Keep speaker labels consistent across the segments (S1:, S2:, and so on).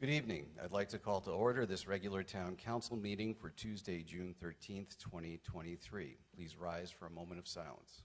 S1: Good evening. I'd like to call to order this regular town council meeting for Tuesday, June 13th, 2023. Please rise for a moment of silence.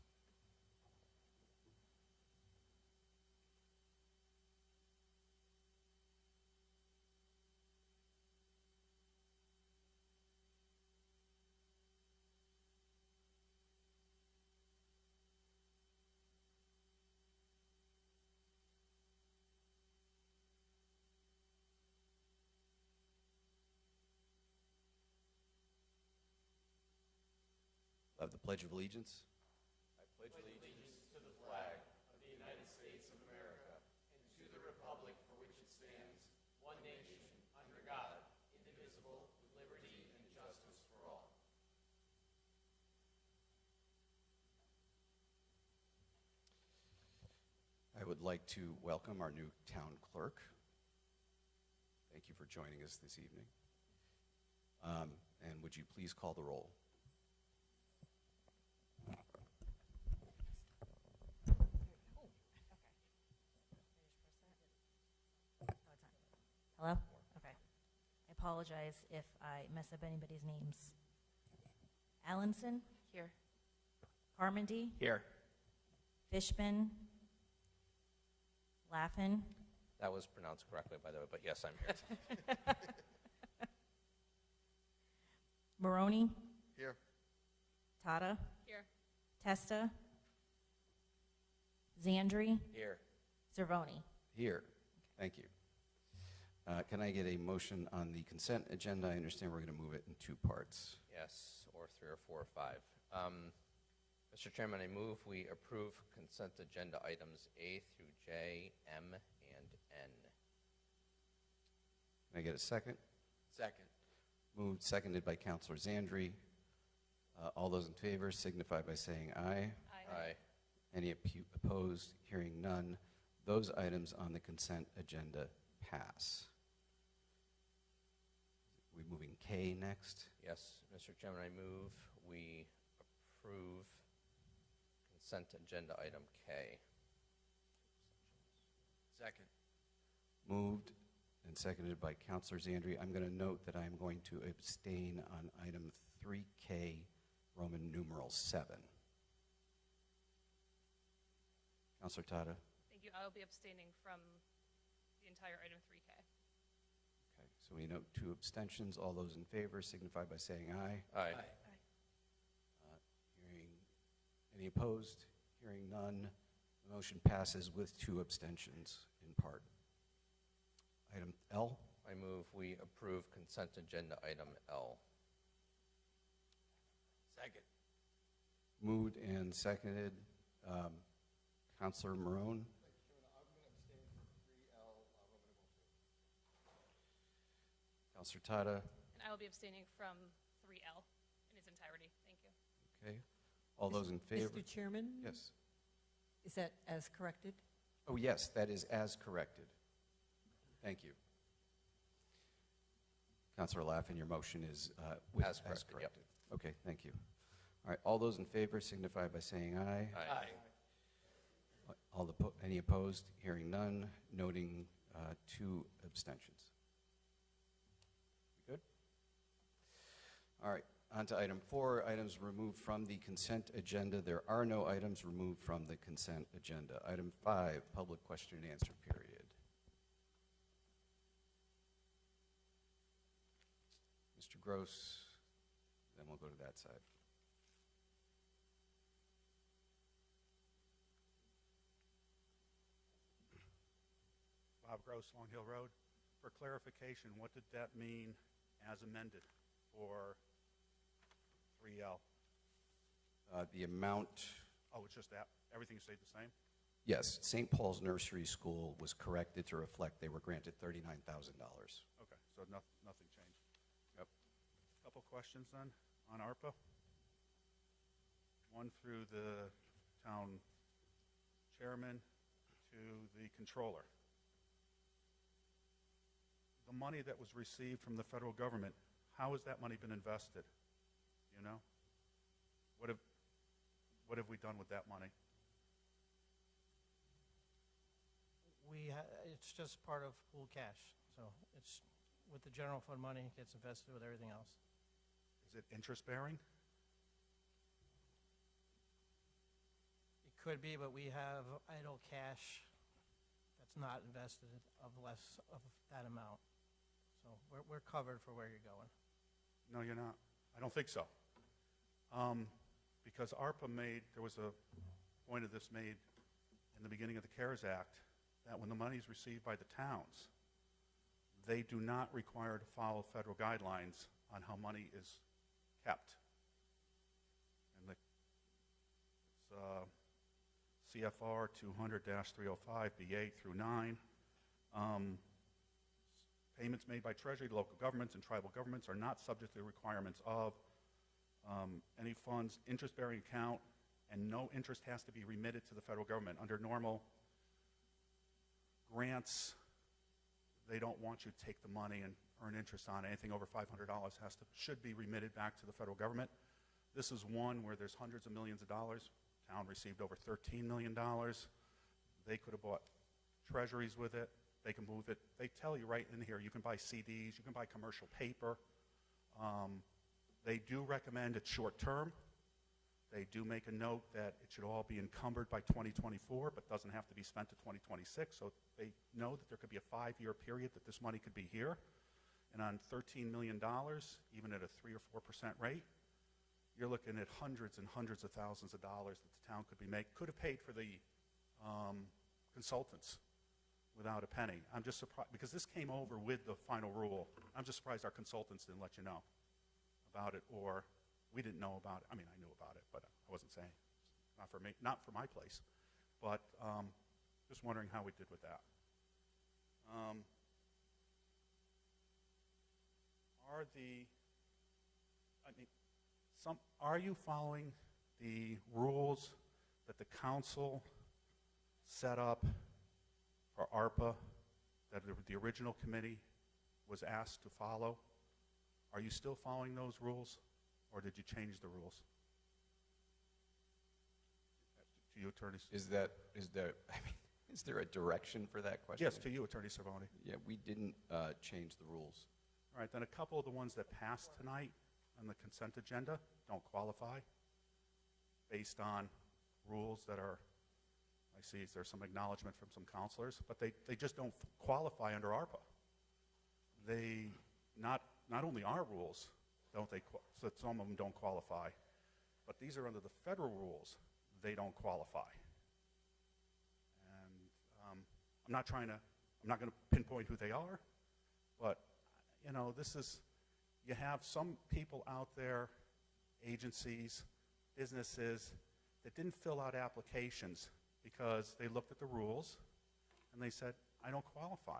S1: Of the Pledge of Allegiance. I pledge allegiance to the flag of the United States of America and to the republic for which it stands, one nation, under God, indivisible, with liberty and justice for all. I would like to welcome our new town clerk. Thank you for joining us this evening. And would you please call the roll?
S2: Hello? Okay. I apologize if I mess up anybody's names. Allenson?
S3: Here.
S2: Carmody?
S4: Here.
S2: Fishman? Laffin?
S4: That was pronounced correctly, by the way, but yes, I'm here.
S2: Maroney?
S5: Here.
S2: Tata?
S3: Here.
S2: Testa? Zandri?
S4: Here.
S2: Cervoni?
S1: Here. Thank you. Can I get a motion on the consent agenda? I understand we're going to move it in two parts.
S4: Yes, or 3 or 4 or 5. Mr. Chairman, I move we approve consent agenda items A through J, M, and N.
S1: Can I get a second?
S5: Second.
S1: Moved, seconded by Councilor Zandri. All those in favor signify by saying aye.
S4: Aye.
S1: Any opposed? Hearing none. Those items on the consent agenda pass. We moving K next?
S4: Yes, Mr. Chairman, I move we approve consent agenda item K.
S5: Second.
S1: Moved and seconded by Councilor Zandri. I'm going to note that I'm going to abstain on item 3K, Roman numeral 7. Councilor Tata?
S3: Thank you. I will be abstaining from the entire item 3K.
S1: Okay, so we note 2 abstentions. All those in favor signify by saying aye.
S4: Aye.
S1: Hearing any opposed? Hearing none. The motion passes with 2 abstentions in part. Item L.
S4: I move we approve consent agenda item L.
S5: Second.
S1: Moved and seconded. Councilor Marone.
S5: I'm going to abstain from 3L, Roman numeral 2.
S1: Councilor Tata.
S3: And I will be abstaining from 3L in its entirety. Thank you.
S1: Okay. All those in favor?
S6: Mr. Chairman?
S1: Yes.
S6: Is that as corrected?
S1: Oh, yes, that is as corrected. Thank you. Councilor Laffin, your motion is
S4: As corrected, yep.
S1: Okay, thank you. All right, all those in favor signify by saying aye.
S4: Aye.
S1: Any opposed? Hearing none, noting 2 abstentions. We good? All right, on to item 4, items removed from the consent agenda. There are no items removed from the consent agenda. Item 5, public question and answer period. Mr. Gross, then we'll go to that side.
S7: Bob Gross, Long Hill Road. For clarification, what did that mean as amended for 3L?
S1: The amount,
S7: Oh, it's just that, everything stayed the same?
S1: yes, St. Paul's Nursery School was corrected to reflect they were granted $39,000.
S7: Okay, so nothing changed.
S1: Yep.
S7: Couple questions then on ARPA. One through the town chairman to the controller. The money that was received from the federal government, how has that money been invested? You know? What have we done with that money?
S8: It's just part of pool cash. So it's, with the general fund money, it gets invested with everything else.
S7: Is it interest-bearing?
S8: It could be, but we have idle cash that's not invested of less of that amount. So we're covered for where you're going.
S7: No, you're not. I don't think so. Because ARPA there was a point of this made in the beginning of the CARES Act, that when the money is received by the towns, they do not require to follow federal guidelines on how money is kept. And it's CFR 200-305, B8 through 9. Payments made by Treasury to local governments and tribal governments are not subject to the requirements of any funds, interest-bearing account, and no interest has to be remitted to the federal government. Under normal grants, they don't want you to take the money and earn interest on it. Anything over $500 should be remitted back to the federal government. This is one where there's hundreds of millions of dollars. Town received over $13 million. They could have bought treasuries with it. They can move it. They tell you right in here, you can buy CDs, you can buy commercial paper. They do recommend it's short-term. They do make a note that it should all be encumbered by 2024, but doesn't have to be spent to 2026. So they know that there could be a 5-year period that this money could be here. And on $13 million, even at a 3 or 4% rate, you're looking at hundreds and hundreds of thousands of dollars that the town could have paid for the consultants without a penny. I'm just surprised, because this came over with the final rule. I'm just surprised our consultants didn't let you know about it, or we didn't know about it. I mean, I knew about it, but I wasn't saying. Not for me, not for my place. But just wondering how we did with that. Are you following the rules that the council set up for ARPA that the original committee was asked to follow? Are you still following those rules, or did you change the rules? To you, Attorney.
S9: Is there a direction for that question?
S7: Yes, to you, Attorney Cervoni.
S9: Yeah, we didn't change the rules.
S7: All right, then a couple of the ones that passed tonight on the consent agenda don't qualify based on rules that are, I see there's some acknowledgement from some counselors, but they just don't qualify under ARPA. They, not only our rules, so some of them don't qualify, but these are under the federal rules, they don't qualify. And I'm not going to pinpoint who they are, but you have some people out there, agencies, businesses, that didn't fill out applications because they looked at the rules and they said, I don't qualify.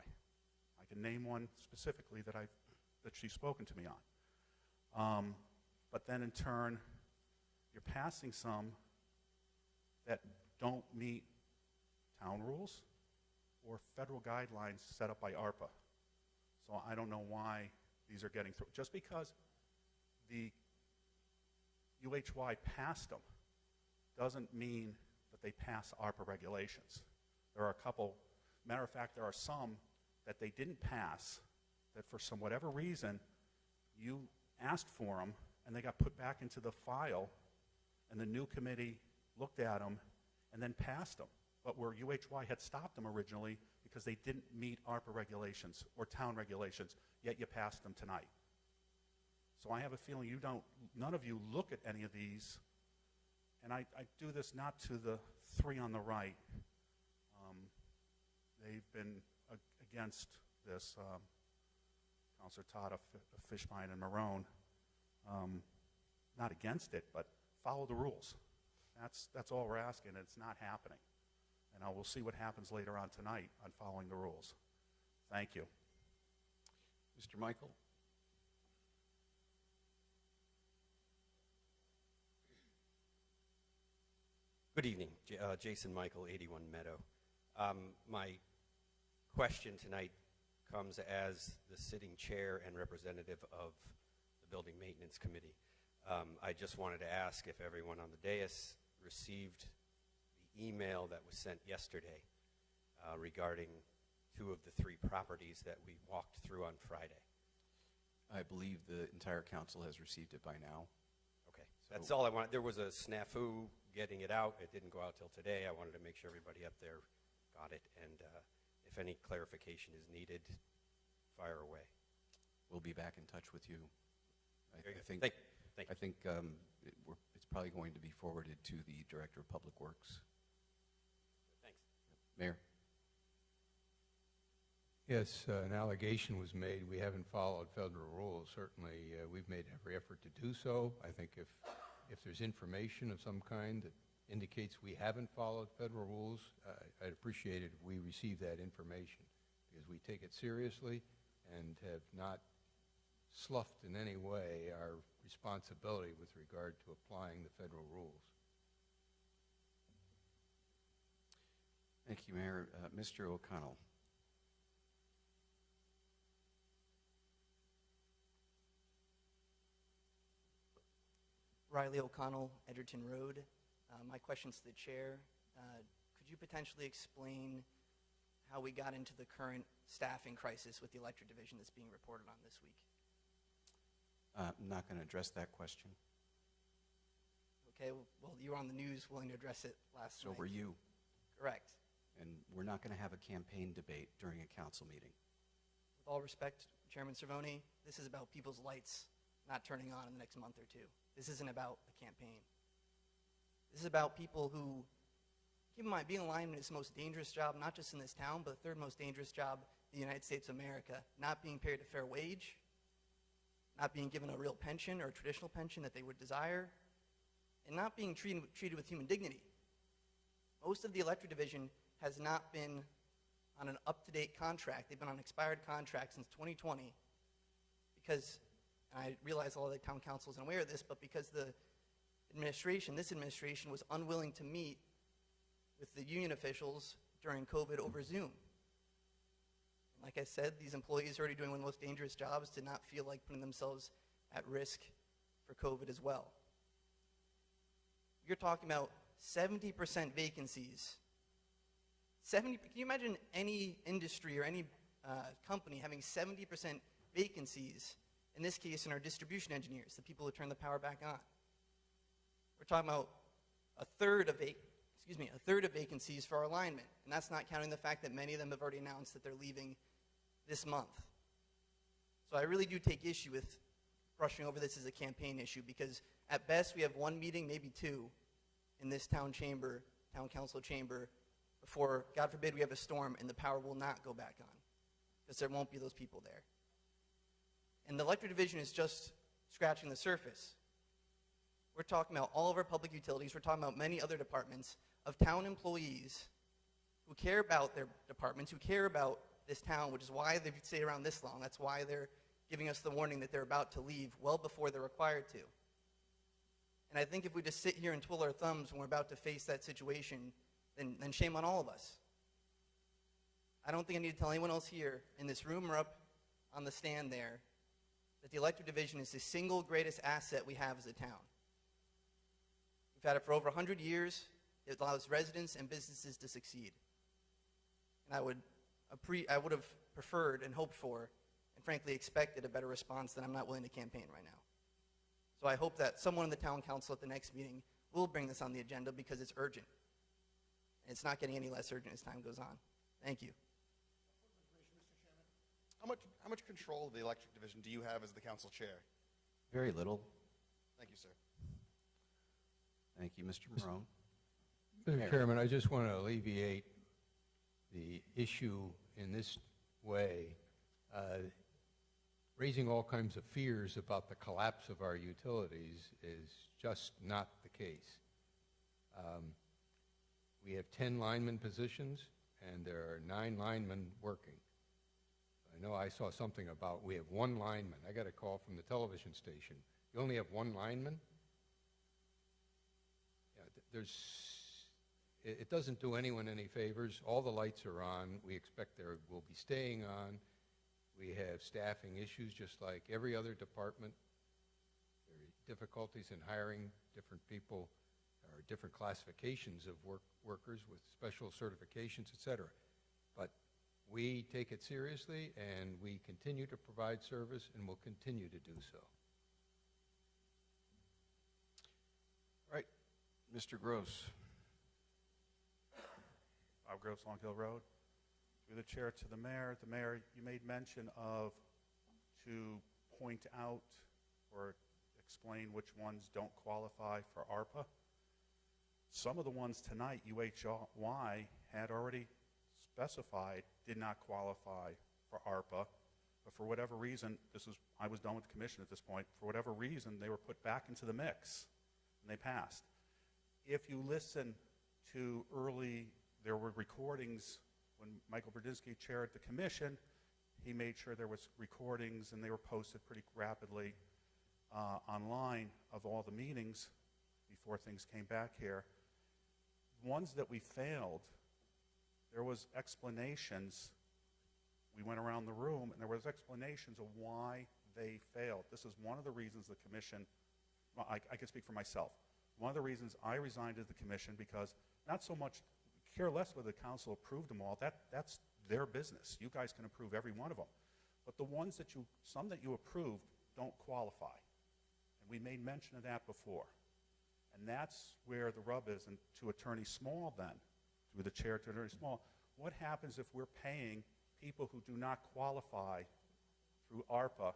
S7: I can name one specifically that she's spoken to me on. But then in turn, you're passing some that don't meet town rules or federal guidelines set up by ARPA. So I don't know why these are getting through. Just because the UHY passed them doesn't mean that they pass ARPA regulations. There are a couple, matter of fact, there are some that they didn't pass that for some whatever reason you asked for them and they got put back into the file and the new committee looked at them and then passed them. But where UHY had stopped them originally because they didn't meet ARPA regulations or town regulations, yet you passed them tonight. So I have a feeling none of you look at any of these, and I do this not to the three on the right. They've been against this, Councilor Tata, Fishbein, and Marone. Not against it, but follow the rules. That's all we're asking, and it's not happening. And we'll see what happens later on tonight on following the rules. Thank you.
S9: Mr. Michael?
S10: Good evening. Jason Michael, 81 Meadow. My question tonight comes as the sitting chair and representative of the Building Maintenance Committee. I just wanted to ask if everyone on the dais received the email that was sent yesterday regarding 2 of the 3 properties that we walked through on Friday?
S9: I believe the entire council has received it by now.
S10: Okay, that's all I wanted. There was a snafu getting it out. It didn't go out till today. I wanted to make sure everybody up there got it, and if any clarification is needed, fire away.
S9: We'll be back in touch with you.
S10: Very
S9: I
S10: good.
S9: think,
S10: Thank you.
S9: I think it's probably going to be forwarded to the Director of Public Works.
S10: Thanks.
S9: Mayor?
S11: Yes, an allegation was made. We haven't followed federal rules. Certainly, we've made every effort to do so. I think if there's information of some kind that indicates we haven't followed federal rules, I'd appreciate it if we receive that information, because we take it seriously and have not sloughed in any way our responsibility with regard to applying the federal rules.
S9: Thank you, Mayor. Mr. O'Connell.
S12: Riley O'Connell, Edgerton Road. My question's to the chair. Could you potentially explain how we got into the current staffing crisis with the electric division that's being reported on this week?
S9: I'm not going to address that question.
S12: Okay, well, you were on the news willing to address it last night.
S9: So were you.
S12: Correct.
S9: And we're not going to have a campaign debate during a council meeting.
S12: With all respect, Chairman Cervoni, this is about people's lights not turning on in the next month or two. This isn't about a campaign. This is about people who, keep in mind, being a lineman is the most dangerous job, not just in this town, but the third most dangerous job in the United States of America. Not being paid a fair wage, not being given a real pension or a traditional pension that they would desire, and not being treated with human dignity. Most of the electric division has not been on an up-to-date contract. They've been on an expired contract since 2020 because, and I realize all the town council isn't aware of this, but because this administration was unwilling to meet with the union officials during COVID over Zoom. Like I said, these employees are already doing one of the most dangerous jobs to not feel like putting themselves at risk for COVID as well. You're talking about 70% vacancies. Can you imagine any industry or any company having 70% vacancies? In this case, in our distribution engineers, the people who turn the power back on. We're talking about a third of vacancies for our linemen, and that's not counting the fact that many of them have already announced that they're leaving this month. So I really do take issue with brushing over this as a campaign issue, because at best we have one meeting, maybe two, in this town council chamber, before, God forbid, we have a storm and the power will not go back on, because there won't be those people there. And the electric division is just scratching the surface. We're talking about all of our public utilities. We're talking about many other departments of town employees who care about their departments, who care about this town, which is why they've stayed around this long. That's why they're giving us the warning that they're about to leave well before they're required to. And I think if we just sit here and twiddle our thumbs when we're about to face that situation, then shame on all of us. I don't think I need to tell anyone else here in this room or up on the stand there that the electric division is the single greatest asset we have as a town. We've had it for over 100 years. It allows residents and businesses to succeed. And I would have preferred and hoped for, and frankly expected, a better response than I'm not willing to campaign right now. So I hope that someone in the town council at the next meeting will bring this on the agenda, because it's urgent. And it's not getting any less urgent as time goes on. Thank you.
S5: How much control of the electric division do you have as the council chair?
S9: Very little.
S5: Thank you, sir.
S9: Thank you, Mr. Marone.
S11: Mr. Chairman, I just want to alleviate the issue in this way. Raising all kinds of fears about the collapse of our utilities is just not the case. We have 10 lineman positions, and there are 9 linemen working. I know I saw something about we have 1 lineman. I got a call from the television station. You only have 1 lineman? Yeah, it doesn't do anyone any favors. All the lights are on. We expect they will be staying on. We have staffing issues just like every other department. There are difficulties in hiring different people, or different classifications of workers with special certifications, et cetera. But We take it seriously, and we continue to provide service, and will continue to do so.
S9: All right, Mr. Gross.
S7: Bob Gross, Long Hill Road. Through the chair to the mayor. The mayor, you made mention of to point out or explain which ones don't qualify for ARPA. Some of the ones tonight UHY had already specified did not qualify for ARPA, but for whatever reason, I was done with the commission at this point, for whatever reason, they were put back into the mix, and they passed. If you listen to there were recordings when Michael Brudzinski chaired the commission. He made sure there was recordings, and they were posted pretty rapidly online of all the meetings before things came back here. Ones that we failed, there was explanations. We went around the room, and there was explanations of why they failed. This is one of the reasons the commission, well, I can speak for myself. One of the reasons I resigned as the commission, because not so much care less whether the council approved them all. That's their business. You guys can approve every one of them. But the ones some that you approved don't qualify. And we made mention of that before. And that's where the rub is. And to Attorney Small then, through the chair to Attorney Small, what happens if we're paying people who do not qualify through ARPA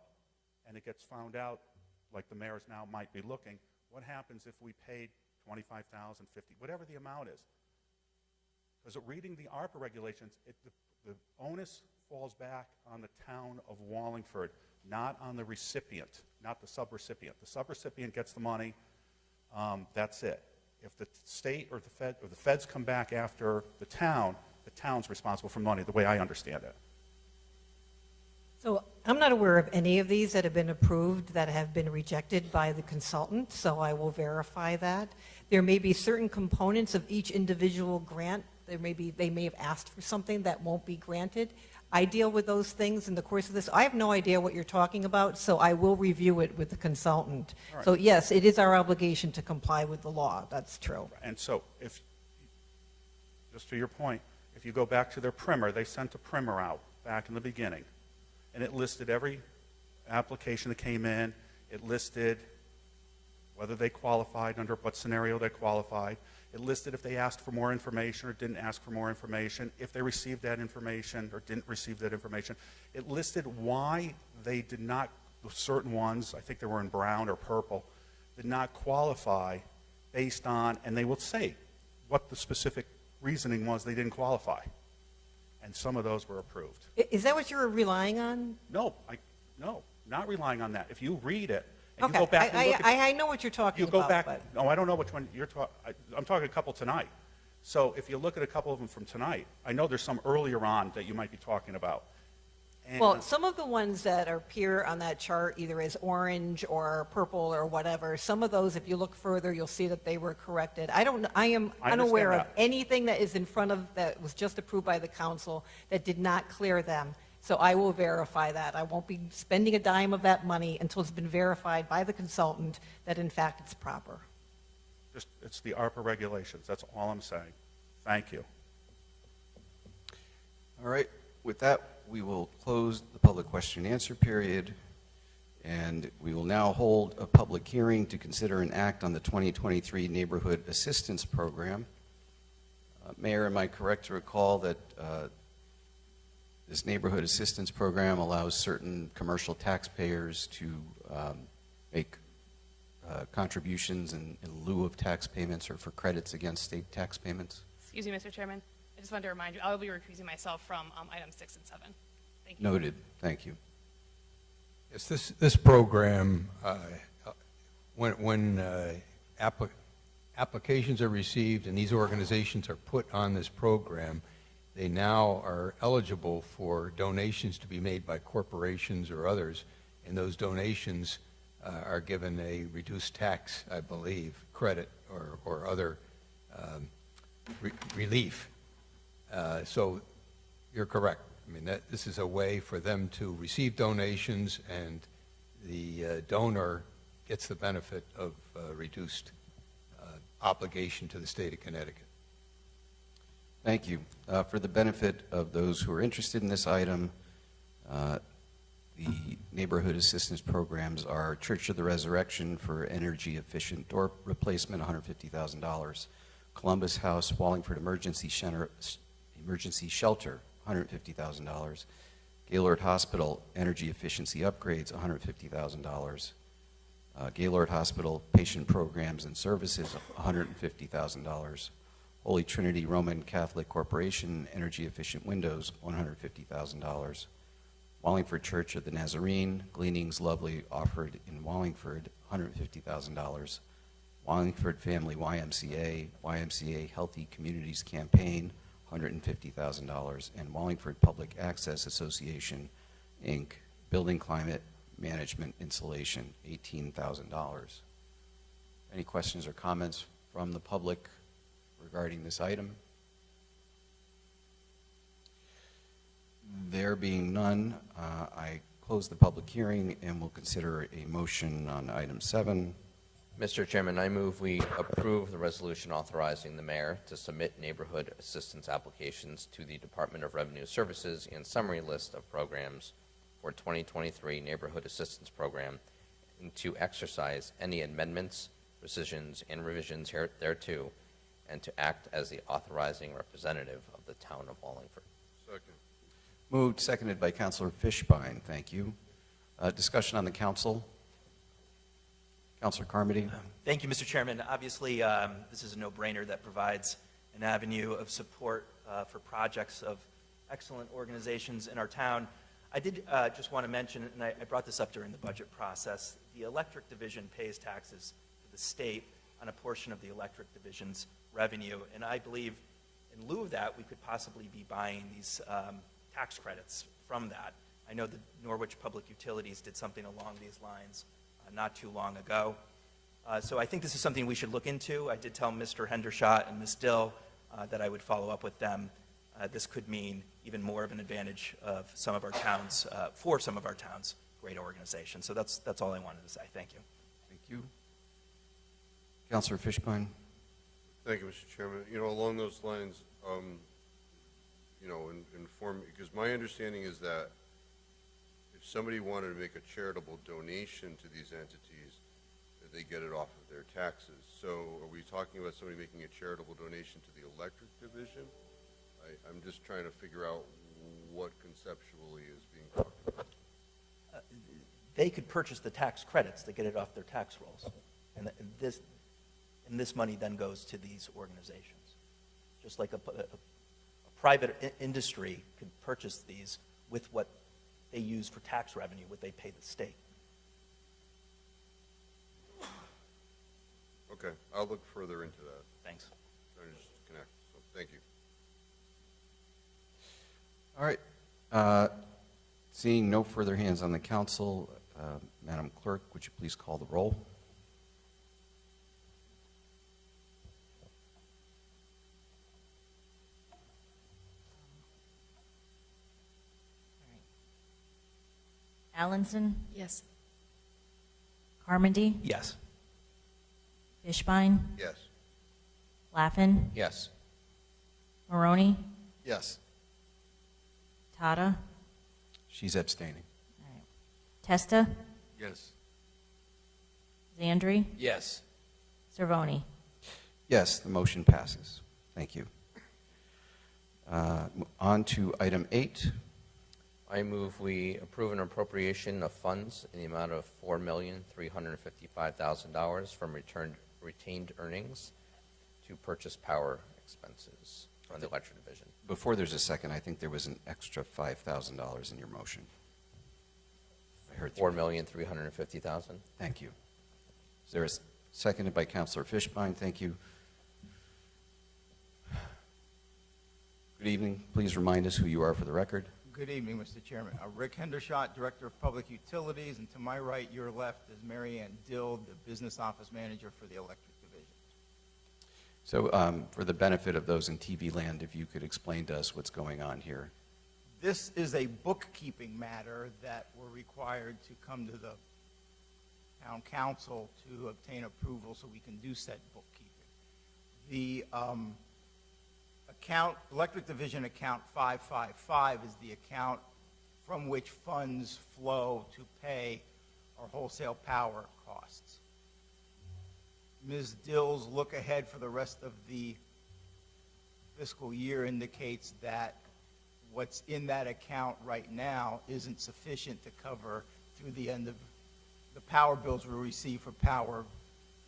S7: and it gets found out, like the mayors now might be looking, what happens if we paid $25,000, $50,000, whatever the amount is? Because reading the ARPA regulations, the onus falls back on the town of Wallingford, not on the recipient, not the subrecipient. The subrecipient gets the money. That's it. If the state or the feds come back after the town's responsible for money, the way I understand it.
S6: So I'm not aware of any of these that have been approved that have been rejected by the consultant, so I will verify that. There may be certain components of each individual grant. They may have asked for something that won't be granted. I deal with those things in the course of this. I have no idea what you're talking about, so I will review it with the consultant.
S7: All right.
S6: So yes, it is our obligation to comply with the law. That's true.
S7: And so, just to your point, if you go back to their primer, they sent a primer out back in the beginning, and it listed every application that came in. It listed whether they qualified, under what scenario they qualified. It listed if they asked for more information or didn't ask for more information, if they received that information or didn't receive that information. It listed why they did not, certain ones, I think they were in brown or purple, did not qualify based on, and they will say what the specific reasoning was they didn't qualify. And some of those were approved.
S6: Is that what you're relying on?
S7: No, not relying on that. If you read it, and
S6: Okay,
S7: you go back and look at,
S6: I know what you're talking
S7: you go
S6: about.
S7: back,
S6: but-
S7: no, I don't know which one you're talking, I'm talking a couple tonight. So if you look at a couple of them from tonight, I know there's some earlier on that you might be talking about. And
S6: Well, some of the ones that appear on that chart, either as orange or purple or whatever, some of those, if you look further, you'll see that they were corrected. I am
S7: understand
S6: unaware of
S7: that.
S6: anything that is in front of, that was just approved by the council that did not clear them. So I will verify that. I won't be spending a dime of that money until it's been verified by the consultant that in fact it's proper.
S7: it's the ARPA regulations, that's all I'm saying. Thank you.
S9: All right, with that, we will close the public question and answer period, and we will now hold a public hearing to consider an act on the 2023 Neighborhood Assistance Program. Mayor, am I correct to recall that this Neighborhood Assistance Program allows certain commercial taxpayers to make contributions in lieu of tax payments or for credits against state tax payments?
S3: Excuse me, Mr. Chairman. I just wanted to remind you, I will be recusing myself from items 6 and 7. Thank you.
S9: Noted. Thank you.
S11: Yes, this program, when applications are received and these organizations are put on this program, they now are eligible for donations to be made by corporations or others, and those donations are given a reduced tax, I believe, credit or other relief. So you're correct. I mean, this is a way for them to receive donations, and the donor gets the benefit of reduced obligation to the state of Connecticut.
S9: Thank you. For the benefit of those who are interested in this item, the neighborhood assistance programs are Church of the Resurrection for energy efficient door replacement, $150,000. Columbus House Wallingford Emergency Shelter, $150,000. Gaylord Hospital energy efficiency upgrades, $150,000. Gaylord Hospital patient programs and services, $150,000. Holy Trinity Roman Catholic Corporation energy efficient windows, $150,000. Wallingford Church of the Nazarene, Gleanings Lovely offered in Wallingford, $150,000. Wallingford Family YMCA, YMCA Healthy Communities Campaign, $150,000. And Wallingford Public Access Association, Inc., Building Climate Management Insulation, $18,000. Any questions or comments from the public regarding this item? There being none, I close the public hearing and will consider a motion on item 7.
S4: Mr. Chairman, I move we approve the resolution authorizing the mayor to submit neighborhood assistance applications to the Department of Revenue Services and summary list of programs for 2023 Neighborhood Assistance Program, and to exercise any amendments, rescissions, and revisions thereto, and to act as the authorizing representative of the town of Wallingford.
S5: Second.
S9: Moved, seconded by Councilor Fishbein. Thank you. Discussion on the council. Councilor Carmody.
S13: Thank you, Mr. Chairman. Obviously, this is a no-brainer that provides an avenue of support for projects of excellent organizations in our town. I did just want to mention, and I brought this up during the budget process, the electric division pays taxes to the state on a portion of the electric division's revenue, and I believe in lieu of that, we could possibly be buying these tax credits from that. I know that Norwich Public Utilities did something along these lines not too long ago. So I think this is something we should look into. I did tell Mr. Hendershot and Ms. Dill that I would follow up with them. This could mean even more of an advantage of some of our towns, for some of our towns, great organizations. So that's all I wanted to say. Thank you.
S9: Thank you. Councilor Fishbein.
S5: Thank you, Mr. Chairman. You know, along those lines, you know, because my understanding is that if somebody wanted to make a charitable donation to these entities, that they get it off of their taxes. So are we talking about somebody making a charitable donation to the electric division? I'm just trying to figure out what conceptually is being talked about.
S13: They could purchase the tax credits to get it off their tax rolls. And this money then goes to these organizations. Just like a private industry could purchase these with what they use for tax revenue, what they pay the state.
S5: Okay, I'll look further into that.
S13: Thanks.
S5: Trying to just connect, so thank you.
S9: All right. Seeing no further hands on the council, Madam Clerk, would you please call the roll?
S2: Allenson,
S3: Yes.
S2: Carmody,
S13: Yes.
S2: Fishbein,
S5: Yes.
S2: Laffin,
S4: Yes.
S2: Maroney,
S5: Yes.
S2: Tata,
S9: She's abstaining.
S2: Testa,
S5: Yes.
S2: Zandri,
S4: Yes.
S2: Cervoni.
S9: Yes, the motion passes. Thank you. On to item 8.
S4: I move we approve an appropriation of funds in the amount of $4,355,000 from retained earnings to purchase power expenses on the electric division.
S9: Before there's a second, I think there was an extra $5,000 in your motion. I heard
S4: $4,350,000.
S9: Thank you. Is there a seconded by Councilor Fishbein? Thank you. Good evening. Please remind us who you are for the record.
S14: Good evening, Mr. Chairman. Rick Hendershot, Director of Public Utilities, and to my right, your left, is Mary Ann Dill, the Business Office Manager for the Electric Division.
S9: So for the benefit of those in TV land, if you could explain to us what's going on here.
S14: This is a bookkeeping matter that we're required to come to the Town Council to obtain approval so we can do said bookkeeping. The Electric Division account 555 is the account from which funds flow to pay our wholesale power costs. Ms. Dill's look ahead for the rest of the fiscal year indicates that what's in that account right now isn't sufficient to cover through the end of the power bills we receive for power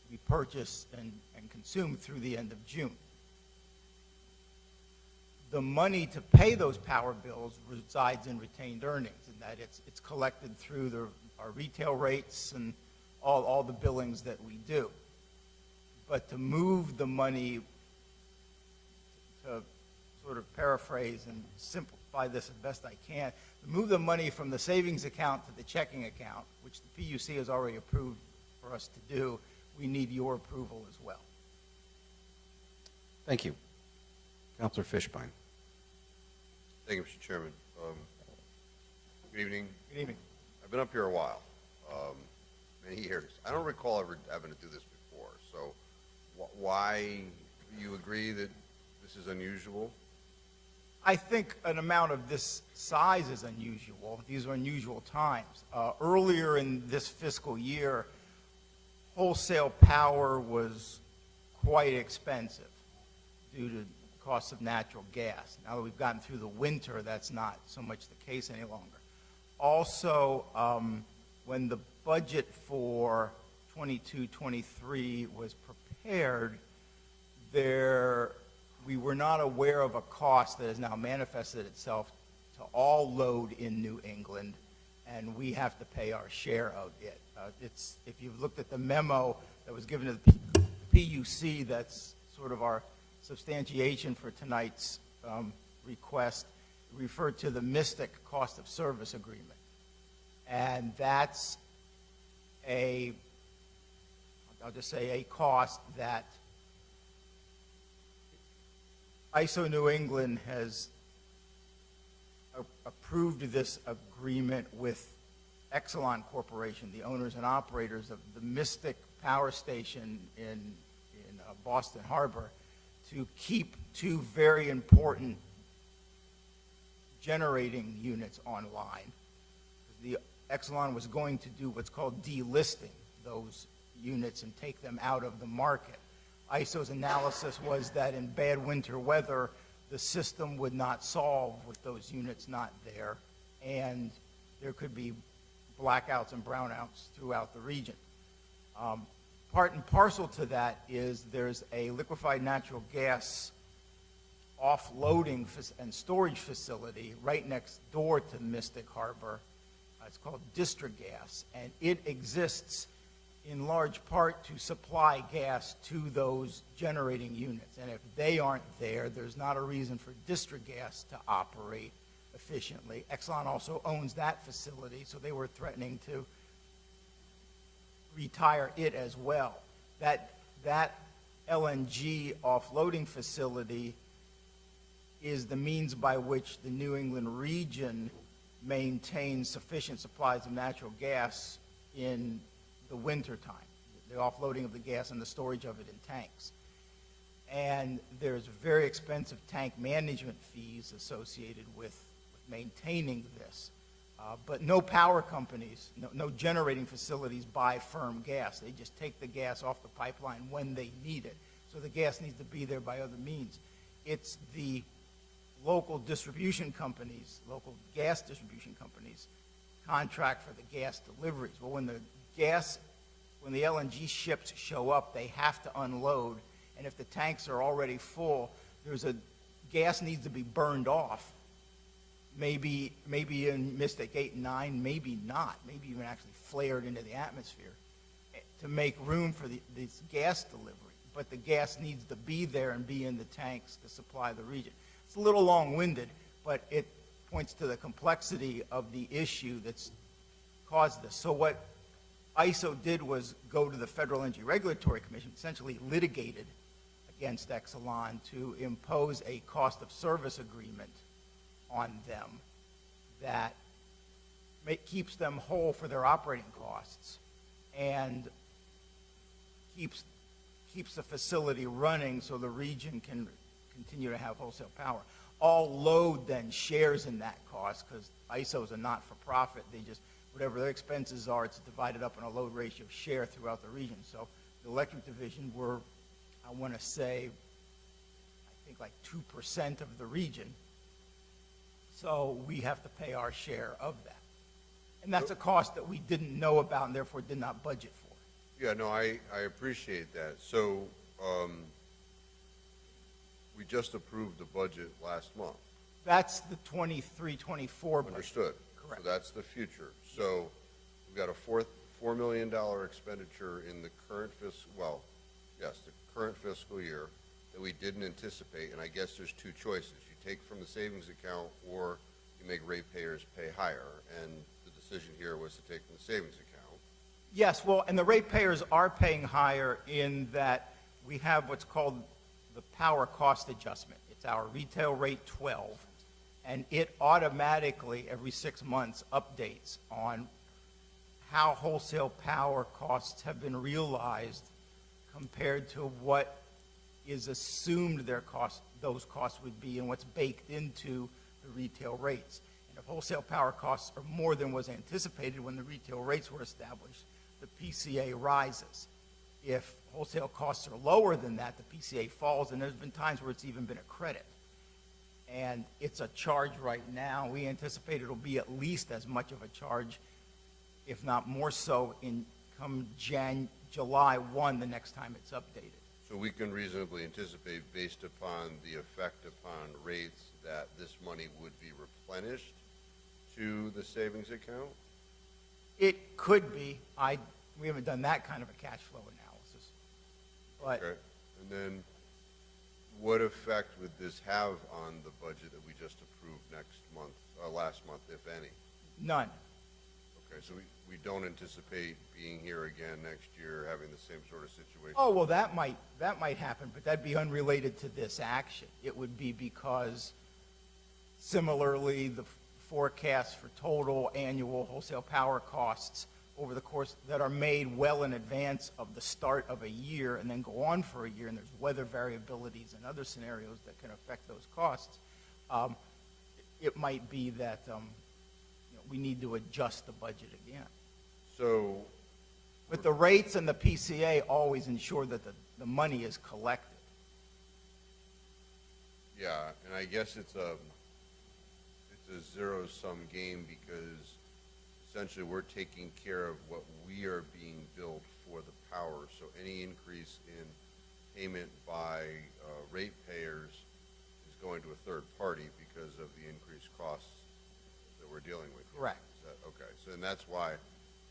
S14: we purchase and consume through the end of June. The money to pay those power bills resides in retained earnings, in that it's collected through our retail rates and all the billings that we do. But to move the money, to sort of paraphrase and simplify this as best I can, to move the money from the savings account to the checking account, which the PUC has already approved for us to do, we need your approval as well.
S9: Thank you. Councilor Fishbein.
S5: Thank you, Mr. Chairman. Good evening.
S14: Good evening.
S5: I've been up here a while, many years. I don't recall ever having to do this before, so why do you agree that this is unusual?
S14: I think an amount of this size is unusual. These are unusual times. Earlier in this fiscal year, wholesale power was quite expensive due to costs of natural gas. Now that we've gotten through the winter, that's not so much the case any longer. Also, when the budget for 22-23 was prepared, we were not aware of a cost that has now manifested itself to all load in New England, and we have to pay our share of it. If you've looked at the memo that was given to the PUC, that's sort of our substantiation for tonight's request, referred to the Mystic Cost of Service Agreement. And that's I'll just say a cost that ISO New England has approved this agreement with Exelon Corporation, the owners and operators of the Mystic Power Station in Boston Harbor, to keep two very important generating units online. The Exelon was going to do what's called delisting those units and take them out of the market. ISO's analysis was that in bad winter weather, the system would not solve with those units not there, and there could be blackouts and brownouts throughout the region. Part and parcel to that is there's a liquefied natural gas offloading and storage facility right next door to Mystic Harbor. It's called District Gas, and it exists in large part to supply gas to those generating units. And if they aren't there, there's not a reason for District Gas to operate efficiently. Exelon also owns that facility, so they were threatening to retire it as well. That LNG offloading facility is the means by which the New England region maintains sufficient supplies of natural gas in the winter time, the offloading of the gas and the storage of it in tanks. And there's very expensive tank management fees associated with maintaining this. But no power companies, no generating facilities buy firm gas. They just take the gas off the pipeline when they need it. So the gas needs to be there by other means. It's the local distribution companies, local gas distribution companies, contract for the gas deliveries. Well, when the LNG ships show up, they have to unload, and if the tanks are already full, gas needs to be burned off. Maybe in Mystic 8 and 9, maybe not, maybe even actually flared into the atmosphere to make room for this gas delivery. But the gas needs to be there and be in the tanks to supply the region. It's a little long-winded, but it points to the complexity of the issue that's caused this. So what ISO did was go to the Federal Energy Regulatory Commission, essentially litigated against Exelon to impose a cost of service agreement on them that keeps them whole for their operating costs and keeps the facility running so the region can continue to have wholesale power. All load then shares in that cost, because ISOs are not-for-profit. They just, whatever their expenses are, it's divided up on a load ratio share throughout the region. So the electric division were, I want to say, I think like 2% of the region. So we have to pay our share of that. And that's a cost that we didn't know about and therefore did not budget for.
S5: Yeah, no, I appreciate that. So, we just approved the budget last month.
S14: That's the 23-24 budget.
S5: Understood.
S14: Correct.
S5: So that's the future. So we've got a $4 million expenditure in the current the current fiscal year that we didn't anticipate, and I guess there's two choices. You take from the savings account or you make ratepayers pay higher, and the decision here was to take from the savings account.
S14: Yes, well, and the ratepayers are paying higher in that we have what's called the power cost adjustment. It's our retail rate 12, and it automatically, every 6 months, updates on how wholesale power costs have been realized compared to what is assumed those costs would be and what's baked into the retail rates. And if wholesale power costs are more than was anticipated when the retail rates were established, the PCA rises. If wholesale costs are lower than that, the PCA falls, and there's been times where it's even been a credit. And it's a charge right now. We anticipate it'll be at least as much of a charge, if not more so, in come July 1, the next time it's updated.
S5: So we can reasonably anticipate, based upon the effect upon rates, that this money would be replenished to the savings account?
S14: It could be. We haven't done that kind of a cash flow analysis. But
S5: Okay. And then what effect would this have on the budget that we just approved last month, if any?
S14: none.
S5: Okay, so we don't anticipate being here again next year, having the same sort of situation?
S14: Oh, well, that might happen, but that'd be unrelated to this action. It would be because similarly, the forecast for total annual wholesale power costs over the course that are made well in advance of the start of a year and then go on for a year, and there's weather variabilities and other scenarios that can affect those costs. It might be that we need to adjust the budget again.
S5: So,
S14: But the rates and the PCA always ensure that the money is collected.
S5: yeah, and I guess it's a zero-sum game because essentially we're taking care of what we are being billed for the power. So any increase in payment by ratepayers is going to a third party because of the increased costs that we're dealing with.
S14: Correct.
S5: Is that, okay, so and that's why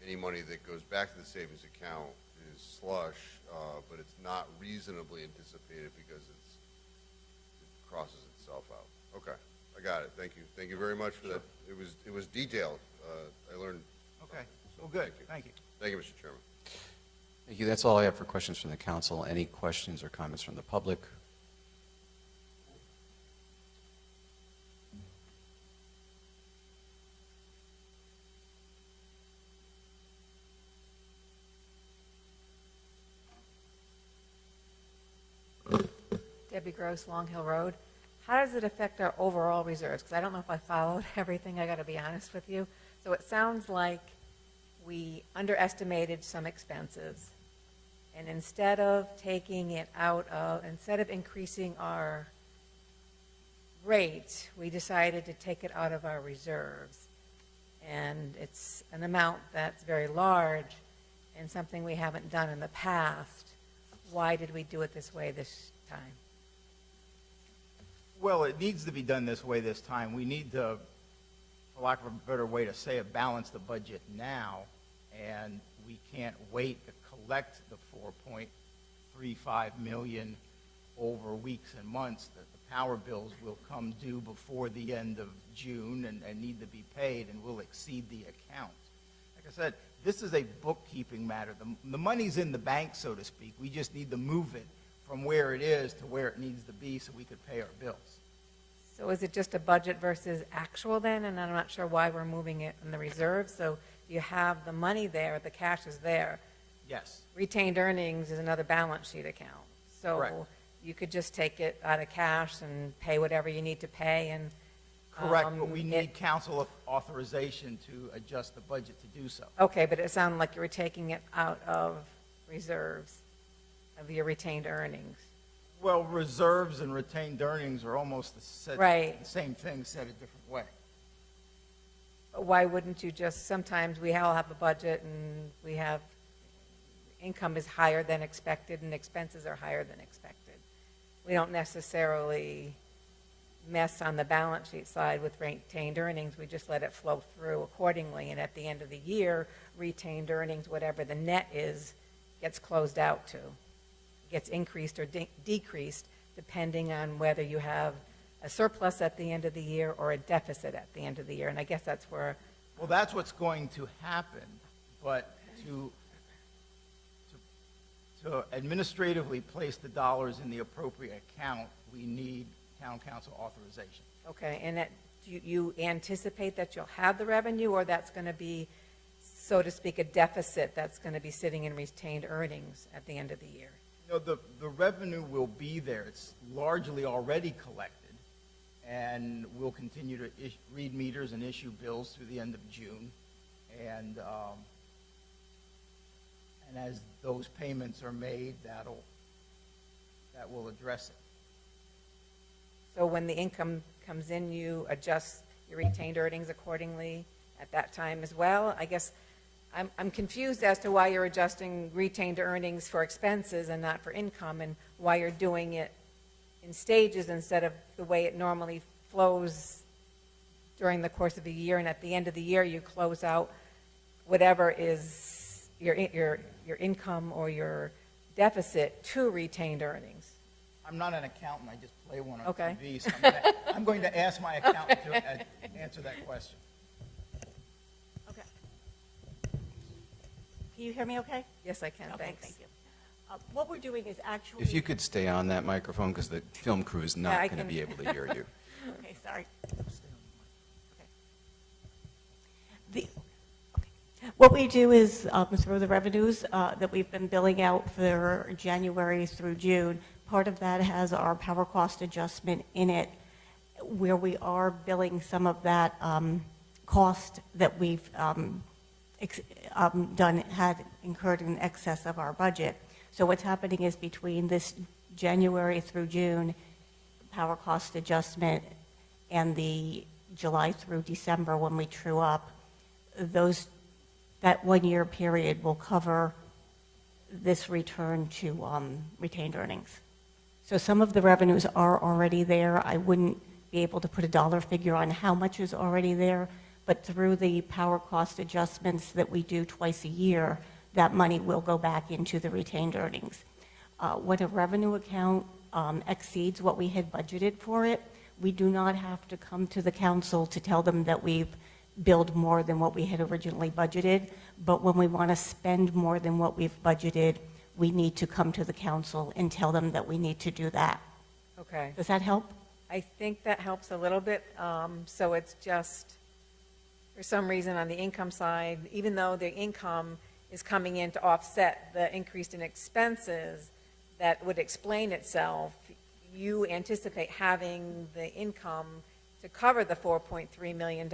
S5: any money that goes back to the savings account is slush, but it's not reasonably anticipated because it crosses itself out. Okay, I got it. Thank you. Thank you very much for that. It was detailed. I learned.
S14: Okay,
S5: So,
S14: well, good,
S5: Thank you.
S14: thank you.
S5: Thank you, Mr. Chairman.
S9: Thank you. That's all I have for questions from the council. Any questions or comments from the public?
S15: Debbie Gross, Long Hill Road. How does it affect our overall reserves? Because I don't know if I followed everything, I got to be honest with you. So it sounds like we underestimated some expenses, and instead of increasing our rate, we decided to take it out of our reserves. And it's an amount that's very large and something we haven't done in the past. Why did we do it this way this time?
S14: Well, it needs to be done this way this time. We need to, for lack of a better way to say it, balance the budget now, and we can't wait to collect the $4.35 million over weeks and months. That the power bills will come due before the end of June and need to be paid, and will exceed the account. Like I said, this is a bookkeeping matter. The money's in the bank, so to speak. We just need to move it from where it is to where it needs to be so we could pay our bills.
S15: So is it just a budget versus actual then? And I'm not sure why we're moving it in the reserve. So you have the money there, the cash is there.
S14: Yes.
S15: Retained earnings is another balance sheet account. So
S14: Correct.
S15: you could just take it out of cash and pay whatever you need to pay and.
S14: Correct, but we
S15: it-
S14: need council authorization to adjust the budget to do so.
S15: Okay, but it sounded like you were taking it out of reserves, of your retained earnings.
S14: Well, reserves and retained earnings are almost
S15: Right.
S14: the same thing, said a different way.
S15: Why wouldn't you just, sometimes we all have a budget and we have, income is higher than expected and expenses are higher than expected. We don't necessarily mess on the balance sheet side with retained earnings, we just let it flow through accordingly, and at the end of the year, retained earnings, whatever the net is, gets closed out to. Gets increased or decreased depending on whether you have a surplus at the end of the year or a deficit at the end of the year, and I guess that's where.
S14: Well, that's what's going to happen, but to administratively place the dollars in the appropriate account, we need town council authorization.
S15: Okay, and that, do you anticipate that you'll have the revenue, or that's going to be, so to speak, a deficit that's going to be sitting in retained earnings at the end of the year?
S14: No, the revenue will be there. It's largely already collected, and we'll continue to read meters and issue bills through the end of June. And as those payments are made, that will address it.
S15: So when the income comes in, you adjust your retained earnings accordingly at that time as well? I guess I'm confused as to why you're adjusting retained earnings for expenses and not for income, and why you're doing it in stages instead of the way it normally flows during the course of a year, and at the end of the year, you close out whatever is your income or your deficit to retained earnings.
S14: I'm not an accountant, I just play one on
S15: Okay.
S14: TV, so I'm going to ask my accountant to answer that question.
S16: Okay. Can you hear me okay?
S15: Yes, I can,
S16: Okay,
S15: thanks.
S16: thank you. What we're doing is actually.
S9: If you could stay on that microphone, because the film crew is
S15: Yeah,
S9: not
S15: I
S9: going to
S15: can-
S9: be able to hear you.
S16: Okay, sorry. What we do is, through the revenues that we've been billing out for January through June, part of that has our power cost adjustment in it, where we are billing some of that cost that we've had incurred in excess of our budget. So what's happening is between this January through June power cost adjustment and the July through December when we true up, that 1 year period will cover this return to retained earnings. So some of the revenues are already there. I wouldn't be able to put a dollar figure on how much is already there, but through the power cost adjustments that we do twice a year, that money will go back into the retained earnings. When a revenue account exceeds what we had budgeted for it, we do not have to come to the council to tell them that we've billed more than what we had originally budgeted, but when we want to spend more than what we've budgeted, we need to come to the council and tell them that we need to do that.
S15: Okay.
S16: Does that help?
S15: I think that helps a little bit. So it's just, for some reason on the income side, even though the income is coming in to offset the increase in expenses that would explain itself, you anticipate having the income to cover the $4.3 million,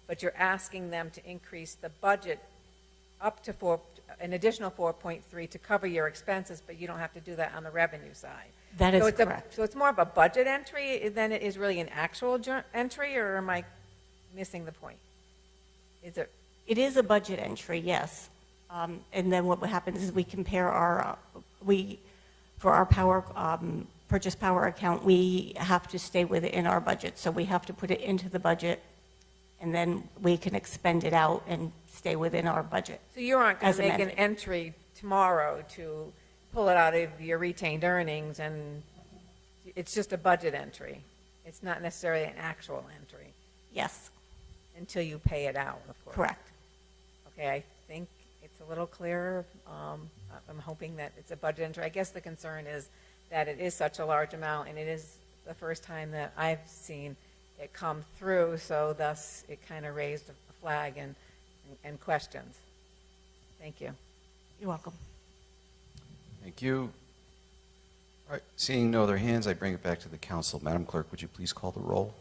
S15: but you're asking them to increase the budget up to an additional 4.3 to cover your expenses, but you don't have to do that on the revenue side.
S16: That is
S15: So it's
S16: correct.
S15: so it's more of a budget entry than it is really an actual entry, or am I missing the point? Is it?
S16: It is a budget entry, yes. And then what happens is we compare for our power, purchase power account, we have to stay within our budget. So we have to put it into the budget, and then we can expend it out and stay within our budget.
S15: So you aren't going
S16: as
S15: to make an
S16: amended.
S15: entry tomorrow to pull it out of your retained earnings, and it's just a budget entry. It's not necessarily an actual entry.
S16: Yes.
S15: Until you pay it out, of course.
S16: Correct.
S15: Okay, I think it's a little clearer. I'm hoping that it's a budget entry. I guess the concern is that it is such a large amount, and it is the first time that I've seen it come through, so thus it kind of raised a flag and questions. Thank you.
S16: You're welcome.
S9: Thank you. All right, seeing no other hands, I bring it back to the council. Madam Clerk, would you please call the roll?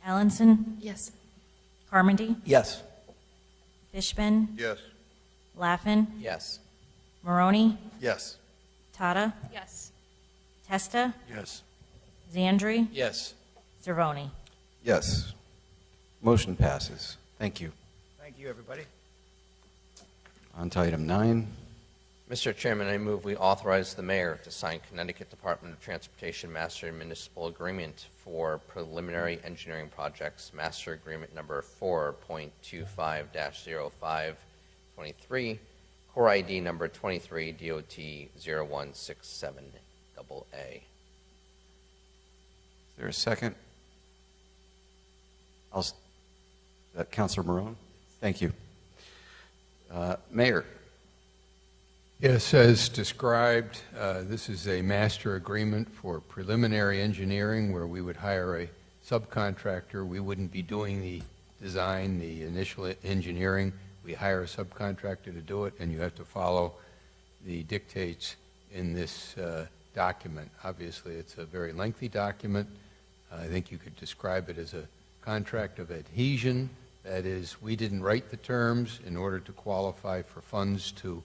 S2: Allenson?
S3: Yes.
S2: Carmody?
S10: Yes.
S2: Fishman?
S5: Yes.
S2: Laffin?
S4: Yes.
S2: Maroney?
S5: Yes.
S2: Tata?
S3: Yes.
S2: Testa?
S5: Yes.
S2: Zandri?
S1: Yes.
S2: Cervoni?
S9: Yes. Motion passes. Thank you.
S14: Thank you, everybody.
S9: On to item 9.
S4: Mr. Chairman, I move we authorize the mayor to sign Connecticut Department of Transportation Master Municipal Agreement for Preliminary Engineering Projects, Master Agreement Number 4.25-0523, Core ID Number 23, DOT 0167AA.
S9: Is there a second? Is that Councilor Marone? Thank you. Mayor?
S11: Yes, as described, this is a master agreement for preliminary engineering where we would hire a subcontractor. We wouldn't be doing the design, the initial engineering. We hire a subcontractor to do it, and you have to follow the dictates in this document. Obviously, it's a very lengthy document. I think you could describe it as a contract of adhesion. That is, we didn't write the terms in order to qualify for funds to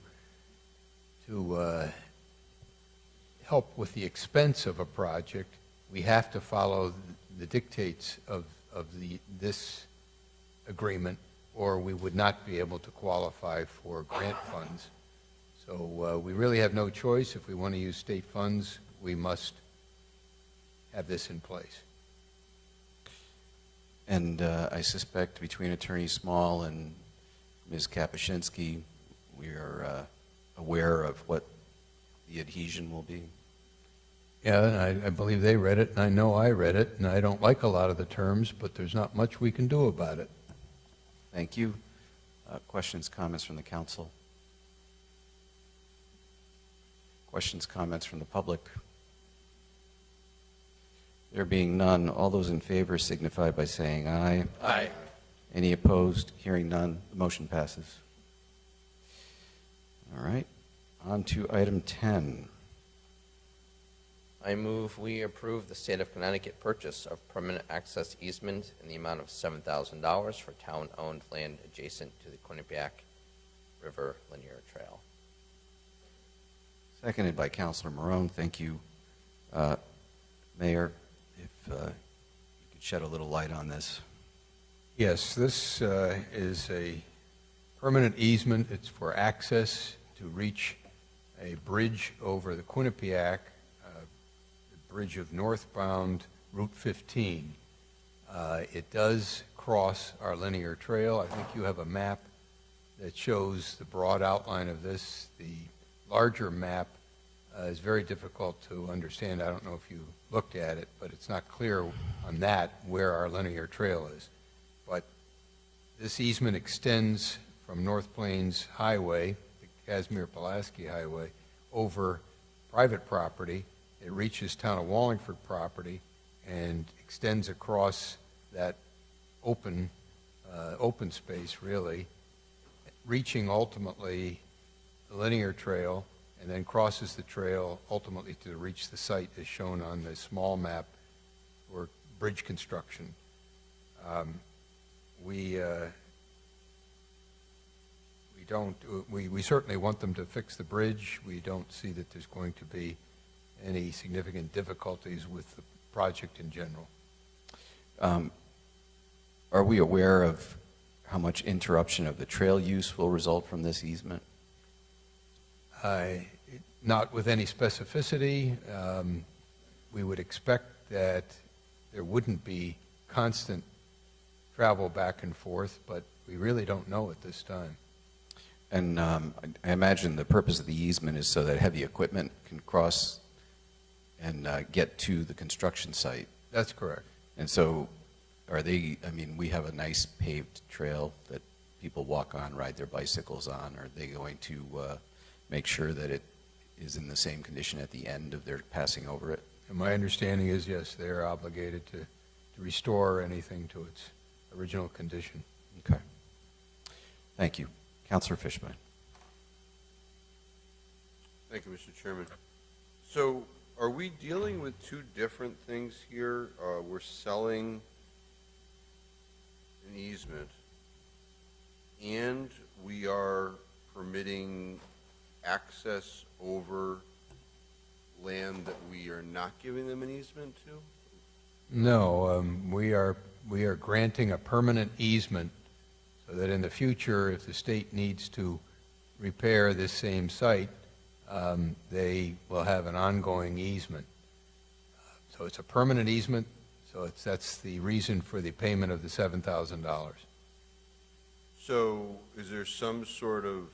S11: help with the expense of a project. We have to follow the dictates of this agreement, or we would not be able to qualify for grant funds. So we really have no choice. If we want to use state funds, we must have this in place.
S9: And I suspect between Attorney Small and Ms. Kapuscinski, we are aware of what the adhesion will be.
S11: Yeah, I believe they read it, and I know I read it, and I don't like a lot of the terms, but there's not much we can do about it.
S9: Thank you. Questions, comments from the council? Questions, comments from the public? There being none, all those in favor signify by saying aye.
S1: Aye.
S9: Any opposed? Hearing none, the motion passes. All right, on to item 10.
S4: I move we approve the state of Connecticut purchase of permanent access easement in the amount of $7,000 for town-owned land adjacent to the Quinnipiac River Linear Trail.
S9: Seconded by Councilor Marone. Thank you, Mayor. If you could shed a little light on this.
S11: Yes, this is a permanent easement. It's for access to reach a bridge over the Quinnipiac, the bridge of northbound Route 15. It does cross our linear trail. I think you have a map that shows the broad outline of this. The larger map is very difficult to understand. I don't know if you looked at it, but it's not clear on that where our linear trail is. But this easement extends from North Plains Highway, the Casimir-Pulaski Highway, over private property. It reaches town of Wallingford property and extends across that open space, really, reaching ultimately the linear trail, and then crosses the trail ultimately to reach the site as shown on the small map for bridge construction. We certainly want them to fix the bridge. We don't see that there's going to be any significant difficulties with the project in general.
S9: Are we aware of how much interruption of the trail use will result from this easement?
S11: Not with any specificity. We would expect that there wouldn't be constant travel back and forth, but we really don't know at this time.
S9: And I imagine the purpose of the easement is so that heavy equipment can cross and get to the construction site.
S11: That's correct.
S9: And so are they, I mean, we have a nice paved trail that people walk on, ride their bicycles on. Are they going to make sure that it is in the same condition at the end of their passing over it?
S11: And my understanding is, yes, they're obligated to restore anything to its original condition.
S9: Okay. Thank you. Councilor Fishbein.
S5: Thank you, Mr. Chairman. So are we dealing with two different things here? We're selling an easement, and we are permitting access over land that we are not giving them an easement to?
S11: No, we are granting a permanent easement so that in the future, if the state needs to repair this same site, they will have an ongoing easement. So it's a permanent easement, so that's the reason for the payment of the $7,000.
S5: So is there some sort of,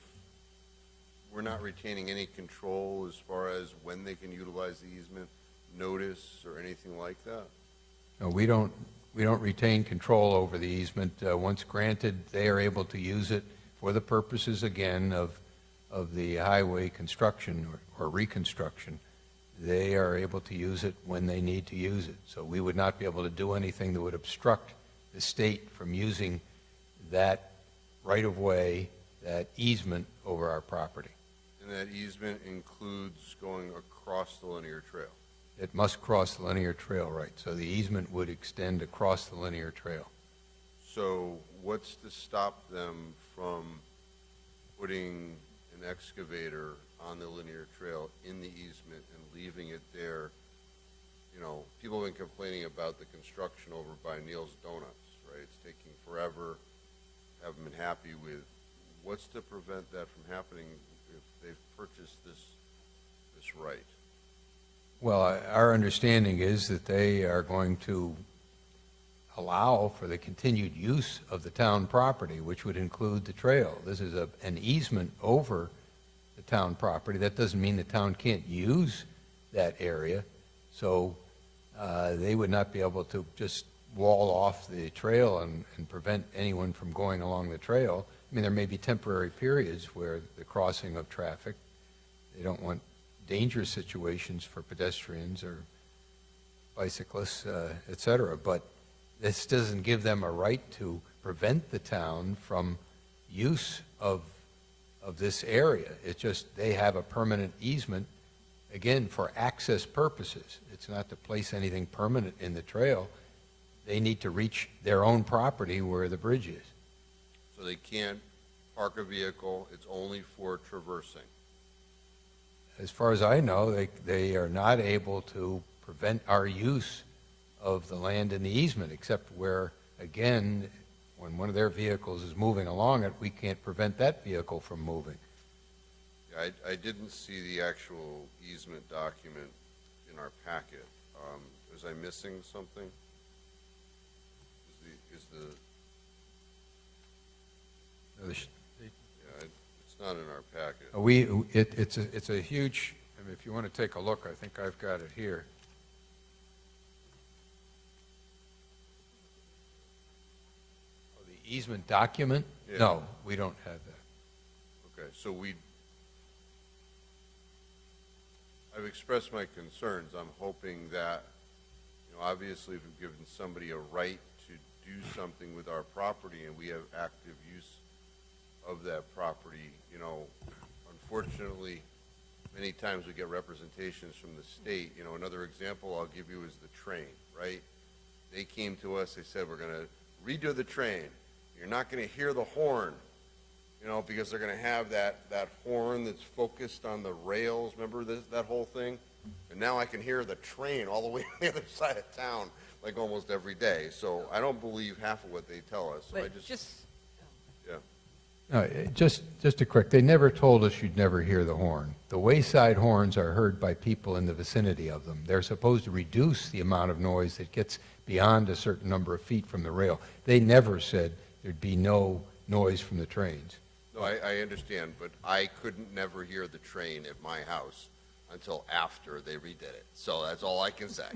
S5: we're not retaining any control as far as when they can utilize the easement, notice, or anything like that?
S11: No, we don't retain control over the easement. Once granted, they are able to use it for the purposes, again, of the highway construction or reconstruction. They are able to use it when they need to use it. So we would not be able to do anything that would obstruct the state from using that right-of-way, that easement over our property.
S5: And that easement includes going across the linear trail?
S11: It must cross the linear trail, right? So the easement would extend across the linear trail.
S5: So what's to stop them from putting an excavator on the linear trail in the easement and leaving it there? You know, people have been complaining about the construction over by Neil's Donuts, right? It's taking forever, haven't been happy with. What's to prevent that from happening if they've purchased this right?
S11: Well, our understanding is that they are going to allow for the continued use of the town property, which would include the trail. This is an easement over the town property. That doesn't mean the town can't use that area. So they would not be able to just wall off the trail and prevent anyone from going along the trail. I mean, there may be temporary periods where the crossing of traffic, they don't want dangerous situations for pedestrians or bicyclists, et cetera. But this doesn't give them a right to prevent the town from use of this area. It's just they have a permanent easement, again, for access purposes. It's not to place anything permanent in the trail. They need to reach their own property where the bridge is.
S5: So they can't park a vehicle, it's only for traversing?
S11: As far as I know, they are not able to prevent our use of the land in the easement, except where, again, when one of their vehicles is moving along it, we can't prevent that vehicle from moving.
S5: Yeah, I didn't see the actual easement document in our packet. Was I missing something? Yeah, it's not in our packet.
S11: It's a huge, I mean, if you want to take a look, I think I've got it here. Oh, the easement document?
S5: Yeah.
S11: No, we don't have that.
S5: Okay, so I've expressed my concerns. I'm hoping that, you know, obviously if we've given somebody a right to do something with our property and we have active use of that property, you know, unfortunately, many times we get representations from the state. You know, another example I'll give you is the train, right? They came to us, they said, we're going to redo the train. You're not going to hear the horn, you know, because they're going to have that horn that's focused on the rails. Remember that whole thing? And now I can hear the train all the way on the other side of town, like almost every day. So I don't believe half of what they tell us. So yeah.
S11: No, just to correct, they never told us you'd never hear the horn. The wayside horns are heard by people in the vicinity of them. They're supposed to reduce the amount of noise that gets beyond a certain number of feet from the rail. They never said there'd be no noise from the trains.
S5: No, I understand, but I couldn't never hear the train at my house until after they redid it. So that's all I can say.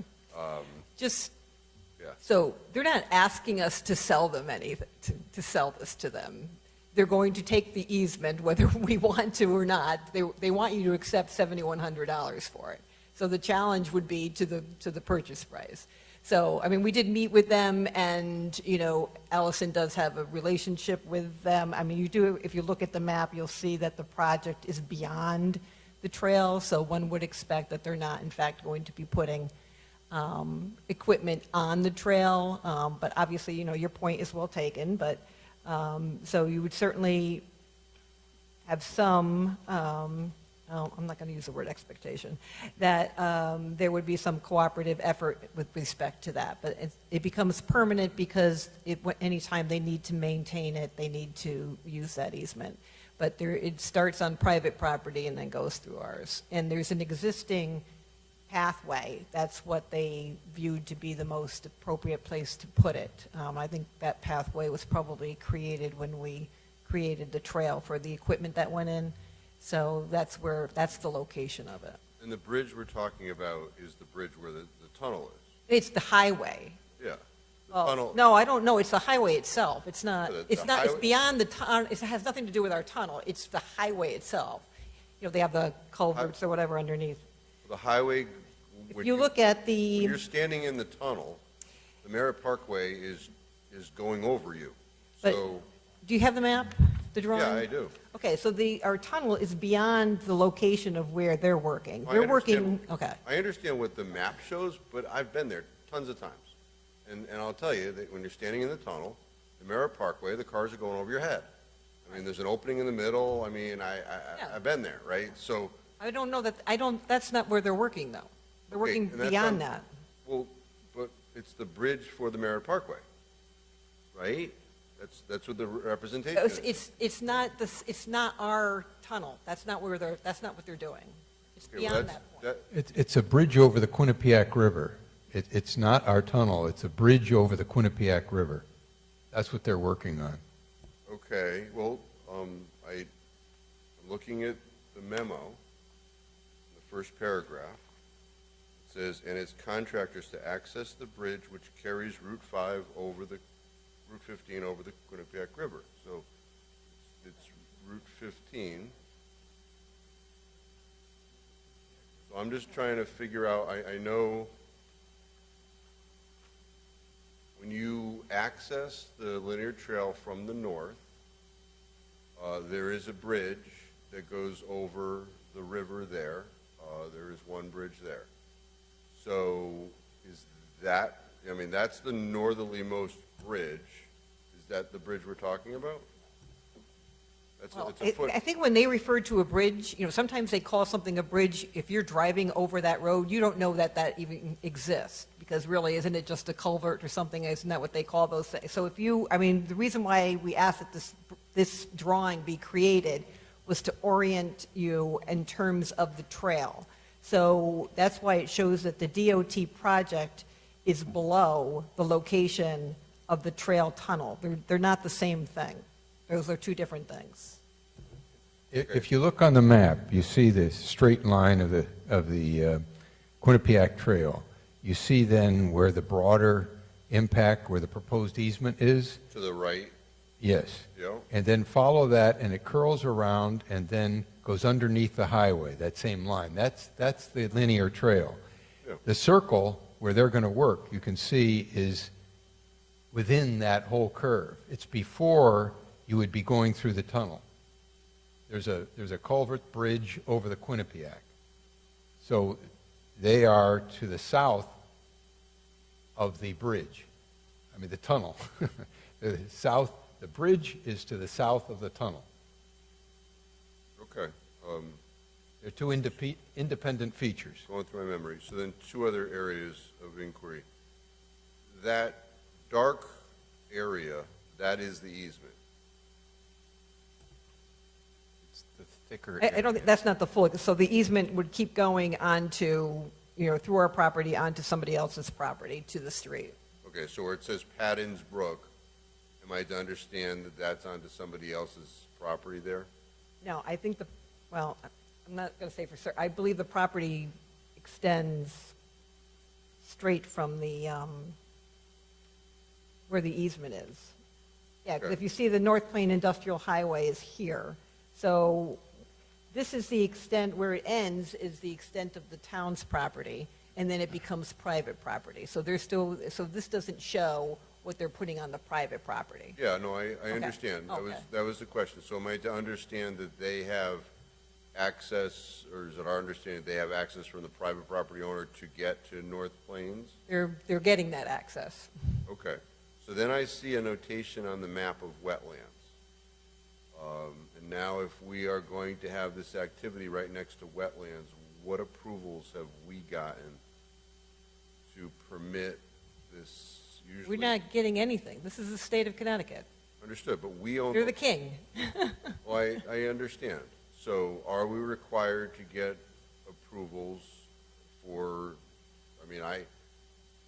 S6: So they're not asking us to sell them anything, to sell this to them. They're going to take the easement whether we want to or not. They want you to accept $7,100 for it. So the challenge would be to the purchase price. So, I mean, we did meet with them, and, you know, Allison does have a relationship with them. I mean, you do, if you look at the map, you'll see that the project is beyond the trail, so one would expect that they're not, in fact, going to be putting equipment on the trail. But obviously, your point is well taken, but, so you would certainly have some, I'm not going to use the word expectation, that there would be some cooperative effort with respect to that. But it becomes permanent because anytime they need to maintain it, they need to use that easement. But it starts on private property and then goes through ours. And there's an existing pathway. That's what they viewed to be the most appropriate place to put it. I think that pathway was probably created when we created the trail for the equipment that went in. So that's the location of it.
S5: And the bridge we're talking about is the bridge where the tunnel is.
S6: It's the highway.
S5: Yeah. The
S6: Well,
S5: tunnel.
S6: no, I don't know. It's the highway itself. It's not,
S5: The
S6: it's
S5: highway-
S6: beyond the tunnel. It has nothing to do with our tunnel. It's the highway itself. They have the culverts or whatever underneath.
S5: The highway.
S6: If you look at
S5: When
S6: the,
S5: you're standing in the tunnel, the Merritt Parkway is going over you.
S6: But-
S5: So,
S6: do you have the map, the drawing?
S5: yeah, I do.
S6: Okay, so our tunnel is beyond the location of where they're working.
S5: I
S6: They're
S5: understand-
S6: working, okay.
S5: I understand what the map shows, but I've been there tons of times. And I'll tell you that when you're standing in the tunnel, the Merritt Parkway, the cars are going over your head. I mean, there's an opening in the middle. I mean, I've been there, right? So,
S6: I don't know that's not where they're working, though. They're
S5: okay,
S6: working
S5: and that's
S6: beyond
S5: on-
S6: that.
S5: Well, but it's the bridge for the Merritt Parkway, right? That's what the representation is.
S6: It's not our tunnel. That's not what they're doing. It's
S5: Okay, well,
S6: beyond
S5: that's-
S6: that point.
S11: It's a bridge over the Quinnipiac River. It's not our tunnel, it's a bridge over the Quinnipiac River. That's what they're working on.
S5: Okay, well, I'm looking at the memo, the first paragraph. It says, and its contractors to access the bridge which carries Route 5 over Route 15 over the Quinnipiac River. So it's Route 15. So I'm just trying to figure out, I know when you access the linear trail from the north, there is a bridge that goes over the river there. There is one bridge there. So is that, I mean, that's the northerlymost bridge. Is that the bridge we're talking about? It's a foot.
S6: I think when they refer to a bridge, sometimes they call something a bridge. If you're driving over that road, you don't know that even exists, because really, isn't it just a culvert or something? Isn't that what they call those things? So the reason why we asked that this drawing be created was to orient you in terms of the trail. So that's why it shows that the DOT project is below the location of the trail tunnel. They're not the same thing. Those are two different things.
S11: If you look on the map, you see the straight line of the Quinnipiac Trail. You see then where the broader impact, where the proposed easement is?
S5: To the right.
S11: Yes.
S5: Yeah.
S11: And then follow that, and it curls around and then goes underneath the highway, that same line. That's the linear trail.
S5: Yeah.
S11: The circle where they're going to work, you can see, is within that whole curve. It's before you would be going through the tunnel. There's a culvert bridge over the Quinnipiac. So they are to the south of the bridge. I mean, the tunnel. The bridge is to the south of the tunnel.
S5: Okay.
S11: They're two independent features.
S5: Going through my memory. So then two other areas of inquiry. That dark area, that is the easement.
S9: It's the thicker
S6: I don't think, that's not the full, so the easement would keep going onto, through our property onto somebody else's property to the street.
S5: Okay, so where it says Paddens Brook, am I to understand that that's onto somebody else's property there?
S6: No, I think I'm not going to say for certain, I believe the property extends straight from the, where the easement is. Yeah, because
S5: Okay.
S6: if you see the North Plain Industrial Highway is here, so this is the extent, where it ends is the extent of the town's property, and then it becomes private property. So so this doesn't show what they're putting on the private property.
S5: Yeah, no, I understand.
S6: Okay.
S5: That was the question. So am I to understand that they have access, or is it our understanding they have access from the private property owner to get to North Plains?
S6: They're getting that access.
S5: Okay, so then I see a notation on the map of wetlands. And now if we are going to have this activity right next to wetlands, what approvals have we gotten to permit this usually?
S6: We're not getting anything. This is the state of Connecticut.
S5: Understood, but we own.
S6: They're the king.
S5: Well, I understand. So are we required to get approvals for, they're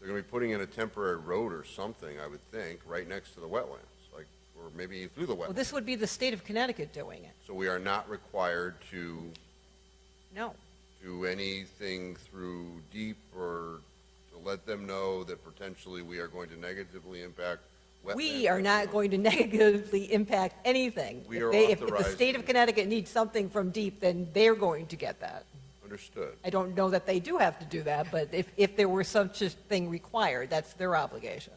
S5: going to be putting in a temporary road or something, I would think, right next to the wetlands, like, or maybe through the
S6: Well,
S5: wetlands.
S6: this would be the state of Connecticut doing it.
S5: So we are not required to
S6: No.
S5: do anything through deep or to let them know that potentially we are going to negatively impact wetlands?
S6: We are not going to negatively impact anything.
S5: We
S6: If
S5: are
S6: if the
S5: authorized
S6: state of
S5: to-
S6: Connecticut needs something from deep, then they're going to get that.
S5: Understood.
S6: I don't know that they do have to do that, but if there were such a thing required, that's their obligation.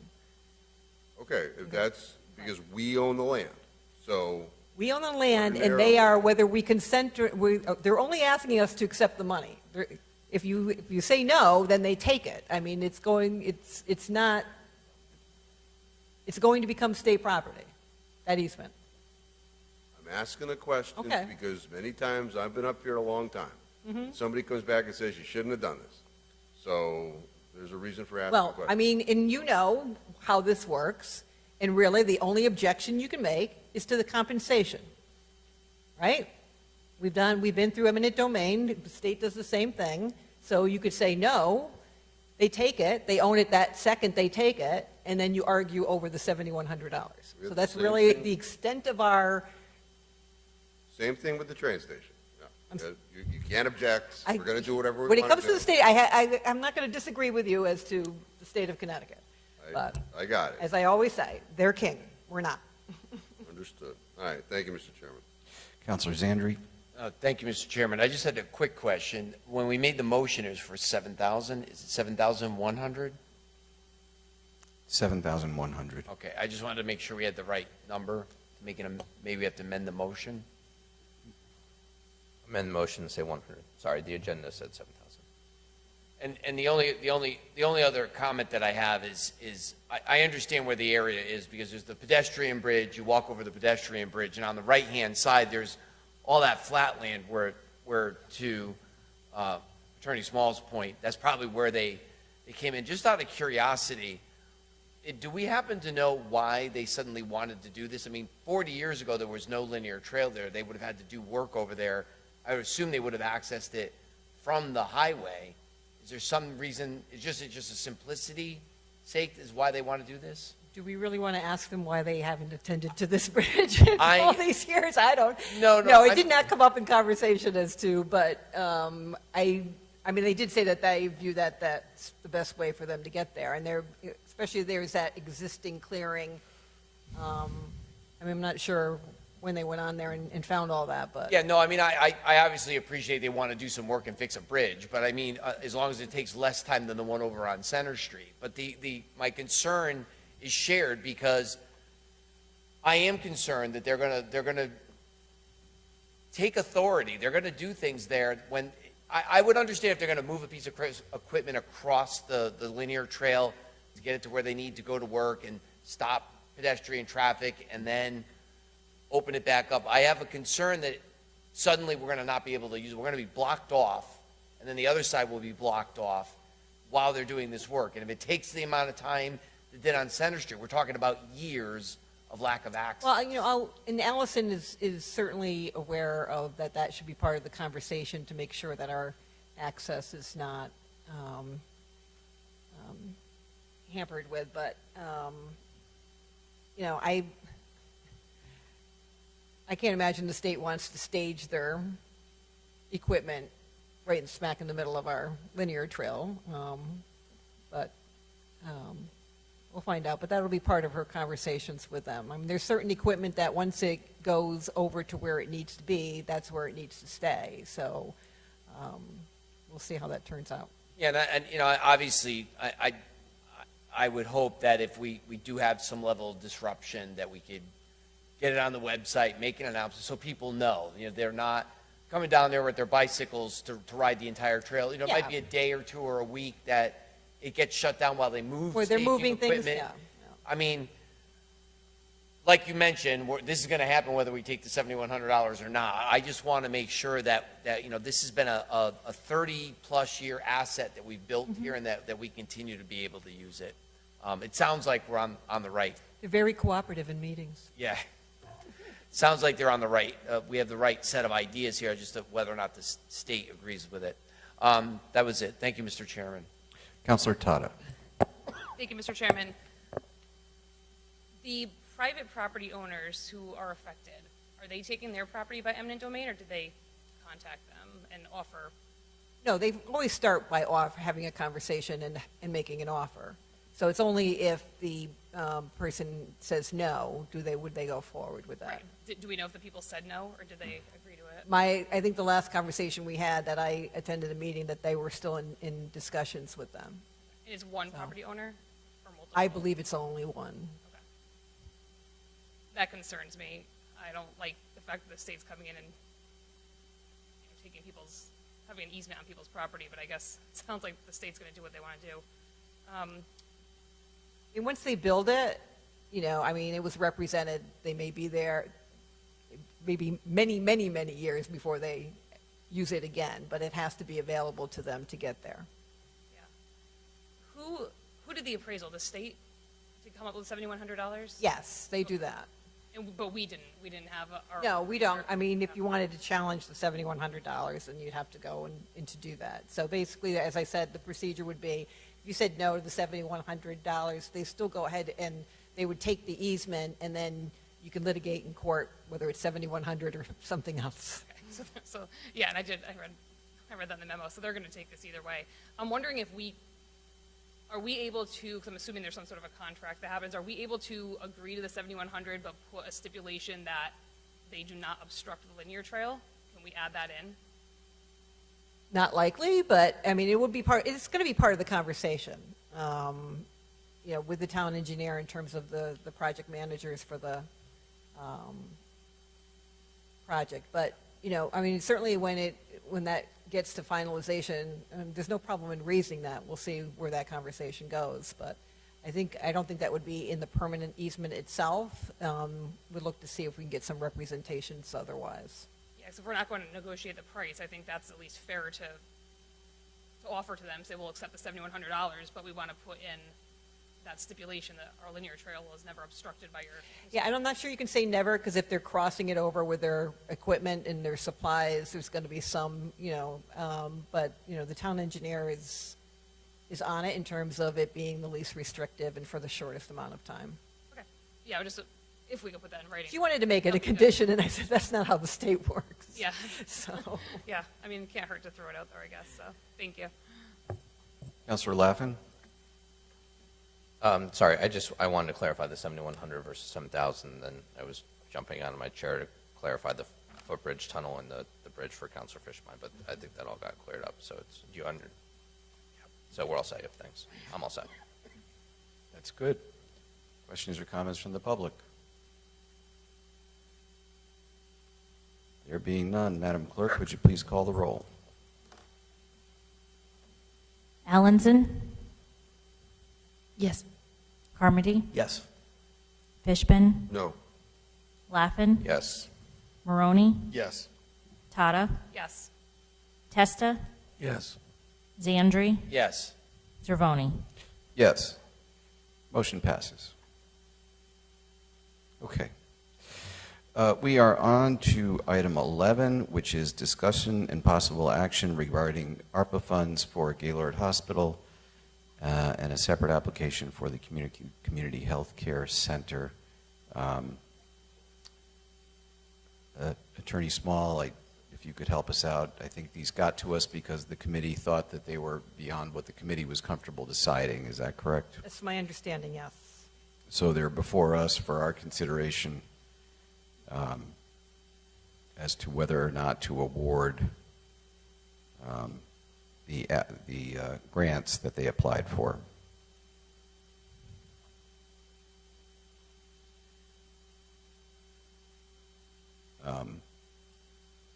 S5: Okay, if that's, because we own the land, so,
S6: We own the land, and they are, whether we consent, or they're only asking us to accept the money. If you say no, then they take it. I mean, it's going to become state property, that easement.
S5: I'm asking the questions
S6: Okay.
S5: because many times, I've been up here a long time.
S6: Mhm.
S5: Somebody comes back and says, you shouldn't have done this. So, there's a reason for asking
S6: Well,
S5: questions.
S6: I mean, and you know how this works, and really, the only objection you can make is to the compensation, right? We've been through eminent domain, the state does the same thing, so you could say no, they take it, they own it that second they take it, and then you argue over the $7,100.
S5: We have
S6: So
S5: the
S6: that's
S5: same
S6: really
S5: thing.
S6: the extent of our,
S5: Same thing with the train station. No,
S6: I'm
S5: you can't object, we're going to do whatever we
S6: when
S5: want
S6: it comes
S5: to
S6: to
S5: do.
S6: the state, I'm not going to disagree with you as to the state of Connecticut, but
S5: I got it,
S6: as I always say, they're king, we're not.
S5: understood. All right, thank you, Mr. Chairman.
S9: Counselor Zandri?
S1: Thank you, Mr. Chairman. I just had a quick question. When we made the motion, it was for 7,000. Is it 7,100?
S9: 7,100.
S1: Okay, I just wanted to make sure we had the right number. Maybe we have to amend the motion.
S4: Amend the motion to say 100. Sorry, the agenda said 7,000.
S1: And the only other comment that I have is I understand where the area is because there's the pedestrian bridge, you walk over the pedestrian bridge, and on the right-hand side, there's all that flat land where to Attorney Small's point, that's probably where they came in. Just out of curiosity, do we happen to know why they suddenly wanted to do this? I mean, 40 years ago, there was no linear trail there. They would have had to do work over there. I would assume they would have accessed it from the highway. Is there some reason, it's just a simplicity sake is why they want to do this?
S6: Do we really want to ask them why they haven't attended to this bridge in all these years? I don't.
S1: No,
S6: it did not come up in conversation as to, but I mean, they did say that they view that that's the best way for them to get there, and especially there's that existing clearing. I mean, I'm not sure when they went on there and found all that, but.
S1: Yeah, no, I mean, I obviously appreciate they want to do some work and fix a bridge, but I mean, as long as it takes less time than the one over on Center Street. But my concern is shared because I am concerned that they're gonna take authority. They're gonna do things there when, I would understand if they're gonna move a piece of equipment across the linear trail to get it to where they need to go to work and stop pedestrian traffic and then open it back up. I have a concern that suddenly we're going to not be able to use it. We're going to be blocked off, and then the other side will be blocked off while they're doing this work. And if it takes the amount of time it did on Center Street, we're talking about years of lack of access.
S6: Well, you know, and Allison is certainly aware of that should be part of the conversation to make sure that our access is not hampered with, but, you know, I can't imagine the state wants to stage their equipment right in smack in the middle of our linear trail, but we'll find out. But that'll be part of her conversations with them. I mean, there's certain equipment that once it goes over to where it needs to be, that's where it needs to stay. So we'll see how that turns out.
S1: Yeah, and you know, obviously, I would hope that if we do have some level of disruption, that we could get it on the website, make an announcement so people know. You know, they're not coming down there with their bicycles to ride the entire trail. You know, it might
S6: Yeah.
S1: be a day or two or a week that it gets shut down while they move
S6: Where they're
S1: staging
S6: moving things,
S1: equipment.
S6: yeah.
S1: I mean, like you mentioned, this is going to happen whether we take the $7,100 or not. I just want to make sure that you know, this has been a 30-plus year asset that we've built here, and that we continue to be able to use it. It sounds like we're on the right.
S6: They're very cooperative in meetings.
S1: Yeah. Sounds like they're on the right. We have the right set of ideas here, just whether or not the state agrees with it. That was it. Thank you, Mr. Chairman.
S9: Councilor Tata.
S3: Thank you, Mr. Chairman. The private property owners who are affected, are they taking their property by eminent domain, or did they contact them and offer?
S6: No, they always start by having a conversation and making an offer. So it's only if the person says no, would they go forward with that.
S3: Right. Do we know if the people said no, or did they agree to it?
S6: I think the last conversation we had, that I attended a meeting, that they were still in discussions with them.
S3: And is one property owner or multiple?
S6: I believe it's only one.
S3: That concerns me. I don't like the fact that the state's coming in and taking having an easement on people's property, but I guess it sounds like the state's going to do what they want to do.
S6: And once they build it, you know, I mean, it was represented, they may be there maybe many, many, many years before they use it again, but it has to be available to them to get there.
S3: Who did the appraisal? The state to come up with $7,100?
S6: Yes, they do that.
S3: But we didn't. We didn't have our.
S6: No, we don't. I mean, if you wanted to challenge the $7,100, then you'd have to go and to do that. So basically, as I said, the procedure would be, if you said no to the $7,100, they still go ahead and they would take the easement, and then you can litigate in court whether it's $7,100 or something else.
S3: Okay. So yeah, and I read that in the memo. So they're going to take this either way. I'm wondering if are we able to, because I'm assuming there's some sort of a contract that happens, are we able to agree to the $7,100 but put a stipulation that they do not obstruct the linear trail? Can we add that in?
S6: Not likely, but I mean, it's going to be part of the conversation, you know, with the town engineer in terms of the project managers for the project. But, you know, I mean, certainly when that gets to finalization, there's no problem in raising that. We'll see where that conversation goes. But I don't think that would be in the permanent easement itself. We'd look to see if we can get some representations otherwise.
S3: Yeah, so if we're not going to negotiate the price, I think that's at least fair to offer to them, say we'll accept the $7,100, but we want to put in that stipulation that our linear trail was never obstructed by your.
S6: Yeah, and I'm not sure you can say never, because if they're crossing it over with their equipment and their supplies, there's going to be some, you know, but, you know, the town engineer is on it in terms of it being the least restrictive and for the shortest amount of time.
S3: Okay. Yeah, just if we could put that in writing.
S6: She wanted to make it a condition, and I said, that's not how the state works.
S3: Yeah.
S6: So.
S3: Yeah, I mean, it can't hurt to throw it out there, I guess, so, thank you.
S9: Councilor Laffin.
S4: Sorry, I wanted to clarify the 7,100 versus 7,000, then I was jumping out of my chair to clarify the footbridge tunnel and the bridge for Councilor Fishmine, but I think that all got cleared up, so so we're all set, thanks. I'm all set.
S9: That's good. Questions or comments from the public? There being none, Madam Clerk, would you please call the roll?
S2: Allenson?
S15: Yes.
S2: Carmody?
S10: Yes.
S2: Fishman?
S5: No.
S2: Laffin?
S4: Yes.
S2: Maroney?
S5: Yes.
S2: Tata?
S3: Yes.
S2: Testa?
S11: Yes.
S2: Zandri?
S1: Yes.
S2: Zervoni?
S9: Yes. Motion passes. Okay. We are on to item 11, which is discussion and possible action regarding ARPA funds for Gaylord Hospital and a separate application for the Community Health Care Center. Attorney Small, if you could help us out. I think these got to us because the committee thought that they were beyond what the committee was comfortable deciding. Is that correct?
S6: That's my understanding, yes.
S9: So they're before us for our consideration as to whether or not to award the grants that they applied for.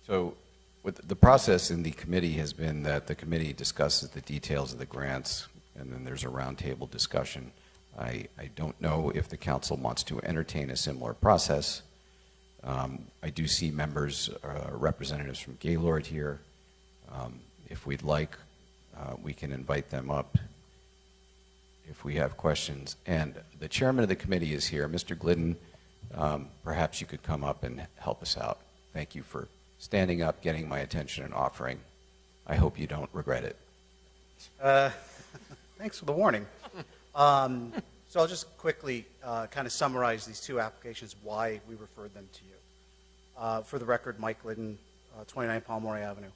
S9: So The process in the committee has been that the committee discusses the details of the grants, and then there's a roundtable discussion. I don't know if the council wants to entertain a similar process. I do see members, representatives from Gaylord here. If we'd like, we can invite them up if we have questions. And the chairman of the committee is here. Mr. Glidden, perhaps you could come up and help us out. Thank you for standing up, getting my attention, and offering. I hope you don't regret it.
S17: Thanks for the warning. So I'll just quickly kind of summarize these two applications, why we referred them to you. For the record, Mike Glidden, 29 Palmore Avenue.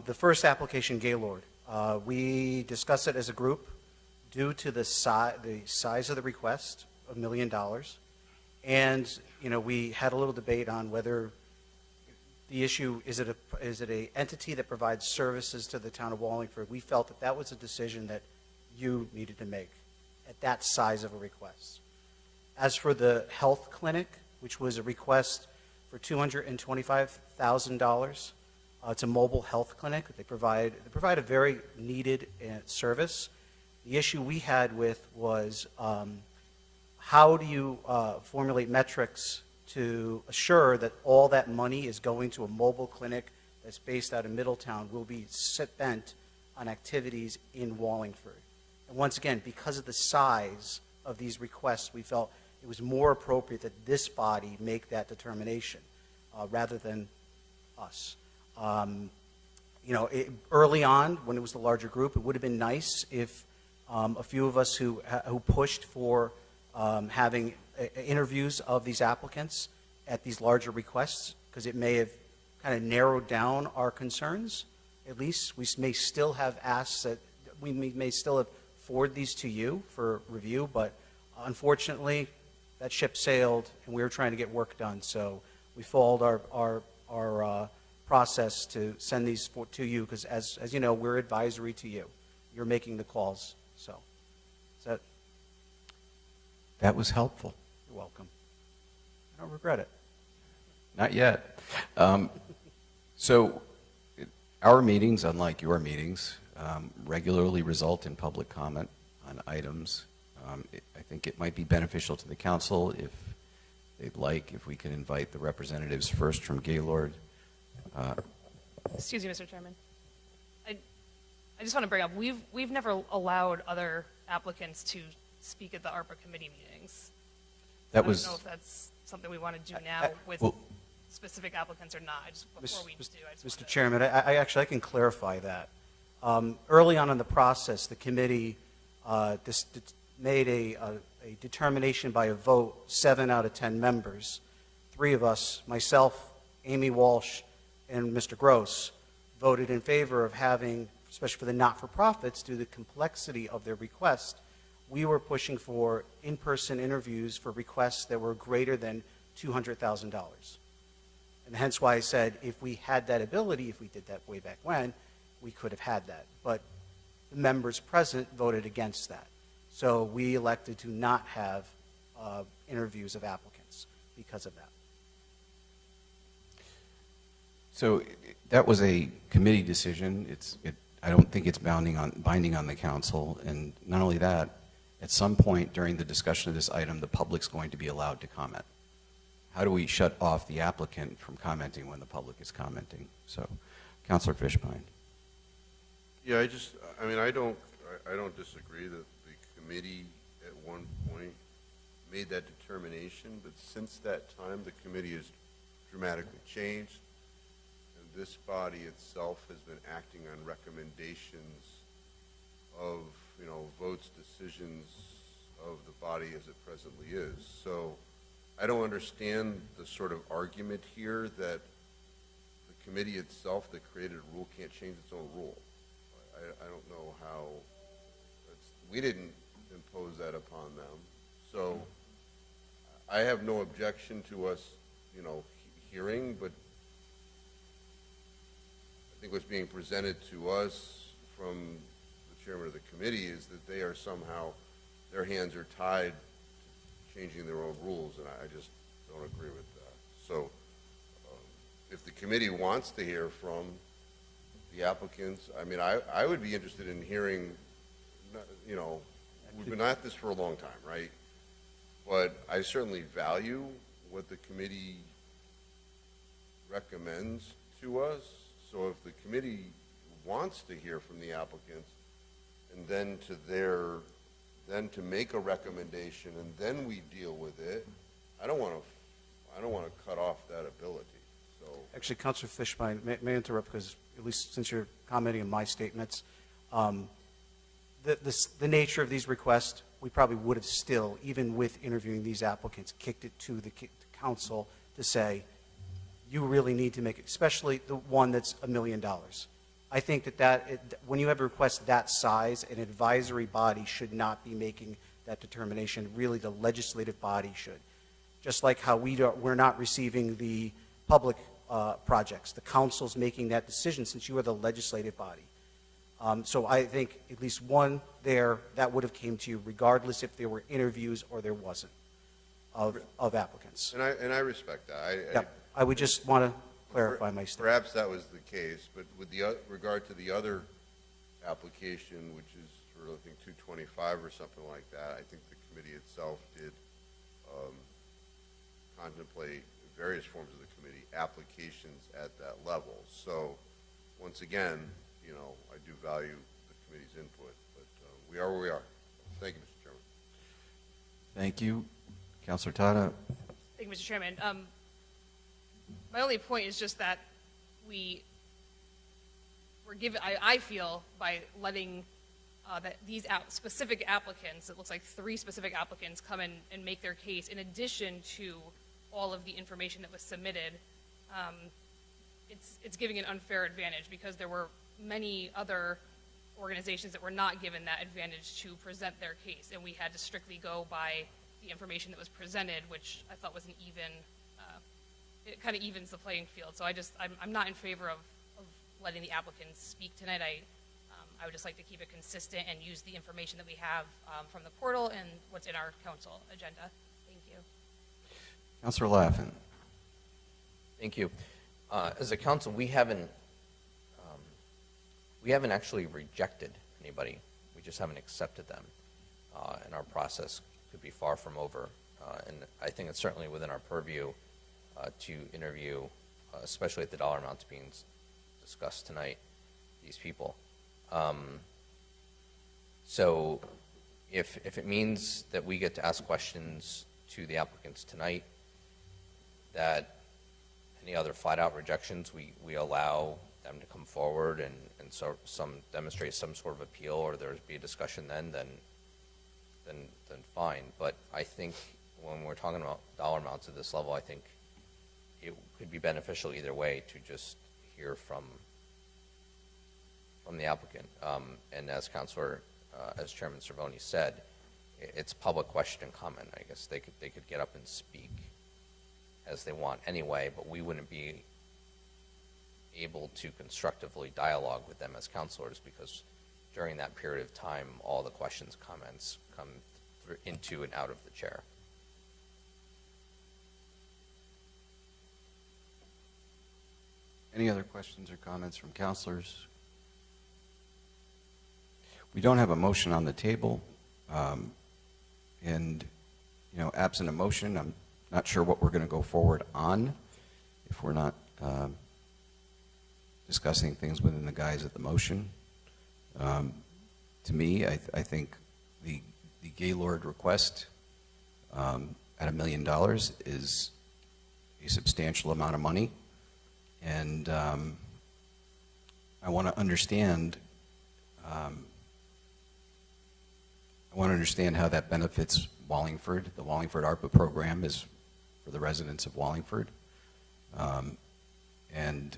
S17: The first application, Gaylord, we discussed it as a group due to the size of the request, $1 million. And, we had a little debate on whether the issue, is it a entity that provides services to the town of Wallingford? We felt that that was a decision that you needed to make at that size of a request. As for the health clinic, which was a request for $225,000, it's a mobile health clinic. They provide a very needed service. The issue we had with was how do you formulate metrics to assure that all that money is going to a mobile clinic that's based out of Middletown will be spent on activities in Wallingford. And once again, because of the size of these requests, we felt it was more appropriate that this body make that determination rather than us. Early on, when it was the larger group, it would have been nice if a few of us who pushed for having interviews of these applicants at these larger requests, because it may have kind of narrowed down our concerns. At least we may still have asks that we may still have forwarded these to you for review, but unfortunately that ship sailed and we were trying to get work done. So we followed our process to send these to you because as you know, we're advisory to you. You're making the calls. So is that?
S9: That was helpful.
S17: You're welcome. I don't regret it.
S9: Not yet. So our meetings, unlike your meetings, regularly result in public comment on items. I think it might be beneficial to the council if they'd like, if we can invite the representatives first from Gaylord.
S3: Excuse me, Mr. Chairman. I just want to bring up, we've never allowed other applicants to speak at the ARPA committee meetings. I don't know if that's something we want to do now with specific applicants or not.
S17: Mr. Chairman, I can clarify that. Early on in the process, the committee made a determination by a vote, 7 out of 10 members. 3 of us, myself, Amy Walsh, and Mr. Gross, voted in favor of having, especially for the not-for-profits, due to the complexity of their request, we were pushing for in-person interviews for requests that were greater than $200,000. And hence why I said if we had that ability, if we did that way back when, we could have had that. But the members present voted against that. So we elected to not have interviews of applicants because of that.
S9: So that was a committee decision. I don't think it's binding on the council. And not only that, at some point during the discussion of this item, the public's going to be allowed to comment. How do we shut off the applicant from commenting when the public is commenting? So, Councilor Fishbein.
S5: Yeah, I don't disagree that the committee at one point made that determination, but since that time, the committee has dramatically changed, and this body itself has been acting on recommendations of, votes, decisions of the body as it presently is. So I don't understand the sort of argument here that the committee itself that created a rule can't change its own rule. I don't know how, we didn't impose that upon them. So I have no objection to us, hearing, but I think what's being presented to us from the chairman of the committee is that they are somehow, their hands are tied to changing their own rules, and I just don't agree with that. So if the committee wants to hear from the applicants, I mean, I would be interested in hearing, you know, we've been at this for a long time, right? But I certainly value what the committee recommends to us. So if the committee wants to hear from the applicants, and then to make a recommendation, and then we deal with it, I don't want to cut off that ability. So
S17: Actually, Councilor Fishbein, may I interrupt, because at least since you're commenting on my statements, the nature of these requests, we probably would have still, even with interviewing these applicants, kicked it to the council to say, you really need to make it, especially the one that's $1 million. I think when you have a request that size, an advisory body should not be making that determination. Really, the legislative body should. Just like how we're not receiving the public projects. The council's making that decision since you are the legislative body. So I think at least one there, that would have came to you regardless if there were interviews or there wasn't of applicants.
S5: And I respect that.
S17: Yep. I would just want to clarify my statement.
S5: Perhaps that was the case, but with regard to the other application, which is for, I think, 225 or something like that, I think the committee itself did contemplate various forms of the committee applications at that level. So, once again, you know, I do value the committee's input, but we are where we are. Thank you, Mr. Chairman.
S9: Thank you. Councilor Tata.
S3: Thank you, Mr. Chairman. My only point is just that we're given, I feel, by letting that these specific applicants, it looks like 3 specific applicants, come in and make their case in addition to all of the information that was submitted, it's giving an unfair advantage because there were many other organizations that were not given that advantage to present their case, and we had to strictly go by the information that was presented, which I thought was an even, it kind of evens the playing field. So I'm not in favor of letting the applicants speak tonight. I would just like to keep it consistent and use the information that we have from the portal and what's in our council agenda. Thank you.
S9: Councilor Laffin.
S4: Thank you. As a council, we haven't actually rejected anybody. We just haven't accepted them. And our process could be far from over. And I think it's certainly within our purview to interview, especially at the dollar amounts being discussed tonight, these people. So if it means that we get to ask questions to the applicants tonight, that any other flat-out rejections, we allow them to come forward and so demonstrate some sort of appeal, or there's be a discussion then fine. But I think when we're talking about dollar amounts at this level, I think it could be beneficial either way to just hear from the applicant. And as as Chairman Cervoni said, it's public question and comment. I guess they could get up and speak as they want anyway, but we wouldn't be able to constructively dialogue with them as counselors because during that period of time, all the questions, comments come through into and out of the chair.
S9: Any other questions or comments from counselors? We don't have a motion on the table, and, you know, absent a motion, I'm not sure what we're going to go forward on if we're not discussing things within the guise of the motion. To me, I think the Gaylord request at $1 million is a substantial amount of money, and I want to understand. I want to understand how that benefits Wallingford. The Wallingford ARPA program is for the residents of Wallingford. And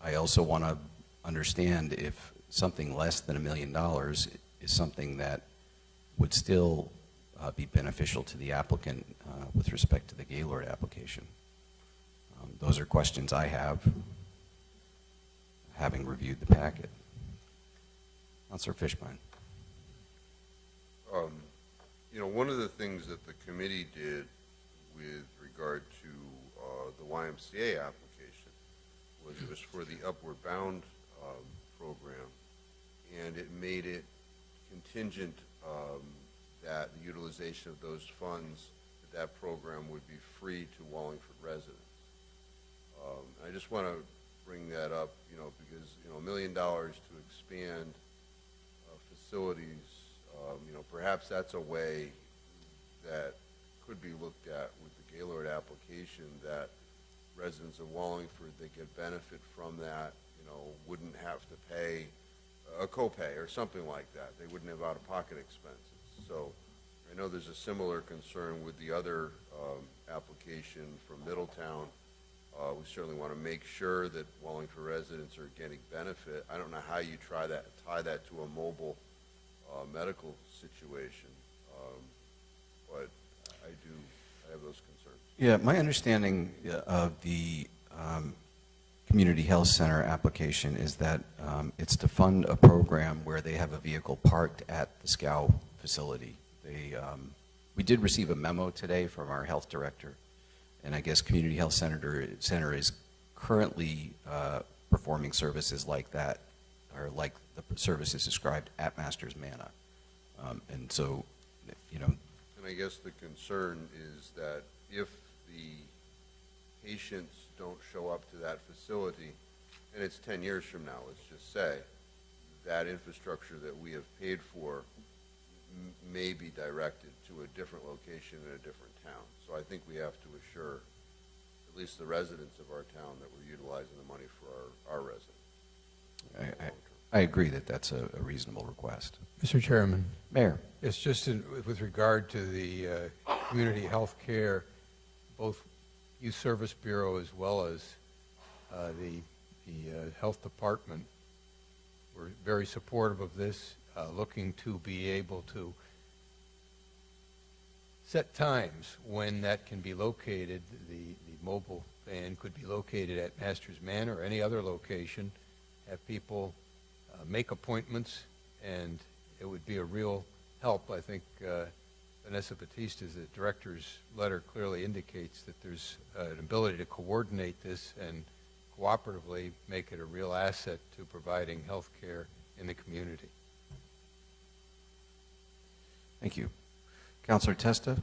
S9: I also want to understand if something less than $1 million is something that would still be beneficial to the applicant with respect to the Gaylord application. Those are questions I have, having reviewed the packet. Councilor Fishbein.
S5: You know, one of the things that the committee did with regard to the YMCA application was it was for the Upward Bound program, and it made it contingent that the utilization of those funds, that program would be free to Wallingford residents. I just want to bring that up, because, $1 million to expand facilities, perhaps that's a way that could be looked at with the Gaylord application, that residents of Wallingford that get benefit from that, wouldn't have to pay a copay or something like that. They wouldn't have out-of-pocket expenses. So I know there's a similar concern with the other application from Middletown. We certainly want to make sure that Wallingford residents are getting benefit. I don't know how you tie that to a mobile medical situation, but I have those concerns.
S9: Yeah, my understanding of the Community Health Center application is that it's to fund a program where they have a vehicle parked at the SCOW facility. We did receive a memo today from our health director, and I guess Community Health Center is currently performing services like that, or like the services described at Masters Manna. And so,
S5: And I guess the concern is that if the patients don't show up to that facility, and it's 10 years from now, let's just say, that infrastructure that we have paid for may be directed to a different location in a different town. So I think we have to assure at least the residents of our town that we're utilizing the money for our residents.
S9: I agree that that's a reasonable request.
S11: Mr. Chairman.
S9: Mayor.
S11: It's just with regard to the community health care, both Youth Service Bureau as well as the Health Department were very supportive of this, looking to be able to set times when that can be located. The mobile van could be located at Masters Manor or any other location, have people make appointments, and it would be a real help. I think Vanessa Batista's the director's letter clearly indicates that there's an ability to coordinate this and cooperatively make it a real asset to providing health care in the community.
S9: Thank you. Councilor Testa?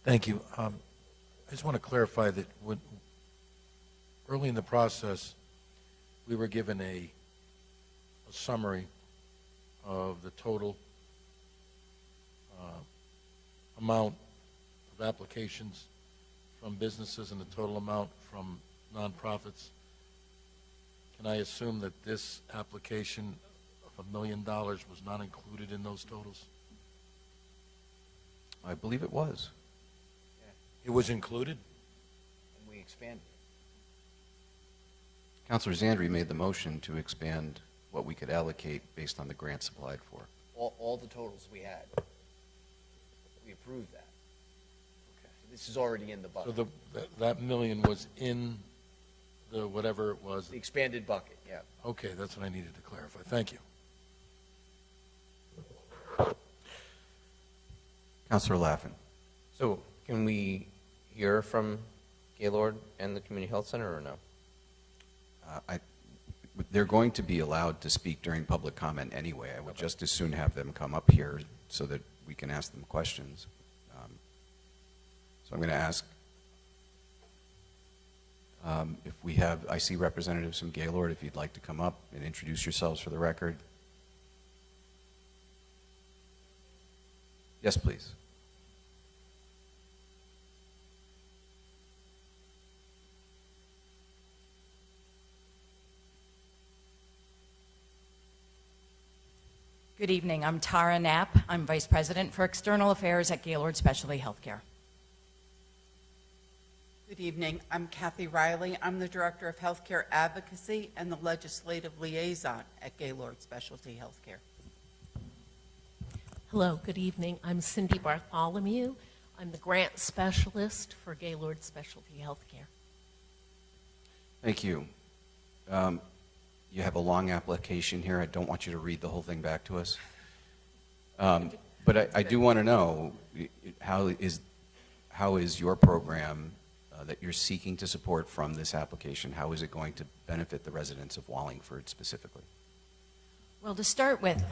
S18: Thank you. I just want to clarify that early in the process, we were given a summary of the total amount of applications from businesses and the total amount from nonprofits. Can I assume that this application of $1 million was not included in those totals?
S9: I believe it was.
S18: It was included?
S1: And we expanded.
S9: Councilor Zandri made the motion to expand what we could allocate based on the grants applied for.
S1: All the totals we had. We approved that. Okay. So this is already in the bucket.
S18: So that $1 million was in the whatever it was?
S1: The expanded bucket, yeah.
S18: Okay, that's what I needed to clarify. Thank you.
S9: Councilor Laffin.
S4: So can we hear from Gaylord and the Community Health Center or no?
S9: They're going to be allowed to speak during public comment anyway. I would just as soon have them come up here so that we can ask them questions. So I'm going to ask if we have, I see representatives from Gaylord, if you'd like to come up and introduce yourselves for the record. Yes, please.
S19: Good evening. I'm Tara Knapp. I'm Vice President for External Affairs at Gaylord Specialty Healthcare.
S20: Good evening. I'm Kathy Riley. I'm the Director of Healthcare Advocacy and the Legislative Liaison at Gaylord Specialty Healthcare.
S21: Hello, good evening. I'm Cindy Bartholomew. I'm the Grant Specialist for Gaylord Specialty Healthcare.
S9: Thank you. You have a long application here. I don't want you to read the whole thing back to us. But I do want to know, how is your program that you're seeking to support from this application? How is it going to benefit the residents of Wallingford specifically?
S19: Well, to start with,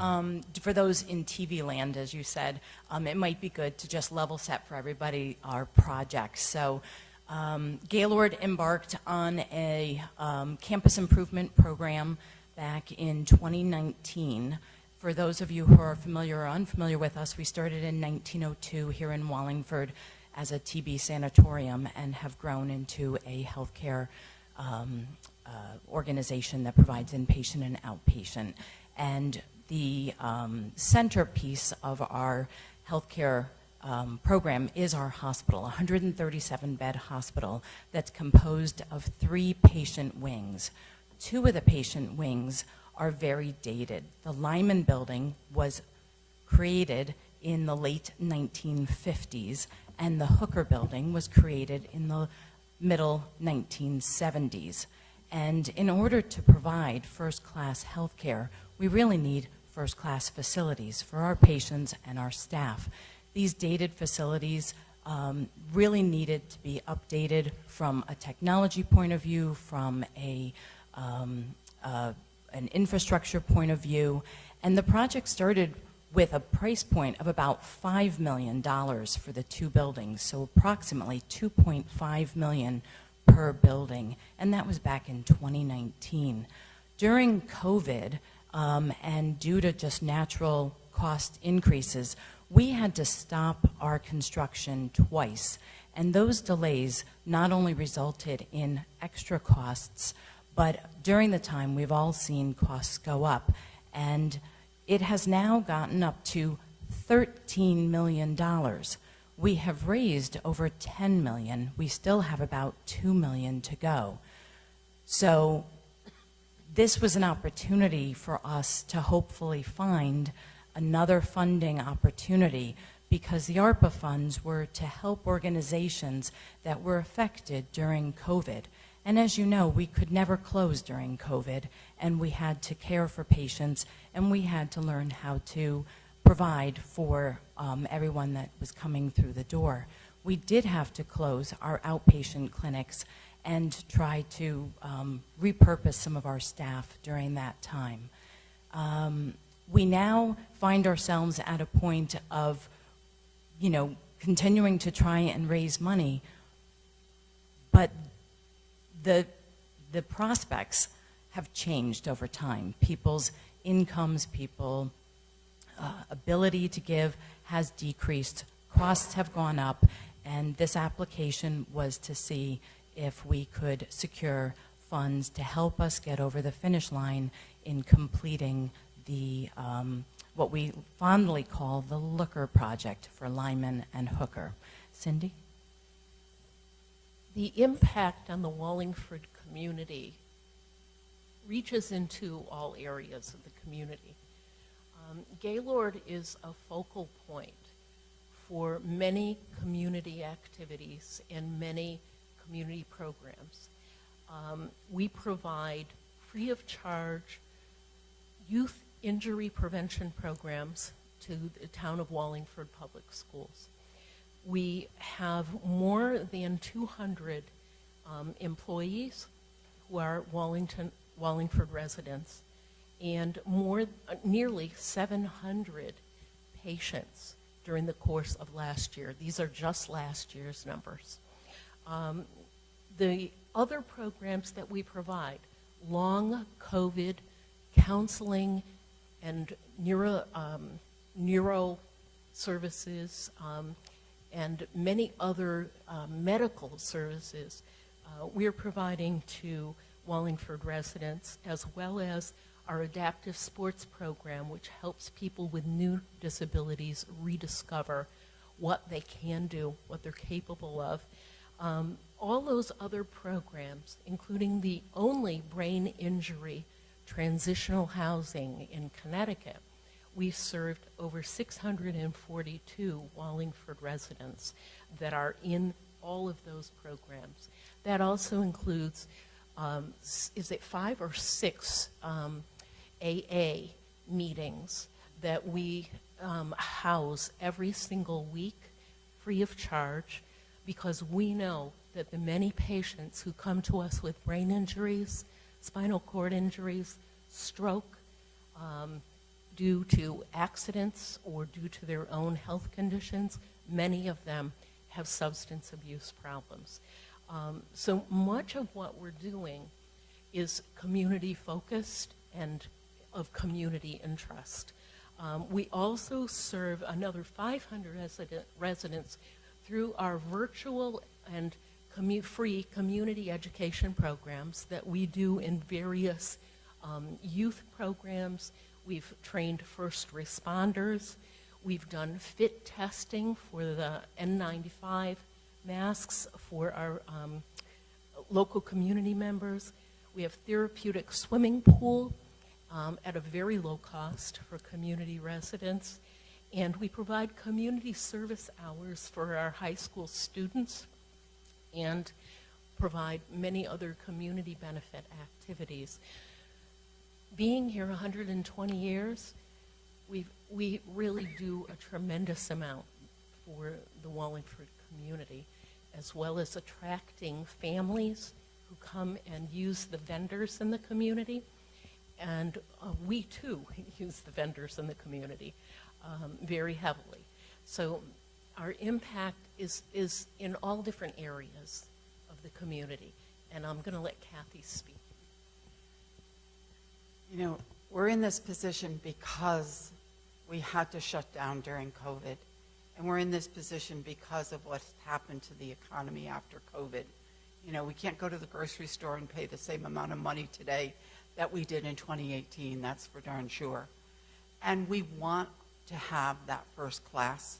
S19: for those in TV land, as you said, it might be good to just level set for everybody our projects. So Gaylord embarked on a campus improvement program back in 2019. For those of you who are familiar or unfamiliar with us, we started in 1902 here in Wallingford as a TB sanatorium and have grown into a healthcare organization that provides inpatient and outpatient. And the centerpiece of our healthcare program is our hospital, a 137-bed hospital that's composed of 3 patient wings. 2 of the patient wings are very dated. The Lyman building was created in the late 1950s, and the Hooker building was created in the middle 1970s. And in order to provide first-class health care, we really need first-class facilities for our patients and our staff. These dated facilities really needed to be updated from a technology point of view, from an infrastructure point of view, and the project started with a price point of about $5 million for the 2 buildings, so approximately $2.5 million per building, and that was back in 2019. During COVID, and due to just natural cost increases, we had to stop our construction twice, and those delays not only resulted in extra costs, but during the time we've all seen costs go up, and it has now gotten up to $13 million. We have raised over $10 million. We still have about $2 million to go. So this was an opportunity for us to hopefully find another funding opportunity, because the ARPA funds were to help organizations that were affected during COVID. And as you know, we could never close during COVID, and we had to care for patients, and we had to learn how to provide for everyone that was coming through the door. We did have to close our outpatient clinics and try to repurpose some of our staff during that time. We now find ourselves at a point of, continuing to try and raise money, but the prospects have changed over time. People's incomes, people's ability to give has decreased, costs have gone up, and this application was to see if we could secure funds to help us get over the finish line in completing the what we fondly call the Looker project for Lyman and Hooker. Cindy?
S21: The impact on the Wallingford community reaches into all areas of the community. Gaylord is a focal point for many community activities and many community programs. We provide free of charge youth injury prevention programs to the town of Wallingford Public Schools. We have more than 200 employees who are Wallingford residents, and nearly 700 patients during the course of last year. These are just last year's numbers. The other programs that we provide, long COVID counseling and neuro services, and many other medical services we're providing to Wallingford residents, as well as our adaptive sports program, which helps people with new disabilities rediscover what they can do, what they're capable of. All those other programs, including the only brain injury transitional housing in Connecticut, we've served over 642 Wallingford residents that are in all of those programs. That also includes, is it 5 or 6 AA meetings that we house every single week, free of charge, because we know that the many patients who come to us with brain injuries, spinal cord injuries, stroke, due to accidents or due to their own health conditions, many of them have substance abuse problems. So much of what we're doing is community focused and of community interest. We also serve another 500 residents through our virtual and free community education programs that we do in various youth programs. We've trained first responders. We've done fit testing for the N95 masks for our local community members. We have therapeutic swimming pool at a very low cost for community residents. And we provide community service hours for our high school students and provide many other community benefit activities. Being here 120 years, we really do a tremendous amount for the Wallingford community, as well as attracting families who come and use the vendors in the community. And we too use the vendors in the community very heavily. So our impact is in all different areas of the community. And I'm going to let Kathy speak.
S20: You know, we're in this position because we had to shut down during COVID. And we're in this position because of what's happened to the economy after COVID. You know, we can't go to the grocery store and pay the same amount of money today that we did in 2018, that's for darn sure. And we want to have that first-class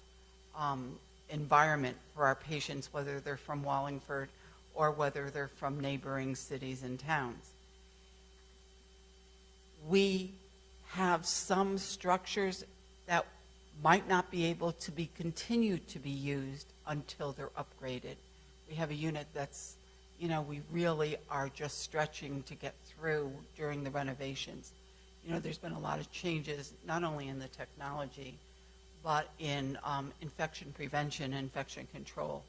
S20: environment for our patients, whether they're from Wallingford or whether they're from neighboring cities and towns. We have some structures that might not be able to be continued to be used until they're upgraded. We have a unit that's, you know, we really are just stretching to get through during the renovations. You know, there's been a lot of changes, not only in the technology, but in infection prevention, infection control.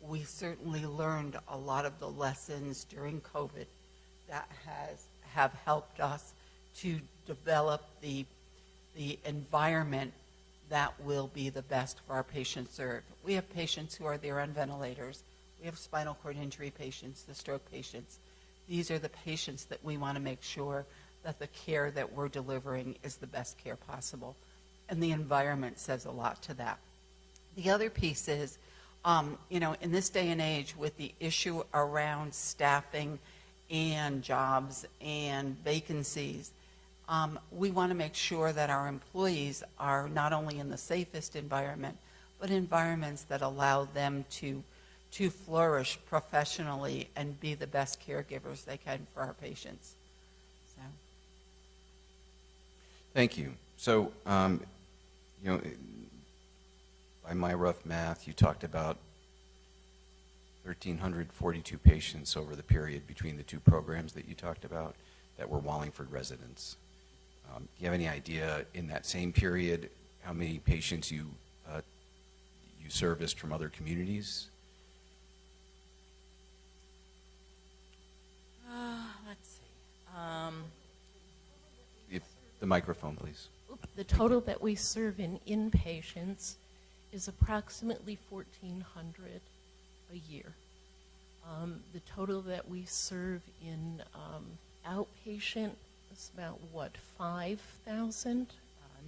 S20: We certainly learned a lot of the lessons during COVID that have helped us to develop the environment that will be the best for our patients served. We have patients who are there on ventilators. We have spinal cord injury patients, the stroke patients. These are the patients that we want to make sure that the care that we're delivering is the best care possible. And the environment says a lot to that. The other piece is, you know, in this day and age with the issue around staffing and jobs and vacancies, we want to make sure that our employees are not only in the safest environment, but environments that allow them to flourish professionally and be the best caregivers they can for our patients. So.
S9: Thank you. So, you know, by my rough math, you talked about 1,342 patients over the period between the two programs that you talked about that were Wallingford residents. Do you have any idea in that same period how many patients you serviced from other communities?
S19: Let's see.
S9: The microphone, please.
S21: The total that we serve in inpatients is approximately 1,400 a year. The total that we serve in outpatient is about, what, 5,000?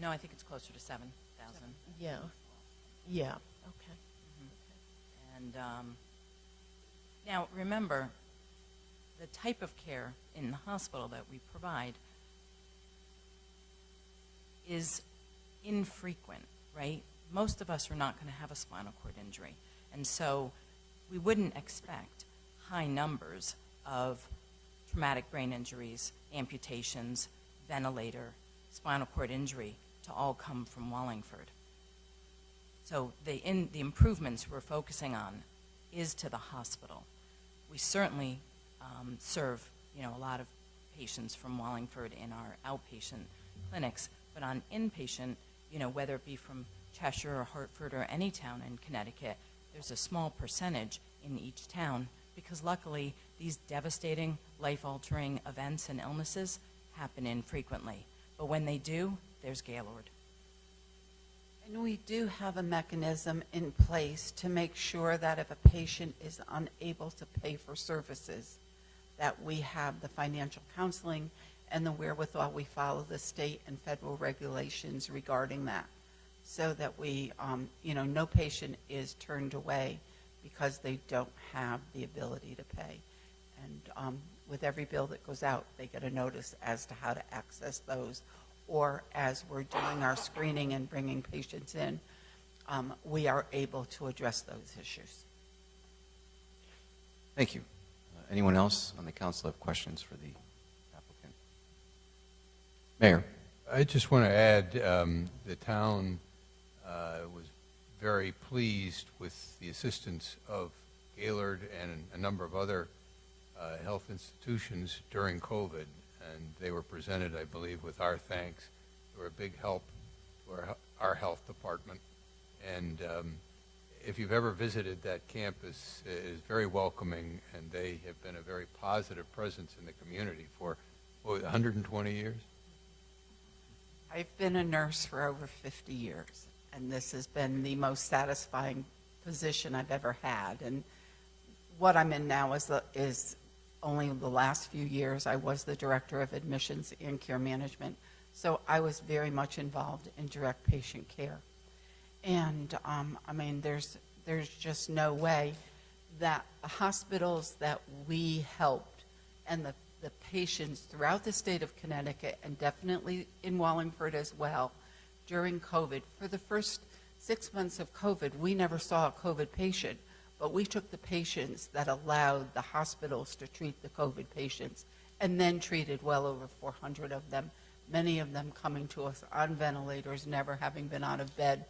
S19: No, I think it's closer to 7,000.
S21: Yeah. Yeah. Okay.
S19: And now, remember, the type of care in the hospital that we provide is infrequent, right? Most of us are not going to have a spinal cord injury. And so we wouldn't expect high numbers of traumatic brain injuries, amputations, ventilator, spinal cord injury to all come from Wallingford. So the improvements we're focusing on is to the hospital. We certainly serve, you know, a lot of patients from Wallingford in our outpatient clinics, but on inpatient, you know, whether it be from Cheshire or Hartford or any town in Connecticut, there's a small percentage in each town, because luckily, these devastating, life-altering events and illnesses happen infrequently. But when they do, there's Gaylord.
S20: And we do have a mechanism in place to make sure that if a patient is unable to pay for services, that we have the financial counseling and the wherewithal. We follow the state and federal regulations regarding that, so that we, no patient is turned away because they don't have the ability to pay. And with every bill that goes out, they get a notice as to how to access those. Or as we're doing our screening and bringing patients in, we are able to address those issues.
S9: Thank you. Anyone else on the council have questions for the applicant? Mayor.
S11: I just want to add, the town was very pleased with the assistance of Gaylord and a number of other health institutions during COVID, and they were presented, I believe, with our thanks. They were a big help to our health department. And if you've ever visited that campus, it is very welcoming, and they have been a very positive presence in the community for 120 years?
S20: I've been a nurse for over 50 years, and this has been the most satisfying position I've ever had. And what I'm in now is only the last few years. I was the director of admissions and care management, so I was very much involved in direct patient care. And there's just no way that the hospitals that we helped and the patients throughout the state of Connecticut, and definitely in Wallingford as well, during COVID, for the first 6 months of COVID, we never saw a COVID patient, but we took the patients that allowed the hospitals to treat the COVID patients, and then treated well over 400 of them, many of them coming to us on ventilators, never having been out of bed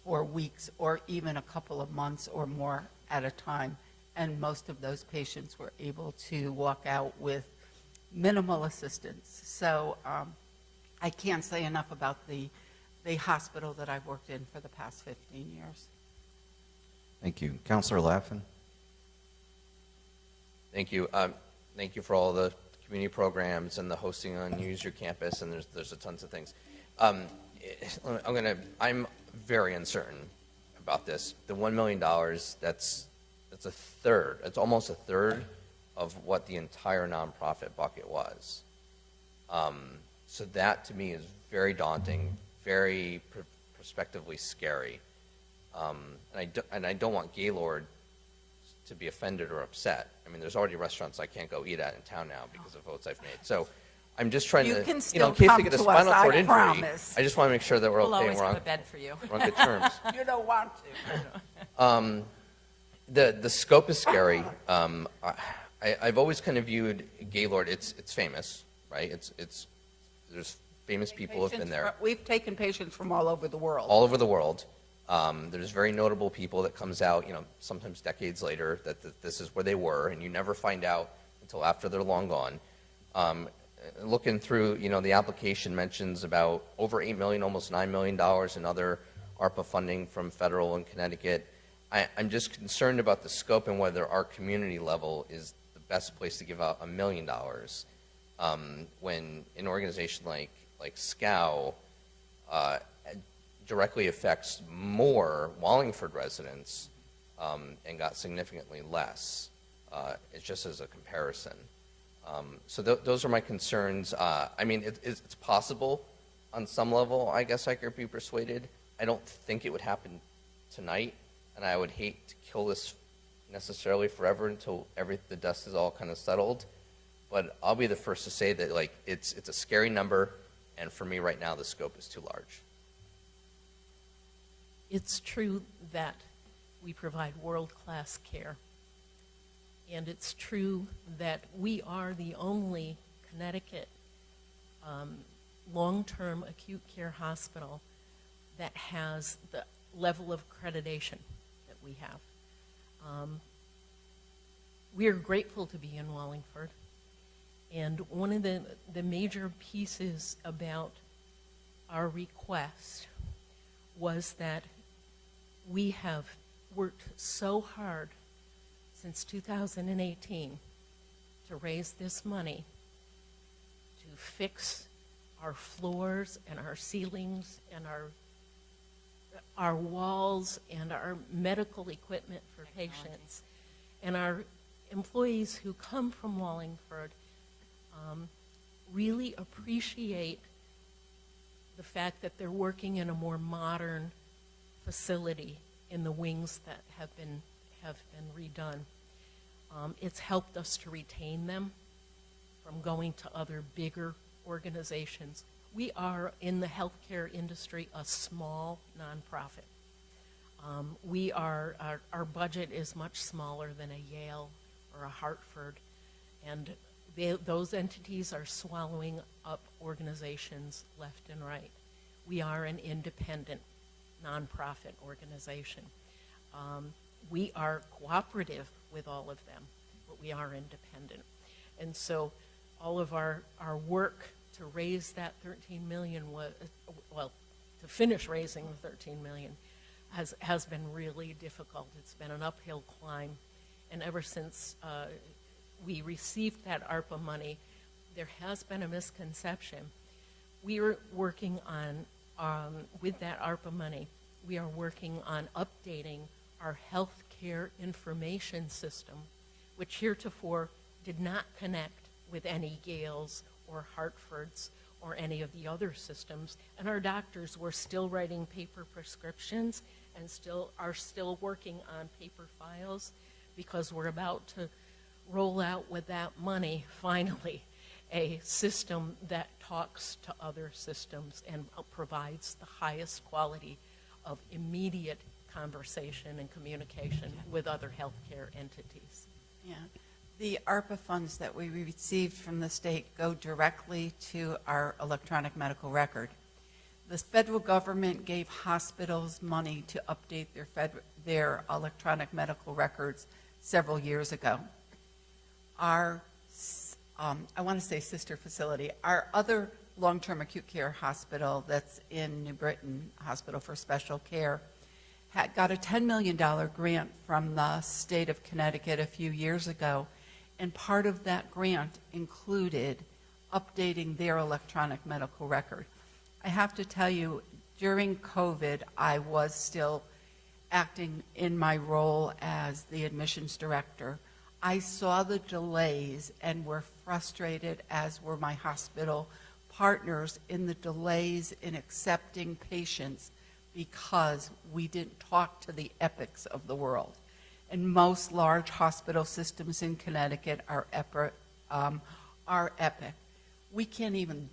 S20: for weeks or even a couple of months or more at a time. And most of those patients were able to walk out with minimal assistance. So I can't say enough about the hospital that I've worked in for the past 15 years.
S9: Thank you. Councilor Laffin.
S4: Thank you. Thank you for all the community programs and the hosting on Use Your Campus, and there's a tons of things. I'm very uncertain about this. The $1 million, that's a third. It's almost a third of what the entire nonprofit bucket was. So that to me is very daunting, very prospectively scary. And I don't want Gaylord to be offended or upset. I mean, there's already restaurants I can't go eat at in town now because of votes I've made. So I'm just trying to,
S20: can still
S4: in case
S20: come
S4: they get a
S20: to
S4: spinal
S20: us,
S4: cord
S20: I
S4: injury,
S20: promise.
S4: I just want to make sure that we're
S19: We'll
S4: okay.
S19: always
S4: We're
S19: have
S4: on,
S19: a bed for you.
S4: we're on good terms.
S20: You don't want to.
S4: The scope is scary. I've always kind of viewed Gaylord. It's famous, right? There's famous people who have been there
S20: We've taken patients from all over the world.
S4: all over the world. There's very notable people that comes out, sometimes decades later that this is where they were, and you never find out until after they're long gone. Looking through, the application mentions about over $8 million, almost $9 million in other ARPA funding from federal and Connecticut. I'm just concerned about the scope and whether our community level is the best place to give out $1 million when an organization like SCOW directly affects more Wallingford residents and got significantly less. It's just as a comparison. So those are my concerns. It's possible on some level, I guess I could be persuaded. I don't think it would happen tonight, and I would hate to kill this necessarily forever until the dust is all kind of settled. But I'll be the first to say that it's a scary number, and for me right now the scope is too large.
S21: It's true that we provide world-class care. And it's true that we are the only Connecticut long-term acute care hospital that has the level of accreditation that we have. We are grateful to be in Wallingford. And one of the major pieces about our request was that we have worked so hard since 2018 to raise this money to fix our floors and our ceilings and our walls and our medical equipment for patients. And our employees who come from Wallingford really appreciate the fact that they're working in a more modern facility in the wings that have been redone. It's helped us to retain them from going to other bigger organizations. We are, in the healthcare industry, a small nonprofit. Our budget is much smaller than a Yale or a Hartford, and those entities are swallowing up organizations left and right. We are an independent nonprofit organization. We are cooperative with all of them, but we are independent. And so all of our work to raise that 13 million to finish raising the 13 million has been really difficult. It's been an uphill climb. And ever since we received that ARPA money, there has been a misconception. We are working on, with that ARPA money, we are working on updating our health care information system, which heretofore did not connect with any Gales or Hartfords or any of the other systems. And our doctors were still writing paper prescriptions and are still working on paper files, because we're about to roll out with that money, finally, a system that talks to other systems and provides the highest quality of immediate conversation and communication with other healthcare entities.
S20: Yeah. The ARPA funds that we received from the state go directly to our electronic medical record. The federal government gave hospitals money to update their electronic medical records several years ago. Our, I want to say sister facility, our other long-term acute care hospital that's in New Britain, Hospital for Special Care, got a $10 million grant from the state of Connecticut a few years ago, and part of that grant included updating their electronic medical record. I have to tell you, during COVID, I was still acting in my role as the admissions director. I saw the delays and were frustrated, as were my hospital partners, in the delays in accepting patients because we didn't talk to the Epics of the world. And most large hospital systems in Connecticut are Epic. We can't even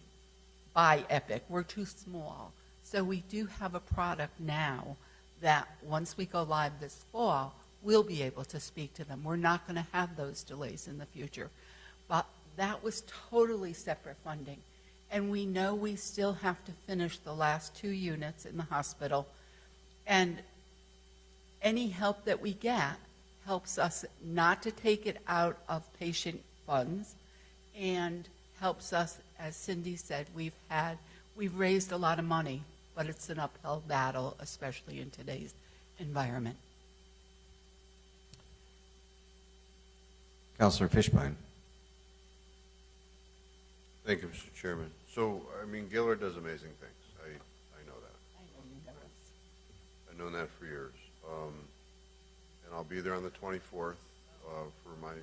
S20: buy Epic. We're too small. So we do have a product now that once we go live this fall, we'll be able to speak to them. We're not going to have those delays in the future. But that was totally separate funding. And we know we still have to finish the last 2 units in the hospital. And any help that we get helps us not to take it out of patient funds, and helps us, as Cindy said, we've raised a lot of money, but it's an uphill battle, especially in today's environment.
S9: Councilor Fishbein.
S5: Thank you, Mr. Chairman. So, I mean, Gaylord does amazing things. I know that. I've known that for years. And I'll be there on the 24th for my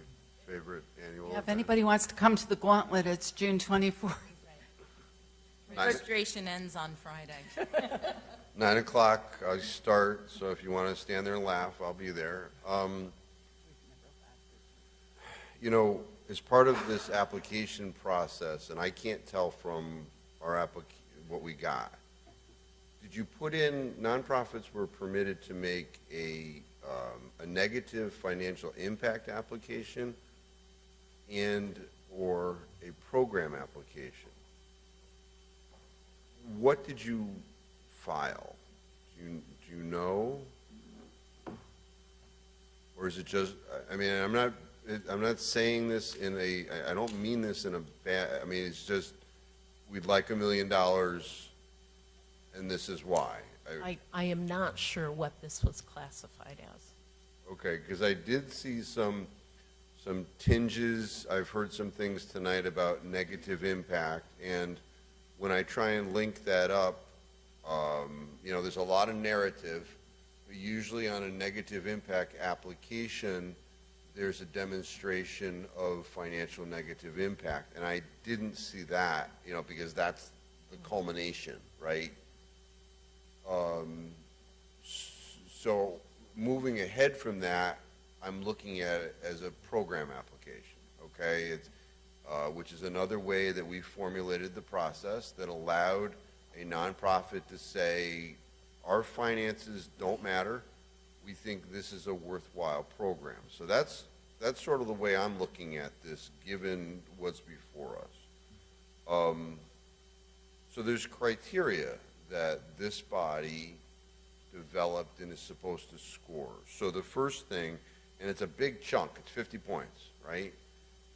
S5: favorite annual
S20: Yeah, if
S5: event.
S20: anybody wants to come to the Gauntlet, it's June 24th.
S19: Registration ends on Friday.
S5: 9 o'clock, I start, so if you want to stand there and laugh, I'll be there. You know, as part of this application process, and I can't tell from our what we got, did you put in, nonprofits were permitted to make a negative financial impact application and or a program application? What did you file? Do you know? Or is it just, I mean, I'm not saying this in a, I don't mean this in a bad, I mean, it's just, we'd like $1 million, and this is why.
S21: I am not sure what this was classified as.
S5: Okay, because I did see some tinges, I've heard some things tonight about negative impact, and when I try and link that up, you know, there's a lot of narrative, but usually on a negative impact application, there's a demonstration of financial negative impact, and I didn't see that, you know, because that's the culmination, right? So moving ahead from that, I'm looking at it as a program application, okay? It's, which is another way that we formulated the process that allowed a nonprofit to say, our finances don't matter. We think this is a worthwhile program. So that's sort of the way I'm looking at this, given what's before us. So there's criteria that this body developed and is supposed to score. So the first thing, and it's a big chunk, it's 50 points, right,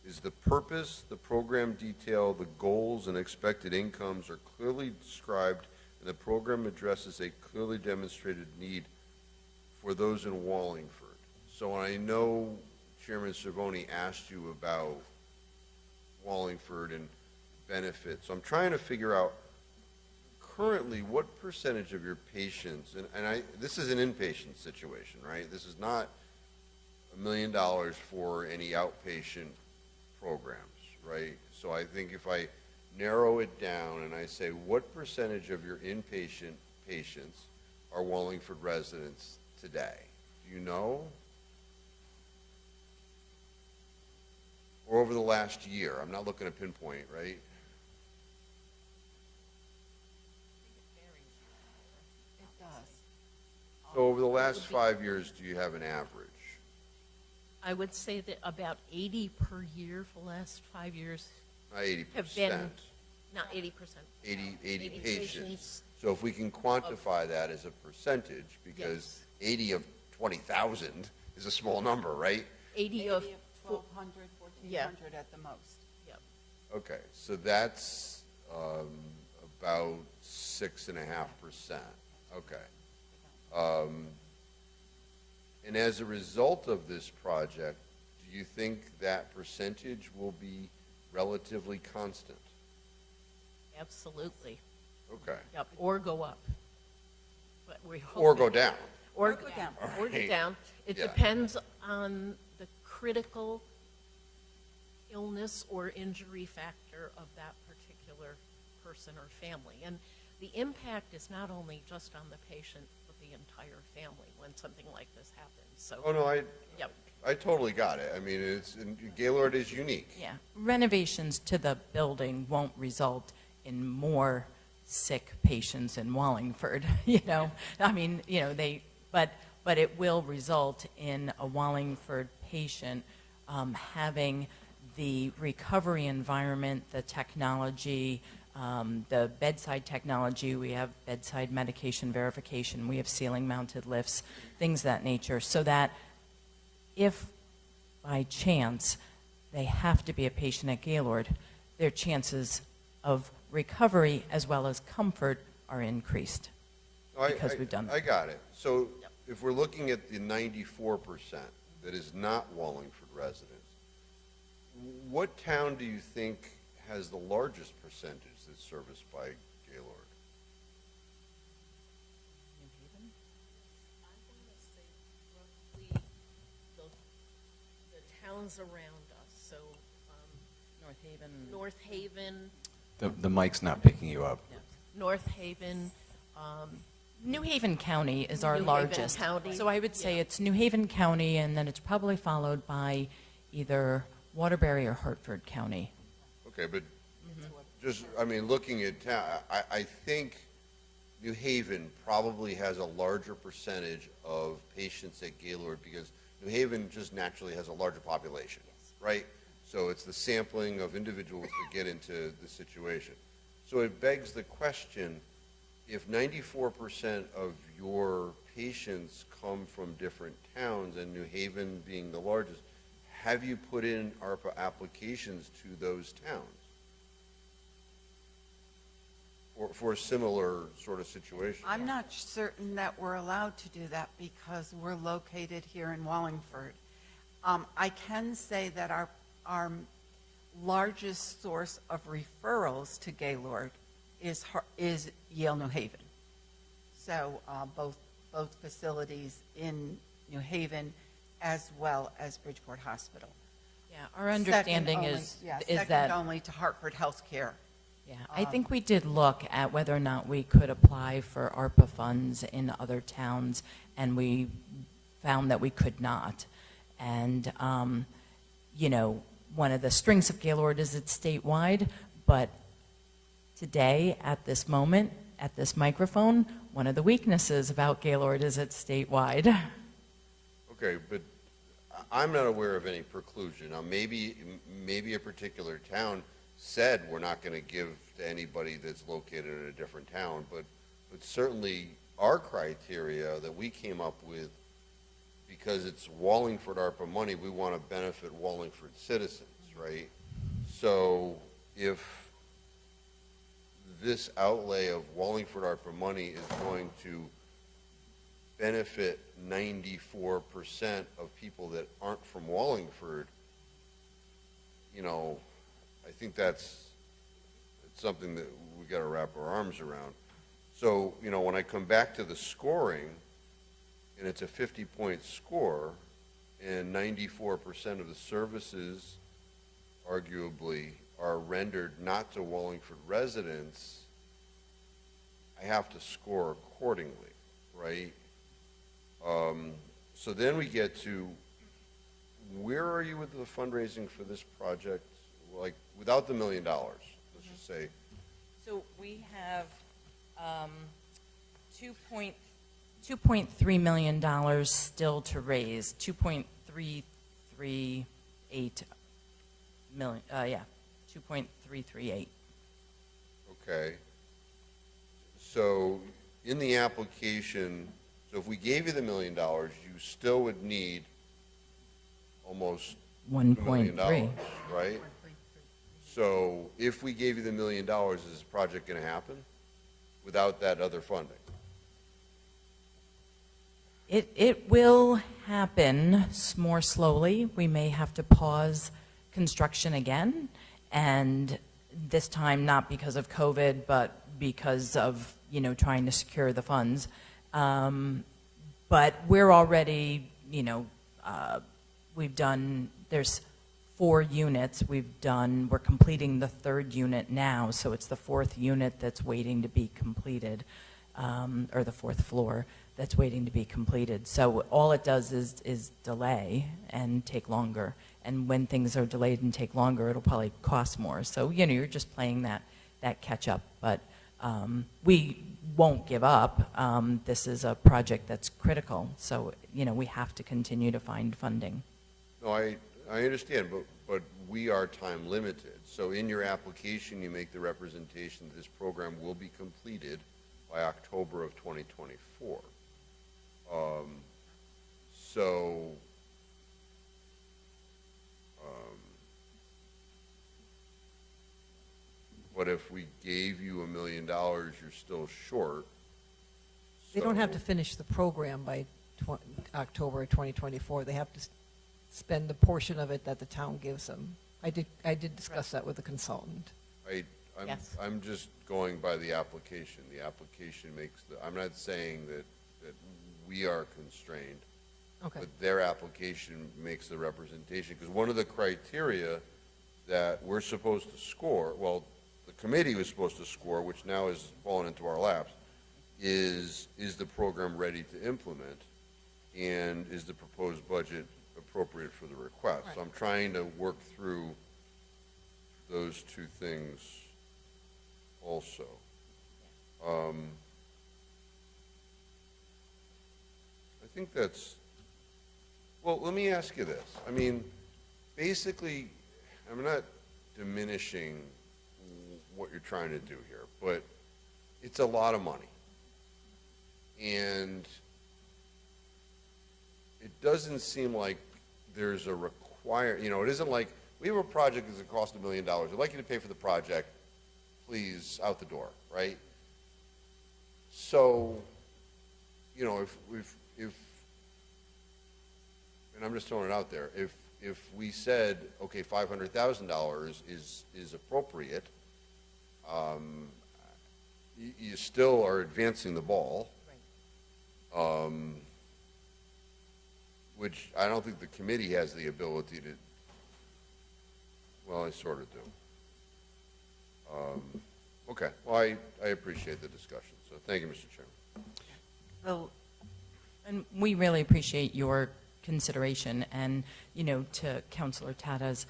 S5: is the purpose, the program detail, the goals and expected incomes are clearly described, and the program addresses a clearly demonstrated need for those in Wallingford. So I know Chairman Cervoni asked you about Wallingford and benefits. So I'm trying to figure out currently what percentage of your patients, and this is an inpatient situation, right? This is not $1 million for any outpatient programs, right? So I think if I narrow it down and I say, what percentage of your inpatient patients are Wallingford residents today? Do you know? Or over the last year? I'm not looking at pinpoint, right?
S20: It does.
S5: So over the last 5 years, do you have an average?
S21: I would say that about 80 per year for the last 5 years
S5: 80%.
S21: have been, not 80%.
S5: 80 patients. So if we can quantify that as a percentage, because 80 of 20,000 is a small number, right?
S21: 80 of
S20: 1,200, 1,400 at the most.
S21: Yep.
S5: Okay, so that's about 6.5%. Okay. And as a result of this project, do you think that percentage will be relatively constant?
S21: Absolutely.
S5: Okay.
S21: Yep, or go up. But we hope
S5: Or go
S21: that-
S5: down.
S21: Or go down. Or go
S5: Right.
S21: down. It
S5: Yeah.
S21: depends on the critical illness or injury factor of that particular person or family. And the impact is not only just on the patient, but the entire family when something like this happens. So.
S5: Oh, no,
S21: Yep.
S5: I totally got it. I mean, Gaylord is unique.
S19: Yeah, renovations to the building won't result in more sick patients in Wallingford, you know? I mean, you know, but it will result in a Wallingford patient having the recovery environment, the technology, the bedside technology. We have bedside medication verification. We have ceiling-mounted lifts, things of that nature, so that if by chance they have to be a patient at Gaylord, their chances of recovery as well as comfort are increased because we've done that.
S5: I got it. So if we're looking at the 94% that is not Wallingford residents, what town do you think has the largest percentage that's serviced by Gaylord?
S21: New Haven? I'm going to say roughly the towns around us, so
S19: North Haven.
S21: North Haven,
S9: The mic's not picking you up.
S21: North Haven,
S19: New Haven County is our
S21: New Haven
S19: largest.
S21: County,
S19: So I would say
S21: yeah.
S19: it's New Haven County, and then it's probably followed by either Waterbury or Hartford County.
S5: Okay, but just, I mean, looking at town, I think New Haven probably has a larger percentage of patients at Gaylord because New Haven just naturally has a larger population, right? So it's the sampling of individuals that get into the situation. So it begs the question, if 94% of your patients come from different towns and New Haven being the largest, have you put in ARPA applications to those towns? for a similar sort of situation.
S20: I'm not certain that we're allowed to do that because we're located here in Wallingford. I can say that our largest source of referrals to Gaylord is Yale New Haven. So both facilities in New Haven as well as Bridgeport Hospital.
S19: Yeah, our understanding is
S20: second
S19: that
S20: only to Hartford Healthcare.
S19: Yeah, I think we did look at whether or not we could apply for ARPA funds in other towns, and we found that we could not. And, you know, one of the strengths of Gaylord is it's statewide, but today, at this moment, at this microphone, one of the weaknesses about Gaylord is it's statewide.
S5: Okay, but I'm not aware of any preclusion. Now, maybe a particular town said we're not going to give to anybody that's located in a different town, but certainly our criteria that we came up with, because it's Wallingford ARPA money, we want to benefit Wallingford citizens, right? So if this outlay of Wallingford ARPA money is going to benefit 94% of people that aren't from Wallingford, you know, I think it's something that we got to wrap our arms around. So, you know, when I come back to the scoring, and it's a 50-point score, and 94% of the services, arguably, are rendered not to Wallingford residents, I have to score accordingly, right? So then we get to, where are you with the fundraising for this project? Like, without the $1 million, let's just say.
S19: So we have $2.3 million still to raise, 2.338 million, 2.338.
S5: Okay. So in the application, so if we gave you the $1 million, you still would need almost $2 million,
S19: 1.3.
S5: right? So if we gave you the $1 million, is this project going to happen without that other funding?
S19: It will happen more slowly. We may have to pause construction again, and this time not because of COVID, but because of, you know, trying to secure the funds. But we're already, you know, we've done, there's 4 units we're completing the 3rd unit now, so it's the 4th unit that's waiting to be completed, or the 4th floor that's waiting to be completed. So all it does is delay and take longer. And when things are delayed and take longer, it'll probably cost more. So, you know, you're just playing that catch up. But we won't give up. This is a project that's critical. So, you know, we have to continue to find funding.
S5: No, I understand, but we are time limited. So in your application, you make the representation that this program will be completed by October of 2024. But if we gave you $1 million, you're still short.
S6: They don't have to finish the program by October 2024. They have to spend the portion of it that the town gives them. I did discuss that with the consultant.
S5: I'm just going by the application. The application makes I'm not saying that we are constrained.
S6: Okay.
S5: But their application makes the representation, because one of the criteria that we're supposed to score, well, the committee was supposed to score, which now has fallen into our laps, is the program ready to implement, and is the proposed budget appropriate for the request?
S6: Right.
S5: So I'm trying to work through those two things also. I think that's, well, let me ask you this. I mean, basically, I'm not diminishing what you're trying to do here, but it's a lot of money. And it doesn't seem like there's a it isn't like, we have a project that's going to cost $1 million. We'd like you to pay for the project. please, out the door, right? So, you know, if and I'm just throwing it out there, if we said, okay, $500,000 is appropriate, you still are advancing the ball. Which I don't think the committee has the ability to, well, I sort of do. Okay, well, I appreciate the discussion, so thank you, Mr. Chairman.
S19: Well, and we really appreciate your consideration, and, you know, to Councilor Tata's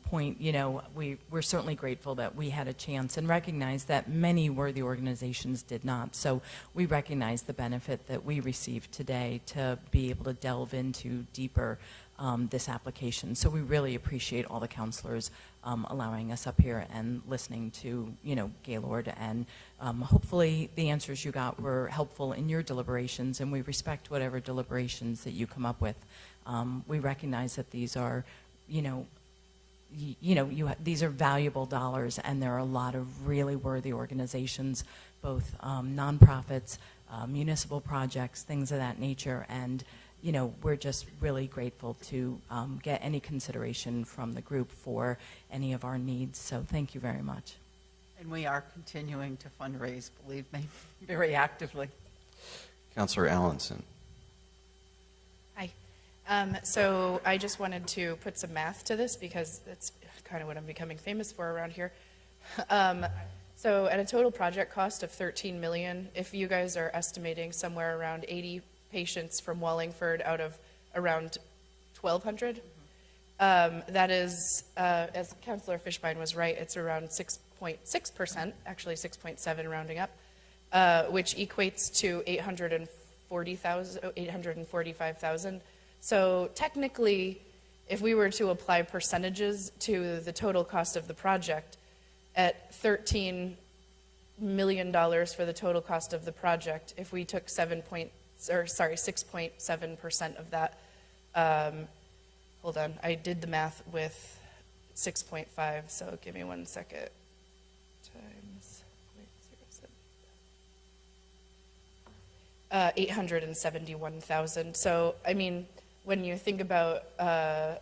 S19: point, you know, we're certainly grateful that we had a chance and recognize that many worthy organizations did not. So we recognize the benefit that we received today to be able to delve into deeper this application. So we really appreciate all the counselors allowing us up here and listening to, you know, Gaylord, and hopefully the answers you got were helpful in your deliberations, and we respect whatever deliberations that you come up with. We recognize that these are, you know, these are valuable dollars, and there are a lot of really worthy organizations, both nonprofits, municipal projects, things of that nature, and you know, we're just really grateful to get any consideration from the group for any of our needs. So thank you very much.
S20: And we are continuing to fundraise, believe me, very actively.
S9: Councilor Allenson.
S8: Hi. So I just wanted to put some math to this because that's kind of what I'm becoming famous for around here. So at a total project cost of $13 million, if you guys are estimating somewhere around 80 patients from Wallingford out of around 1,200, that is, as Councilor Fishbein was right, it's around 6.6%, actually 6.7 rounding up, which equates to $845,000. So technically, if we were to apply percentages to the total cost of the project at $13 million for the total cost of the project, if we took 6.7% of that, hold on, I did the math with 6.5, so give me 1 second, times 0.07. 871,000. So, I mean, when you think about the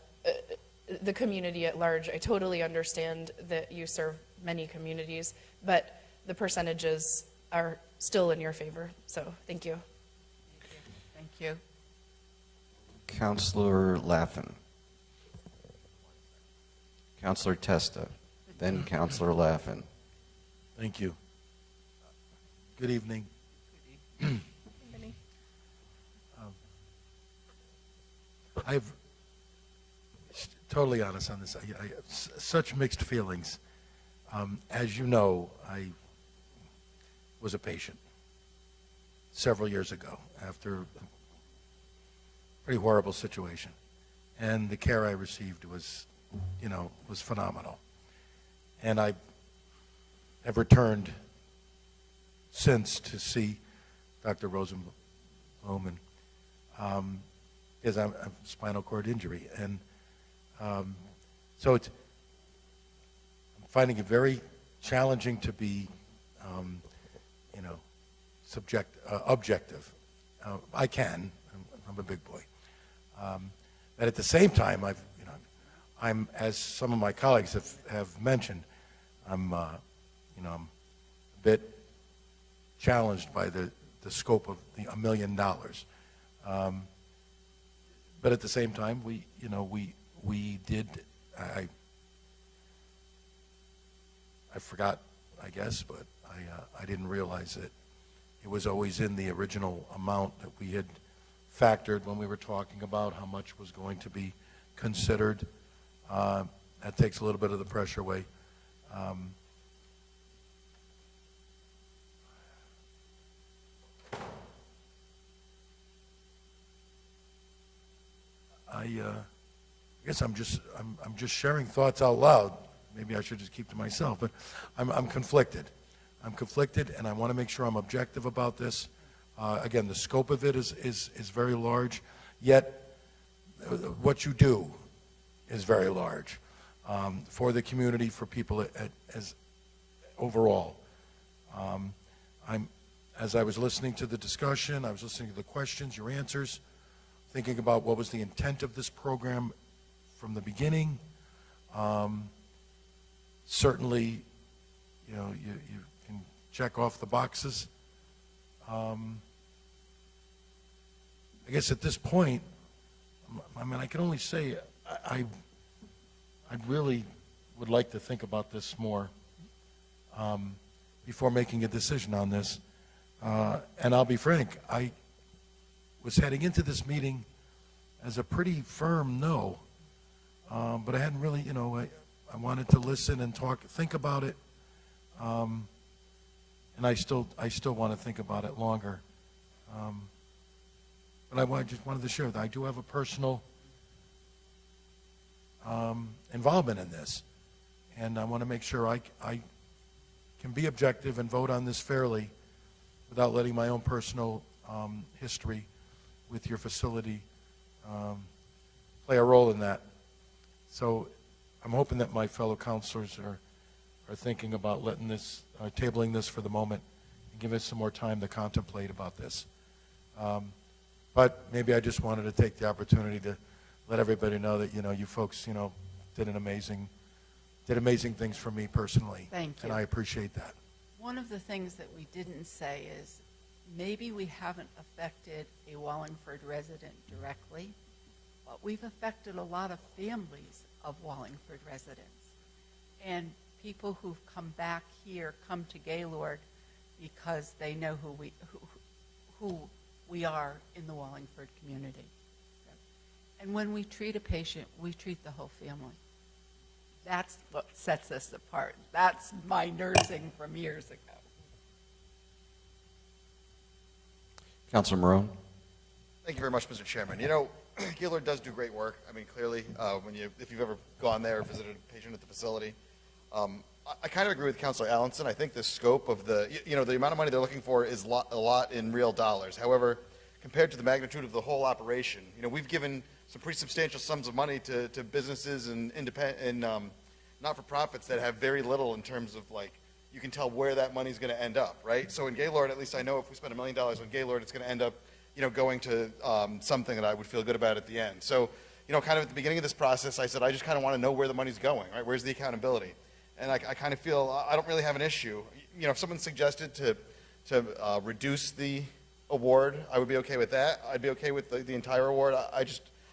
S8: community at large, I totally understand that you serve many communities, but the percentages are still in your favor. So, thank you.
S20: Thank you.
S9: Councilor Laffin. Councilor Testa. Then Councilor Laffin.
S18: Thank you. Good evening. I've totally honest on this. I such mixed feelings. As you know, I was a patient several years ago after a pretty horrible situation, and the care I received was, you know, was phenomenal. And I have returned since to see Dr. Rosenblum, and because I have spinal cord injury, and so I'm finding it very challenging to be, you know, objective. I can. I'm a big boy. But at the same time, I'm, as some of my colleagues have mentioned, I'm a bit challenged by the scope of the $1 million. But at the same time, we did. I forgot, I guess, but I didn't realize that it was always in the original amount that we had factored when we were talking about how much was going to be considered. That takes a little bit of the pressure away. I guess I'm just sharing thoughts out loud. Maybe I should just keep to myself, but I'm conflicted. I'm conflicted, and I want to make sure I'm objective about this. Again, the scope of it is very large, yet what you do is very large for the community, for people overall. As I was listening to the discussion, I was listening to the questions, your answers, thinking about what was the intent of this program from the beginning. Certainly, you know, you can check off the boxes. I guess at this point, I mean, I can only say I really would like to think about this more before making a decision on this. And I'll be frank, I was heading into this meeting as a pretty firm no, but I hadn't really, you know, I wanted to listen and talk, think about it, and I still want to think about it longer. But I just wanted to share that I do have a personal involvement in this, and I want to make sure I can be objective and vote on this fairly without letting my own personal history with your facility play a role in that. So I'm hoping that my fellow counselors are thinking about letting this, tabling this for the moment and give us some more time to contemplate about this. But maybe I just wanted to take the opportunity to let everybody know that, you know, you folks, you know, did amazing things for me personally.
S20: Thank you.
S18: And I appreciate that.
S20: One of the things that we didn't say is maybe we haven't affected a Wallingford resident directly, but we've affected a lot of families of Wallingford residents. And people who've come back here come to Gaylord because they know who we are in the Wallingford community. And when we treat a patient, we treat the whole family. That's what sets us apart. That's my nursing from years ago.
S9: Councilor Morone?
S12: Thank you very much, Mr. Chairman. You know, Gaylord does do great work. I mean, clearly, if you've ever gone there or visited a patient at the facility, I kind of agree with Councilor Allenson. I think the scope of the amount of money they're looking for is a lot in real dollars. However, compared to the magnitude of the whole operation, you know, we've given some pretty substantial sums of money to businesses and not-for-profits that have very little in terms of, like, you can tell where that money's going to end up, right? So in Gaylord, at least I know if we spend $1 million on Gaylord, it's going to end up, you know, going to something that I would feel good about at the end. So, you know, kind of at the beginning of this process, I said, I just kind of want to know where the money's going, right? Where's the accountability? And I kind of feel I don't really have an issue. You know, if someone suggested to reduce the award, I would be okay with that. I'd be okay with the entire award.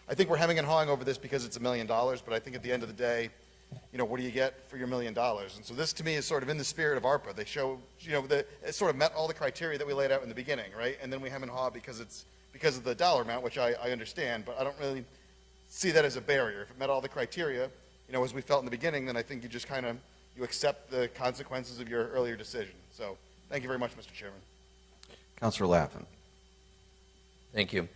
S12: I think we're hemming and hawing over this because it's $1 million, but I think at the end of the day, you know, what do you get for your $1 million? And so this, to me, is sort of in the spirit of ARPA. They show, you know, that it sort of met all the criteria that we laid out in the beginning, right? And then we hem and haw because of the dollar amount, which I understand, but I don't really see that as a barrier. If it met all the criteria, you know, as we felt in the beginning, then I think you just kind of, you accept the consequences of your earlier decision. So thank you very much, Mr. Chairman.
S9: Councilor Laffin.
S4: Thank you.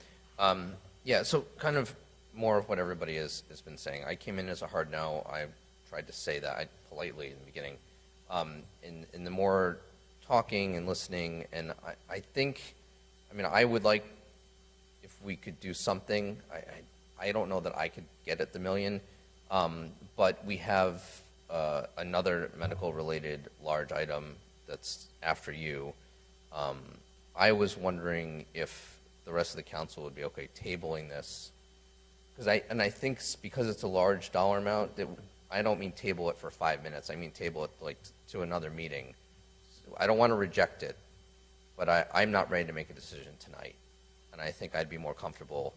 S4: Yeah, so kind of more of what everybody has been saying. I came in as a hard no. I tried to say that politely in the beginning. In the more talking and listening, and I think, I mean, I would like if we could do something. I don't know that I could get at the $1 million, but we have another medical-related large item that's after you. I was wondering if the rest of the council would be okay tabling this, I think because it's a large dollar amount, that I don't mean table it for 5 minutes. I mean table it like to another meeting. So I don't want to reject it, but I'm not ready to make a decision tonight, and I think I'd be more comfortable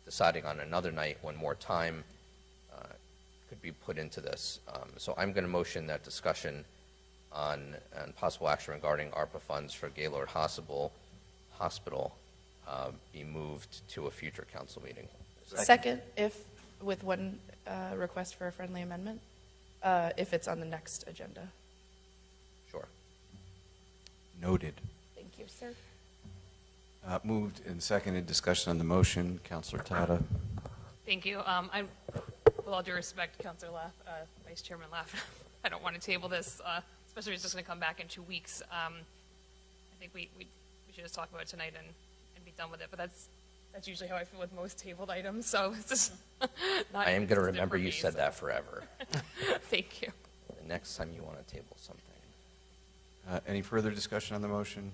S4: deciding on another night when more time could be put into this. So I'm going to motion that discussion on possible action regarding ARPA funds for Gaylord Hospital be moved to a future council meeting.
S8: Second, if, with one request for a friendly amendment, if it's on the next agenda.
S4: Sure.
S9: Noted.
S8: Thank you, sir.
S9: Moved and seconded. Discussion on the motion. Councilor Tata.
S3: Thank you. With all due respect, Councilor Vice Chairman Laff, I don't want to table this, especially if it's just going to come back in 2 weeks. I think we should just talk about it tonight and be done with it. But that's usually how I feel with most tabled items. So it's just not.
S4: I am going to remember you said that forever.
S3: Thank you.
S4: next time you want to table something.
S9: Any further discussion on the motion?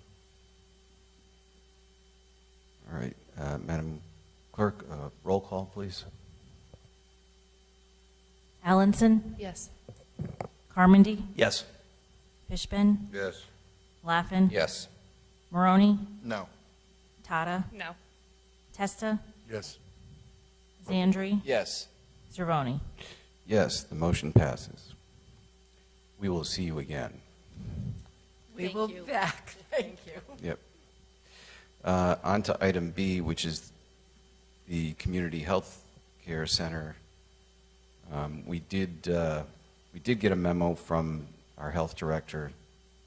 S9: All right, Madam Clerk, roll call, please.
S2: Allenson?
S8: Yes.
S2: Carmody?
S13: Yes.
S2: Fishbin?
S5: Yes.
S2: Laffin?
S4: Yes.
S2: Maroney?
S12: No.
S2: Tata?
S3: No.
S2: Testa?
S18: Yes.
S2: Zandri?
S1: Yes.
S2: Cervoni?
S9: Yes, the motion passes. We will see you again.
S20: We will be back. Thank you.
S9: Yep. On to item B, which is the Community Health Care Center. We did get a memo from our health director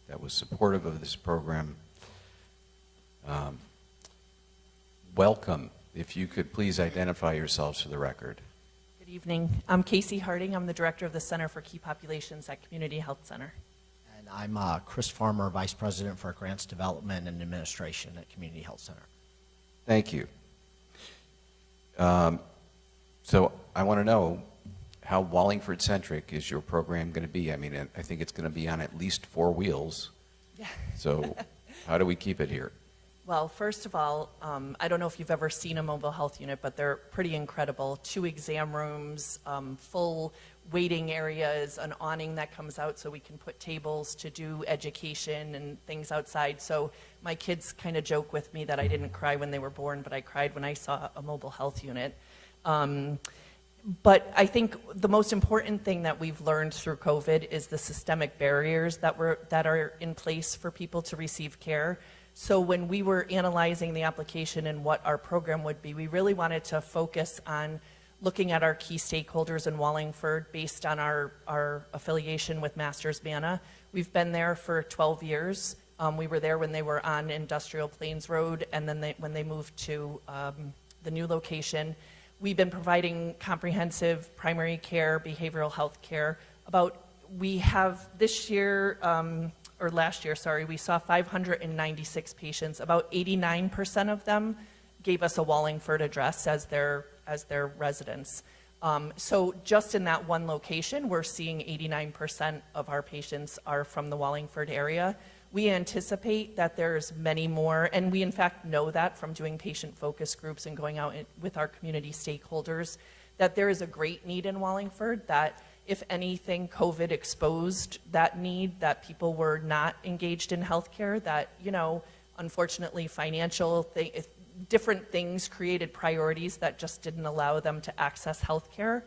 S9: that was supportive of this program. Welcome. If you could please identify yourselves for the record.
S7: Good evening. I'm Casey Harding. I'm the director of the Center for Key Populations at Community Health Center.
S22: And I'm Chris Farmer, Vice President for Grants Development and Administration at Community Health Center.
S9: Thank you. So I want to know, how Wallingford-centric is your program going to be? I mean, I think it's going to be on at least 4 wheels.
S7: Yeah.
S9: So how do we keep it here?
S7: Well, first of all, I don't know if you've ever seen a mobile health unit, but they're pretty incredible. 2 exam rooms, full waiting areas, an awning that comes out so we can put tables to do education and things outside. So my kids kind of joke with me that I didn't cry when they were born, but I cried when I saw a mobile health unit. But I think the most important thing that we've learned through COVID is the systemic barriers that are in place for people to receive care. So when we were analyzing the application and what our program would be, we really wanted to focus on looking at our key stakeholders in Wallingford based on our affiliation with Masters Manna. We've been there for 12 years. We were there when they were on Industrial Plains Road, and then when they moved to the new location. We've been providing comprehensive primary care, behavioral health care. We have this year, or last year, sorry, we saw 596 patients. About 89% of them gave us a Wallingford address as their residence. So just in that one location, we're seeing 89% of our patients are from the Wallingford area. We anticipate that there's many more, and we in fact know that from doing patient focus groups and going out with our community stakeholders, that there is a great need in Wallingford, that if anything, COVID exposed that need, that people were not engaged in healthcare, that, unfortunately different things created priorities that just didn't allow them to access healthcare.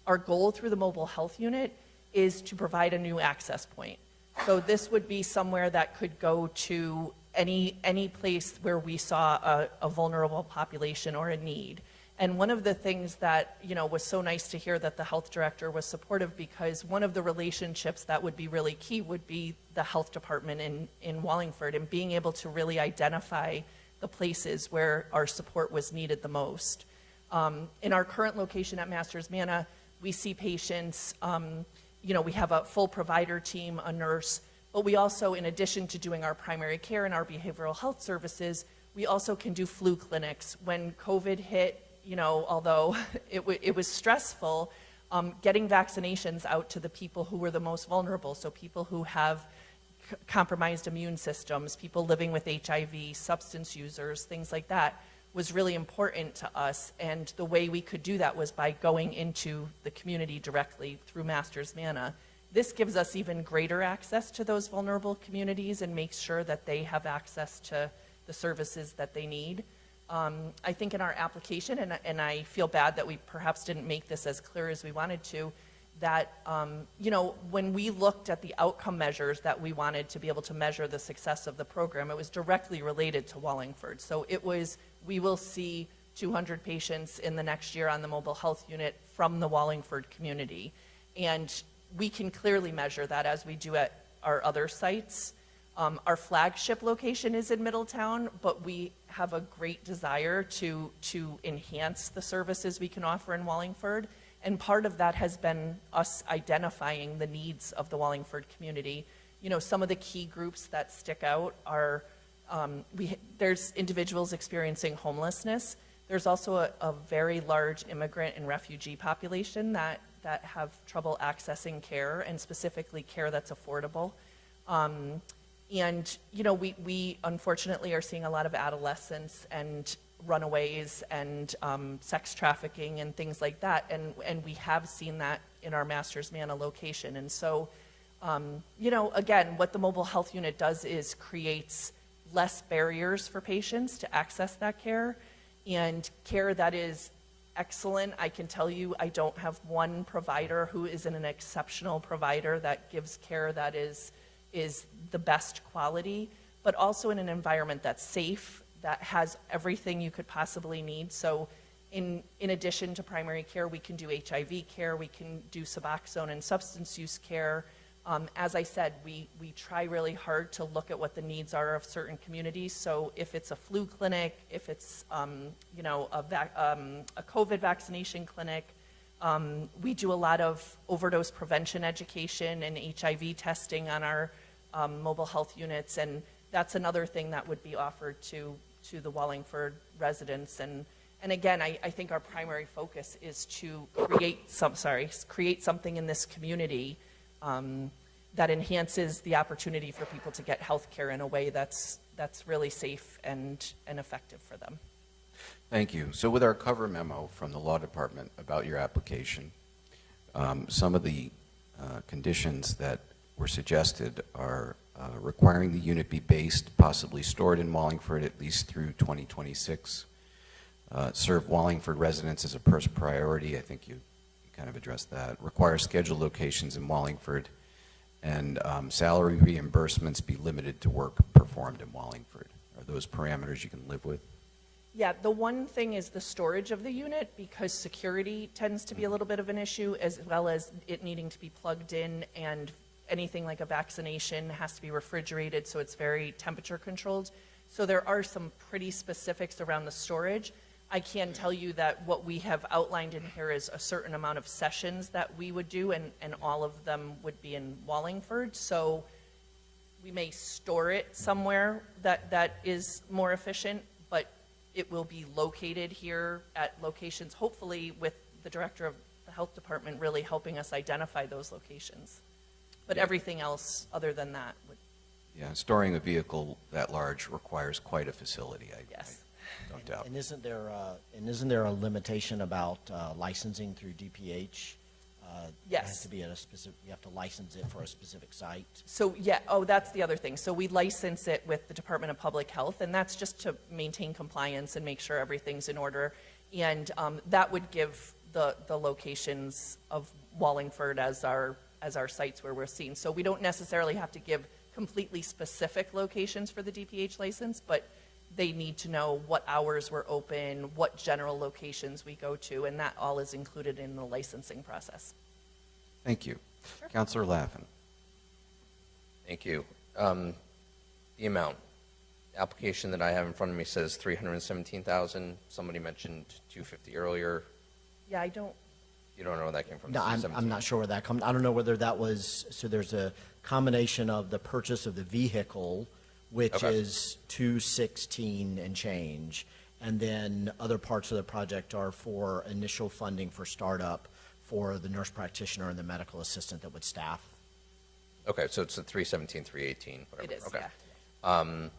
S7: Our goal through the mobile health unit is to provide a new access point. So this would be somewhere that could go to any place where we saw a vulnerable population or a need. And one of the things that, was so nice to hear that the health director was supportive, because one of the relationships that would be really key would be the health department in Wallingford, and being able to really identify the places where our support was needed the most. In our current location at Masters Manna, we see patients, we have a full provider team, a nurse, but we also, in addition to doing our primary care and our behavioral health services, we also can do flu clinics. When COVID hit, although it was stressful, getting vaccinations out to the people who were the most vulnerable, so people who have compromised immune systems, people living with HIV, substance users, things like that, was really important to us. And the way we could do that was by going into the community directly through Masters Manna. This gives us even greater access to those vulnerable communities and makes sure that they have access to the services that they need. I think in our application, and I feel bad that we perhaps didn't make this as clear as we wanted to, that, when we looked at the outcome measures that we wanted to be able to measure the success of the program, it was directly related to Wallingford. So we will see 200 patients in the next year on the mobile health unit from the Wallingford community. And we can clearly measure that as we do at our other sites. Our flagship location is in Middletown, but we have a great desire to enhance the services we can offer in Wallingford. And part of that has been us identifying the needs of the Wallingford community. Some of the key groups that stick out are, there's individuals experiencing homelessness. There's also a very large immigrant and refugee population that that have trouble accessing care, and specifically care that's affordable. And, you know, we unfortunately are seeing a lot of adolescents and runaways and sex trafficking and things like that, and we have seen that in our Masters Manna location. And so, you know, again, what the mobile health unit does is creates less barriers for patients to access that care, and care that is excellent. I can tell you, I don't have one provider who isn't an exceptional provider that gives care that is the best quality, but also in an environment that's safe, that has everything you could possibly need. So in addition to primary care, we can do HIV care, we can do Suboxone and substance use care. As I said, we try really hard to look at what the needs are of certain communities. So if it's a flu clinic, if it's you know, a COVID vaccination clinic, we do a lot of overdose prevention education and HIV testing on our mobile health units, and that's another thing that would be offered to the Wallingford residents. And again, I think our primary focus is to create something in this community that enhances the opportunity for people to get health care in a way that's really safe and effective for them.
S9: Thank you. So with our cover memo from the law department about your application, some of the conditions that were suggested are requiring the unit be based, possibly stored in Wallingford at least through 2026, serve Wallingford residents as a first priority. I think you kind of addressed that. Require scheduled locations in Wallingford, and salary reimbursements be limited to work performed in Wallingford. Are those parameters you can live with?
S7: Yeah, the one thing is the storage of the unit, because security tends to be a little bit of an issue, as well as it needing to be plugged in, and anything like a vaccination has to be refrigerated, so it's very temperature controlled. So there are some pretty specifics around the storage. I can tell you that what we have outlined in here is a certain amount of sessions that we would do, and all of them would be in Wallingford. So we may store it somewhere that is more efficient, but it will be located here at locations, hopefully with the director of the health department really helping us identify those locations. But everything else other than that would.
S9: Yeah, storing a vehicle that large requires quite a facility.
S7: Yes.
S9: I don't doubt.
S22: And isn't there a limitation about licensing through DPH?
S7: Yes.
S22: It has to be at a specific. You have to license it for a specific site.
S7: So yeah, oh, that's the other thing. So we license it with the Department of Public Health, and that's just to maintain compliance and make sure everything's in order. And that would give the locations of Wallingford as our sites where we're seen. So we don't necessarily have to give completely specific locations for the DPH license, but they need to know what hours we're open, what general locations we go to, and that all is included in the licensing process.
S9: Thank you.
S7: Sure.
S9: Councilor Laffin.
S4: Thank you. The amount. The application that I have in front of me says $317,000. Somebody mentioned $250 earlier.
S7: Yeah, I don't.
S4: You don't know where that came from?
S22: No, I'm not sure where that comes. I don't know whether that was, so there's a combination of the purchase of the vehicle, which is $216 and change, and then other parts of the project are for initial funding for startup for the nurse practitioner and the medical assistant that would staff.
S4: Okay, so it's the 317, 318, whatever.
S7: It is,
S4: okay.
S7: yeah.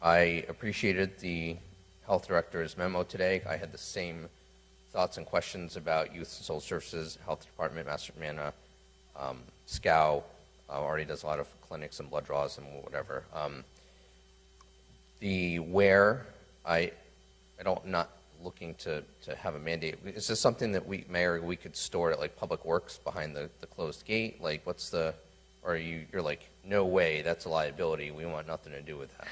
S4: I appreciated the health director's memo today. I had the same thoughts and questions about youth and social services, health department, Master Manna, SCOW, already does a lot of clinics and blood draws and whatever. The where, I don't, not looking to have a mandate. Is this something that Mayor, we could store at like Public Works behind the closed gate? Like what's the, or you're like, no way, that's a liability. We want nothing to do with that.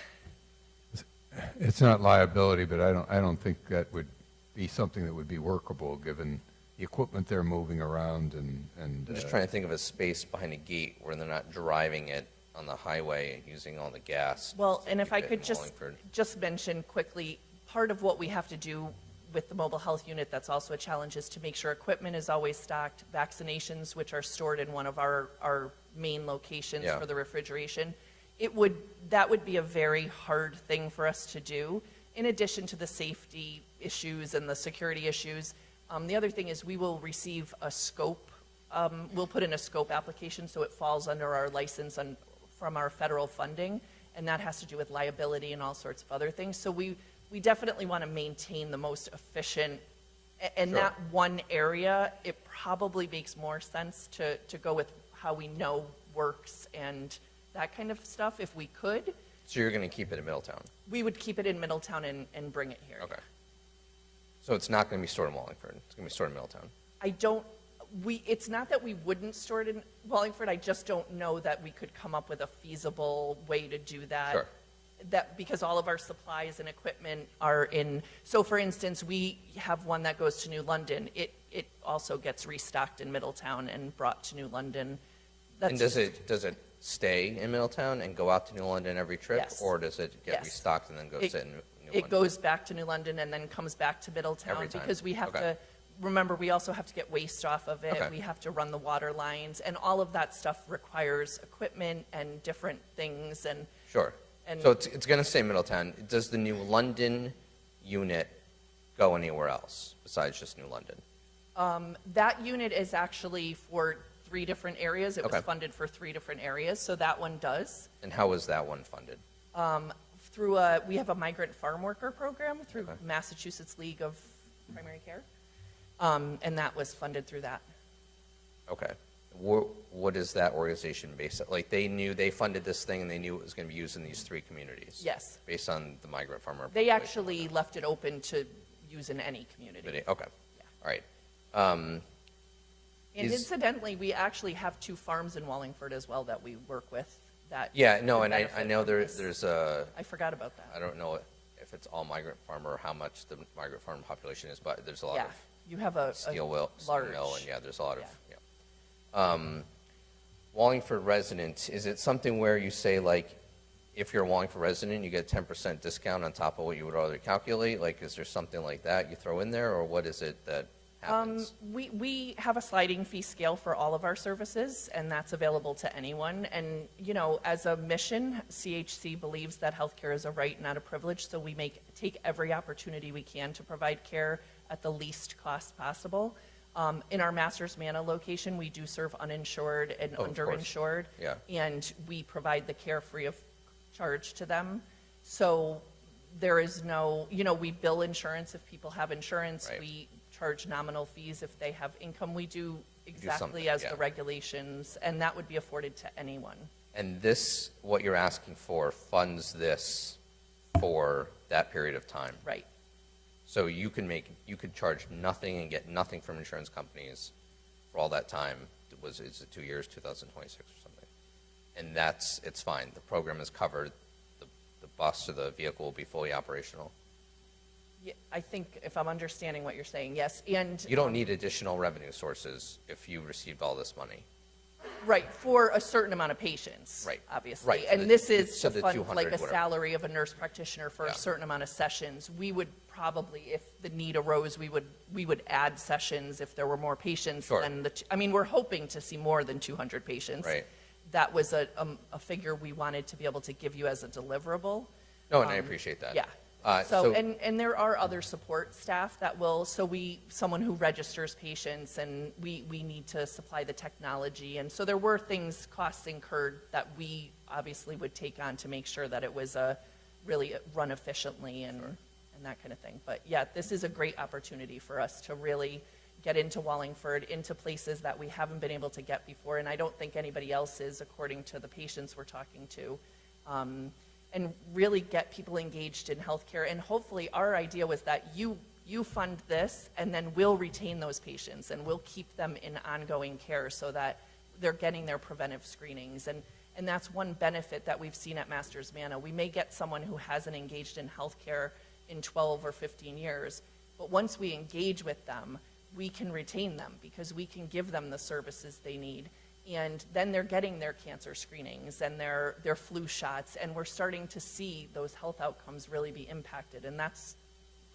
S11: It's not liability, but I don't think that would be something that would be workable given the equipment they're moving around and
S4: I'm just trying to think of a space behind a gate where they're not driving it on the highway and using all the gas.
S7: Well, and if I
S4: Keep it
S7: could
S4: in
S7: just
S4: Wallingford.
S7: mention quickly, part of what we have to do with the mobile health unit that's also a challenge is to make sure equipment is always stocked, vaccinations, which are stored in one of our main locations for the refrigeration. That would be a very hard thing for us to do, in addition to the safety issues and the security issues. The other thing is we will receive a scope we'll put in a scope application, so it falls under our license from our federal funding, and that has to do with liability and all sorts of other things. So we definitely want to maintain the most efficient, and
S4: Sure.
S7: that one area, it probably makes more sense to go with how we know works and that kind of stuff if we could.
S4: So you're going to keep it in Middletown?
S7: We would keep it in Middletown and bring it here.
S4: Okay. So it's not going to be stored in Wallingford, it's going to be stored in Middletown?
S7: It's not that we wouldn't store it in Wallingford, I just don't know that we could come up with a feasible way to do that.
S4: Sure.
S7: Because all of our supplies and equipment are in, so for instance, we have one that goes to New London. It also gets restocked in Middletown and brought to New London.
S4: And does it stay in Middletown and go out to New London every trip?
S7: Yes.
S4: Or does it get
S7: Yes.
S4: restocked and then go sit in New London?
S7: It goes back to New London and then comes back to Middletown.
S4: Every time.
S7: Because we have
S4: Okay.
S7: to, remember, we also have to get waste off of it.
S4: Okay.
S7: We have to run the water lines, and all of that stuff requires equipment and different things, and
S4: Sure.
S7: And-
S4: So it's going to stay Middletown. Does the New London unit go anywhere else besides just New London?
S7: that unit is actually for 3 different areas. It was
S4: Okay.
S7: funded for 3 different areas, so that one does.
S4: And how was that one funded?
S7: We have a migrant farm worker program through
S4: Okay.
S7: Massachusetts League of Primary Care, and that was funded through that.
S4: Okay. What is that organization based on? Like, they funded this thing and they knew it was going to be used in these 3 communities?
S7: Yes.
S4: Based on the migrant farmer?
S7: They
S4: population?
S7: actually left it open to use in any community.
S4: Okay. All right.
S7: And
S4: Is-
S7: incidentally, we actually have 2 farms in Wallingford as well that we work with that.
S4: Yeah, no, and I
S7: benefit
S4: know
S7: from this.
S4: there's a,
S7: I forgot about that.
S4: I don't know if it's all migrant farmer or how much the migrant farm population is, but there's a lot
S7: Yeah,
S4: of
S7: you have a
S4: steel
S7: large.
S4: mill, and yeah, there's a lot of, yeah. Wallingford resident, is it something where you say, like, if you're a Wallingford resident, you get a 10% discount on top of what you would already calculate? Like, is there something like that you throw in there, or what is it that happens?
S7: We have a sliding fee scale for all of our services, and that's available to anyone. And, as a mission, CHC believes that healthcare is a right, not a privilege, so we take every opportunity we can to provide care at the least cost possible. In our Masters Manor location, we do serve uninsured and
S4: Oh, of course.
S7: underinsured.
S4: Yeah.
S7: And we provide the care free of charge to them. So there is no, we bill insurance if people have insurance.
S4: Right.
S7: We charge nominal fees if they have income. We do
S4: something,
S7: exactly as
S4: yeah.
S7: the regulations, and that would be afforded to anyone.
S4: And this, what you're asking for, funds this for that period of time?
S7: Right.
S4: So you could charge nothing and get nothing from insurance companies for all that time. Is it 2 years, 2026 or something? And it's fine. The program is covered. The bus or the vehicle will be fully operational.
S7: Yeah, I think if I'm understanding what you're saying, yes. And
S4: You don't need additional revenue sources if you received all this money.
S7: right, for a certain amount of patients.
S4: Right.
S7: Obviously.
S4: Right, so
S7: And
S4: the-
S7: this is
S4: so
S7: to
S4: the
S7: fund
S4: 200,
S7: like a
S4: whatever.
S7: salary of a nurse practitioner for
S4: Yeah.
S7: a certain amount of sessions. We would probably, if the need arose, we would add sessions if there were more patients
S4: Sure.
S7: than we're hoping to see more than 200 patients.
S4: Right.
S7: That was a figure we wanted to be able to give you as a deliverable.
S4: No, and I appreciate that.
S7: Yeah.
S4: So-
S7: And there are other support staff that will, someone who registers patients, and we need to supply the technology. And so there were costs incurred that we obviously would take on to make sure that it was really run efficiently and that kind of thing. But yeah, this is a great opportunity for us to really get into Wallingford, into places that we haven't been able to get before. And I don't think anybody else is, according to the patients we're talking to. And really get people engaged in healthcare. And hopefully, our idea was that you fund this, and then we'll retain those patients, and we'll keep them in ongoing care so that they're getting their preventive screenings. And that's one benefit that we've seen at Masters Manor. We may get someone who hasn't engaged in healthcare in 12 or 15 years, but once we engage with them, we can retain them because we can give them the services they need. And then they're getting their cancer screenings and their flu shots, and we're starting to see those health outcomes really be impacted, and that's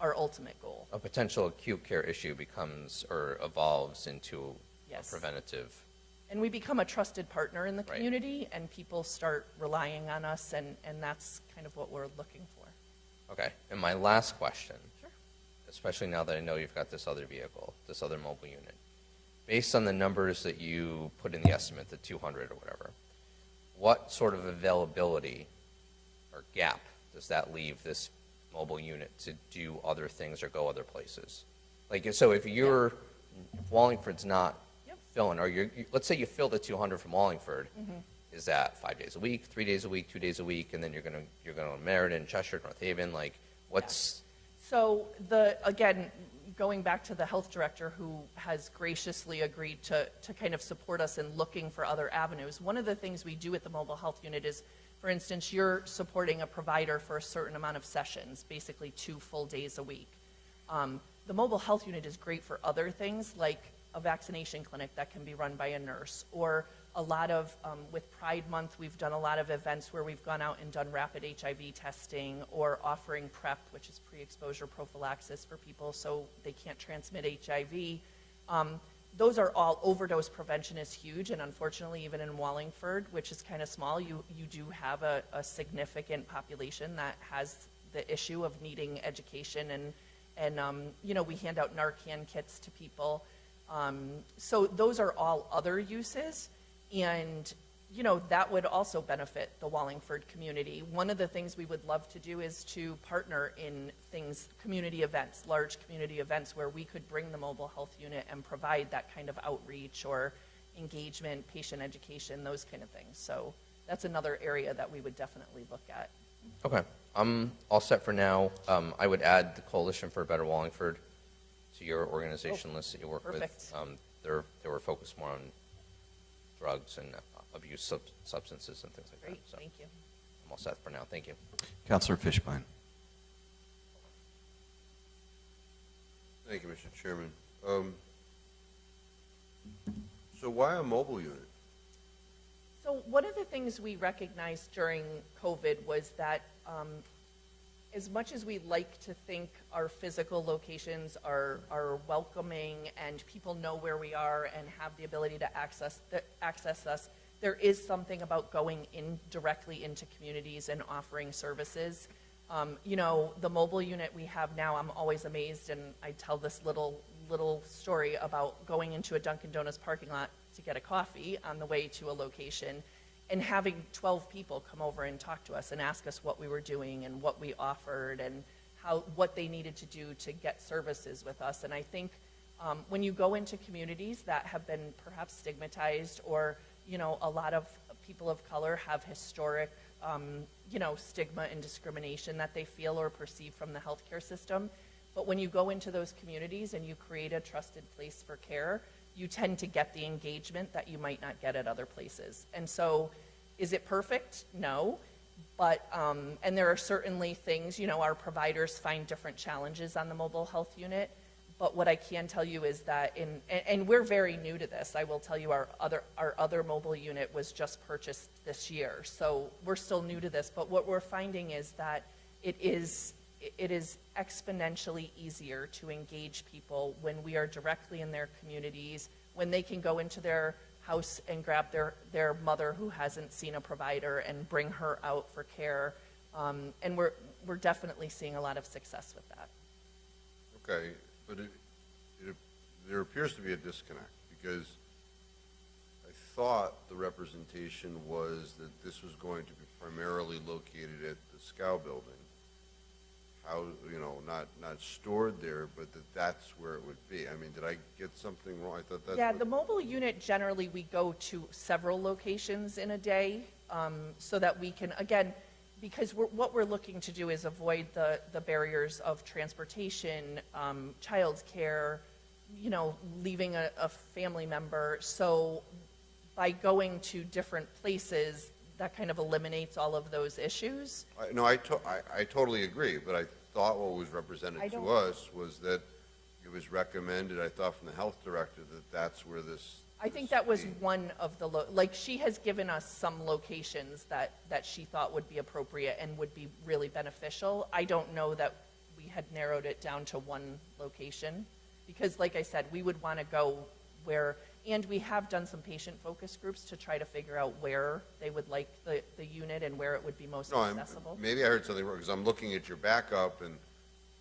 S7: our ultimate goal.
S4: A potential acute care issue becomes or evolves into
S7: Yes.
S4: a preventative.
S7: And we become a trusted partner in the
S4: Right.
S7: community, and people start relying on us, and that's kind of what we're looking for.
S4: Okay, and my last question,
S7: Sure.
S4: especially now that I know you've got this other vehicle, this other mobile unit. based on the numbers that you put in the estimate, the 200 or whatever, what sort of availability or gap does that leave this mobile unit to do other things or go other places? Like, so if if Wallingford's not filling, or let's say you fill the 200 from Wallingford, is that 5 days a week, 3 days a week, 2 days a week, and then you're going to Meriden, Cheshire, North Haven, like, what's...
S7: So again, going back to the health director who has graciously agreed to kind of support us in looking for other avenues, one of the things we do at the mobile health unit is, for instance, you're supporting a provider for a certain amount of sessions, basically 2 full days a week. The mobile health unit is great for other things, like a vaccination clinic that can be run by a nurse, or a lot of, with Pride Month, we've done a lot of events where we've gone out and done rapid HIV testing, or offering PrEP, which is pre-exposure prophylaxis for people so they can't transmit HIV. Those are all, overdose prevention is huge, and unfortunately, even in Wallingford, which is kind of small, you do have a significant population that has the issue of needing education, and we hand out Narcan kits to people. So those are all other uses, and that would also benefit the Wallingford community. One of the things we would love to do is to partner in community events, large community events, where we could bring the mobile health unit and provide that kind of outreach or engagement, patient education, those kind of things. So that's another area that we would definitely look at.
S4: Okay, I'm all set for now. I would add the Coalition for a Better Wallingford to your organization list that you work
S7: perfect.
S4: with. They were focused more on drugs and abuse substances and things like
S7: Great,
S4: that. So
S7: thank you.
S4: I'm all set for now. Thank you.
S9: Councilor Fishbein.
S5: Thank you, Mr. Chairman. So why a mobile unit?
S7: So one of the things we recognized during COVID was that as much as we like to think our physical locations are welcoming and people know where we are and have the ability to access us, there is something about going in directly into communities and offering services. The mobile unit we have now, I'm always amazed, and I tell this little story about going into a Dunkin' Donuts parking lot to get a coffee on the way to a location, and having 12 people come over and talk to us and ask us what we were doing and what we offered and what they needed to do to get services with us. And I think when you go into communities that have been perhaps stigmatized, or a lot of people of color have historic stigma and discrimination that they feel or perceive from the healthcare system, but when you go into those communities and you create a trusted place for care, you tend to get the engagement that you might not get at other places. And so, is it perfect? No. But, and there are certainly things, our providers find different challenges on the mobile health unit. But what I can tell you is that and we're very new to this. I will tell you our other mobile unit was just purchased this year. So we're still new to this. But what we're finding is that it is exponentially easier to engage people when we are directly in their communities, when they can go into their house and grab their mother who hasn't seen a provider and bring her out for care. And we're definitely seeing a lot of success with that.
S5: Okay, but there appears to be a disconnect, because I thought the representation was that this was going to be primarily located at the SCOW building. How, not stored there, but that's where it would be. I mean, did I get something wrong? I thought that's...
S7: Yeah, the mobile unit, generally, we go to several locations in a day, so that we can, again, because what we're looking to do is avoid the barriers of transportation, childcare, leaving a family member. So by going to different places, that kind of eliminates all of those issues.
S5: I totally agree, but I thought what was represented to us was that it was recommended, I thought from the health director, that that's where this...
S7: I think that was one of the, she has given us some locations that she thought would be appropriate and would be really beneficial. I don't know that we had narrowed it down to one location, because like I said, we would want to go where, and we have done some patient focus groups to try to figure out where they would like the unit and where it would be most accessible.
S5: Maybe I heard something wrong, because I'm looking at your backup, and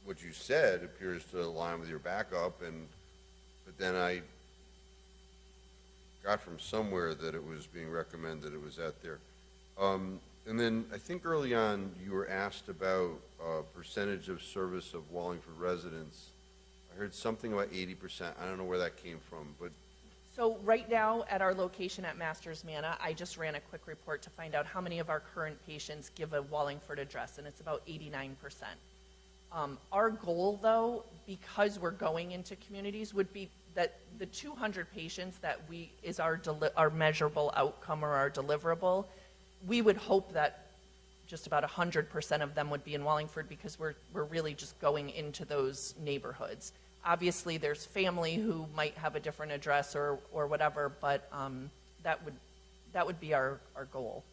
S5: what you said appears to align with your backup, but then got from somewhere that it was being recommended it was at there. And then I think early on you were asked about percentage of service of Wallingford residents. I heard something about 80%. I don't know where that came from, but
S7: So right now, at our location at Masters Manna, I just ran a quick report to find out how many of our current patients give a Wallingford address, and it's about 89%. Our goal, though, because we're going into communities, would be that the 200 patients that is our measurable outcome or our deliverable, we would hope that just about 100% of them would be in Wallingford, because we're really just going into those neighborhoods. Obviously, there's family who might have a different address or whatever, but that would be our goal.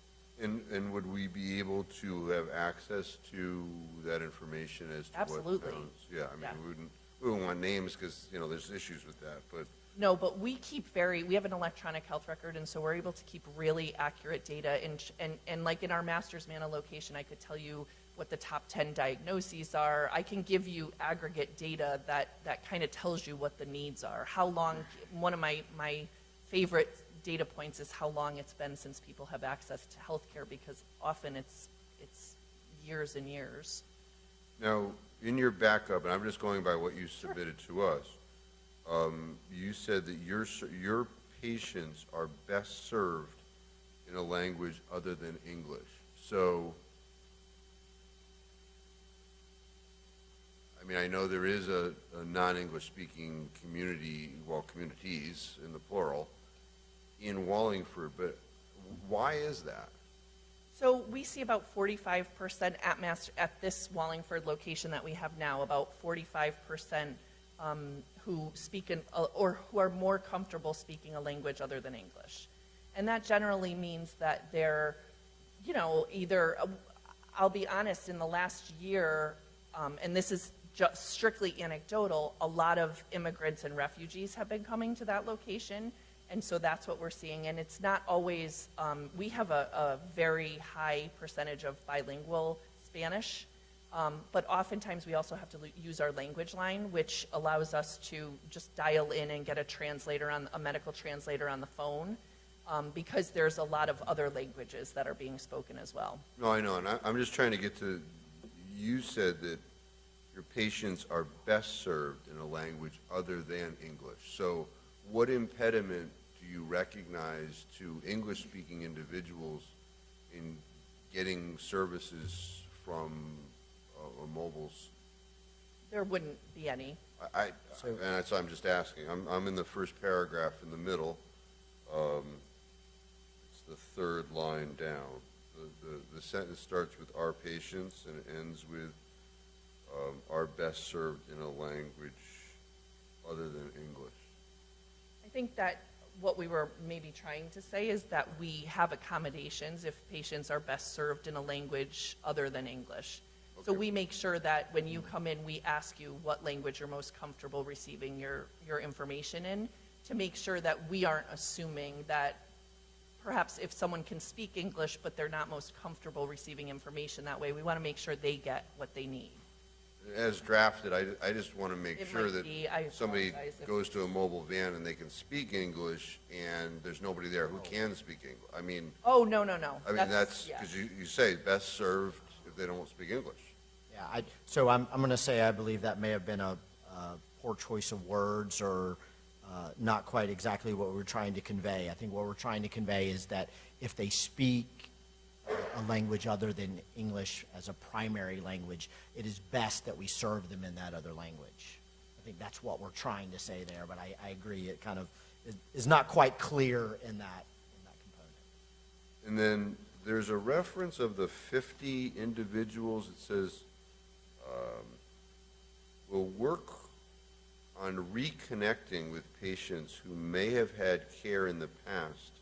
S5: and would we be able to have access to that information as to
S7: Absolutely.
S5: what towns? Yeah, I mean,
S7: Yeah.
S5: we wouldn't want names because, you know, there's issues with that, but
S7: No, but we have an electronic health record, and so we're able to keep really accurate data. And like in our Masters Manna location, I could tell you what the top 10 diagnoses are. I can give you aggregate data that kind of tells you what the needs are. How long, one of my favorite data points is how long it's been since people have access to health care, because often it's years and years.
S5: now, in your backup, and I'm just going by what you submitted to us, you said that your patients are best served in a language other than English. So, I mean, I know there is a non-English speaking community, well, communities in the plural, in Wallingford, but why is that?
S7: So we see about 45% at this Wallingford location that we have now, about 45% who speak or who are more comfortable speaking a language other than English. And that generally means that they're, you know, either, I'll be honest, in the last year, and this is just strictly anecdotal, a lot of immigrants and refugees have been coming to that location. And so that's what we're seeing. And it's not always, we have a very high percentage of bilingual Spanish, but oftentimes we also have to use our language line, which allows us to just dial in and get a medical translator on the phone, because there's a lot of other languages that are being spoken as well.
S5: No, I know, and I'm just trying to get to, you said that your patients are best served in a language other than English. So what impediment do you recognize to English-speaking individuals in getting services from mobiles?
S7: There wouldn't be any.
S5: And that's why I'm just asking. I'm in the first paragraph in the middle. It's the third line down. The sentence starts with "our patients" and it ends with "are best served in a language other than English."
S7: I think that what we were maybe trying to say is that we have accommodations if patients are best served in a language other than English. Okay. So we make sure that when you come in, we ask you what language you're most comfortable receiving your information in, to make sure that we aren't assuming that perhaps if someone can speak English but they're not most comfortable receiving information that way, we want to make sure they get what they need.
S5: As drafted, I just want to make sure that
S7: I
S5: somebody
S7: apologize if-
S5: goes to a mobile van and they can speak English and there's nobody there who can speak English. I mean,
S7: Oh, no.
S5: I mean, that's,
S7: yeah.
S5: because you say best served if they don't speak English.
S22: Yeah, so I'm going to say I believe that may have been a poor choice of words, or not quite exactly what we're trying to convey. I think what we're trying to convey is that if they speak a language other than English as a primary language, it is best that we serve them in that other language. I think that's what we're trying to say there, but I agree, it kind of is not quite clear in that component.
S5: And then there's a reference of the 50 individuals. It says, will work on reconnecting with patients who may have had care in the past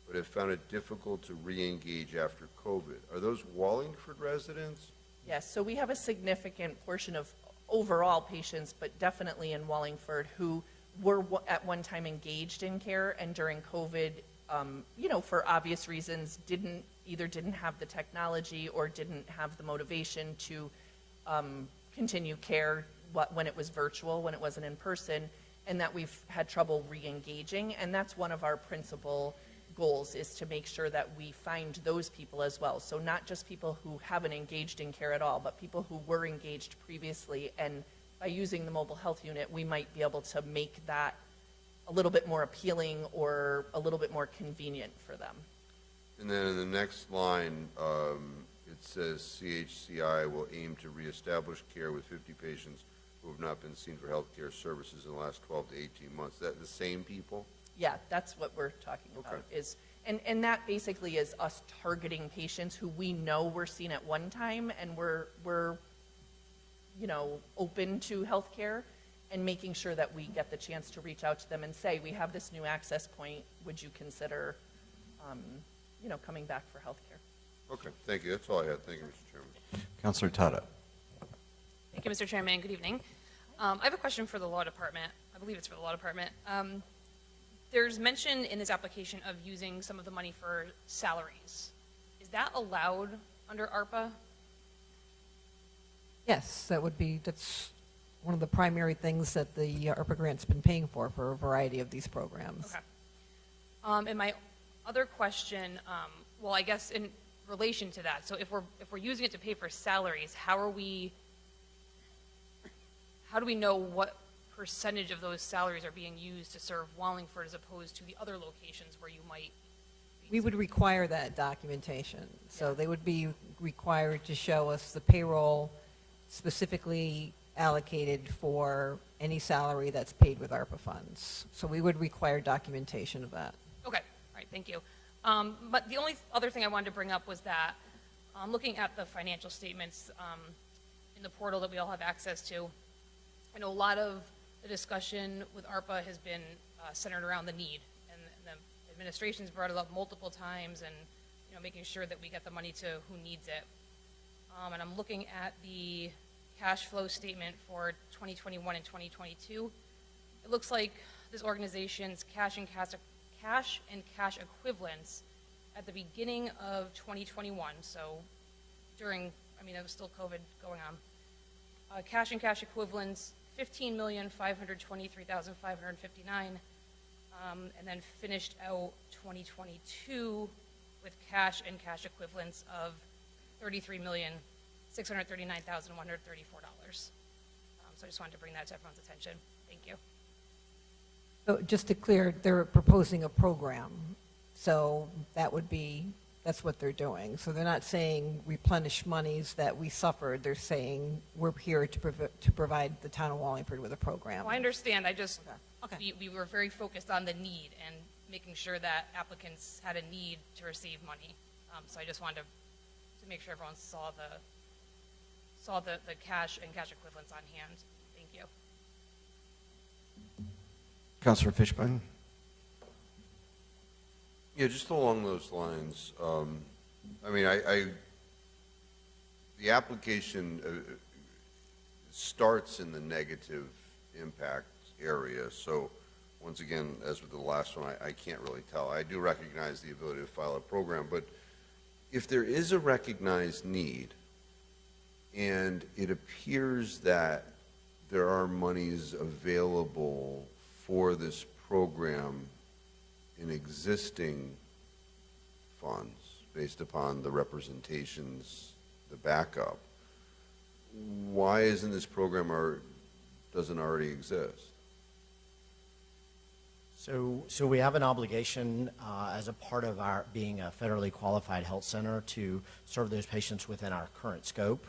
S5: but have found it difficult to re-engage after COVID. Are those Wallingford residents?
S7: Yes, so we have a significant portion of overall patients, but definitely in Wallingford, who were at one time engaged in care, and during COVID, you know, for obvious reasons, didn't have the technology or didn't have the motivation to continue care when it was virtual, when it wasn't in person. and that we've had trouble re-engaging, and that's one of our principal goals, is to make sure that we find those people as well. So not just people who haven't engaged in care at all, but people who were engaged previously, and by using the mobile health unit, we might be able to make that a little bit more appealing or a little bit more convenient for them.
S5: And then in the next line, it says CHCI will aim to reestablish care with 50 patients who have not been seen for healthcare services in the last 12 to 18 months. Is that the same people?
S7: Yeah, that's what we're talking about,
S5: Okay.
S7: is, and that basically is us targeting patients who we know were seen at one time and we're you know, open to healthcare, and making sure that we get the chance to reach out to them and say, we have this new access point, would you consider, you know, coming back for healthcare?
S5: Okay, thank you. That's all I had. Thank you, Mr. Chairman.
S9: Councilor Tata.
S3: Thank you, Mr. Chairman. Good evening. I have a question for the law department. I believe it's for the law department. There's mention in this application of using some of the money for salaries. Is that allowed under ARPA?
S6: Yes, that's one of the primary things that the ARPA grant's been paying for a variety of these programs.
S3: Okay. And my other question, well, I guess in relation to that, so if we're using it to pay for salaries, how do we know what percentage of those salaries are being used to serve Wallingford as opposed to the other locations where you might?
S6: We would require that documentation. So they would be required to show us the payroll specifically allocated for any salary that's paid with ARPA funds. So we would require documentation of that.
S3: Okay, all right, thank you. But the only other thing I wanted to bring up was that looking at the financial statements in the portal that we all have access to, I know a lot of the discussion with ARPA has been centered around the need, and the administration's brought it up multiple times, and you know, making sure that we get the money to who needs it. And I'm looking at the cash flow statement for 2021 and 2022. It looks like this organization's cash and cash equivalents at the beginning of 2021, so during, I mean, it was still COVID going on. Cash and cash equivalents, $15,523,559, and then finished out 2022 with cash and cash equivalents of $33,639,134. So I just wanted to bring that to everyone's attention. Thank you.
S6: So just to clear, they're proposing a program. So that's what they're doing. So they're not saying replenish monies that we suffered. They're saying we're here to provide the town of Wallingford with a program.
S3: Well, I understand. I just,
S6: Okay.
S3: we were very focused on the need and making sure that applicants had a need to receive money. So I just wanted to make sure everyone saw the cash and cash equivalents on hand. Thank you.
S9: Councilor Fishbein.
S5: Yeah, just along those lines, I mean, the application starts in the negative impact area, so once again, as with the last one, I can't really tell. I do recognize the ability to file a program, but if there is a recognized need, and it appears that there are monies available for this program in existing funds based upon the representations, the backup, why isn't this program doesn't already exist?
S22: So we have an obligation as a part of our being a federally qualified health center to serve those patients within our current scope,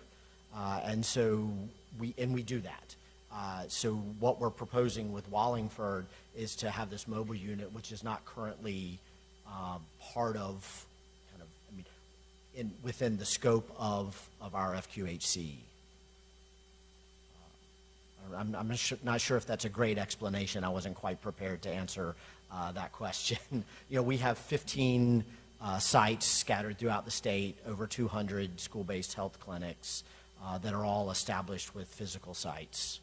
S22: and so we do that. So what we're proposing with Wallingford is to have this mobile unit, which is not currently part of within the scope of our FQHC. I'm not sure if that's a great explanation. I wasn't quite prepared to answer that question. You know, we have 15 sites scattered throughout the state, over 200 school-based health clinics that are all established with physical sites.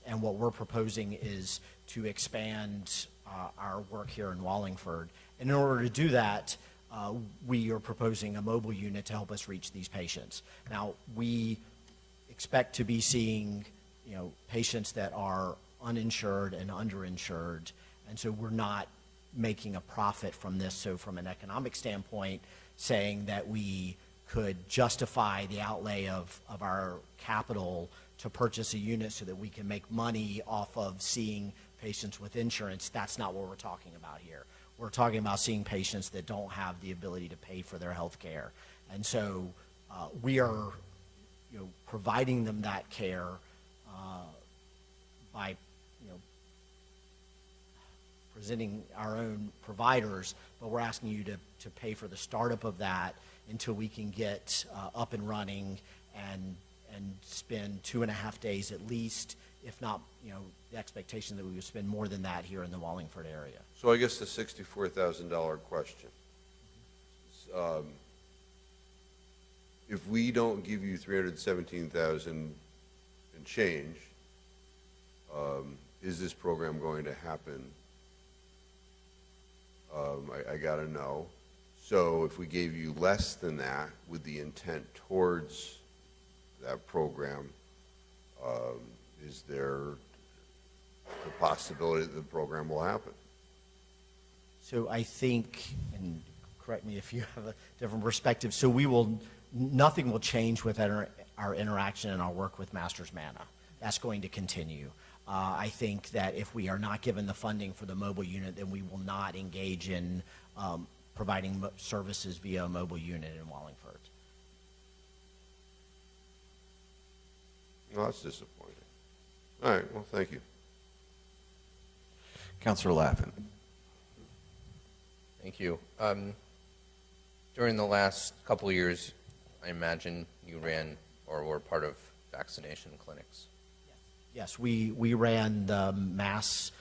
S22: And what we're proposing is to expand our work here in Wallingford. And in order to do that, we are proposing a mobile unit to help us reach these patients. Now, we expect to be seeing, you know, patients that are uninsured and underinsured. And so we're not making a profit from this. So from an economic standpoint, saying that we could justify the outlay of our capital to purchase a unit so that we can make money off of seeing patients with insurance, that's not what we're talking about here. We're talking about seeing patients that don't have the ability to pay for their health care. And so we are providing them that care by presenting our own providers, but we're asking you to pay for the startup of that until we can get up and running and spend 2.5 days at least, if not, the expectation that we would spend more than that here in the Wallingford area.
S5: So I guess the $64,000 question. If we don't give you $317,000 and change, is this program going to happen? I got to know. So if we gave you less than that with the intent towards that program, is there the possibility that the program will happen?
S22: So I think, and correct me if you have a different perspective, so nothing will change with our interaction and our work with Masters Manna. That's going to continue. I think that if we are not given the funding for the mobile unit, then we will not engage in providing services via a mobile unit in Wallingford.
S5: Well, that's disappointing. All right, well, thank you.
S9: Councilor Laffin.
S4: Thank you. During the last couple of years, I imagine you ran or were part of vaccination clinics.
S22: Yes, we ran the mass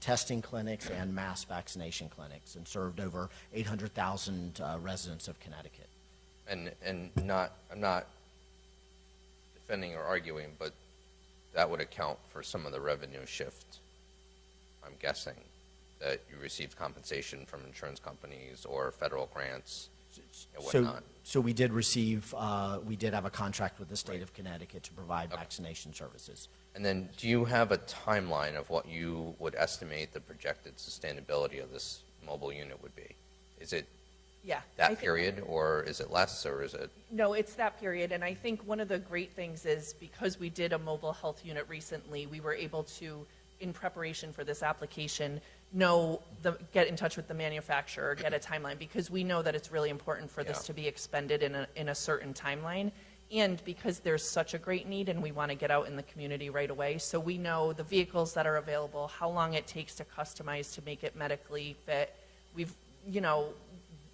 S22: testing clinics and mass vaccination clinics and served over 800,000 residents of Connecticut.
S4: And I'm not defending or arguing, but that would account for some of the revenue shift, I'm guessing, that you received compensation from insurance companies or federal grants and whatnot.
S22: So we did receive, we did have a contract with the state of Connecticut to provide vaccination services.
S4: And then do you have a timeline of what you would estimate the projected sustainability of this mobile unit would be? Is it that period, or is it less, or is it?
S7: No, it's that period, and I think one of the great things is because we did a mobile health unit recently, we were able to, in preparation for this application, get in touch with the manufacturer, get a timeline, because we know that it's really important for this to be expended in a certain timeline, and because there's such a great need and we want to get out in the community right away. So we know the vehicles that are available, how long it takes to customize to make it medically fit. We've,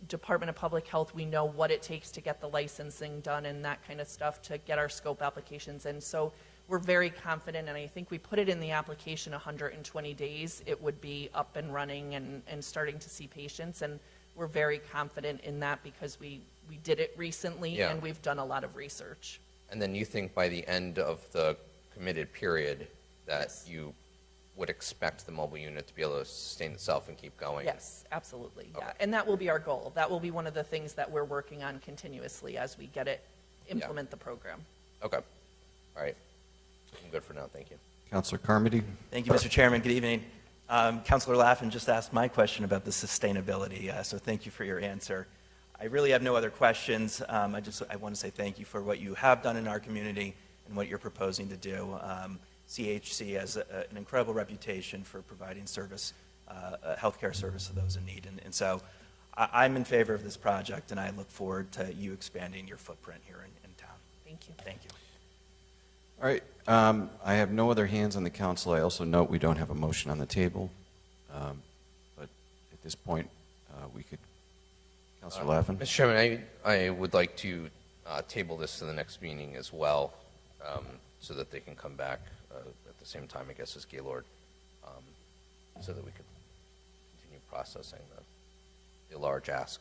S7: Department of Public Health, we know what it takes to get the licensing done and that kind of stuff to get our scope applications in. So we're very confident, and I think we put it in the application 120 days, it would be up and running and starting to see patients. And we're very confident in that because we did it recently and we've done a lot of research.
S4: And then you think by the end of the committed period that you would expect the mobile unit to be able to sustain itself and keep going?
S7: Yes, absolutely. Yeah. And that will be our goal. That will be one of the things that we're working on continuously as we implement the program.
S4: Okay. All right. I'm good for now. Thank you.
S9: Councilor Carmody.
S13: Thank you, Mr. Chairman. Good evening. Councilor Laffin just asked my question about the sustainability, so thank you for your answer. I really have no other questions. I want to say thank you for what you have done in our community and what you're proposing to do. CHC has an incredible reputation for providing service, healthcare service to those in need. And so I'm in favor of this project, and I look forward to you expanding your footprint here in town.
S7: Thank you.
S13: Thank you.
S9: All right. I have no other hands on the council. I also note we don't have a motion on the table. But at this point, we could, Councilor Laffin.
S4: Mr. Chairman, I would like to table this to the next meeting as well, so that they can come back at the same time, I guess, as Gaylord, so that we could continue processing the large ask.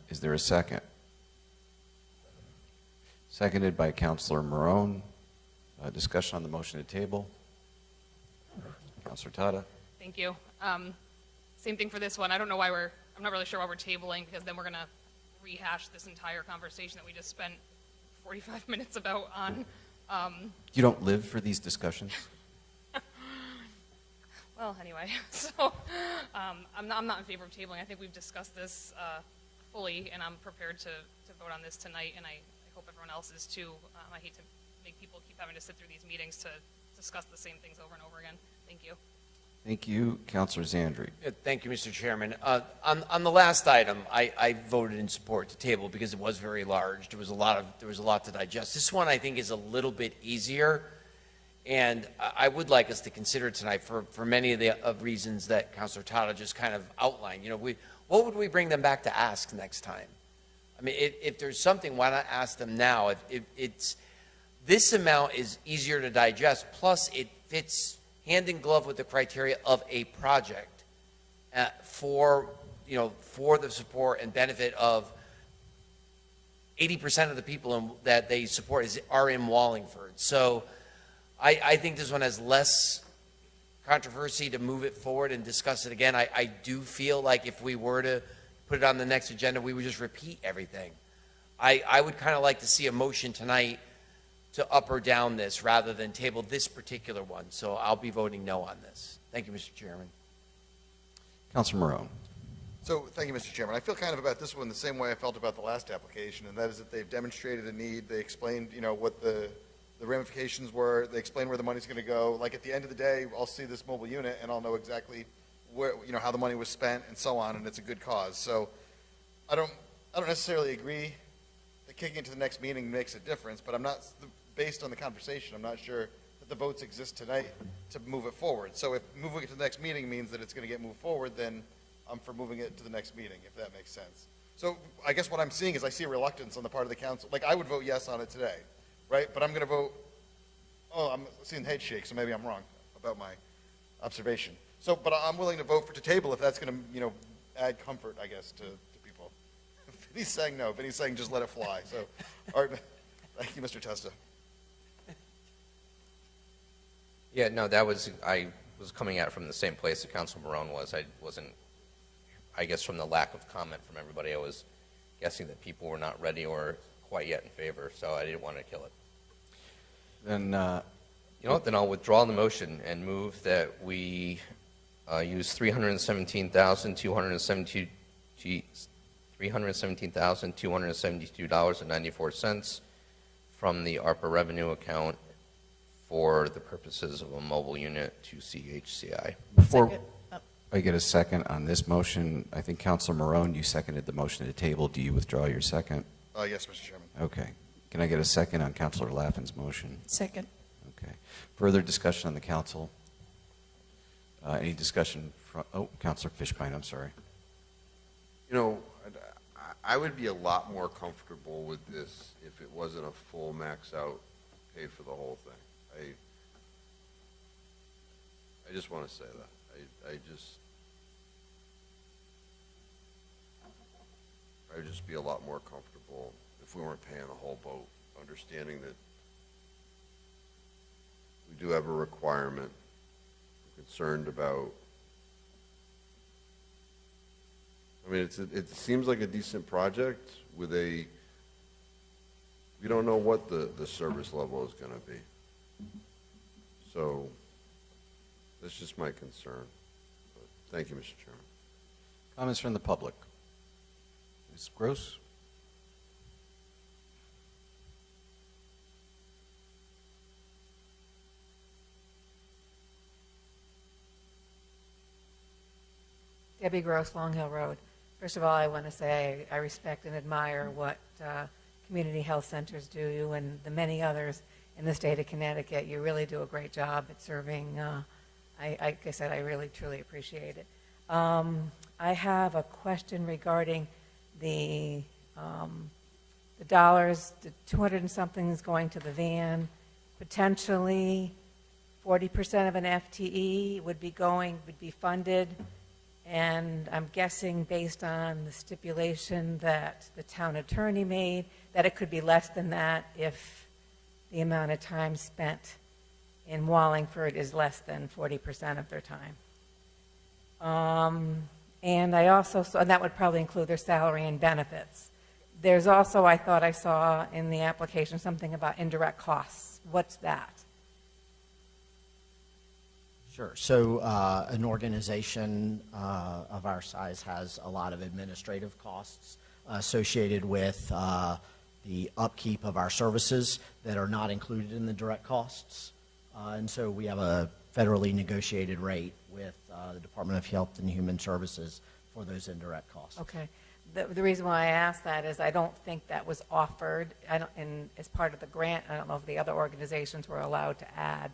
S9: Is there a second? Seconded by Councilor Marone. Discussion on the motion to table. Councilor Tata.
S3: Thank you. Same thing for this one. I'm not really sure why we're tabling, because then we're going to rehash this entire conversation that we just spent 45 minutes about on
S9: You don't live for these discussions?
S3: Well, anyway, so I'm not in favor of tabling. I think we've discussed this fully, and I'm prepared to vote on this tonight, and I hope everyone else is too. I hate to make people keep having to sit through these meetings to discuss the same things over and over again. Thank you.
S9: Thank you. Councilor Zandri.
S1: Thank you, Mr. Chairman. On the last item, I voted in support to table because it was very large. There was a lot to digest. This one I think is a little bit easier, and I would like us to consider tonight for many of the reasons that Councilor Tata just kind of outlined. You know, what would we bring them back to ask next time? I mean, if there's something, why not ask them now? It's this amount is easier to digest. Plus, it fits hand in glove with the criteria of a project for the support and benefit of 80% of the people that they support are in Wallingford. So I think this one has less controversy to move it forward and discuss it again. I do feel like if we were to put it on the next agenda, we would just repeat everything. I would kind of like to see a motion tonight to up or down this rather than table this particular one. So I'll be voting no on this. Thank you, Mr. Chairman.
S9: Councilor Morone.
S12: So, thank you, Mr. Chairman. I feel kind of about this one the same way I felt about the last application, and that is that they've demonstrated a need. They explained, what the ramifications were. They explained where the money's going to go. Like, at the end of the day, I'll see this mobile unit, and I'll know exactly where, how the money was spent and so on, and it's a good cause. So, I don't necessarily agree that kicking it to the next meeting makes a difference, but I'm not, based on the conversation, I'm not sure that the votes exist tonight to move it forward. So if moving it to the next meeting means that it's going to get moved forward, then I'm for moving it to the next meeting, if that makes sense. So I guess what I'm seeing is I see a reluctance on the part of the council. Like, I would vote yes on it today, right? But I'm going to vote, I'm seeing head shake, so maybe I'm wrong about my observation. So, but I'm willing to vote to table if that's going to, add comfort, I guess, to people. Vinny's saying no. Vinny's saying just let it fly. So, all right, thank you, Mr. Testa.
S4: Yeah, no, I was coming at it from the same place that Councilor Morone was. I guess from the lack of comment from everybody, I was guessing that people were not ready or quite yet in favor, so I didn't want to kill it.
S9: Then,
S4: you know what, then I'll withdraw the motion and move that we use $317,272.94 from the ARPA revenue account for the purposes of a mobile unit to CHCI.
S9: Before I get a second on this motion, I think Councilor Morone, you seconded the motion to table. Do you withdraw your second?
S12: Yes, Mr. Chairman.
S9: Okay. Can I get a second on Councilor Laffin's motion?
S8: Second.
S9: Okay. Further discussion on the council? Any discussion from, Councilor Fishbein, I'm sorry.
S5: I would be a lot more comfortable with this if it wasn't a full max out pay for the whole thing. I just want to say that. I would just be a lot more comfortable if we weren't paying a whole boat, understanding that we do have a requirement. I'm concerned about, it seems like a decent project with we don't know what the service level is going to be. So that's just my concern. But thank you, Mr. Chairman.
S9: Comments from the public? Ms. Gross?
S15: Debbie Gross, Long Hill Road. First of all, I want to say I respect and admire what community health centers do and the many others in the state of Connecticut. You really do a great job at serving. Like I said, I really, truly appreciate it. I have a question regarding the dollars, the 200 and something is going to the van. Potentially 40% of an FTE would be funded. And I'm guessing based on the stipulation that the town attorney made, that it could be less than that if the amount of time spent in Wallingford is less than 40% of their time. And I also saw, and that would probably include their salary and benefits. There's also, I thought I saw in the application something about indirect costs. what's that?
S22: Sure. So an organization of our size has a lot of administrative costs associated with the upkeep of our services that are not included in the direct costs. And so we have a federally negotiated rate with the Department of Health and Human Services for those indirect costs.
S15: Okay. The reason why I asked that is I don't think that was offered, as part of the grant. I don't know if the other organizations were allowed to add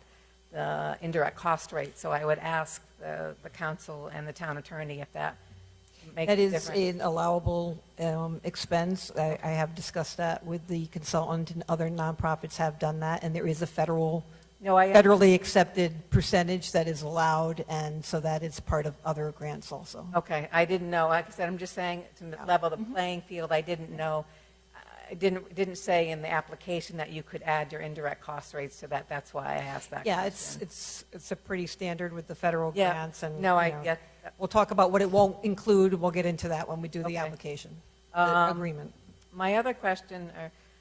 S15: the indirect cost rate. So I would ask the council and the town attorney if that makes a
S6: That is
S15: difference.
S6: an allowable expense. I have discussed that with the consultant, and other nonprofits have done that, and there is a federally accepted percentage that is allowed, and so that is part of other grants also.
S15: Okay, I didn't know. Like I said, I'm just saying to level the playing field. I didn't know. I didn't say in the application that you could add your indirect cost rates to that. That's why I asked that.
S6: Yeah,
S15: question.
S6: it's a pretty standard with the federal
S15: Yeah.
S6: grants, and
S15: No, I
S6: you know,
S15: get.
S6: we'll talk about what it won't include. We'll get into that when we do the application, the agreement.
S15: My other question,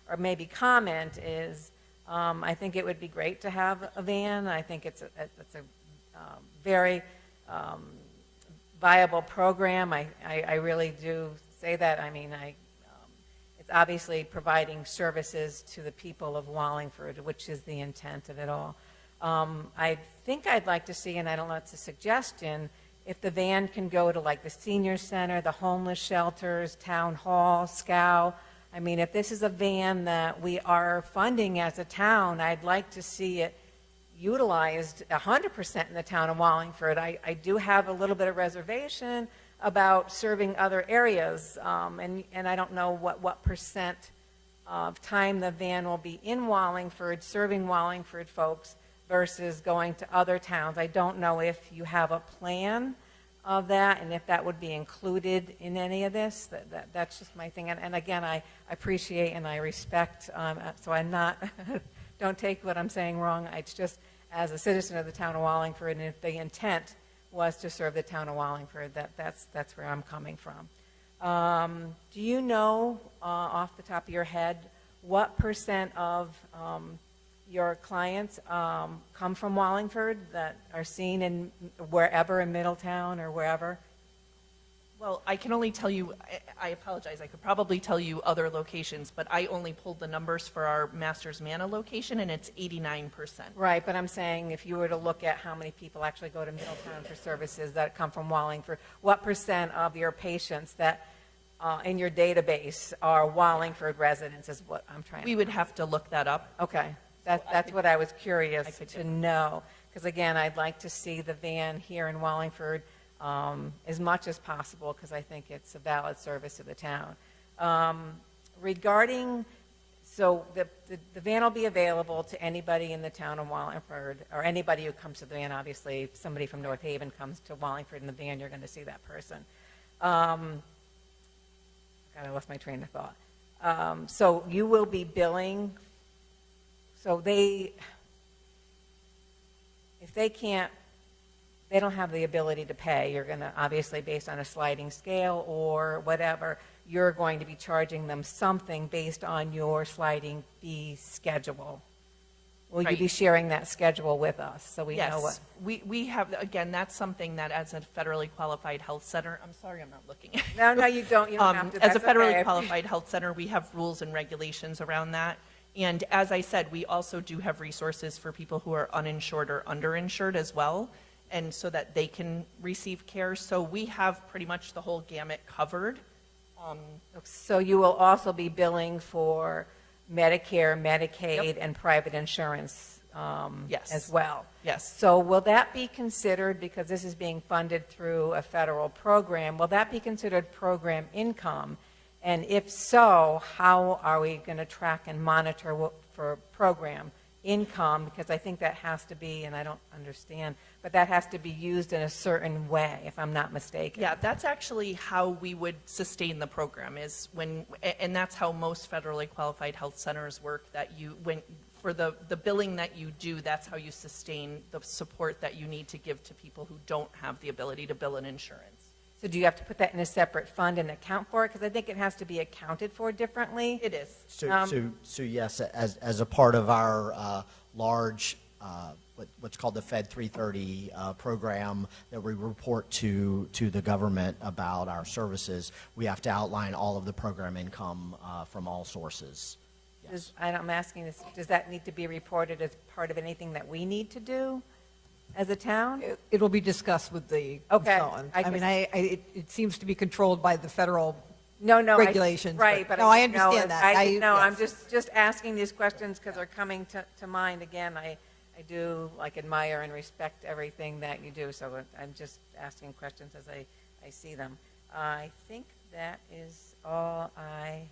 S15: or maybe comment, is I think it would be great to have a van. I think it's a very viable program. I really do say that. I mean, it's obviously providing services to the people of Wallingford, which is the intent of it all. I think I'd like to see, and I don't know, it's a suggestion, if the van can go to like the senior center, the homeless shelters, town hall, SCOW. I mean, if this is a van that we are funding as a town, I'd like to see it utilized 100% in the town of Wallingford. I do have a little bit of reservation about serving other areas, and I don't know what percent of time the van will be in Wallingford, serving Wallingford folks versus going to other towns. I don't know if you have a plan of that and if that would be included in any of this. That's just my thing. And again, I appreciate and I respect, so I'm not, don't take what I'm saying wrong. It's just as a citizen of the town of Wallingford, and if the intent was to serve the town of Wallingford, that's where I'm coming from. Do you know off the top of your head what percent of your clients come from Wallingford that are seen in wherever in Middletown or wherever?
S7: Well, I can only tell you, I apologize, I could probably tell you other locations, but I only pulled the numbers for our Masters Manor location, and it's 89%.
S15: Right, but I'm saying if you were to look at how many people actually go to Middletown for services that come from Wallingford, what percent of your patients that in your database are Wallingford residents is what I'm trying to.
S7: We would have to look that up.
S15: Okay, that's what I was curious to know, because again, I'd like to see the van here in Wallingford as much as possible, because I think it's a valid service to the town. Regarding, so the van will be available to anybody in the town of Wallingford, or anybody who comes to the van. Obviously, if somebody from North Haven comes to Wallingford in the van, you're going to see that person. God, I lost my train of thought. So you will be billing, so if they can't, they don't have the ability to pay, you're going to, obviously based on a sliding scale or whatever, you're going to be charging them something based on your sliding fee schedule. Will you be sharing that schedule with us so we know what?
S7: Yes, we have, again, that's something that as a federally qualified health center, I'm sorry, I'm not looking.
S15: No, you don't have to.
S7: As a
S15: That's
S7: federally
S15: okay.
S7: qualified health center, we have rules and regulations around that. And as I said, we also do have resources for people who are uninsured or underinsured as well, and so that they can receive care. So we have pretty much the whole gamut covered.
S15: So you will also be billing for Medicare, Medicaid,
S7: Yep.
S15: and private insurance
S7: Yes.
S15: as well?
S7: Yes.
S15: So will that be considered, because this is being funded through a federal program, will that be considered program income? And if so, how are we going to track and monitor for program income? Because I think that has to be, and I don't understand, but that has to be used in a certain way, if I'm not mistaken.
S7: Yeah, that's actually how we would sustain the program, is when, and that's how most federally qualified health centers work, that for the billing that you do, that's how you sustain the support that you need to give to people who don't have the ability to bill an insurance.
S15: So do you have to put that in a separate fund and account for it? Because I think it has to be accounted for differently.
S3: It is.
S22: So yes, as a part of our large, what's called the Fed 330 program that we report to the government about our services, we have to outline all of the program income from all sources.
S15: I'm asking this, does that need to be reported as part of anything that we need to do as a town?
S6: It'll be discussed with the
S15: Okay,
S6: consultant.
S15: I
S6: I mean,
S15: guess-
S6: it seems to be controlled by the federal
S15: No,
S6: regulations.
S15: Right, but
S6: no, I
S15: no,
S6: understand that.
S15: No, I'm
S6: yes.
S15: just asking these questions because they're coming to mind. Again, I do like admire and respect everything that you do, so I'm just asking questions as I see them. I think that is all I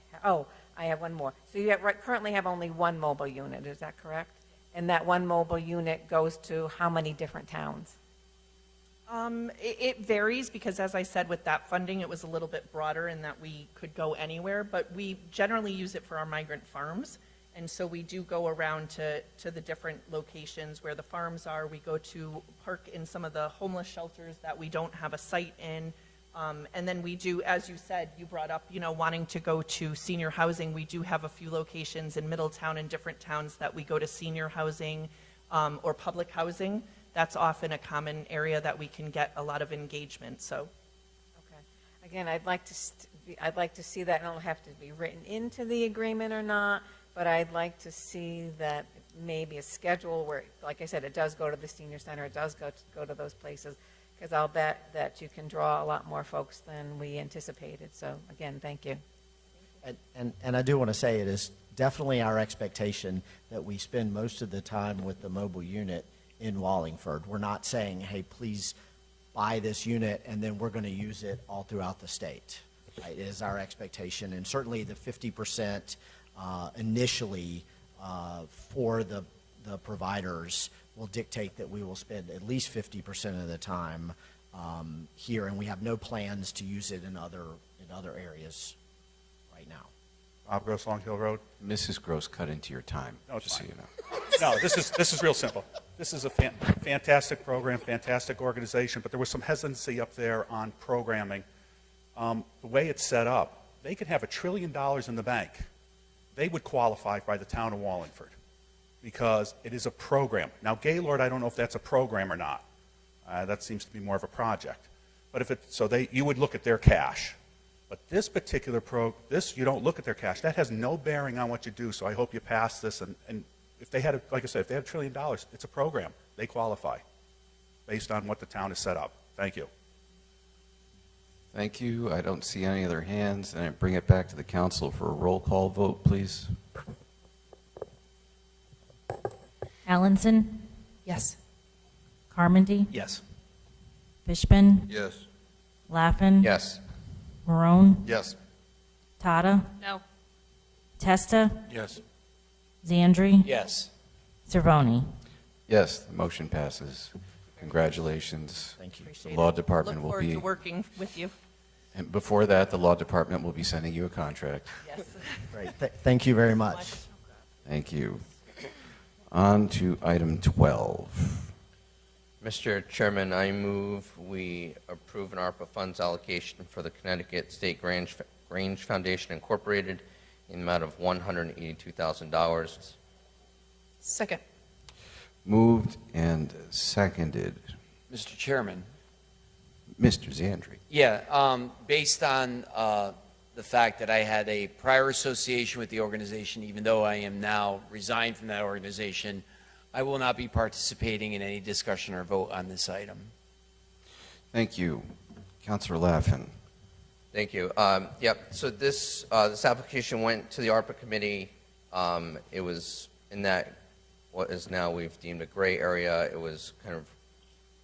S15: have one more. So you currently have only one mobile unit, is that correct? And that one mobile unit goes to how many different towns?
S7: It varies because, as I said, with that funding, it was a little bit broader in that we could go anywhere, but we generally use it for our migrant farms. And so we do go around to the different locations where the farms are. We go to park in some of the homeless shelters that we don't have a site in. And then we do, as you said, you brought up, wanting to go to senior housing. We do have a few locations in Middletown and different towns that we go to senior housing or public housing. That's often a common area that we can get a lot of engagement, so.
S15: Okay. Again, I'd like to see that. It don't have to be written into the agreement or not, but I'd like to see that maybe a schedule where, like I said, it does go to the senior center, it does go to those places, because I'll bet that you can draw a lot more folks than we anticipated. So again, thank you.
S22: And I do want to say it is definitely our expectation that we spend most of the time with the mobile unit in Wallingford. We're not saying, hey, please buy this unit and then we're going to use it all throughout the state. Right? It is our expectation, and certainly the 50% initially for the providers will dictate that we will spend at least 50% of the time here, and we have no plans to use it in other areas right now.
S14: Bob Gross, Long Hill Road.
S9: Mrs. Gross cut into your time,
S14: No, it's
S9: just so
S14: fine.
S9: you know.
S14: No, this is real simple. This is a fantastic program, fantastic organization, but there was some hesitancy up there on programming. The way it's set up, they could have $1 trillion in the bank. They would qualify by the town of Wallingford because it is a program. Now, Gaylord, I don't know if that's a program or not. That seems to be more of a project. But you would look at their cash. But this particular you don't look at their cash. That has no bearing on what you do, so I hope you pass this. And if they had, like I said, if they had $1 trillion, it's a program. They qualify based on what the town has set up. Thank you.
S9: Thank you. I don't see any other hands, and I bring it back to the council for a roll call vote, please.
S2: Allenson,
S21: Yes.
S2: Carmody,
S13: Yes.
S2: Fishman,
S5: Yes.
S2: Laffin.
S4: Yes.
S2: Marone,
S12: Yes.
S2: Tata,
S3: No.
S2: Testa,
S18: Yes.
S2: Zandri,
S13: Yes.
S2: Cervoni.
S9: Yes, the motion passes. Congratulations.
S22: Thank you.
S9: The law department
S7: Look
S9: will
S7: forward
S9: be,
S7: to working with you.
S9: and before that, the law department will be sending you a contract.
S7: Yes.
S22: Great. Thank you very much.
S9: Thank you. On to item 12.
S4: Mr. Chairman, I move we approve an ARPA funds allocation for the Connecticut State Grange Foundation Incorporated in the amount of $182,000.
S8: Second.
S9: Moved and seconded.
S1: Mr. Chairman.
S9: Mr. Zandri.
S1: Yeah, based on the fact that I had a prior association with the organization, even though I am now resigned from that organization, I will not be participating in any discussion or vote on this item.
S9: Thank you. Councilor Laffin.
S4: Thank you. Yep, so this application went to the ARPA committee. It was in that, what is now we've deemed a gray area. It was kind of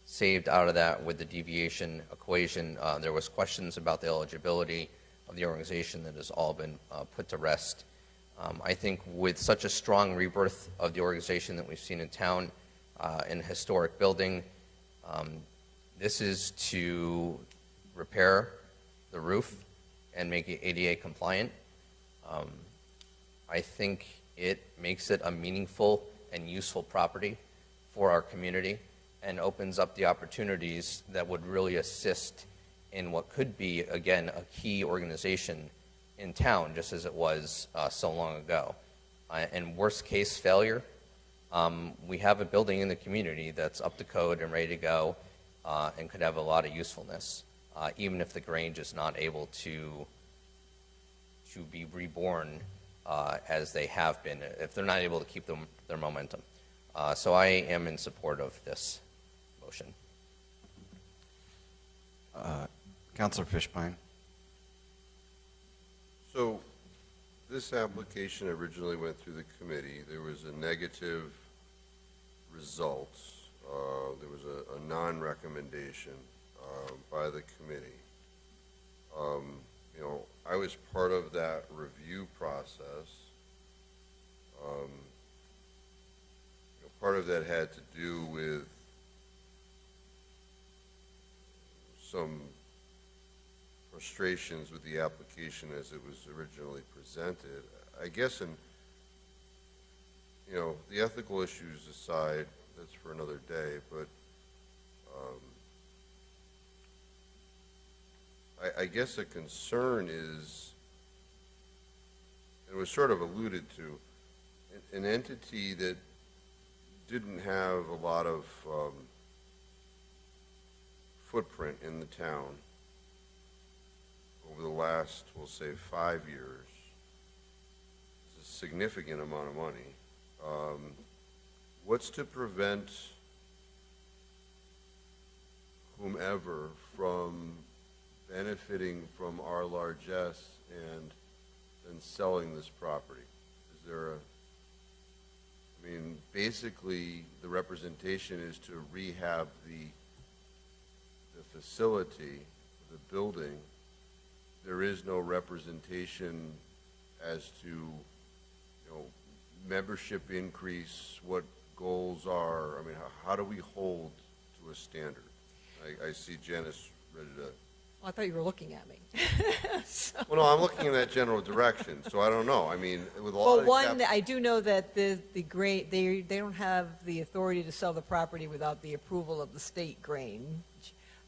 S4: saved out of that with the deviation equation. There was questions about the eligibility of the organization that has all been put to rest. I think with such a strong rebirth of the organization that we've seen in town, in a historic building, this is to repair the roof and make it ADA compliant. I think it makes it a meaningful and useful property for our community and opens up the opportunities that would really assist in what could be, again, a key organization in town, just as it was so long ago. And worst case failure, we have a building in the community that's up to code and ready to go and could have a lot of usefulness, even if the Grange is not able to be reborn as they have been, if they're not able to keep their momentum. So I am in support of this motion.
S9: Councilor Fishbein.
S5: So this application originally went through the committee. There was a negative result. There was a non-recommendation by the committee. You know, I was part of that review process. You know, part of that had to do with some frustrations with the application as it was originally presented. I guess, you know, the ethical issues aside, that's for another day, but I guess a concern is, and it was sort of alluded to, an entity that didn't have a lot of footprint in the town over the last, we'll say, 5 years. It's a significant amount of money. What's to prevent whomever from benefiting from our largesse and then selling this property? Is there I mean, basically, the representation is to rehab the facility, the building. There is no representation as to, you know, membership increase, what goals are. I mean, how do we hold to a standard? I see Janice ready to.
S6: Well, I thought you were looking at me.
S5: Well, no, I'm looking in that general direction, so I don't know. I mean, with a lot
S6: Well,
S5: of
S6: I do know that they don't have the authority to sell the property without the approval of the state Grange.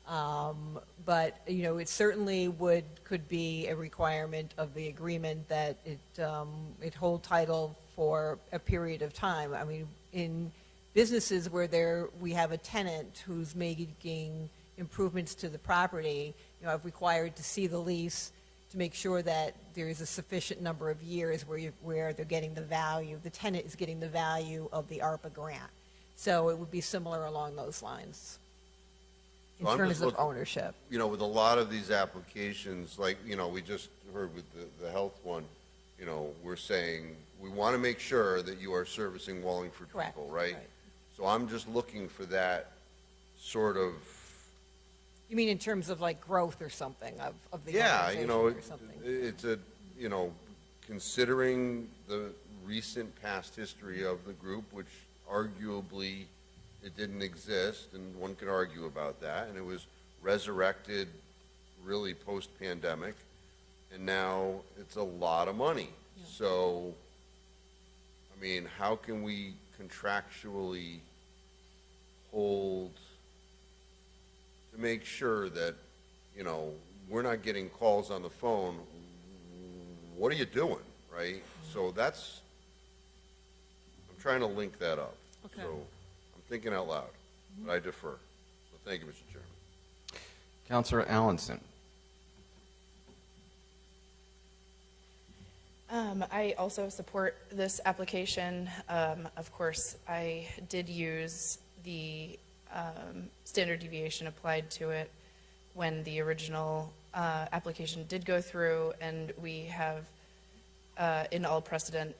S6: But, you know, it certainly could be a requirement of the agreement that it hold title for a period of time. I mean, in businesses where we have a tenant who's making improvements to the property, you know, I've required to see the lease to make sure that there is a sufficient number of years where they're getting the value, the tenant is getting the value of the ARPA grant. So it would be similar along those lines in
S5: So I'm
S6: terms
S5: just
S6: of
S5: looking,
S6: ownership.
S5: You know, with a lot of these applications, like, you know, we just heard with the health one, you know, we're saying, we want to make sure that you are servicing Wallingford
S6: Correct,
S5: people, right?
S6: right.
S5: So I'm just looking for that sort of,
S6: You mean in terms of like growth or something of the
S5: yeah, you know,
S6: organization or something?
S5: it's a, you know, considering the recent past history of the group, which arguably it didn't exist, and one could argue about that, and it was resurrected really post-pandemic, and now it's a lot of money.
S6: Yeah.
S5: So, I mean, how can we contractually hold to make sure that, you know, we're not getting calls on the phone, what are you doing, right? So that's, I'm trying to link that up.
S6: Okay.
S5: So I'm thinking out loud, but I defer. So thank you, Mr. Chairman.
S9: Councilor Allenson.
S8: I also support this application. Of course, I did use the standard deviation applied to it when the original application did go through, and we have, in all precedent,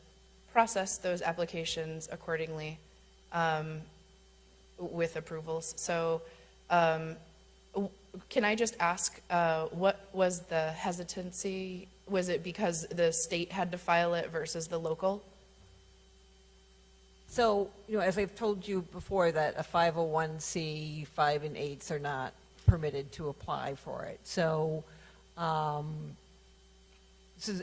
S8: processed those applications accordingly with approvals. So can I just ask, what was the hesitancy? Was it because the state had to file it versus the local?
S6: So, you know, as I've told you before, that a 501c 5 and 8s are not permitted to apply for it. So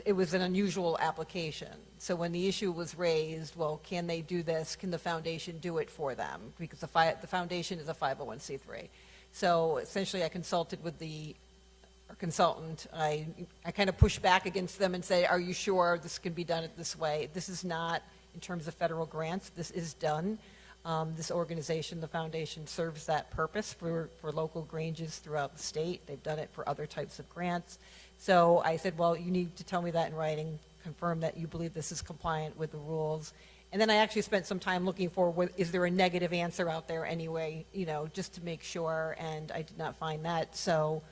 S6: it was an unusual application. So when the issue was raised, well, can they do this? Can the foundation do it for them? Because the foundation is a 501c3. So essentially I consulted with the our consultant, I kind of push back against them and say, are you sure this can be done this way? This is not, in terms of federal grants, this is done. This organization, the foundation, serves that purpose for local Granges throughout the state. They've done it for other types of grants. So I said, well, you need to tell me that in writing, confirm that you believe this is compliant with the rules. And then I actually spent some time looking for, is there a negative answer out there anyway, you know, just to make sure, and I did not find that. So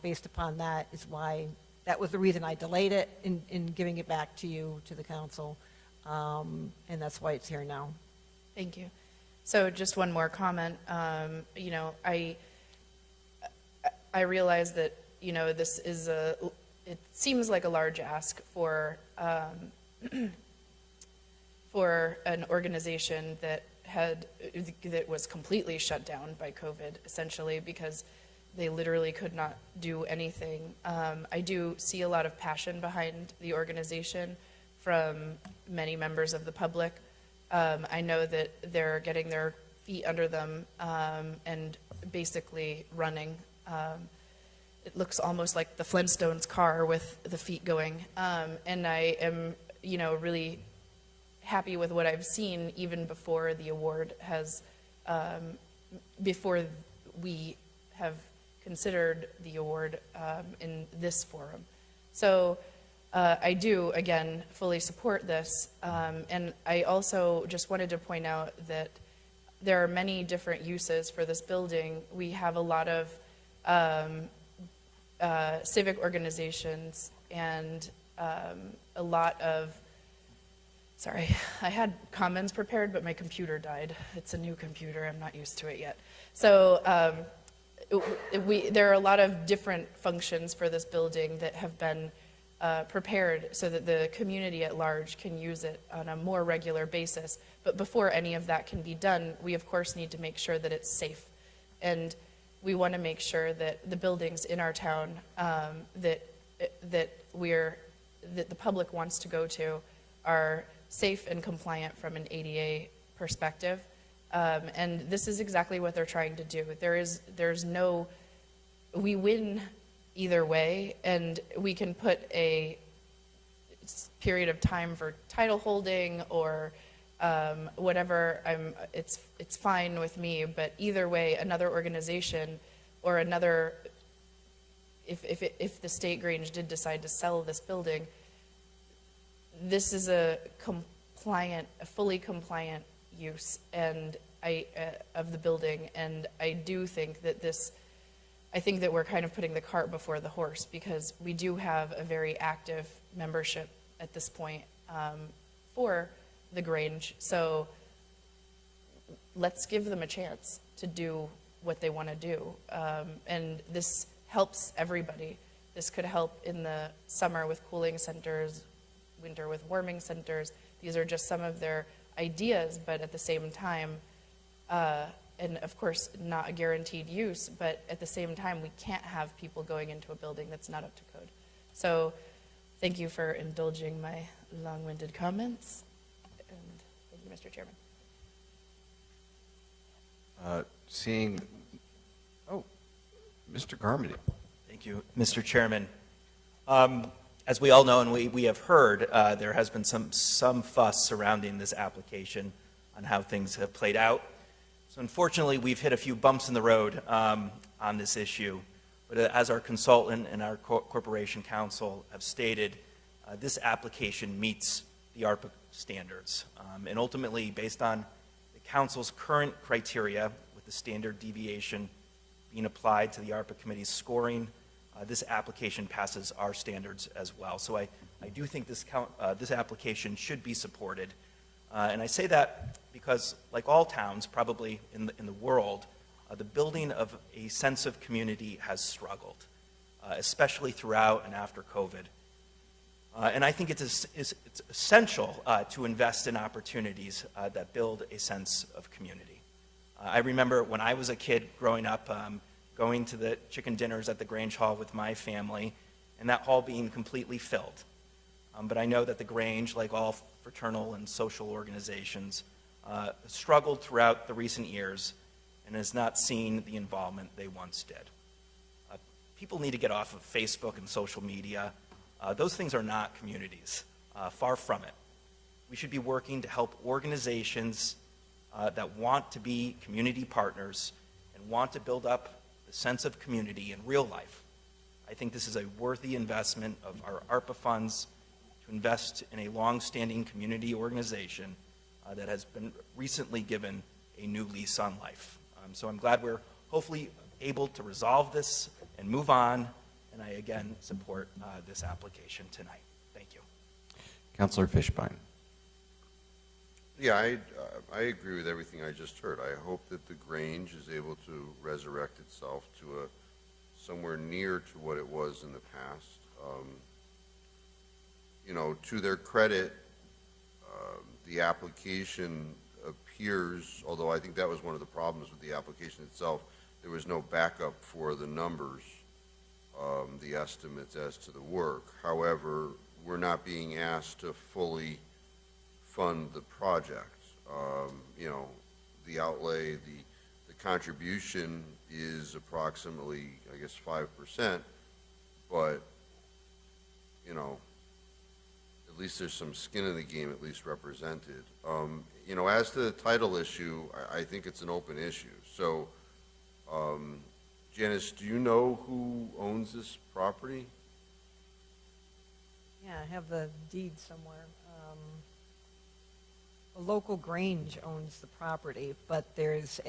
S6: based upon that is why, that was the reason I delayed it in giving it back to you, to the council, and that's why it's here now.
S8: Thank you. So just one more comment. You know, I realize that, you know, this is it seems like a large ask for for an organization that was completely shut down by COVID, essentially, because they literally could not do anything. I do see a lot of passion behind the organization from many members of the public. I know that they're getting their feet under them and basically running. It looks almost like the Flintstones car with the feet going. And I am, you know, really happy with what I've seen even before the award has, before we have considered the award in this forum. So I do, again, fully support this. And I also just wanted to point out that there are many different uses for this building. We have a lot of civic organizations and a lot of, sorry, I had comments prepared, but my computer died. It's a new computer, I'm not used to it yet. So there are a lot of different functions for this building that have been prepared so that the community at large can use it on a more regular basis. But before any of that can be done, we of course need to make sure that it's safe. And we want to make sure that the buildings in our town that the public wants to go to are safe and compliant from an ADA perspective. And this is exactly what they're trying to do. There's no, we win either way, and we can put a period of time for title holding or whatever. It's fine with me, but either way, another organization or another, if the State Grange did decide to sell this building, this is a fully compliant use and of the building, and I do think that I think that we're kind of putting the cart before the horse, because we do have a very active membership at this point for the Grange. So let's give them a chance to do what they want to do. And this helps everybody. This could help in the summer with cooling centers, winter with warming centers. These are just some of their ideas, but at the same time, and of course not a guaranteed use, but at the same time we can't have people going into a building that's not up to code. So thank you for indulging my long-winded comments, and thank you, Mr. Chairman.
S9: Mr. Garmody.
S13: Thank you, Mr. Chairman. As we all know and we have heard, there has been some fuss surrounding this application on how things have played out. So unfortunately, we've hit a few bumps in the road on this issue. But as our consultant and our corporation counsel have stated, this application meets the ARPA standards. And ultimately, based on the council's current criteria with the standard deviation being applied to the ARPA committee's scoring, this application passes our standards as well. So I do think this application should be supported. And I say that because, like all towns probably in the world, the building of a sense of community has struggled, especially throughout and after COVID. And I think it's essential to invest in opportunities that build a sense of community. I remember when I was a kid growing up, going to the chicken dinners at the Grange Hall with my family, and that hall being completely filled. But I know that the Grange, like all fraternal and social organizations, struggled throughout the recent years and has not seen the involvement they once did. people need to get off of Facebook and social media. Those things are not communities, far from it. We should be working to help organizations that want to be community partners and want to build up the sense of community in real life. I think this is a worthy investment of our ARPA funds to invest in a long-standing community organization that has been recently given a new lease on life. So I'm glad we're hopefully able to resolve this and move on, and I again support this application tonight. Thank you.
S4: Councilor Fishbein.
S5: Yeah, I agree with everything I just heard. I hope that the Grange is able to resurrect itself to somewhere near to what it was in the past. You know, to their credit, the application appears, although I think that was one of the problems with the application itself, there was no backup for the numbers, the estimates as to the work. However, we're not being asked to fully fund the project. You know, the outlay, the contribution is approximately, I guess, 5%, but, you know, at least there's some skin in the game at least represented. You know, as to the title issue, I think it's an open issue. So, Janice, do you know who owns this property?
S6: Yeah, I have the deed somewhere. The local Grange owns the property, but there's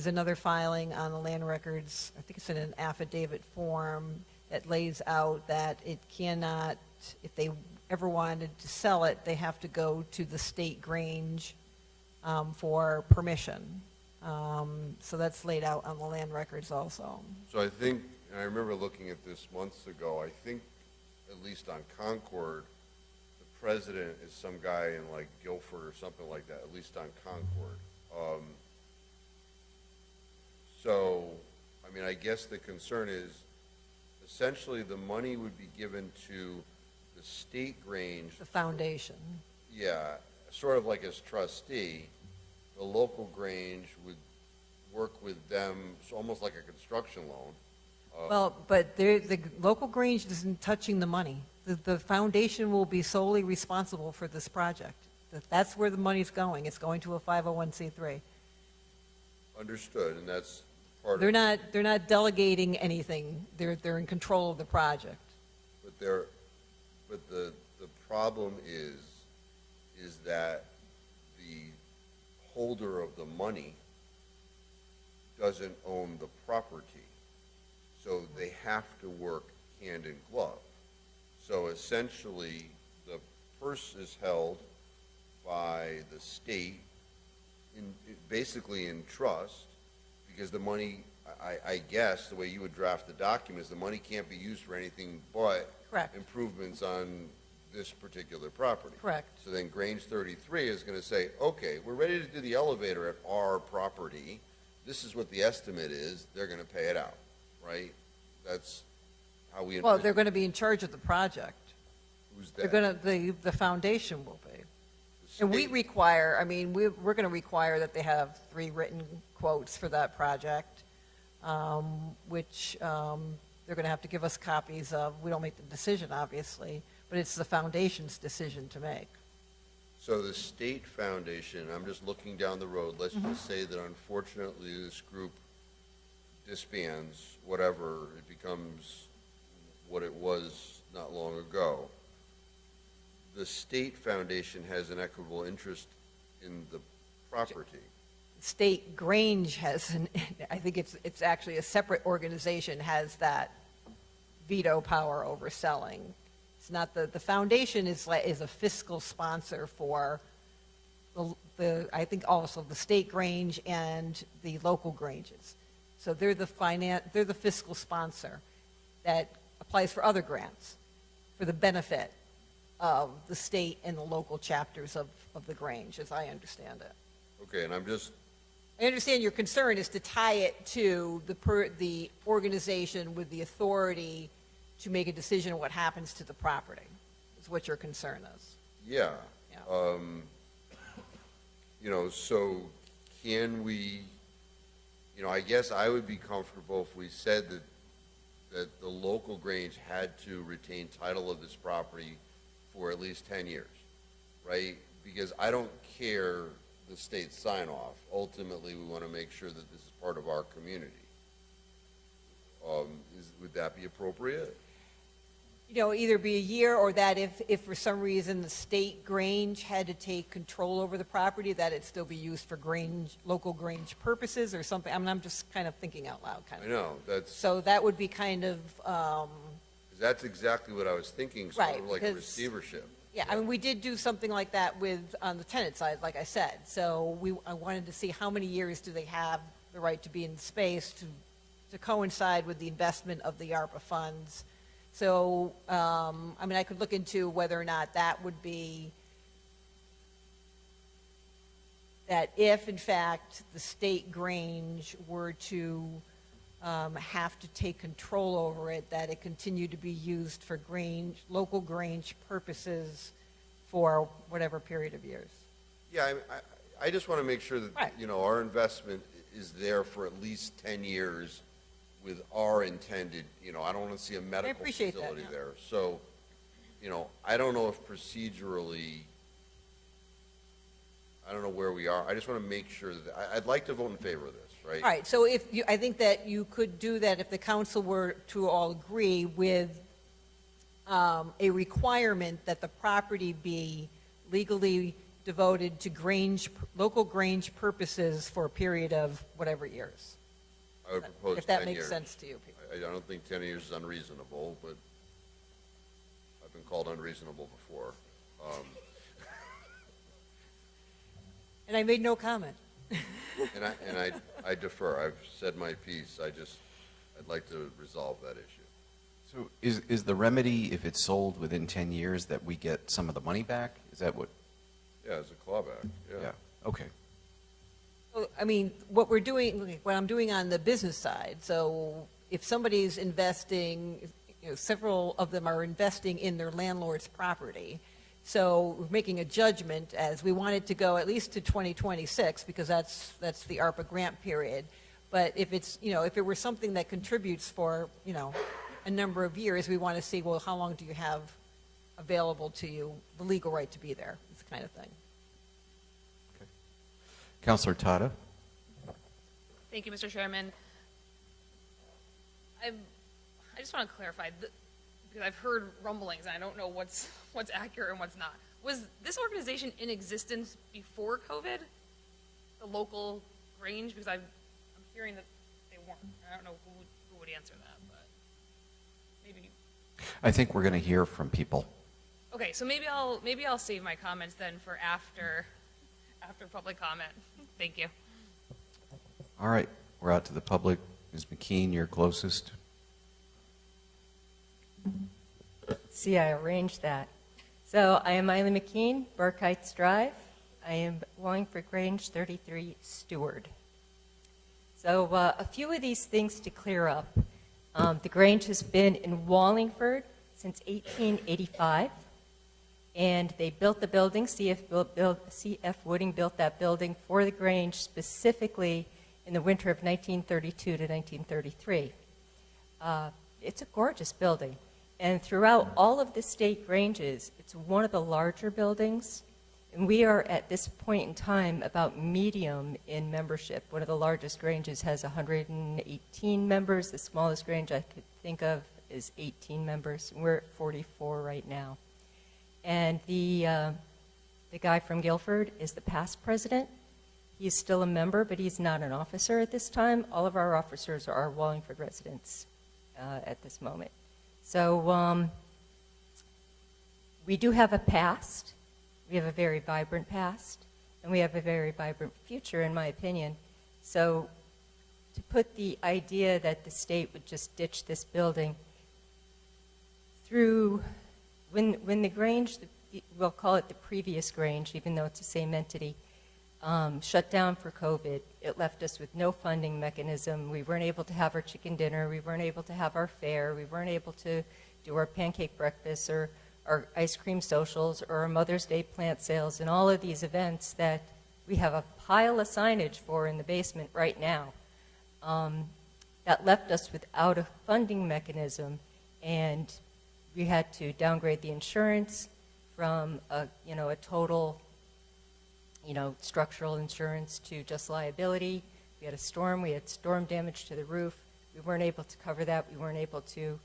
S6: another filing on the land records, I think it's in an affidavit form, that lays out that it cannot, if they ever wanted to sell it, they have to go to the state Grange for permission. So that's laid out on the land records also.
S5: So I think, and I remember looking at this months ago, I think, at least on Concord, the president is some guy in like Guilford or something like that, at least on Concord. So, I mean, I guess the concern is essentially the money would be given to the state Grange.
S6: The foundation.
S5: Yeah, sort of like as trustee. The local Grange would work with them, so almost like a construction loan.
S6: Well, but the local Grange isn't touching the money. The foundation will be solely responsible for this project. That's where the money's going. It's going to a 501c3.
S5: Understood, and that's part
S6: They're
S5: of.
S6: not delegating anything. They're in control of the project.
S5: But the problem is that the holder of the money doesn't own the property. So they have to work hand in glove. So essentially, the purse is held by the state basically in trust, because the money, I guess, the way you would draft the document is the money can't be used for anything but
S6: Correct.
S5: improvements on this particular property.
S6: Correct.
S5: So then Grange 33 is going to say, okay, we're ready to do the elevator at our property. This is what the estimate is. They're going to pay it out, right? That's how we.
S6: Well, they're going to be in charge of the project.
S5: Who's
S6: They're
S5: that?
S6: going to, the foundation will be. And we require, I mean, we're going to require that they have 3 written quotes for that project, which they're going to have to give us copies of. We don't make the decision, obviously, but it's the foundation's decision to make.
S5: So the state foundation, I'm just looking down the road, let's just say that unfortunately this group disbands, whatever, it becomes what it was not long ago. The state foundation has an equitable interest in the property.
S6: State Grange has, I think it's actually a separate organization, has that veto power over selling. It's not the foundation is a fiscal sponsor for I think also the state Grange and the local Granges. So they're the fiscal sponsor that applies for other grants for the benefit of the state and the local chapters of the Grange, as I understand it.
S5: Okay, and
S6: I understand your concern is to tie it to the organization with the authority to make a decision on what happens to the property, is what your concern is.
S5: Yeah. You know, so can we I guess I would be comfortable if we said that the local Grange had to retain title of this property for at least 10 years, right? Because I don't care the state sign off. Ultimately, we want to make sure that this is part of our community. Would that be appropriate?
S6: Either be a year, or that if for some reason the state Grange had to take control over the property, that it still be used for local Grange purposes or something. I mean, I'm just kind of thinking out loud, kind of.
S5: I know,
S6: So that would be kind of,
S5: that's exactly what I was thinking, sort
S6: Right,
S5: of like a
S6: because-
S5: receivership.
S6: yeah, I mean, we did do something like that on the tenant side, like I said. So I wanted to see how many years do they have the right to be in the space to coincide with the investment of the ARPA funds. So, I mean, I could look into whether or not that would be, that if, in fact, the state Grange were to have to take control over it, that it continued to be used for local Grange purposes for whatever period of years.
S5: Yeah, I just want to make sure that,
S6: Right.
S5: our investment is there for at least 10 years with our intended, I don't want to see a medical
S6: appreciate that,
S5: facility
S6: yeah.
S5: there. So, I don't know if procedurally, I don't know where we are. I just want to make sure that, I'd like to vote in favor of this, right?
S6: All right, so I think that you could do that if the council were to all agree with a requirement that the property be legally devoted to local Grange purposes for a period of whatever years.
S5: I would propose 10 years.
S6: If that makes sense to you people.
S5: I don't think 10 years is unreasonable, but I've been called unreasonable before.
S6: And I made no comment.
S5: And I defer. I've said my piece. I'd like to resolve that issue.
S9: So is the remedy, if it's sold within 10 years, that we get some of the money back? Is that what?
S5: Yeah, it's a clawback, yeah.
S9: Okay.
S6: Well, I mean, what I'm doing on the business side, so if somebody's investing, several of them are investing in their landlord's property, so we're making a judgment as we want it to go at least to 2026, because that's the ARPA grant period. But if it's, if it were something that contributes for, a number of years, we want to see, well, how long do you have available to you, the legal right to be there, this kind of thing.
S9: Councilor Tata?
S3: Thank you, Mr. Chairman. I just want to clarify, because I've heard rumblings, and I don't know what's accurate and what's not. Was this organization in existence before COVID, the local Grange? Because I'm hearing that they weren't. I don't know who would answer that, but maybe.
S9: I think we're going to hear from people.
S3: Okay, so maybe I'll save my comments then for after public comment. Thank you.
S9: All right, we're out to the public. Ms. McKean, you're closest.
S10: See, I arranged that. So I am Eileen McKean, Burke Heights Drive. I am Wallingford Grange 33 steward. So a few of these things to clear up. The Grange has been in Wallingford since 1885, and they built the building. C.F. Wooding built that building for the Grange specifically in the winter of 1932 to 1933. It's a gorgeous building. And throughout all of the state Granges, it's one of the larger buildings. And we are, at this point in time, about medium in membership. One of the largest Granges has 118 members. The smallest Grange I could think of is 18 members. We're at 44 right now. And the guy from Guilford is the past president. He's still a member, but he's not an officer at this time. All of our officers are Wallingford residents at this moment. So we do have a past. We have a very vibrant past, and we have a very vibrant future, in my opinion. So to put the idea that the state would just ditch this building through, when the Grange, we'll call it the previous Grange, even though it's the same entity, shut down for COVID, it left us with no funding mechanism. We weren't able to have our chicken dinner. We weren't able to have our fair. We weren't able to do our pancake breakfasts or our ice cream socials or our Mother's Day plant sales and all of these events that we have a pile of signage for in the basement right now. that left us without a funding mechanism, and we had to downgrade the insurance from a total, structural insurance to just liability. We had a storm, we had storm damage to the roof. We weren't able to cover that. We weren't able to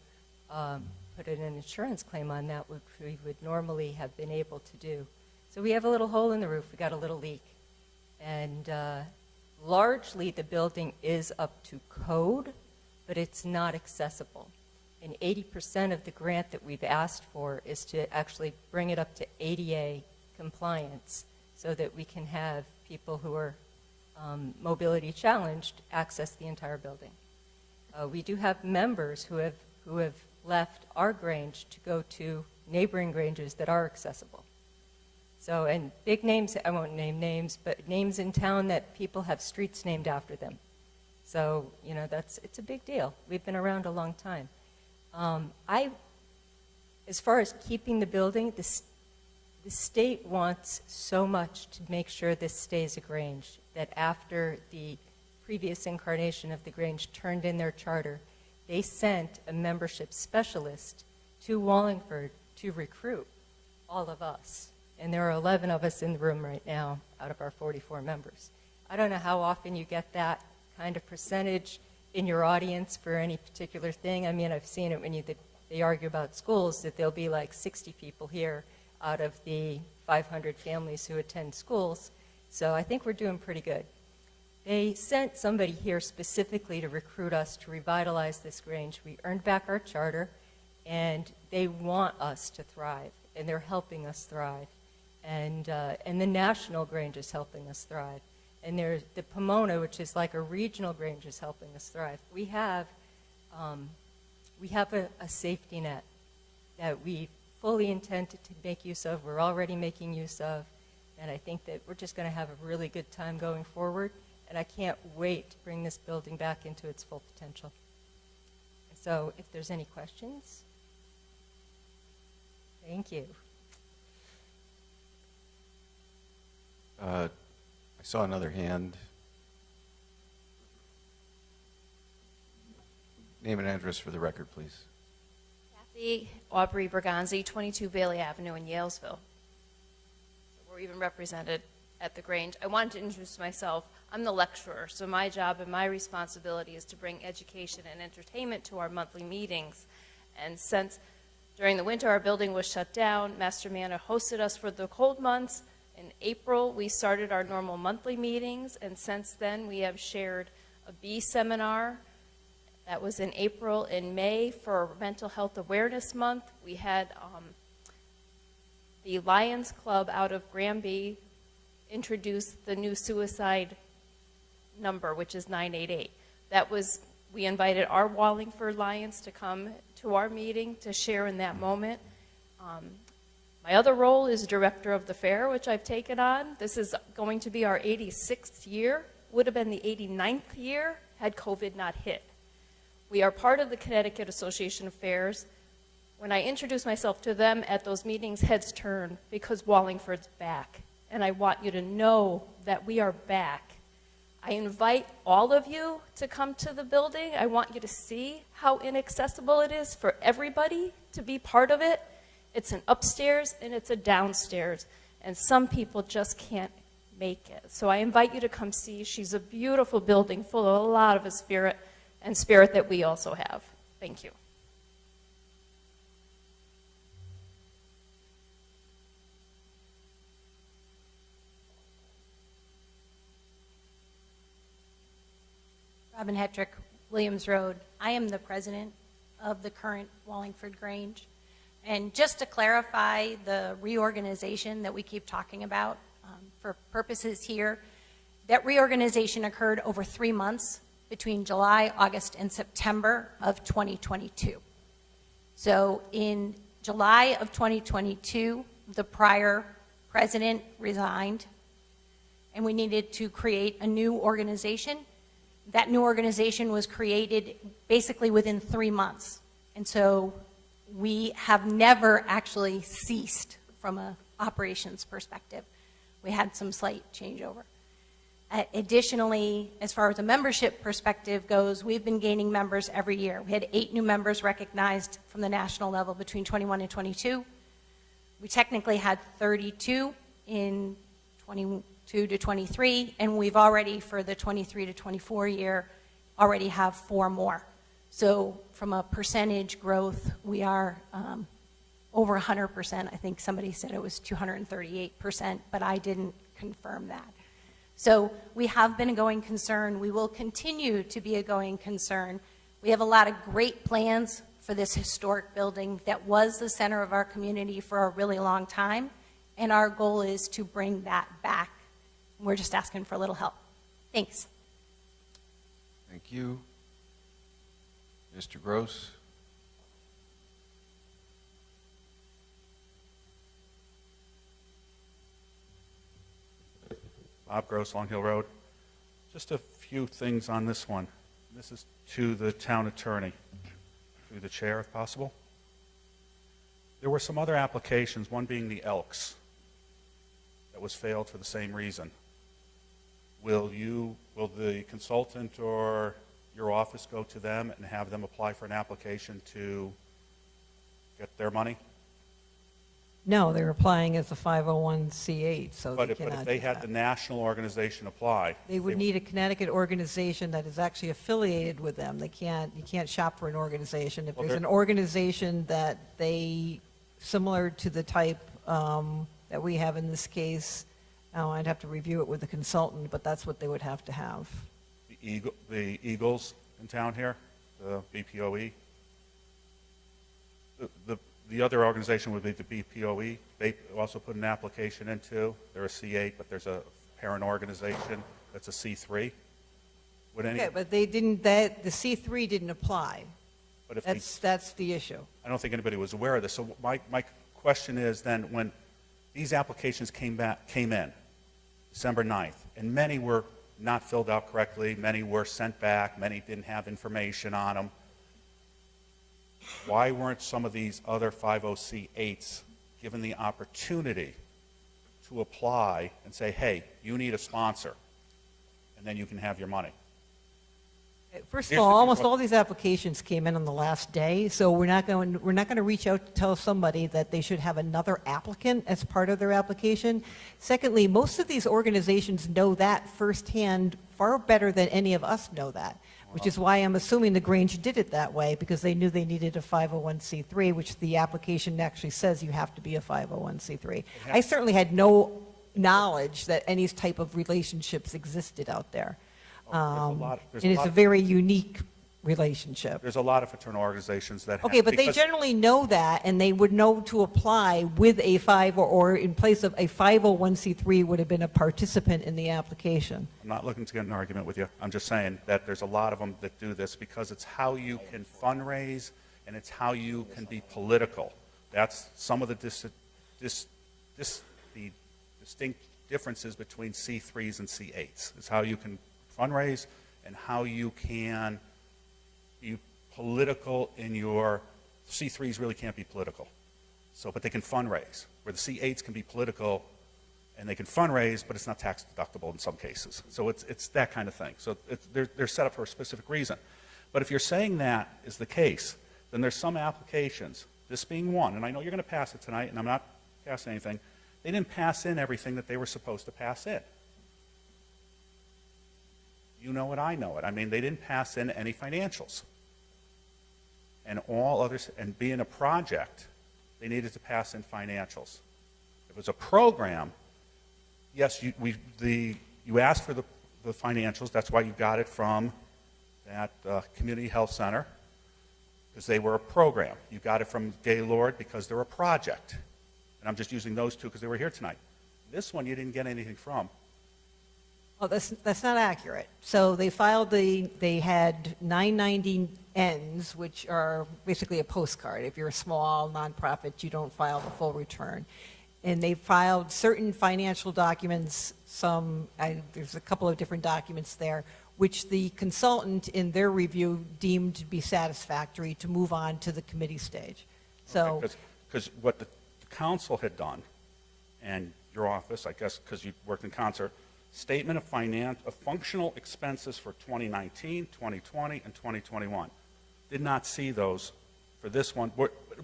S10: put in an insurance claim on that, which we would normally have been able to do. So we have a little hole in the roof. We got a little leak. And largely the building is up to code, but it's not accessible. And 80% of the grant that we've asked for is to actually bring it up to ADA compliance so that we can have people who are mobility challenged access the entire building. We do have members who have left our Grange to go to neighboring Granges that are accessible. So, and big names, I won't name names, but names in town that people have streets named after them. So, it's a big deal. We've been around a long time. As far as keeping the building, the state wants so much to make sure this stays a Grange that after the previous incarnation of the Grange turned in their charter, they sent a membership specialist to Wallingford to recruit all of us. And there are 11 of us in the room right now out of our 44 members. I don't know how often you get that kind of percentage in your audience for any particular thing. I mean, I've seen it when they argue about schools, that there'll be like 60 people here out of the 500 families who attend schools. So I think we're doing pretty good. They sent somebody here specifically to recruit us to revitalize this Grange. We earned back our charter, and they want us to thrive, and they're helping us thrive. And the National Grange is helping us thrive. And there's the Pomona, which is like a regional Grange, is helping us thrive. We have a safety net that we fully intend to make use of. We're already making use of. And I think that we're just going to have a really good time going forward. And I can't wait to bring this building back into its full potential. So if there's any questions, thank you.
S9: I saw another hand. Name and address for the record, please.
S16: Kathy Aubrey Berganzi, 22 Bailey Avenue in Yalesville. So we're even represented at the Grange. I wanted to introduce myself. I'm the lecturer, so my job and my responsibility is to bring education and entertainment to our monthly meetings. And since during the winter our building was shut down, Master Manor hosted us for the cold months. In April, we started our normal monthly meetings, and since then we have shared a bee seminar. That was in April. In May, for Mental Health Awareness Month, we had the Lions Club out of Granby introduce the new suicide number, which is 988. We invited our Wallingford Lions to come to our meeting to share in that moment. My other role is director of the fair, which I've taken on. This is going to be our 86th year. Would have been the 89th year had COVID not hit. We are part of the Connecticut Association of Fairs. When I introduce myself to them at those meetings, heads turn because Wallingford's back. And I want you to know that we are back. I invite all of you to come to the building. I want you to see how inaccessible it is for everybody to be part of it. It's an upstairs and it's a downstairs, and some people just can't make it. So I invite you to come see. She's a beautiful building full of a lot of spirit, and spirit that we also have. Thank you.
S17: Robin Hetrick, Williams Road. I am the president of the current Wallingford Grange. And just to clarify the reorganization that we keep talking about for purposes here, that reorganization occurred over 3 months between July, August, and September of 2022. So in July of 2022, the prior president resigned, and we needed to create a new organization. That new organization was created basically within 3 months. And so we have never actually ceased from an operations perspective. We had some slight changeover. Additionally, as far as a membership perspective goes, we've been gaining members every year. We had 8 new members recognized from the national level between 21 and 22. We technically had 32 in 22 to 23, and we've already, for the 23 to 24 year, already have 4 more. So from a percentage growth, we are over 100%. I think somebody said it was 238%, but I didn't confirm that. So we have been a going concern. We will continue to be a going concern. We have a lot of great plans for this historic building that was the center of our community for a really long time, and our goal is to bring that back. We're just asking for a little help. Thanks.
S9: Thank you. Mr. Gross?
S14: Bob Gross, Long Hill Road. Just a few things on this one. This is to the town attorney, through the chair if possible. There were some other applications, one being the Elks, that was failed for the same reason. Will the consultant or your office go to them and have them apply for an application to get their money?
S6: No, they're applying as a 501c8, so
S14: But
S6: they
S14: if
S6: cannot
S14: they
S6: do
S14: had
S6: that.
S14: the national organization apply,
S6: They would need a Connecticut organization that is actually affiliated with them. You can't shop for an organization. If
S14: Well,
S6: there's
S14: they're-
S6: an organization that similar to the type that we have in this case, I'd have to review it with the consultant, but that's what they would have to have.
S14: the Eagles in town here, the BPOE. The other organization would be the BPOE. They also put an application into. They're a C8, but there's a parent organization that's a C3. Would any?
S6: Okay, but they didn't, the C3 didn't apply.
S14: But if
S6: That's the issue.
S14: I don't think anybody was aware of this. So my question is then, when these applications came in December 9th, and many were not filled out correctly, many were sent back, many didn't have information on them, why weren't some of these other 50C8s given the opportunity to apply and say, hey, you need a sponsor, and then you can have your money?
S6: First of all, almost all these applications came in on the last day, so we're not going to reach out to tell somebody that they should have another applicant as part of their application. Secondly, most of these organizations know that firsthand far better than any of us know that, which is why I'm assuming the Grange did it that way, because they knew they needed a 501c3, which the application actually says you have to be a 501c3. I certainly had no knowledge that any type of relationships existed out there. And it's a very unique relationship.
S14: There's a lot of fraternal organizations that have,
S6: Okay, but they
S14: because-
S6: generally know that, and they would know to apply with a 5, or in place of a 501c3 would have been a participant in the application.
S14: I'm not looking to get in an argument with you. I'm just saying that there's a lot of them that do this because it's how you can fundraise and it's how you can be political. That's some of the distinct differences between C3s and C8s. It's how you can fundraise and how you can be political in your C3s really can't be political. So, but they can fundraise, where the C8s can be political and they can fundraise, but it's not tax deductible in some cases. So it's that kind of thing. So they're set up for a specific reason. But if you're saying that is the case, then there's some applications, this being one, and I know you're going to pass it tonight, and I'm not passing anything, they didn't pass in everything that they were supposed to pass in. You know it, I know it. I mean, they didn't pass in any financials. And all others, and being a project, they needed to pass in financials. If it was a program, yes, you asked for the financials. That's why you got it from that community health center, because they were a program. You got it from Gaylord because they're a project. And I'm just using those two because they were here tonight. This one you didn't get anything from.
S6: Oh, that's not accurate. So they had 990 Ns, which are basically a postcard. If you're a small nonprofit, you don't file the full return. And they filed certain financial documents, there's a couple of different documents there, which the consultant in their review deemed to be satisfactory to move on to the committee stage. So,
S14: Because what the council had done, and your office, I guess because you worked in concert, statement of functional expenses for 2019, 2020, and 2021. Did not see those for this one.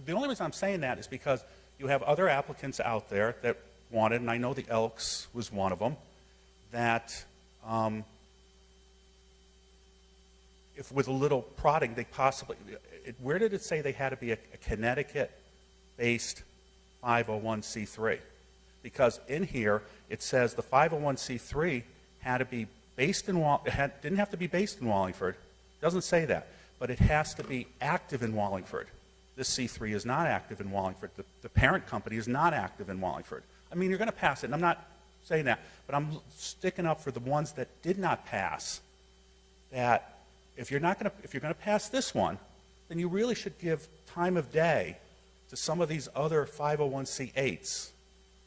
S14: The only reason I'm saying that is because you have other applicants out there that wanted, and I know the Elks was one of them, that if with a little prodding, they possibly, where did it say they had to be a Connecticut-based 501c3? Because in here, it says the 501c3 had to be based in, didn't have to be based in Wallingford. It doesn't say that, but it has to be active in Wallingford. This C3 is not active in Wallingford. The parent company is not active in Wallingford. I mean, you're going to pass it, and I'm not saying that, but I'm sticking up for the ones that did not pass, that if you're going to pass this one, then you really should give time of day to some of these other 501c8s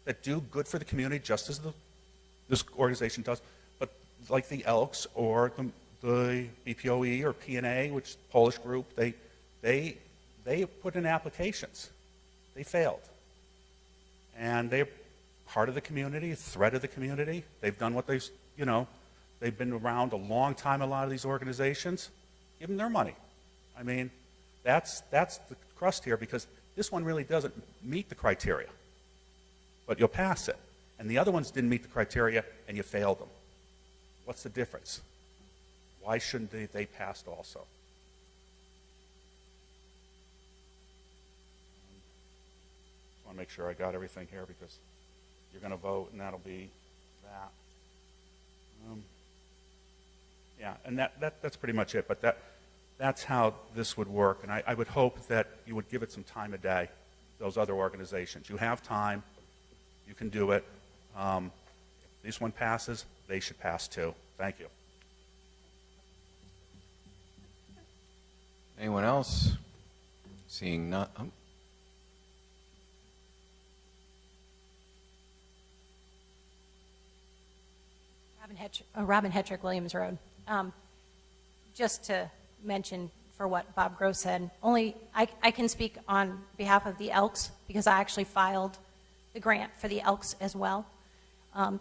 S14: that do good for the community, just as this organization does, but like the Elks or the BPOE or PNA, which is a Polish group, they put in applications. They failed. And they're part of the community, a threat of the community. They've done what they've been around a long time, a lot of these organizations. Give them their money. I mean, that's the crust here, because this one really doesn't meet the criteria. But you'll pass it. And the other ones didn't meet the criteria, and you failed them. What's the difference? Why shouldn't they passed also? Just want to make sure I got everything here, because you're going to vote, and that'll be that. Yeah, and that's pretty much it. But that's how this would work. And I would hope that you would give it some time of day, those other organizations. You have time. You can do it. If this one passes, they should pass too. Thank you.
S9: Anyone else? Seeing none. Oh.
S17: Robin Hetrick, Williams Road. Just to mention for what Bob Gross said, only I can speak on behalf of the Elks, because I actually filed the grant for the Elks as well.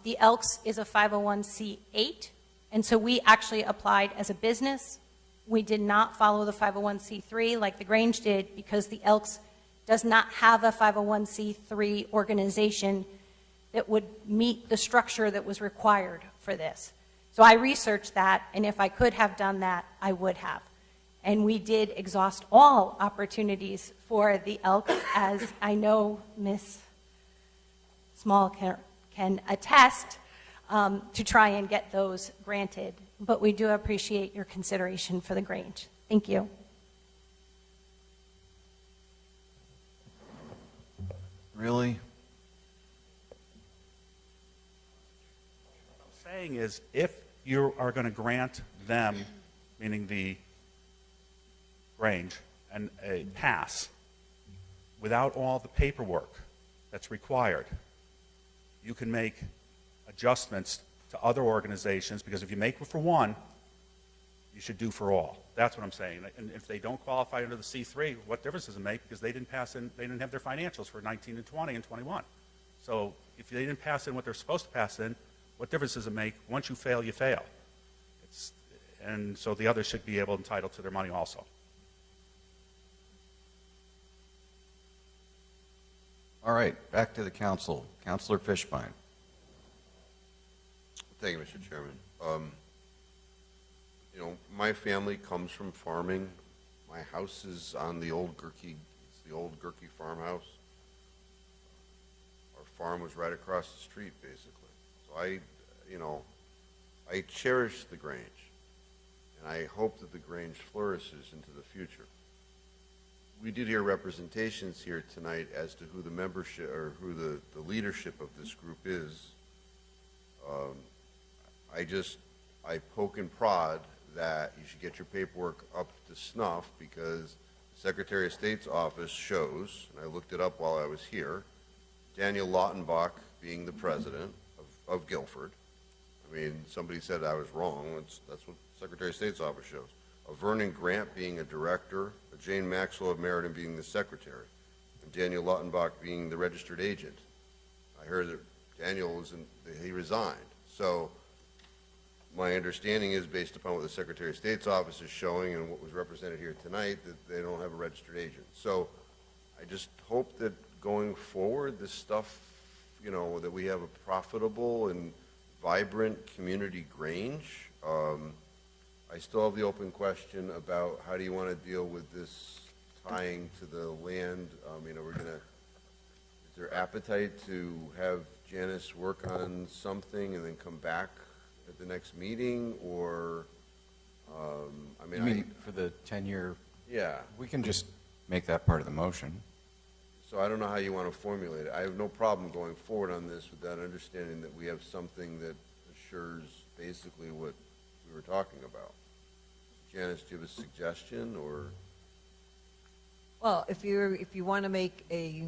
S17: The Elks is a 501c8, and so we actually applied as a business. We did not follow the 501c3 like the Grange did, because the Elks does not have a 501c3 organization that would meet the structure that was required for this. So I researched that, and if I could have done that, I would have. And we did exhaust all opportunities for the Elks, as I know Ms. Small can attest, to try and get those granted. But we do appreciate your consideration for the Grange. Thank you.
S9: Really?
S14: What I'm saying is, if you are going to grant them, meaning the Grange, and a pass without all the paperwork that's required, you can make adjustments to other organizations, because if you make it for one, you should do for all. That's what I'm saying. And if they don't qualify under the C3, what difference does it make? Because they didn't pass in, they didn't have their financials for 19 and 20 and 21. So if they didn't pass in what they're supposed to pass in, what difference does it make? Once you fail, you fail. And so the others should be entitled to their money also.
S9: All right, back to the council. Councilor Fishbein.
S5: Thank you, Mr. Chairman. My family comes from farming. My house is on the old Gerke, it's the old Gerke farmhouse. Our farm was right across the street, basically. So I cherish the Grange, and I hope that the Grange flourishes into the future. We did hear representations here tonight as to who the membership, or who the leadership of this group is. I poke and prod that you should get your paperwork up to snuff, because the Secretary of State's office shows, and I looked it up while I was here, Daniel Lautenbach being the president of Guilford. I mean, somebody said I was wrong. That's what the Secretary of State's office shows. A Vernon Grant being a director, a Jane Maxwell of Meriden being the secretary, and Daniel Lautenbach being the registered agent. I heard that Daniel he resigned. So my understanding is, based upon what the Secretary of State's office is showing and what was represented here tonight, that they don't have a registered agent. So I just hope that going forward, this stuff, you know, that we have a profitable and vibrant community Grange. I still have the open question about how do you want to deal with this tying to the land? You know, is there appetite to have Janice work on something and then come back at the next meeting, or,
S9: You mean for the 10-year?
S5: Yeah.
S9: We can just make that part of the motion.
S5: So I don't know how you want to formulate it. I have no problem going forward on this with that understanding that we have something that assures basically what we were talking about. Janice, do you have a suggestion, or?
S6: Well, if you want to make a,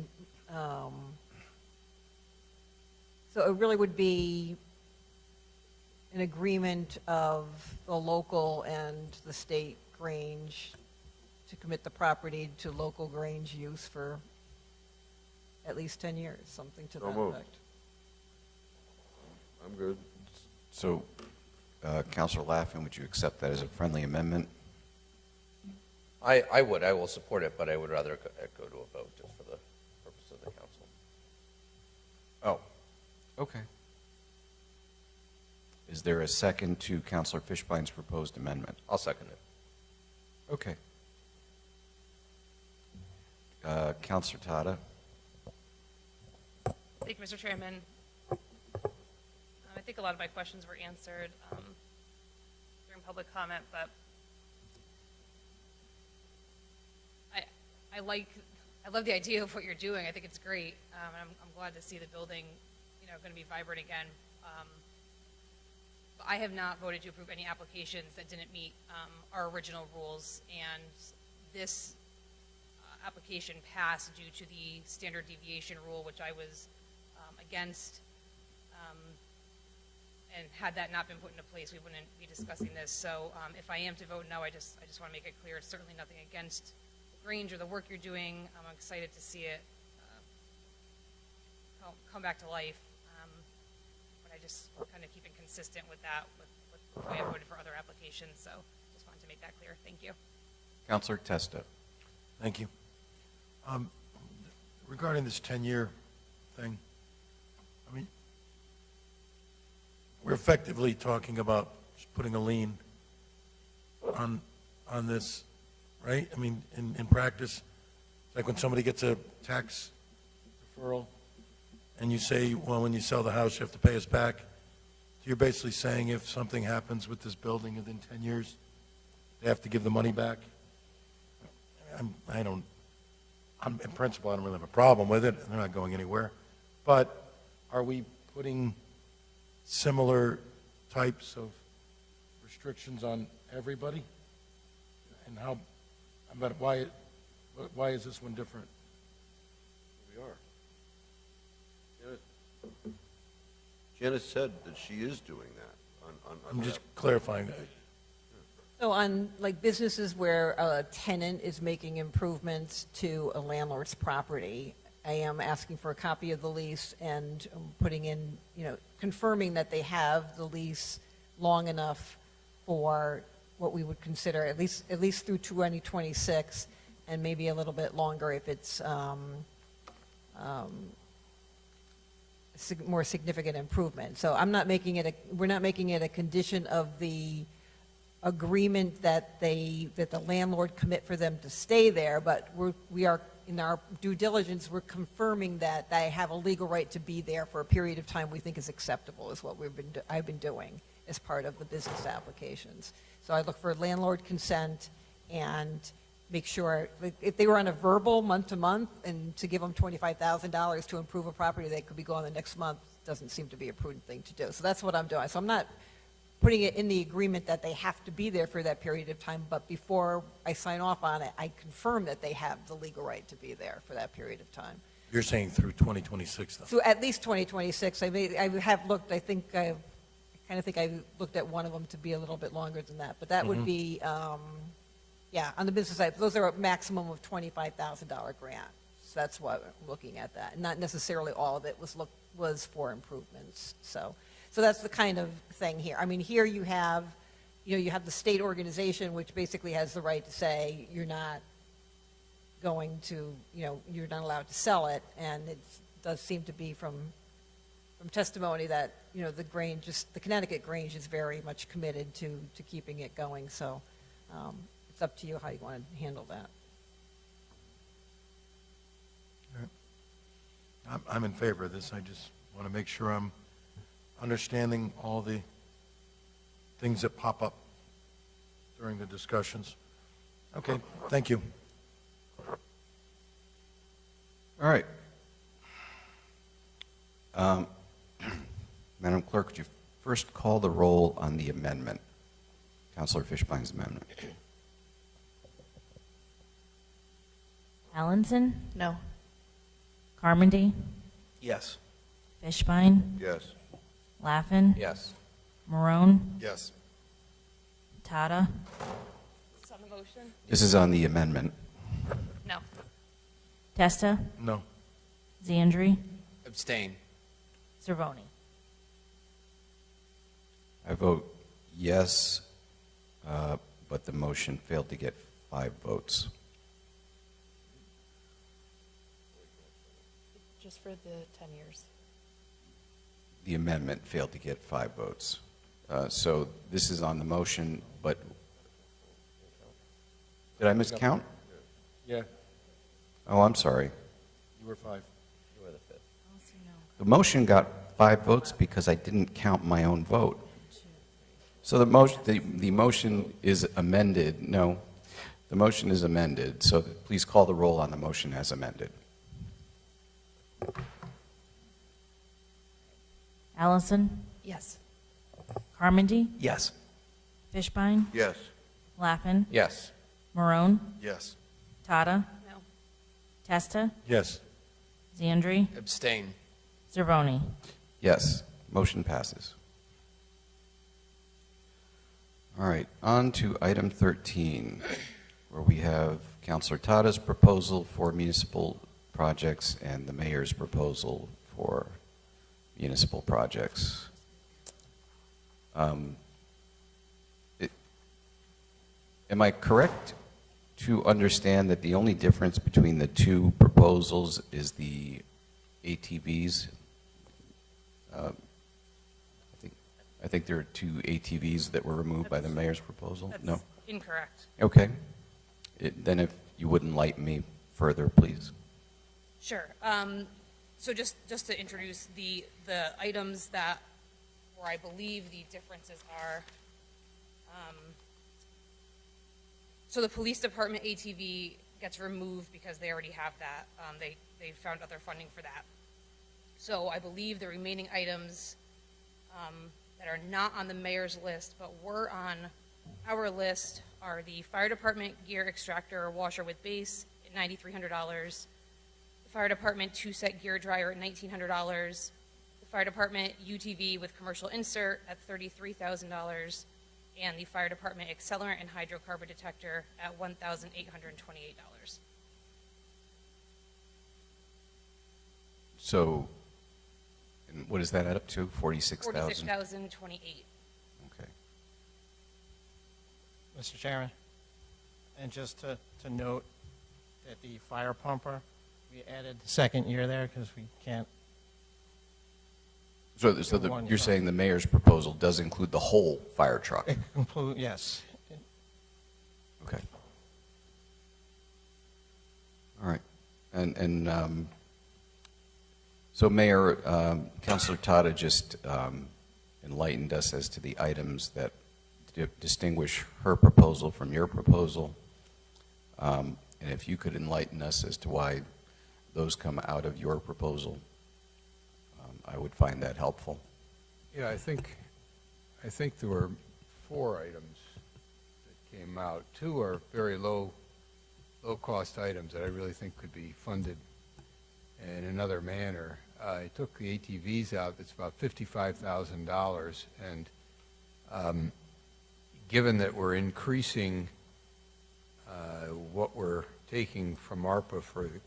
S6: so it really would be an agreement of the local and the state Grange to commit the property to local Grange use for at least 10 years, something to that effect.
S5: I'm good.
S9: So, Counselor Laffin, would you accept that as a friendly amendment?
S4: I would. I will support it, but I would rather go to a vote just for the purpose of the council.
S9: Oh, okay. Is there a second to Counselor Fishbein's proposed amendment?
S4: I'll second it.
S9: Okay. Counselor Tata?
S3: Thank you, Mr. Chairman. I think a lot of my questions were answered during public comment, but I love the idea of what you're doing. I think it's great, and I'm glad to see the building, you know, going to be vibrant again. But I have not voted to approve any applications that didn't meet our original rules, and this application passed due to the standard deviation rule, which I was against. And had that not been put into place, we wouldn't be discussing this. So if I am to vote no, I just want to make it clear, it's certainly nothing against the Grange or the work you're doing. I'm excited to see it come back to life. But I just kind of keeping consistent with that, with the way I voted for other applications. So just wanted to make that clear. Thank you.
S9: Counselor Testa?
S18: Thank you. Regarding this 10-year thing, I mean, we're effectively talking about just putting a lien on this, right? I mean, in practice, it's like when somebody gets a tax deferral and you say, well, when you sell the house, you have to pay us back. So you're basically saying if something happens with this building within 10 years, they have to give the money back? In principle, I don't really have a problem with it. They're not going anywhere. But are we putting similar types of restrictions on everybody? And why is this one different?
S5: We are. Janice said that she is doing that.
S18: I'm just clarifying that.
S6: So on, like, businesses where a tenant is making improvements to a landlord's property, I am asking for a copy of the lease and putting in, you know, confirming that they have the lease long enough for what we would consider at least through 2026, and maybe a little bit longer if it's more significant improvement. So we're not making it a condition of the agreement that the landlord commit for them to stay there, but we are in our due diligence, we're confirming that they have a legal right to be there for a period of time we think is acceptable, is what I've been doing as part of the business applications. So I look for landlord consent and make sure, like, if they were on a verbal month to month, and to give them $25,000 to improve a property that could be gone the next month doesn't seem to be a prudent thing to do. So that's what I'm doing. So I'm not putting it in the agreement that they have to be there for that period of time, but before I sign off on it, I confirm that they have the legal right to be there for that period of time.
S18: You're saying through 2026, though?
S6: So at least 2026. I have looked, I kind of think I looked at one of them to be a little bit longer than that, but that would be, yeah, on the business side, those are a maximum of $25,000 grant. So that's why I'm looking at that. Not necessarily all of it was for improvements. So So that's the kind of thing here. I mean, here you have the state organization, which basically has the right to say, you're not going to, you're not allowed to sell it, and it does seem to be from testimony that, the Grange, the Connecticut Grange is very much committed to keeping it going, so it's up to you how you want to handle that.
S18: I'm in favor of this. I just want to make sure I'm understanding all the things that pop up during the discussions. Okay, thank you.
S9: All right. Madam Clerk, could you first call the roll on the amendment, Councilor Fishbein's amendment?
S2: Allenson?
S8: No.
S2: Carmody?
S13: Yes.
S2: Fishbein?
S5: Yes.
S2: Laffin?
S4: Yes.
S2: Marone?
S12: Yes.
S2: Tata?
S3: It's on the motion?
S9: This is on the amendment.
S3: No.
S2: Testa?
S18: No.
S2: Zandri?
S1: Abstain.
S2: Cervoni?
S9: I vote yes, but the motion failed to get 5 votes.
S8: Just for the 10 years.
S9: The amendment failed to get 5 votes. So this is on the motion, but did I miscount?
S18: Yeah,
S9: Oh, I'm sorry.
S18: you were 5.
S4: You were the fifth.
S9: The motion got 5 votes because I didn't count my own vote. So the motion is amended. No, the motion is amended. So please call the roll on the motion as amended.
S2: Allison?
S8: Yes.
S2: Carmody?
S13: Yes.
S2: Fishbein?
S5: Yes.
S2: Laffin?
S4: Yes.
S2: Marone?
S12: Yes.
S2: Tata?
S3: No.
S2: Testa?
S18: Yes.
S2: Zandri?
S1: Abstain.
S2: Cervoni?
S9: Yes, motion passes. All right, on to item 13, where we have Councilor Tada's proposal for municipal projects and the mayor's proposal for municipal projects. Am I correct to understand that the only difference between the two proposals is the ATVs? I think there are 2 ATVs that were removed by the mayor's proposal?
S3: That's
S9: No?
S3: incorrect.
S9: Okay. Then if you would enlighten me further, please.
S3: Sure. So just to introduce the items that, where I believe the differences are. So the police department ATV gets removed because they already have that. They found other funding for that. So I believe the remaining items that are not on the mayor's list but were on our list are the fire department gear extractor washer with base at $9,300, the fire department 2-set gear dryer at $1,900, the fire department UTV with commercial insert at $33,000, and the fire department accelerant and hydrocarbon detector at $1,828.
S9: So, and what is that add up to? 46,000?
S3: $46,028.
S9: Okay.
S19: Mr. Chairman, and just to note that the fire pumper, we added the second year there because we can't.
S9: So you're saying the mayor's proposal does include the whole fire truck?
S19: Yes.
S9: Okay. All right. And so Mayor, Councilor Tata just enlightened us as to the items that distinguish her proposal from your proposal. And if you could enlighten us as to why those come out of your proposal, I would find that helpful.
S11: Yeah, I think there were 4 items that came out. 2 are very low-cost items that I really think could be funded in another manner. I took the ATVs out. That's about $55,000, and given that we're increasing what we're taking from ARPA for the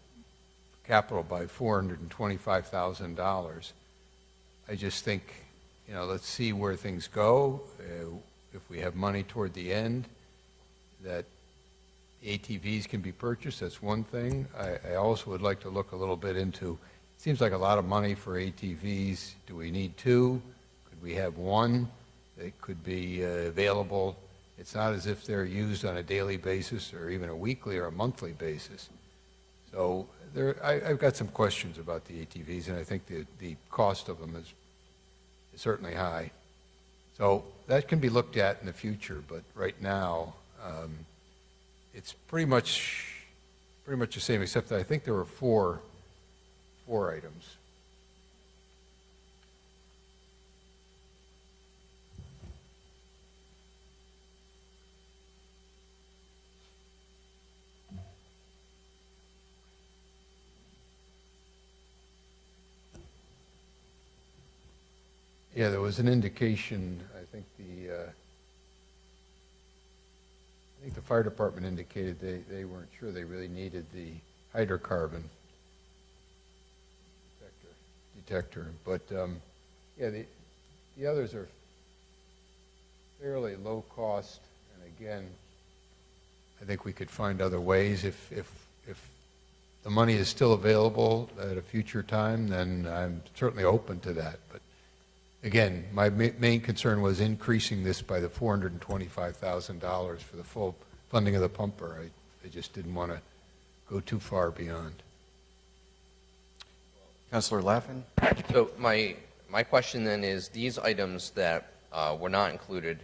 S11: capital by $425,000, I just think let's see where things go. If we have money toward the end, that ATVs can be purchased, that's one thing. I also would like to look a little bit into, it seems like a lot of money for ATVs. Do we need two? Could we have one that could be available? It's not as if they're used on a daily basis or even a weekly or a monthly basis. So I've got some questions about the ATVs, and I think the cost of them is certainly high. So that can be looked at in the future, but right now, it's pretty much the same, except that I think there were four items. Yeah, there was an indication, I think the fire department indicated they weren't sure they really needed the hydrocarbon detector. But yeah, the others are fairly low cost, and again, I think we could find other ways. If the money is still available at a future time, then I'm certainly open to that. But again, my main concern was increasing this by the $425,000 for the full funding of the pumper. I just didn't want to go too far beyond.
S9: Councilor Laffin?
S4: So my question then is, these items that were not included,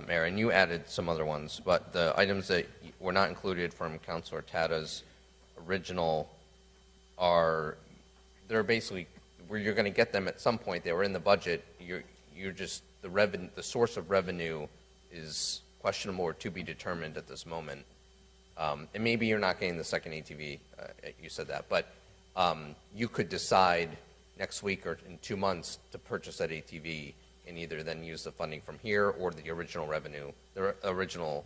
S4: Mayor, and you added some other ones, but the items that were not included from Councilor Tata's original they're basically, where you're going to get them at some point. They were in the budget. You're just, the source of revenue is questionable or to be determined at this moment. And maybe you're not getting the second ATV, you said that, but you could decide next week or in 2 months to purchase that ATV and either then use the funding from here or the original revenue, the original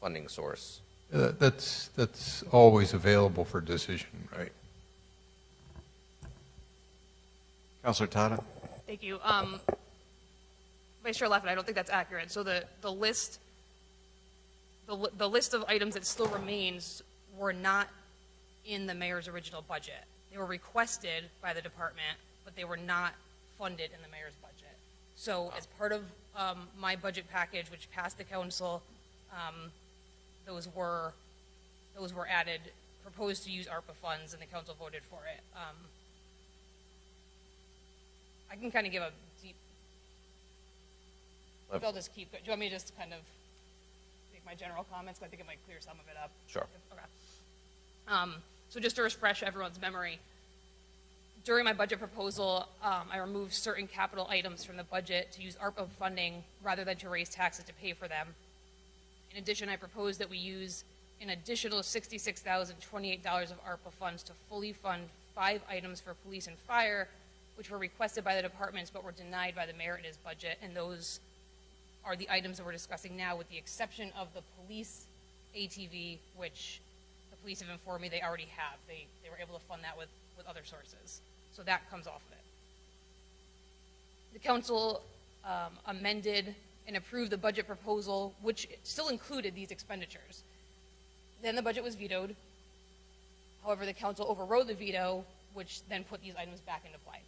S4: funding source.
S11: That's always available for decision, right?
S9: Councilor Tata?
S3: Thank you. Vice Chair Laffin, I don't think that's accurate. So the list of items that still remains were not in the mayor's original budget. They were requested by the department, but they were not funded in the mayor's budget. So as part of my budget package, which passed the council, those were added, proposed to use ARPA funds, and the council voted for it. I can kind of give a deep, maybe I'll just keep, do you want me to just kind of make my general comments? I think it might clear some of it up.
S4: Sure.
S3: Okay. So just to refresh everyone's memory, during my budget proposal, I removed certain capital items from the budget to use ARPA funding rather than to raise taxes to pay for them. In addition, I proposed that we use an additional $66,028 of ARPA funds to fully fund 5 items for police and fire, which were requested by the departments but were denied by the mayor in his budget, and those are the items that we're discussing now, with the exception of the police ATV, which the police have informed me they already have. They were able to fund that with other sources. So that comes off of it. The council amended and approved the budget proposal, which still included these expenditures. Then the budget was vetoed. However, the council overrode the veto, which then put these items back into play.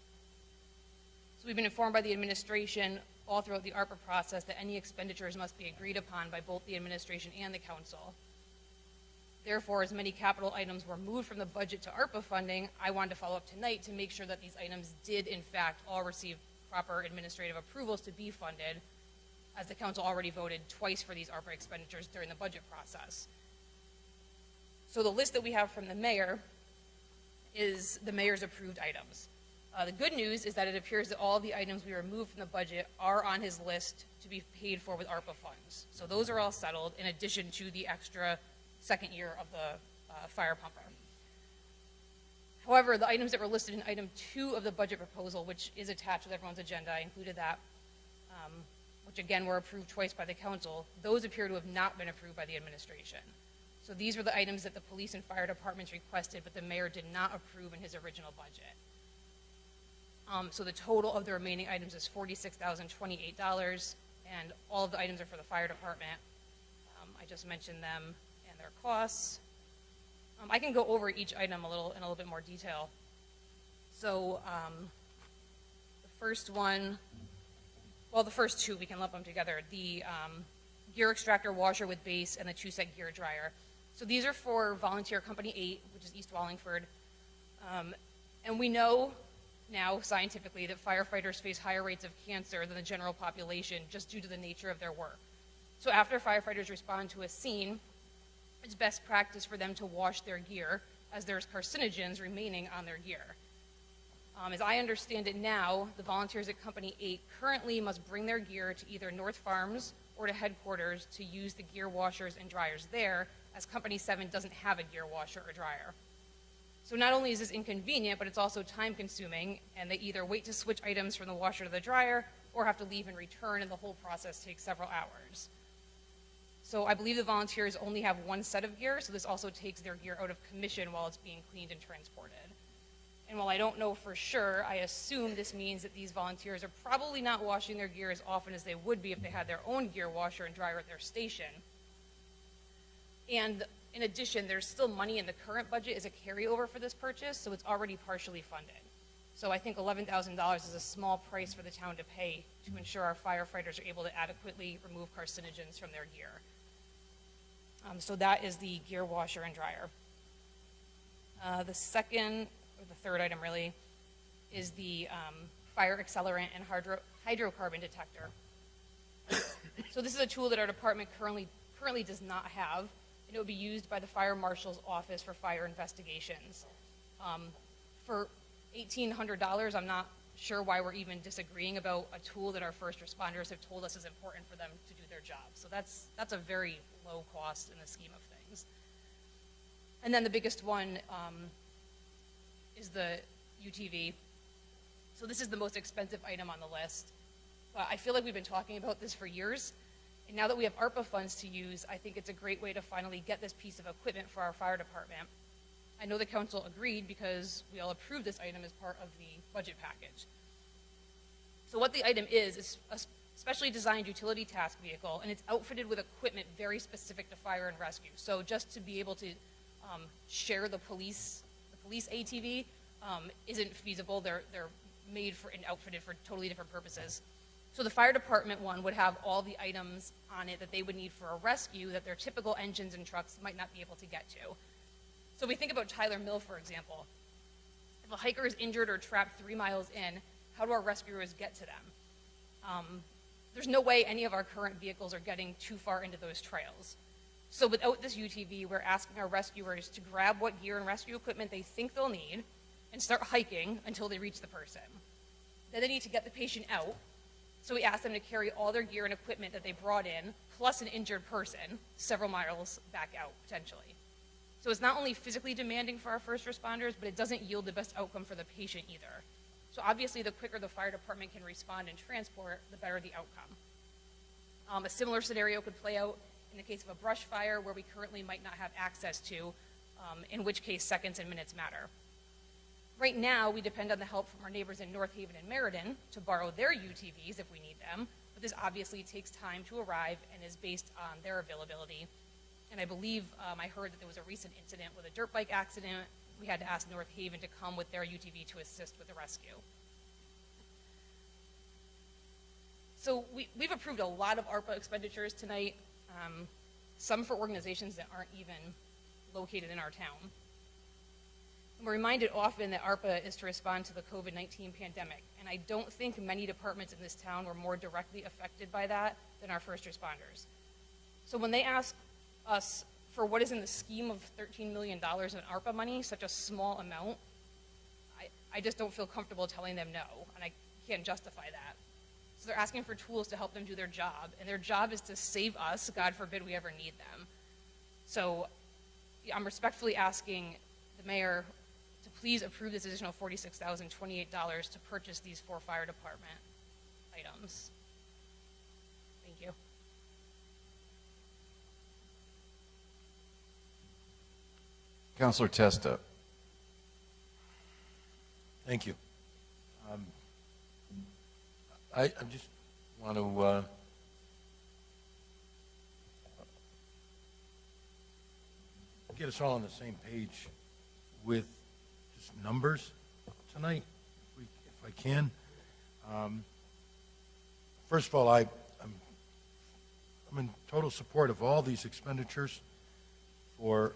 S3: So we've been informed by the administration all throughout the ARPA process that any expenditures must be agreed upon by both the administration and the council. Therefore, as many capital items were moved from the budget to ARPA funding, I wanted to follow up tonight to make sure that these items did in fact all receive proper administrative approvals to be funded, as the council already voted twice for these ARPA expenditures during the budget process. So the list that we have from the mayor is the mayor's approved items. The good news is that it appears that all the items we removed from the budget are on his list to be paid for with ARPA funds. So those are all settled, in addition to the extra second year of the fire pumper. However, the items that were listed in item 2 of the budget proposal, which is attached with everyone's agenda, I included that, which again were approved twice by the council, those appear to have not been approved by the administration. So these were the items that the police and fire departments requested, but the mayor did not approve in his original budget. So the total of the remaining items is $46,028, and all of the items are for the fire department. I just mentioned them and their costs. I can go over each item in a little bit more detail. So the first one, well, the first two, we can lump them together. The gear extractor washer with base and the 2-set gear dryer. So these are for volunteer company 8, which is East Wallingford. And we know now scientifically that firefighters face higher rates of cancer than the general population just due to the nature of their work. So after firefighters respond to a scene, it's best practice for them to wash their gear, as there's carcinogens remaining on their gear. As I understand it now, the volunteers at Company 8 currently must bring their gear to either North Farms or to headquarters to use the gear washers and dryers there, as Company 7 doesn't have a gear washer or dryer. So not only is this inconvenient, but it's also time consuming, and they either wait to switch items from the washer to the dryer or have to leave and return, and the whole process takes several hours. So I believe the volunteers only have one set of gear, so this also takes their gear out of commission while it's being cleaned and transported. And while I don't know for sure, I assume this means that these volunteers are probably not washing their gear as often as they would be if they had their own gear washer and dryer at their station. And in addition, there's still money in the current budget as a carryover for this purchase, so it's already partially funded. So I think $11,000 is a small price for the town to pay to ensure our firefighters are able to adequately remove carcinogens from their gear. So that is the gear washer and dryer. The second, or the third item really, is the fire accelerant and hydrocarbon detector. So this is a tool that our department currently does not have, and it would be used by the fire marshal's office for fire investigations. For $1,800, I'm not sure why we're even disagreeing about a tool that our first responders have told us is important for them to do their job. So that's a very low cost in the scheme of things. And then the biggest one is the UTV. So this is the most expensive item on the list. But I feel like we've been talking about this for years. And now that we have ARPA funds to use, I think it's a great way to finally get this piece of equipment for our fire department. I know the council agreed because we all approved this item as part of the budget package. So what the item is a specially designed utility task vehicle, and it's outfitted with equipment very specific to fire and rescue. So just to be able to share the police ATV isn't feasible. They're made for and outfitted for totally different purposes. So the fire department one would have all the items on it that they would need for a rescue that their typical engines and trucks might not be able to get to. So we think about Tyler Mill, for example. If a hiker is injured or trapped 3 miles in, how do our rescuers get to them? There's no way any of our current vehicles are getting too far into those trails. So without this UTV, we're asking our rescuers to grab what gear and rescue equipment they think they'll need and start hiking until they reach the person. Then they need to get the patient out. So we ask them to carry all their gear and equipment that they brought in, plus an injured person, several miles back out, potentially. So it's not only physically demanding for our first responders, but it doesn't yield the best outcome for the patient either. So obviously, the quicker the fire department can respond and transport, the better the outcome. A similar scenario could play out in the case of a brush fire where we currently might not have access to, in which case seconds and minutes matter. Right now, we depend on the help from our neighbors in North Haven and Meriden to borrow their UTVs if we need them, but this obviously takes time to arrive and is based on their availability. And I believe I heard that there was a recent incident with a dirt bike accident. We had to ask North Haven to come with their UTV to assist with the rescue. So we've approved a lot of ARPA expenditures tonight, some for organizations that aren't even located in our town. And we're reminded often that ARPA is to respond to the COVID-19 pandemic, and I don't think many departments in this town were more directly affected by that than our first responders. So when they ask us for what is in the scheme of $13 million in ARPA money, such a small amount, I just don't feel comfortable telling them no, and I can't justify that. So they're asking for tools to help them do their job, and their job is to save us, God forbid we ever need them. So I'm respectfully asking the mayor to please approve this additional $46,028 to purchase these 4 fire department items. Thank you.
S9: Councilor Testa.
S18: Thank you. I just want to get us all on the same page with just numbers tonight, if I can. First of all, I'm in total support of all these expenditures for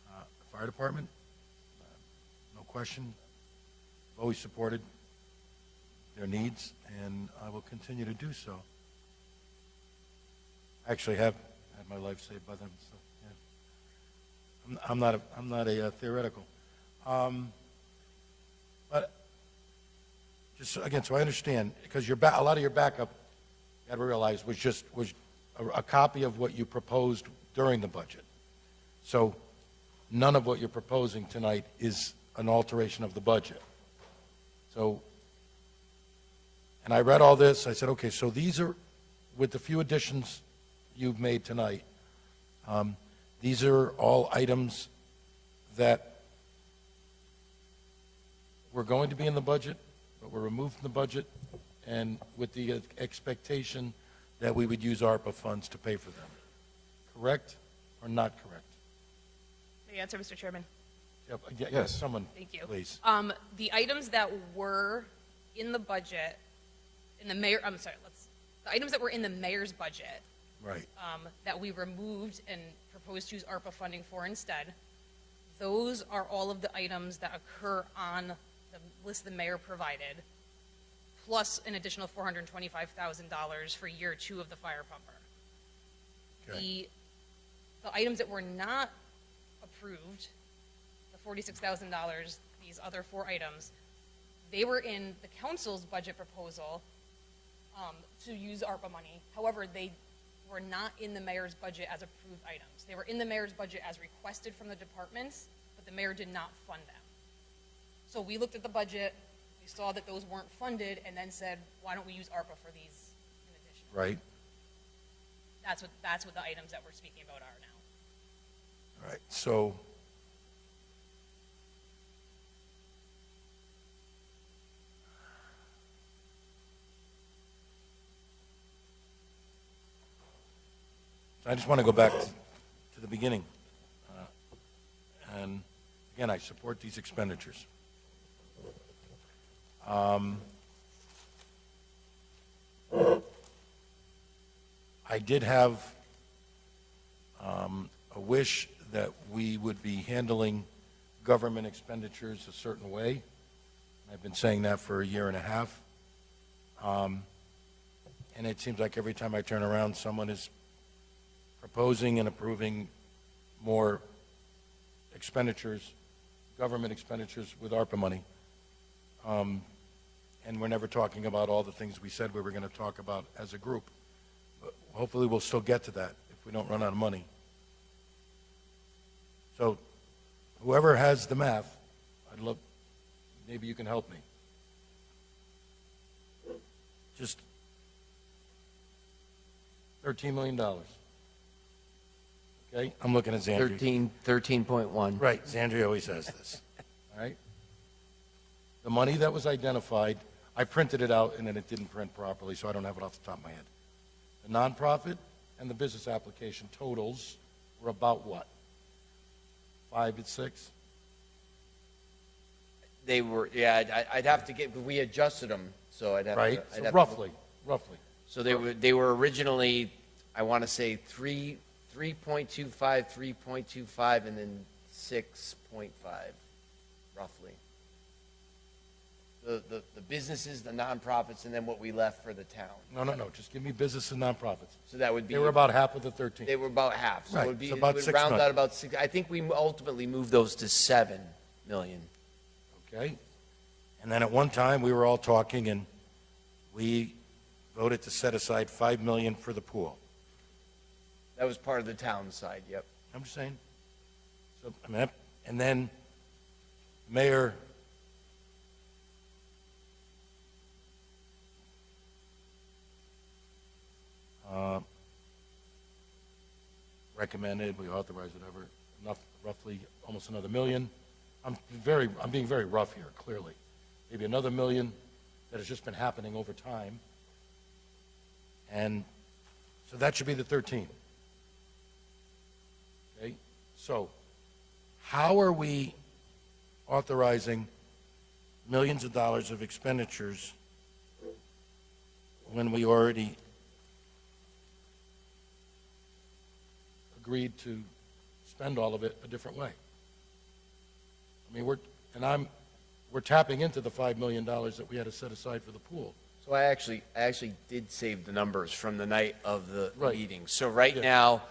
S18: the fire department. No question. I've always supported their needs, and I will continue to do so. I actually have had my life saved by them, so yeah. I'm not a theoretical. But just again, so I understand, because a lot of your backup, you got to realize, was a copy of what you proposed during the budget. So none of what you're proposing tonight is an alteration of the budget. So, and I read all this, I said, okay, so these are, with the few additions you've made tonight, these are all items that were going to be in the budget, but were removed from the budget, and with the expectation that we would use ARPA funds to pay for them. Correct or not correct?
S3: The answer, Mr. Chairman.
S18: Yes. Someone,
S3: Thank you.
S18: please.
S3: The items that were in the budget, the items that were in the mayor's budget,
S18: right,
S3: that we removed and proposed to use ARPA funding for instead, those are all of the items that occur on the list the mayor provided, plus an additional $425,000 for year 2 of the fire pumper.
S18: Okay.
S3: The items that were not approved, the $46,000, these other 4 items, they were in the council's budget proposal to use ARPA money. However, they were not in the mayor's budget as approved items. They were in the mayor's budget as requested from the departments, but the mayor did not fund them. So we looked at the budget, we saw that those weren't funded, and then said, why don't we use ARPA for these in addition?
S18: Right.
S3: That's what the items that we're speaking about are now.
S18: All right, so I just want to go back to the beginning. And again, I support these expenditures. I did have a wish that we would be handling government expenditures a certain way. I've been saying that for a year and a half. And it seems like every time I turn around, someone is proposing and approving more expenditures, government expenditures with ARPA money. And we're never talking about all the things we said we were going to talk about as a group. But hopefully we'll still get to that if we don't run out of money. So whoever has the math, I'd love, maybe you can help me. Just $13 million. Okay, I'm looking at Zandria.
S1: 13.1.
S18: Right, Zandria always says this, all right? The money that was identified, I printed it out and then it didn't print properly, so I don't have it off the top of my head. The nonprofit and the business application totals were about what? 5 and 6?
S1: They were, yeah, I'd have to get, but we adjusted them, so I'd have
S18: Right,
S1: to.
S18: so roughly.
S1: So they were originally, I want to say 3.25, 3.25, and then 6.5, roughly. The businesses, the nonprofits, and then what we left for the town.
S18: No, just give me business and nonprofits.
S1: So that would be.
S18: They were about half of the 13.
S1: They were about half. So
S18: Right,
S1: it would be,
S18: so about
S1: it would
S18: 6
S1: round
S18: million.
S1: out about 6. I think we ultimately moved those to 7 million.
S18: Okay? And then at one time, we were all talking, and we voted to set aside $5 million for the pool.
S1: That was part of the town side, yep.
S18: I'm just saying. So, I mean, and then Mayor recommended, we authorized whatever, enough, roughly almost another $1 million. I'm being very rough here, clearly. Maybe another $1 million that has just been happening over time. And so that should be the 13. Okay? So how are we authorizing millions of dollars of expenditures when we already agreed to spend all of it a different way? I mean, we're tapping into the $5 million that we had to set aside for the pool.
S1: So I actually did save the numbers from the night of the
S18: Right.
S1: meeting. So right now,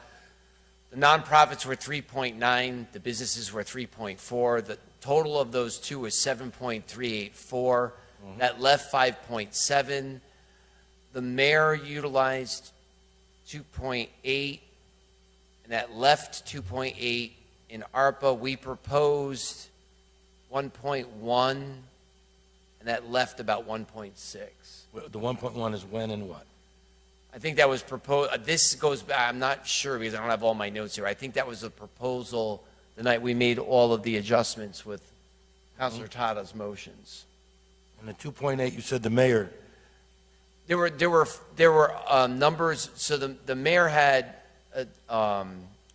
S1: the nonprofits were 3.9, the businesses were 3.4. The total of those two was 7.384. That left 5.7. The mayor utilized 2.8, and that left 2.8. In ARPA, we proposed 1.1, and that left about 1.6.
S18: The 1.1 is when and what?
S1: I think that was proposed, this goes back, I'm not sure because I don't have all my notes here. I think that was a proposal the night we made all of the adjustments with Councilor Tada's motions.
S18: And the 2.8, you said the mayor.
S1: There were numbers, so the mayor had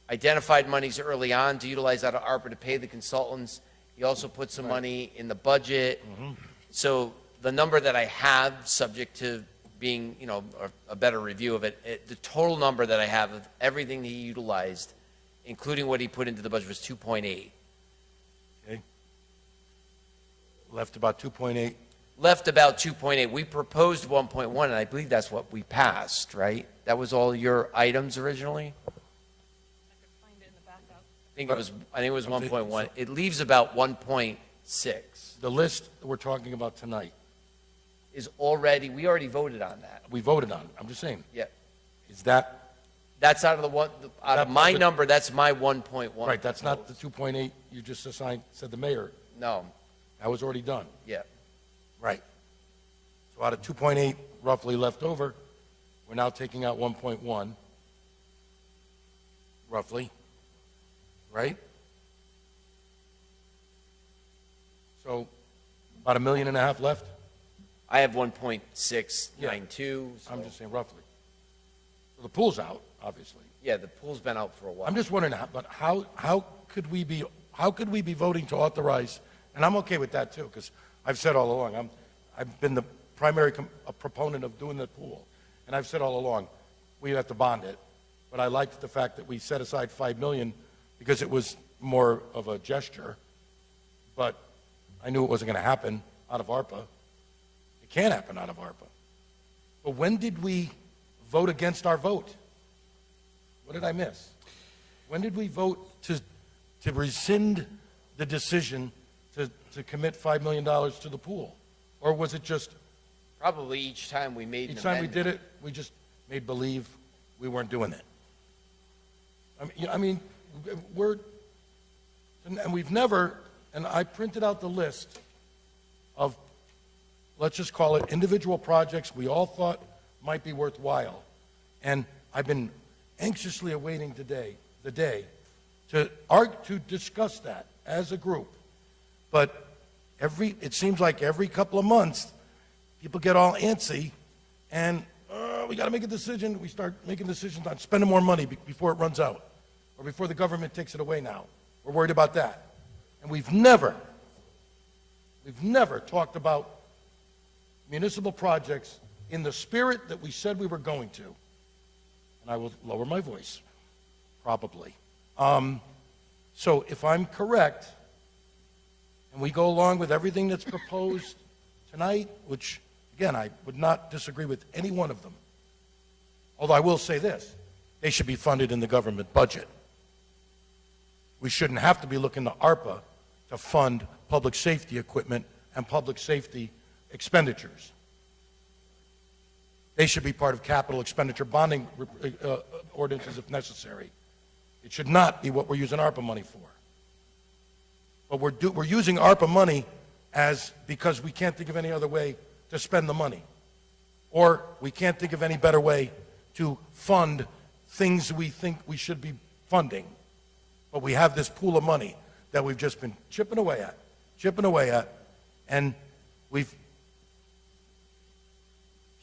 S1: identified monies early on to utilize out of ARPA to pay the consultants. He also put some money in the budget. So the number that I have, subject to being, a better review of it, the total number that I have of everything he utilized, including what he put into the budget, was 2.8.
S18: Okay. Left about 2.8.
S1: Left about 2.8. We proposed 1.1, and I believe that's what we passed, right? That was all your items originally? I think it was 1.1. It leaves about 1.6.
S18: The list we're talking about tonight.
S1: We already voted on that.
S18: We voted on it. I'm just saying.
S1: Yeah.
S18: Is that?
S1: That's out of my number, that's my 1.1.
S18: Right, that's not the 2.8 you just assigned, said the mayor.
S1: No.
S18: That was already done.
S1: Yeah.
S18: Right. So out of 2.8 roughly left over, we're now taking out 1.1, roughly, right? So about $1.5 million left?
S1: I have 1.692. So.
S18: I'm just saying roughly. So the pool's out, obviously.
S1: Yeah, the pool's been out for a while.
S18: I'm just wondering, how could we be voting to authorize, and I'm okay with that too, because I've said all along, I've been the primary proponent of doing the pool, and I've said all along, we have to bond it, but I liked the fact that we set aside $5 million because it was more of a gesture, but I knew it wasn't going to happen out of ARPA. It can't happen out of ARPA. But when did we vote against our vote? What did I miss? When did we vote to rescind the decision to commit $5 million to the pool? Or was it just...
S1: Probably each time we made an
S18: Each time we
S1: amendment.
S18: did it, we just made believe we weren't doing it. I mean, and we've never, and I printed out the list of, let's just call it individual projects we all thought might be worthwhile. And I've been anxiously awaiting the day to discuss that as a group. But it seems like every couple of months, people get all antsy, and we got to make a decision. We start making decisions on spending more money before it runs out, or before the government takes it away now. We're worried about that. And we've never talked about municipal projects in the spirit that we said we were going to. And I will lower my voice, probably. So if I'm correct, and we go along with everything that's proposed tonight, which, again, I would not disagree with any one of them. Although I will say this, they should be funded in the government budget. We shouldn't have to be looking to ARPA to fund public safety equipment and public safety expenditures. They should be part of capital expenditure bonding ordinances if necessary. It should not be what we're using ARPA money for. But we're using ARPA money because we can't think of any other way to spend the money. Or we can't think of any better way to fund things we think we should be funding. But we have this pool of money that we've just been chipping away at, and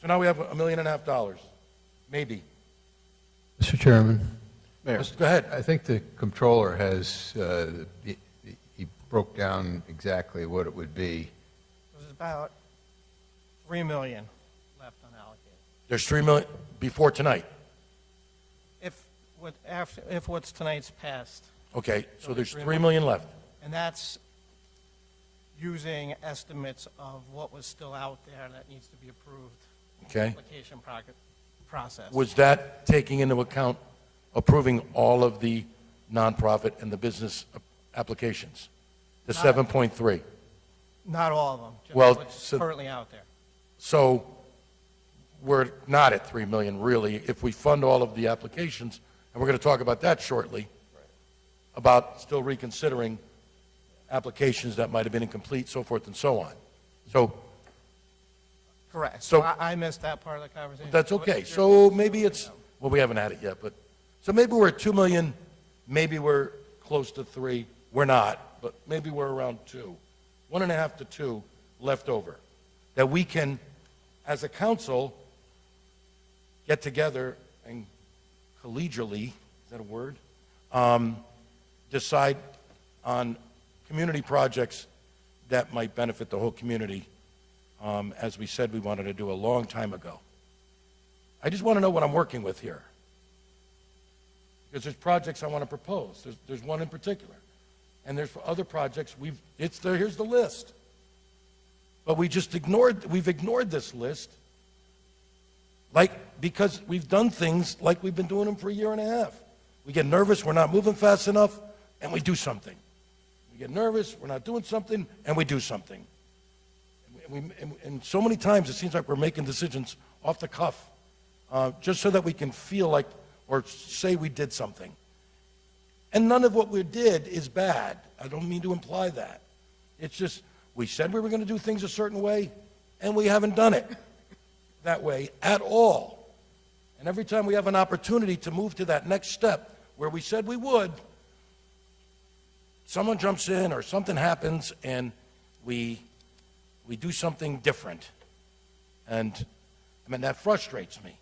S18: So now we have $1.5 million, maybe.
S11: Mr. Chairman?
S9: Mayor.
S18: Go ahead.
S11: I think the comptroller has, he broke down exactly what it would be.
S19: There's about $3 million left unallocated.
S18: There's $3 million before tonight.
S19: If what's tonight's passed.
S18: Okay, so there's $3 million left.
S19: And that's using estimates of what was still out there that needs to be approved.
S18: Okay.
S19: Application process.
S18: Was that taking into account approving all of the nonprofit and the business applications? The 7.3?
S19: Not all of them, just
S18: Well,
S19: what's
S18: so-
S19: currently out there.
S18: So we're not at 3 million really. If we fund all of the applications, and we're going to talk about that shortly, about still reconsidering applications that might have been incomplete, so forth and so on. So
S19: Correct.
S18: So-
S19: So I missed that part of the conversation.
S18: that's okay. So maybe it's, well, we haven't had it yet, but, so maybe we're at 2 million, maybe we're close to 3. We're not, but maybe we're around 2. 1.5 to 2 left over that we can, as a council, get together and collegially, is that a word? Decide on community projects that might benefit the whole community, as we said we wanted to do a long time ago. I just want to know what I'm working with here. Because there's projects I want to propose. There's one in particular. And there's other projects it's there, here's the list. But we've ignored this list, because we've done things like we've been doing them for a year and a half. We get nervous, we're not moving fast enough, and we do something. We get nervous, we're not doing something, and we do something. And so many times it seems like we're making decisions off the cuff, just so that we can feel like, or say we did something. And none of what we did is bad. I don't mean to imply that. It's just, we said we were going to do things a certain way, and we haven't done it that way at all. And every time we have an opportunity to move to that next step where we said we would, someone jumps in or something happens and we do something different. And I mean, that frustrates me.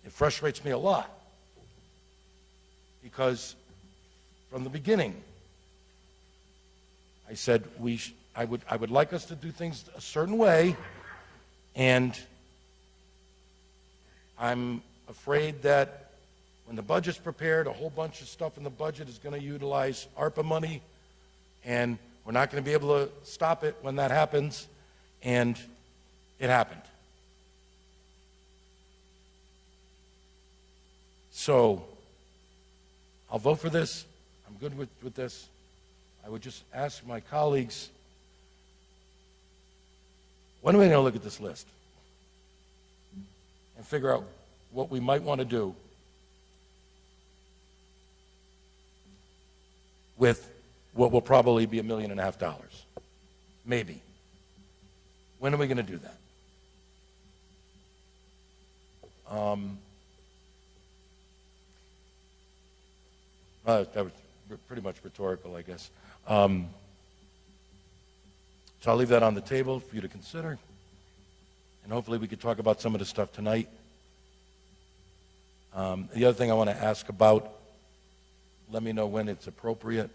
S18: It frustrates me a lot. Because from the beginning, I said I would like us to do things a certain way, and I'm afraid that when the budget's prepared, a whole bunch of stuff in the budget is going to utilize ARPA money, and we're not going to be able to stop it when that happens, and it happened. So I'll vote for this. I'm good with this. I would just ask my colleagues, when are we going to look at this list and figure out what we might want to do with what will probably be $1.5 million? Maybe. When are we going to do that? That was pretty much rhetorical, I guess. So I'll leave that on the table for you to consider. And hopefully we could talk about some of the stuff tonight. The other thing I want to ask about, let me know when it's appropriate.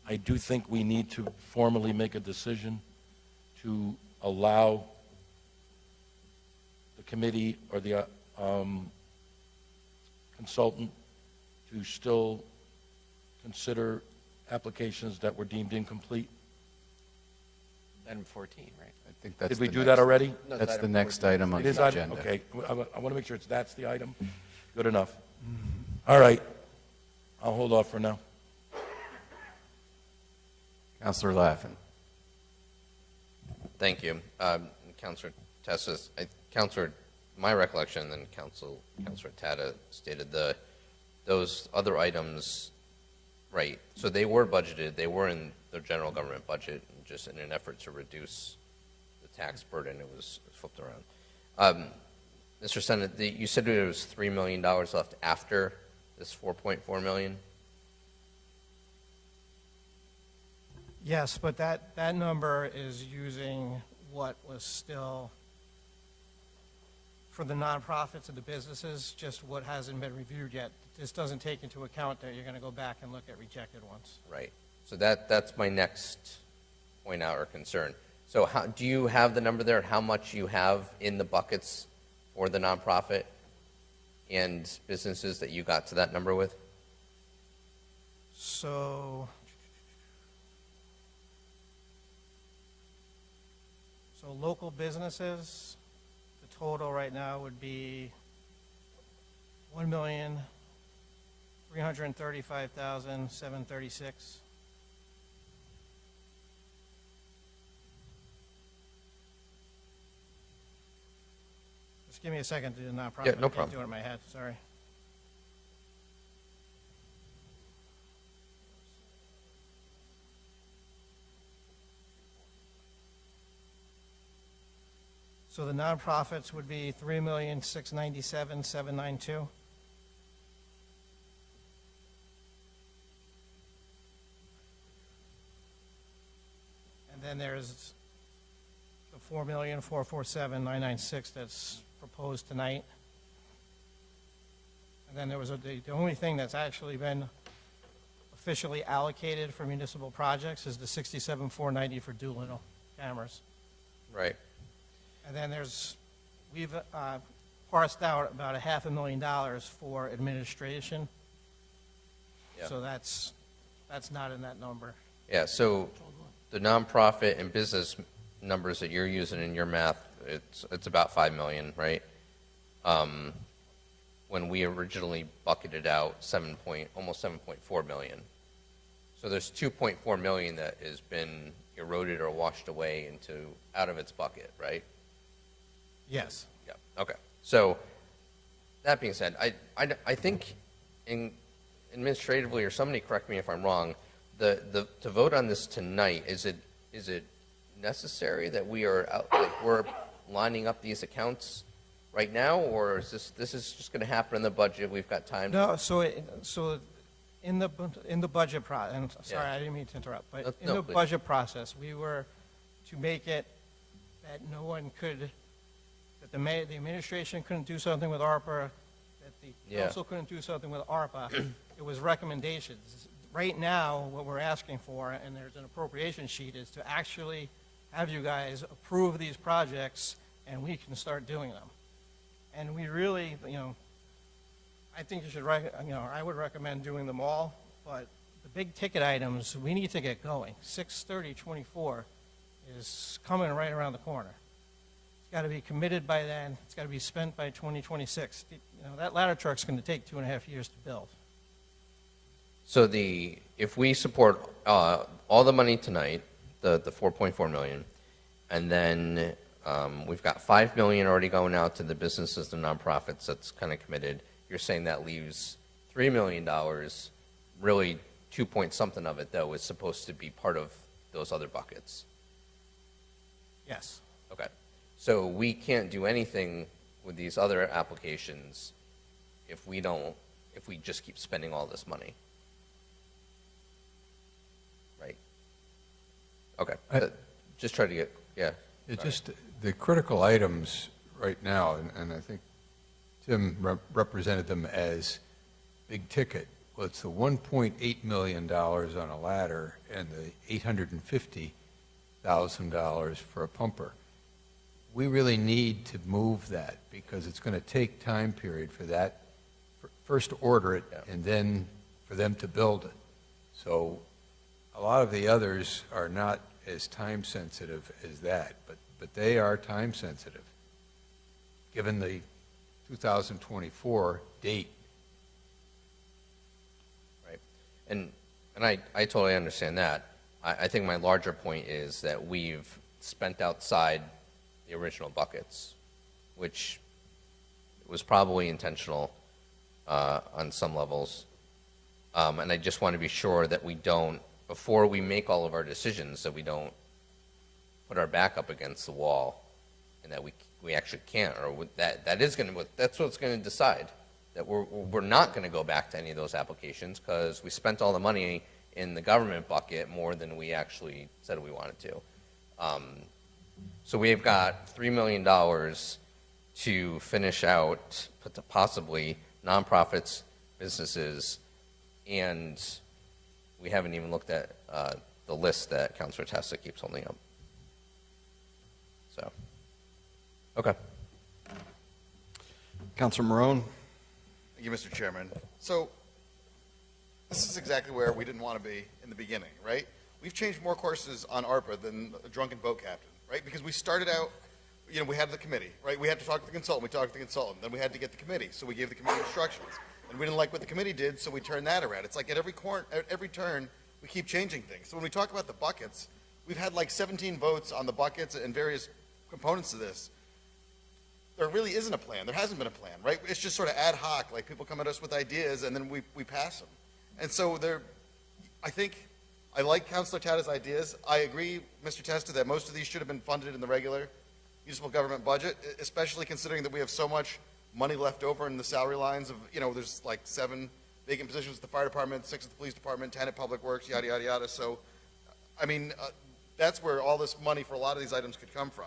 S18: I do think we need to formally make a decision to allow the committee or the consultant to still consider applications that were deemed incomplete.
S4: Item 14, right?
S9: I think that's
S18: Did we
S9: the
S18: do
S9: next-
S18: that already?
S4: No,
S9: That's
S4: it's
S9: the
S4: item
S9: next
S4: 14.
S9: item on
S18: It is
S9: the
S18: item-
S9: agenda.
S18: Okay, I want to make sure that's the item. Good enough. All right, I'll hold off for now.
S9: Councilor Laffin.
S4: Thank you. Councilor Tessis, Councilor, my recollection, and Councilor Tata stated those other items, right, so they were budgeted, they were in the general government budget, just in an effort to reduce the tax burden, it was flipped around. Mr. Senate, you said there was $3 million left after this $4.4 million?
S19: Yes, but that number is using what was still for the nonprofits and the businesses, just what hasn't been reviewed yet. This doesn't take into account that you're going to go back and look at rejected ones.
S4: Right. So that's my next point out or concern. So how, do you have the number there, how much you have in the buckets for the nonprofit and businesses that you got to that number with?
S19: So local businesses, the total right now would be $1,335,736. Just give me a second to do the nonprofit.
S4: Yeah, no
S19: I can't
S4: problem.
S19: do it in my head, sorry. So the nonprofits would be $3,697,792. And then there's the $4,447,996 that's proposed tonight. And then there was the only thing that's actually been officially allocated for municipal projects is the $67,490 for Doolittle cameras.
S4: Right.
S19: And then we've parsed out about $500,000 for administration.
S4: Yeah.
S19: So that's not in that number.
S4: Yeah, so the nonprofit and business numbers that you're using in your math, it's about 5 million, right? When we originally bucketed out almost 7.4 million. So there's 2.4 million that has been eroded or washed away out of its bucket, right?
S19: Yes.
S4: Yeah, okay. So, that being said, I think administratively, or somebody correct me if I'm wrong, to vote on this tonight, is it necessary that we're lining up these accounts right now, or is this is just going to happen in the budget, we've got time?
S19: No, so in the budget process, and sorry,
S4: Yeah.
S19: I didn't mean to interrupt, but in
S4: No,
S19: the
S4: please.
S19: budget process, we were to make it that no one could, that the administration couldn't do something with ARPA, that the
S4: Yeah.
S19: council couldn't do something with ARPA. It was recommendations. Right now, what we're asking for, and there's an appropriation sheet, is to actually have you guys approve these projects, and we can start doing them. And we really, I think you should, I would recommend doing them all, but the big ticket items, we need to get going. 6/30/24 is coming right around the corner. It's got to be committed by then. It's got to be spent by 2026. That ladder truck's going to take 2.5 years to build.
S4: So if we support all the money tonight, the 4.4 million, and then we've got 5 million already going out to the businesses and nonprofits, that's kind of committed. You're saying that leaves $3 million, really 2 point something of it, though, is supposed to be part of those other buckets.
S19: Yes.
S4: Okay. So we can't do anything with these other applications if we just keep spending all this money. Right? Okay. Just try to get, yeah.
S11: It's just the critical items right now, and I think Tim represented them as big ticket. Well, it's the $1.8 million on a ladder and the $850,000 for a pumper. We really need to move that because it's going to take time period for that, first to order it and then for them to build it. So a lot of the others are not as time sensitive as that, but they are time sensitive, given the 2024 date.
S4: Right. And I totally understand that. I think my larger point is that we've spent outside the original buckets, which was probably intentional on some levels. And I just want to be sure that we don't, before we make all of our decisions, that we don't put our back up against the wall and that we actually can't, or that's what's going to decide, that we're not going to go back to any of those applications because we spent all the money in the government bucket more than we actually said we wanted to. So we've got $3 million to finish out, possibly nonprofits, businesses, and we haven't even looked at the list that Councilor Testa keeps holding up. So, okay.
S9: Councilor Marone?
S12: Thank you, Mr. Chairman. So this is exactly where we didn't want to be in the beginning, right? We've changed more courses on ARPA than a drunken boat captain, right? Because we started out, we had the committee, right? We had to talk to the consultant. We talked to the consultant. Then we had to get the committee. So we gave the committee instructions. And we didn't like what the committee did, so we turned that around. It's like at every turn, we keep changing things. So when we talk about the buckets, we've had like 17 votes on the buckets and various components of this. There really isn't a plan. There hasn't been a plan, right? It's just sort of ad hoc, like people come at us with ideas and then we pass them. And so I think I like Councilor Tata's ideas. I agree, Mr. Testa, that most of these should have been funded in the regular municipal government budget, especially considering that we have so much money left over in the salary lines of, there's like 7 vacant positions at the fire department, 6 at the police department, 10 at public works, yada, yada, yada. So, that's where all this money for a lot of these items could come from.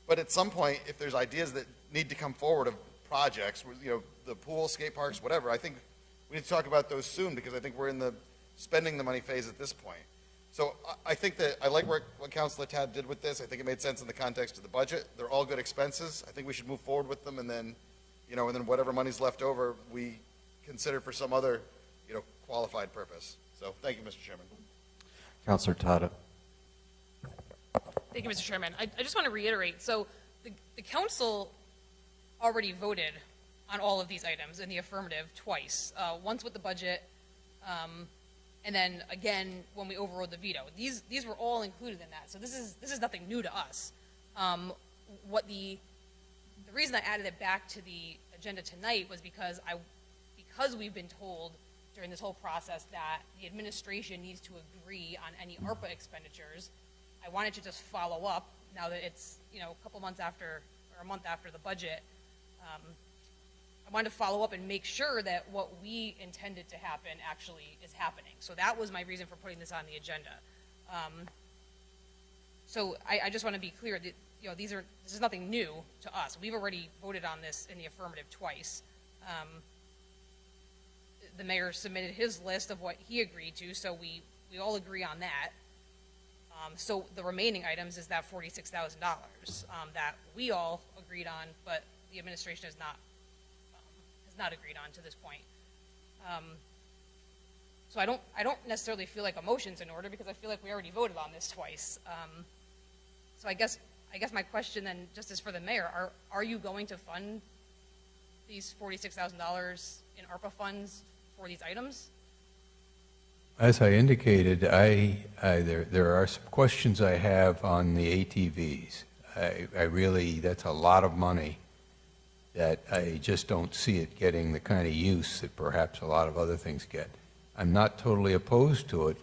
S12: But at some point, if there's ideas that need to come forward of projects, the pool, skate parks, whatever, I think we need to talk about those soon because I think we're in the spending the money phase at this point. So I think that I like what Councilor Tad did with this. I think it made sense in the context of the budget. They're all good expenses. I think we should move forward with them and then, and then whatever money's left over, we consider for some other, qualified purpose. So thank you, Mr. Chairman.
S9: Councilor Tata?
S3: Thank you, Mr. Chairman. I just want to reiterate, so the council already voted on all of these items in the affirmative twice, once with the budget, and then again when we overrode the veto. These were all included in that, so this is nothing new to us. The reason I added it back to the agenda tonight was because we've been told during this whole process that the administration needs to agree on any ARPA expenditures. I wanted to just follow up now that it's a couple months after or a month after the budget. I wanted to follow up and make sure that what we intended to happen actually is happening. So that was my reason for putting this on the agenda. So I just want to be clear that this is nothing new to us. We've already voted on this in the affirmative twice. The mayor submitted his list of what he agreed to, so we all agree on that. So the remaining items is that $46,000 that we all agreed on, but the administration has not agreed on to this point. So I don't necessarily feel like a motion's in order because I feel like we already voted on this twice. So I guess my question then just is for the mayor: Are you going to fund these $46,000 in ARPA funds for these items?
S11: As I indicated, there are some questions I have on the ATVs. I really, that's a lot of money that I just don't see it getting the kind of use that perhaps a lot of other things get. I'm not totally opposed to it,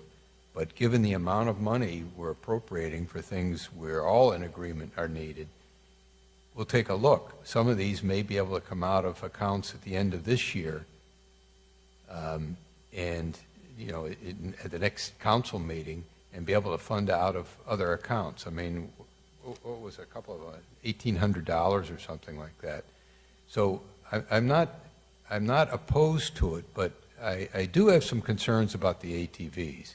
S11: but given the amount of money we're appropriating for things we're all in agreement are needed, we'll take a look. Some of these may be able to come out of accounts at the end of this year, and at the next council meeting, and be able to fund out of other accounts. I mean, what was a couple of $1,800 or something like that. So I'm not opposed to it, but I do have some concerns about the ATVs.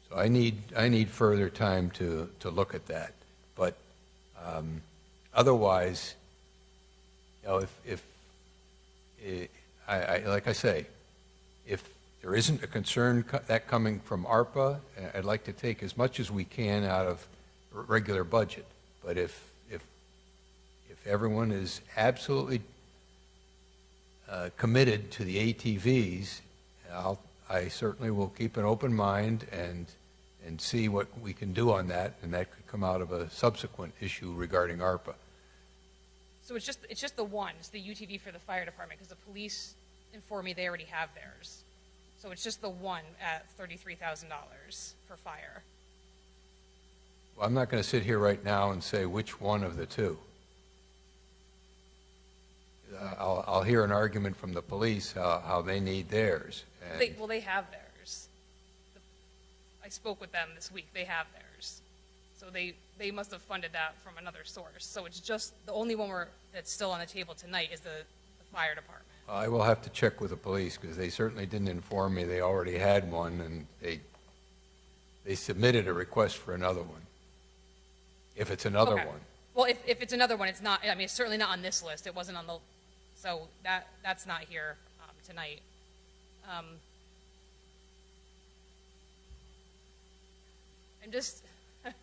S11: So I need further time to look at that. But otherwise, like I say, if there isn't a concern that coming from ARPA, I'd like to take as much as we can out of regular budget. But if everyone is absolutely committed to the ATVs, I certainly will keep an open mind and see what we can do on that, and that could come out of a subsequent issue regarding ARPA.
S3: So it's just the one, it's the UTV for the fire department, because the police inform me they already have theirs. So it's just the one at $33,000 for fire.
S11: Well, I'm not going to sit here right now and say which one of the two. I'll hear an argument from the police how they need theirs.
S3: They have theirs. I spoke with them this week. They have theirs. So they must have funded that from another source. So it's just, the only one that's still on the table tonight is the fire department.
S11: I will have to check with the police, because they certainly didn't inform me they already had one, and they submitted a request for another one, if it's another
S3: Okay.
S11: one.
S3: Well, if it's another one, it's not, I mean, it's certainly not on this list. It wasn't on the, so that's not here tonight. I'm just, I'm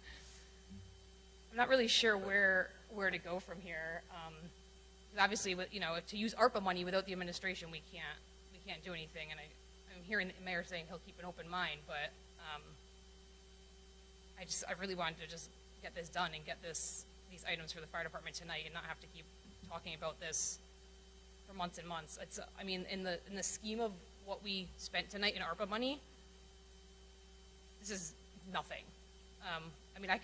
S3: not really sure where to go from here. 'Cause obviously, you know, to use ARPA money without the administration, we can't do anything. And I'm hearing the mayor saying he'll keep an open mind, but I really wanted to just get this done and get these items for the fire department tonight and not have to keep talking about this for months and months. It's, I mean, in the scheme of what we spent tonight in ARPA money, this is nothing. I mean, I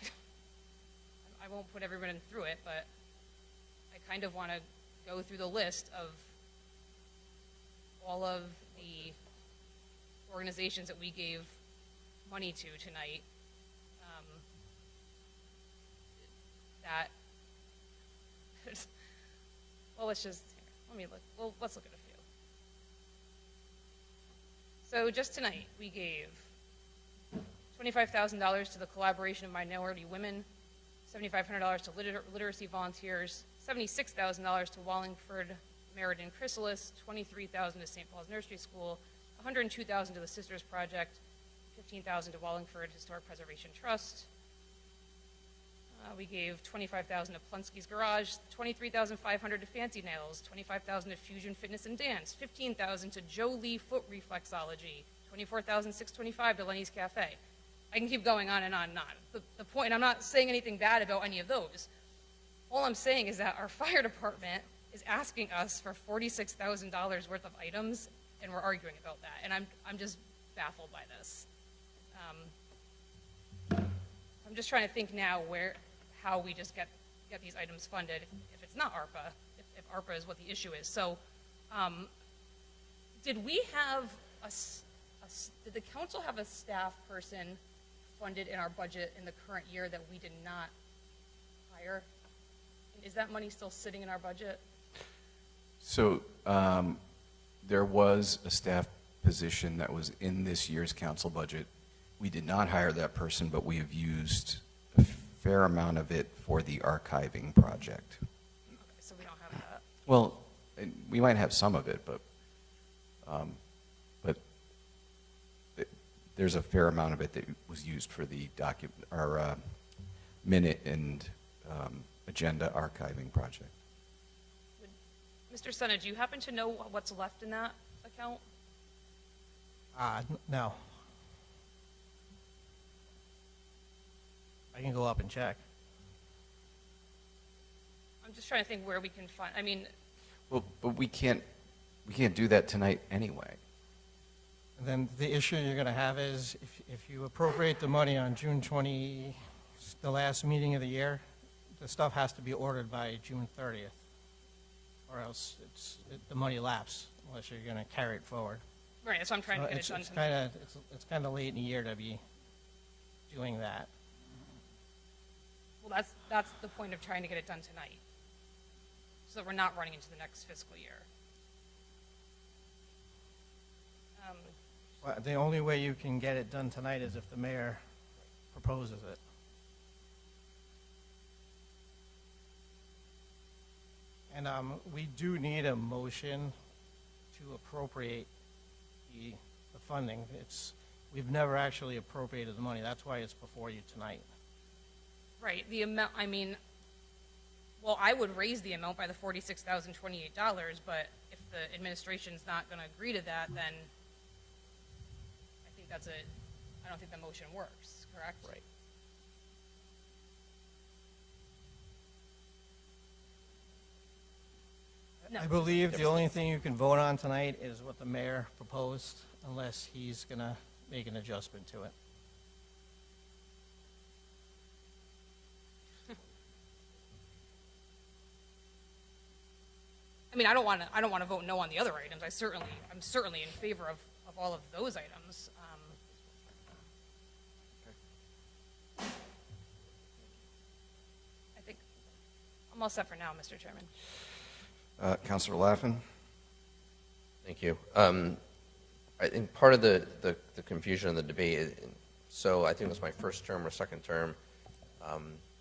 S3: won't put everyone through it, but I kind of want to go through the list of all of the organizations that we gave money to tonight. That, well, let's look at a few. So just tonight, we gave $25,000 to the Collaboration of Minority Women, $7,500 to literacy volunteers, $76,000 to Wallingford Meriden Chrysalis, $23,000 to St. Paul's Nursery School, $102,000 to the Sisters Project, $15,000 to Wallingford Historic Preservation Trust. We gave $25,000 to Plunski's Garage, $23,500 to Fancy Nails, $25,000 to Fusion Fitness and Dance, $15,000 to Joe Lee Foot Reflexology, $24,625 to Lenny's Cafe. I can keep going on and on and on. The point, I'm not saying anything bad about any of those. All I'm saying is that our fire department is asking us for $46,000 worth of items, and we're arguing about that. And I'm just baffled by this. I'm just trying to think now how we just get these items funded if it's not ARPA, if ARPA is what the issue is. So, did we have did the council have a staff person funded in our budget in the current year that we did not hire? Is that money still sitting in our budget?
S9: So there was a staff position that was in this year's council budget. We did not hire that person, but we have used a fair amount of it for the archiving project.
S3: Okay, so we don't have that.
S9: Well, we might have some of it, but there's a fair amount of it that was used for the minute and agenda archiving project.
S3: Mr. Senna, do you happen to know what's left in that account?
S19: No. I can go up and check.
S3: I'm just trying to think where we can find, I mean,
S9: Well, but we can't do that tonight anyway.
S19: And then the issue you're going to have is if you appropriate the money on June 20, the last meeting of the year, the stuff has to be ordered by June 30th, or else the money lapses unless you're going to carry it forward.
S3: right, so I'm trying to get it done tonight.
S19: It's kind of late in the year to be doing that.
S3: Well, that's the point of trying to get it done tonight, so that we're not running into the next fiscal year.
S19: Well, the only way you can get it done tonight is if the mayor proposes it. And we do need a motion to appropriate the funding. We've never actually appropriated the money. That's why it's before you tonight.
S3: Right, the amount, I mean, well, I would raise the amount by the $46,028, but if the administration's not going to agree to that, then I think I don't think the motion works, correct?
S9: Right.
S3: No.
S19: I believe the only thing you can vote on tonight is what the mayor proposed, unless he's going to make an adjustment to it.
S3: I mean, I don't want to vote no on the other items. I'm certainly in favor of all of those items. I'm all set for now, Mr. Chairman.
S9: Councilor Laffin?
S4: Thank you. I think part of the confusion in the debate, so I think it was my first term or second term,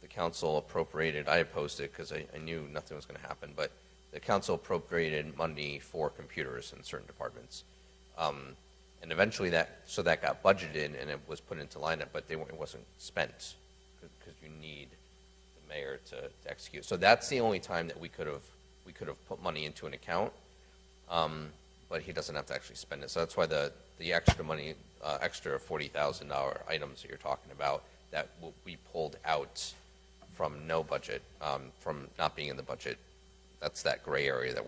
S4: the council appropriated, I opposed it because I knew nothing was going to happen, but the council appropriated money for computers in certain departments. And eventually that got budgeted and it was put into lineup, but it wasn't spent because you need the mayor to execute. So that's the only time that we could have put money into an account. But he doesn't have to actually spend it. So that's why the extra money, extra $40,000 items that you're talking about, that will be pulled out from no budget, from not being in the budget. That's that gray area that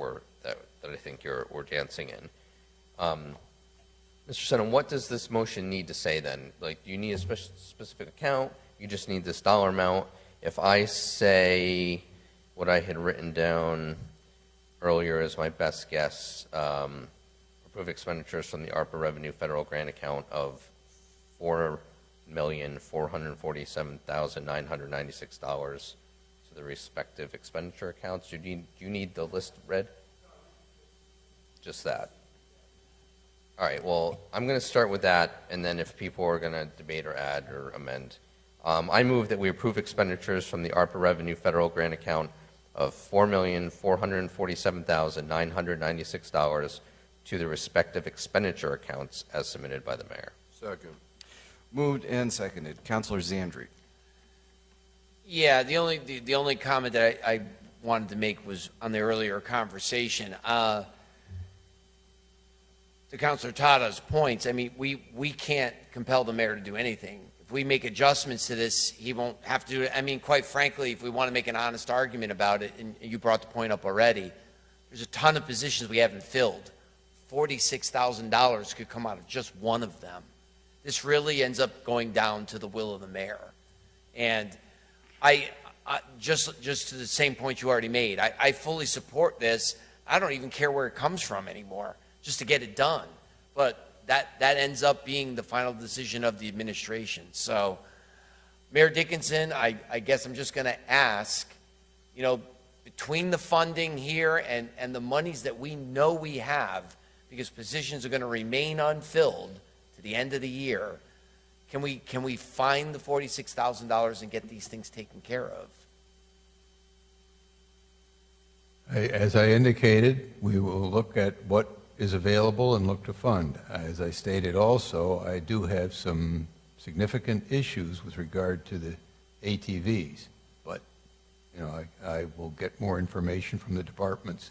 S4: I think we're dancing in. Mr. Senum, what does this motion need to say then? Like, do you need a specific account? You just need this dollar amount? If I say what I had written down earlier as my best guess, approve expenditures from the ARPA revenue federal grant account of $4,447,996 to the respective expenditure accounts. Do you need the list read? Just that. All right, well, I'm going to start with that, and then if people are going to debate or add or amend. I move that we approve expenditures from the ARPA revenue federal grant account of $4,447,996 to the respective expenditure accounts as submitted by the mayor.
S5: Second.
S9: Moved and seconded. Councilor Zandri.
S15: Yeah, the only comment that I wanted to make was on the earlier conversation. To Councilor Tada's points, I mean, we can't compel the mayor to do anything. If we make adjustments to this, he won't have to do it. I mean, quite frankly, if we want to make an honest argument about it, and you brought the point up already, there's a ton of positions we haven't filled. $46,000 could come out of just one of them. This really ends up going down to the will of the mayor. And I just to the same point you already made, I fully support this. I don't even care where it comes from anymore, just to get it done. But that ends up being the final decision of the administration. So, Mayor Dickinson, I guess I'm just going to ask, you know, between the funding here and the monies that we know we have, because positions are going to remain unfilled to the end of the year, can we find the $46,000 and get these things taken care of?
S11: As I indicated, we will look at what is available and look to fund. As I stated also, I do have some significant issues with regard to the ATVs, but you know, I will get more information from the departments.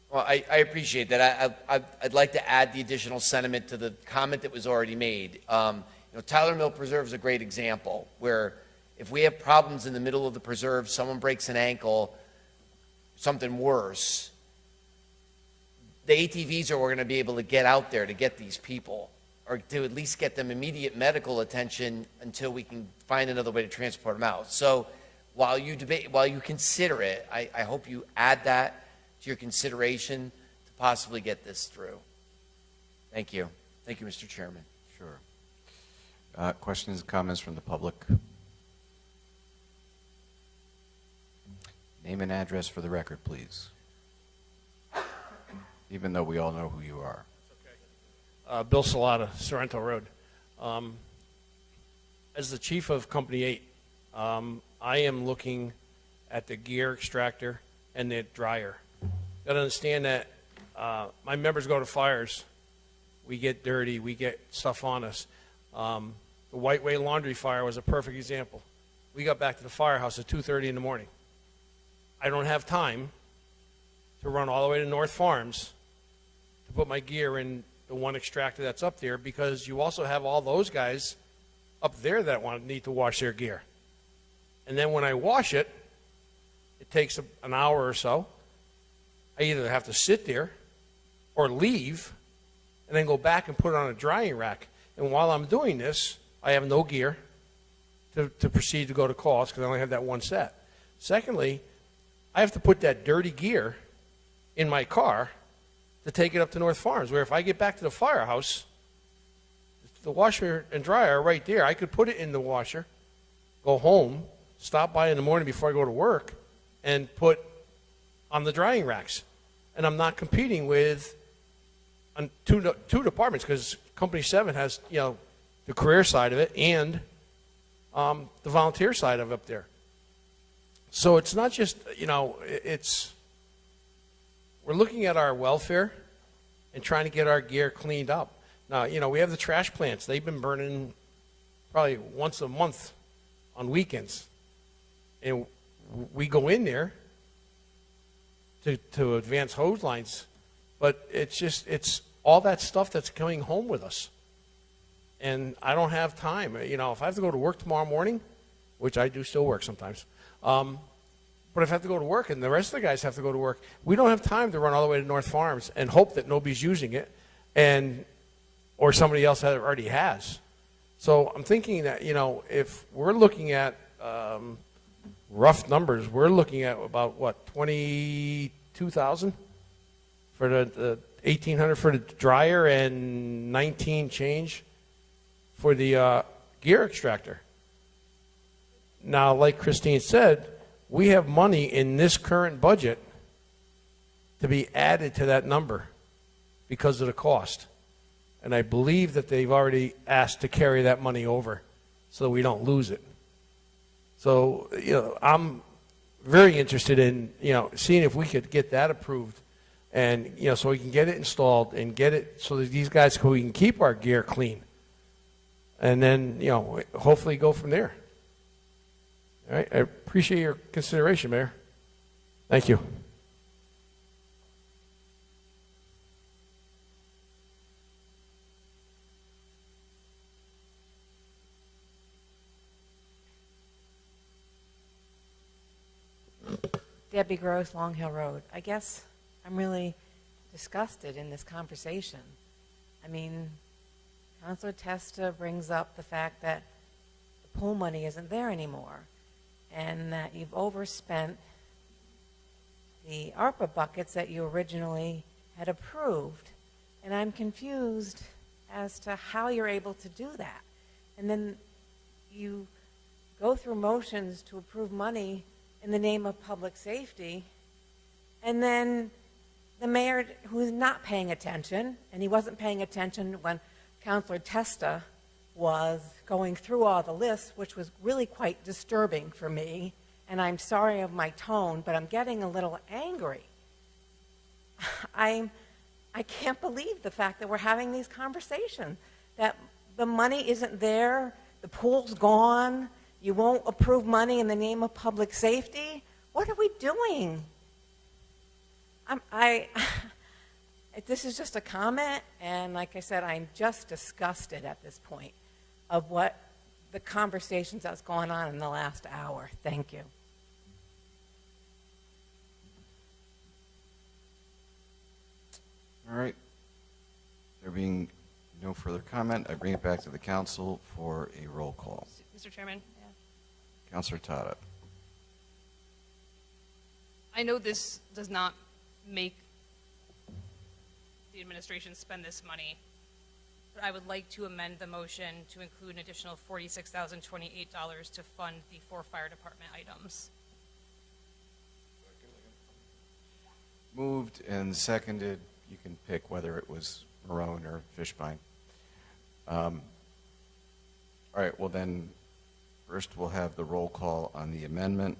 S15: Well, I appreciate that. I'd like to add the additional sentiment to the comment that was already made. You know, Tyler Mill Preserve is a great example where if we have problems in the middle of the preserve, someone breaks an ankle, something worse, the ATVs are going to be able to get out there to get these people, or to at least get them immediate medical attention until we can find another way to transport them out. So while you consider it, I hope you add that to your consideration to possibly get this through. Thank you. Thank you, Mr. Chairman.
S9: Sure. Questions and comments from the public? Name and address for the record, please. Even though we all know who you are.
S20: Bill Salata, Sorrento Road. As the chief of Company 8, I am looking at the gear extractor and the dryer. Got to understand that my members go to fires. We get dirty. We get stuff on us. The White Way laundry fire was a perfect example. We got back to the firehouse at 2:30 in the morning. I don't have time to run all the way to North Farms to put my gear in the one extractor that's up there, because you also have all those guys up there that need to wash their gear. And then when I wash it, it takes an hour or so. I either have to sit there or leave and then go back and put it on a drying rack. And while I'm doing this, I have no gear to proceed to go to calls because I only have that one set. Secondly, I have to put that dirty gear in my car to take it up to North Farms, where if I get back to the firehouse, the washer and dryer are right there. I could put it in the washer, go home, stop by in the morning before I go to work, and put on the drying racks. And I'm not competing with two departments, because Company 7 has, the career side of it and the volunteer side of it up there. So it's not just, we're looking at our welfare and trying to get our gear cleaned up. Now, we have the trash plants. They've been burning probably once a month on weekends. And we go in there to advance hose lines, but it's all that stuff that's coming home with us. And I don't have time. If I have to go to work tomorrow morning, which I do still work sometimes, but if I have to go to work and the rest of the guys have to go to work, we don't have time to run all the way to North Farms and hope that nobody's using it, or somebody else already has. So I'm thinking that, if we're looking at rough numbers, we're looking at about, what, 22,000 for the 1,800 for the dryer and 19 change for the gear extractor. Now, like Christine said, we have money in this current budget to be added to that number because of the cost. And I believe that they've already asked to carry that money over so that we don't lose it. So, I'm very interested in, seeing if we could get that approved and, so we can get it installed and get it so that these guys, we can keep our gear clean. And then, hopefully go from there. All right, I appreciate your consideration, Mayor. Thank you.
S7: Debbie Gross, Long Hill Road. I guess I'm really disgusted in this conversation. I mean, Councilor Testa brings up the fact that the pool money isn't there anymore and that you've overspent the ARPA buckets that you originally had approved. And I'm confused as to how you're able to do that. And then you go through motions to approve money in the name of public safety, and then the mayor, who's not paying attention, and he wasn't paying attention when Councilor Testa was going through all the lists, which was really quite disturbing for me, and I'm sorry of my tone, but I'm getting a little angry. I can't believe the fact that we're having these conversations, that the money isn't there, the pool's gone, you won't approve money in the name of public safety. What are we doing? This is just a comment, and like I said, I'm just disgusted at this point of what the conversations that's going on in the last hour. Thank you.
S9: All right. There being no further comment, I bring it back to the council for a roll call.
S3: Mr. Chairman?
S9: Councilor Tata.
S3: I know this does not make the administration spend this money, but I would like to amend the motion to include an additional $46,028 to fund the 4 fire department items.
S9: Moved and seconded. You can pick whether it was Marone or Fishbein. All right, well then, first we'll have the roll call on the amendment.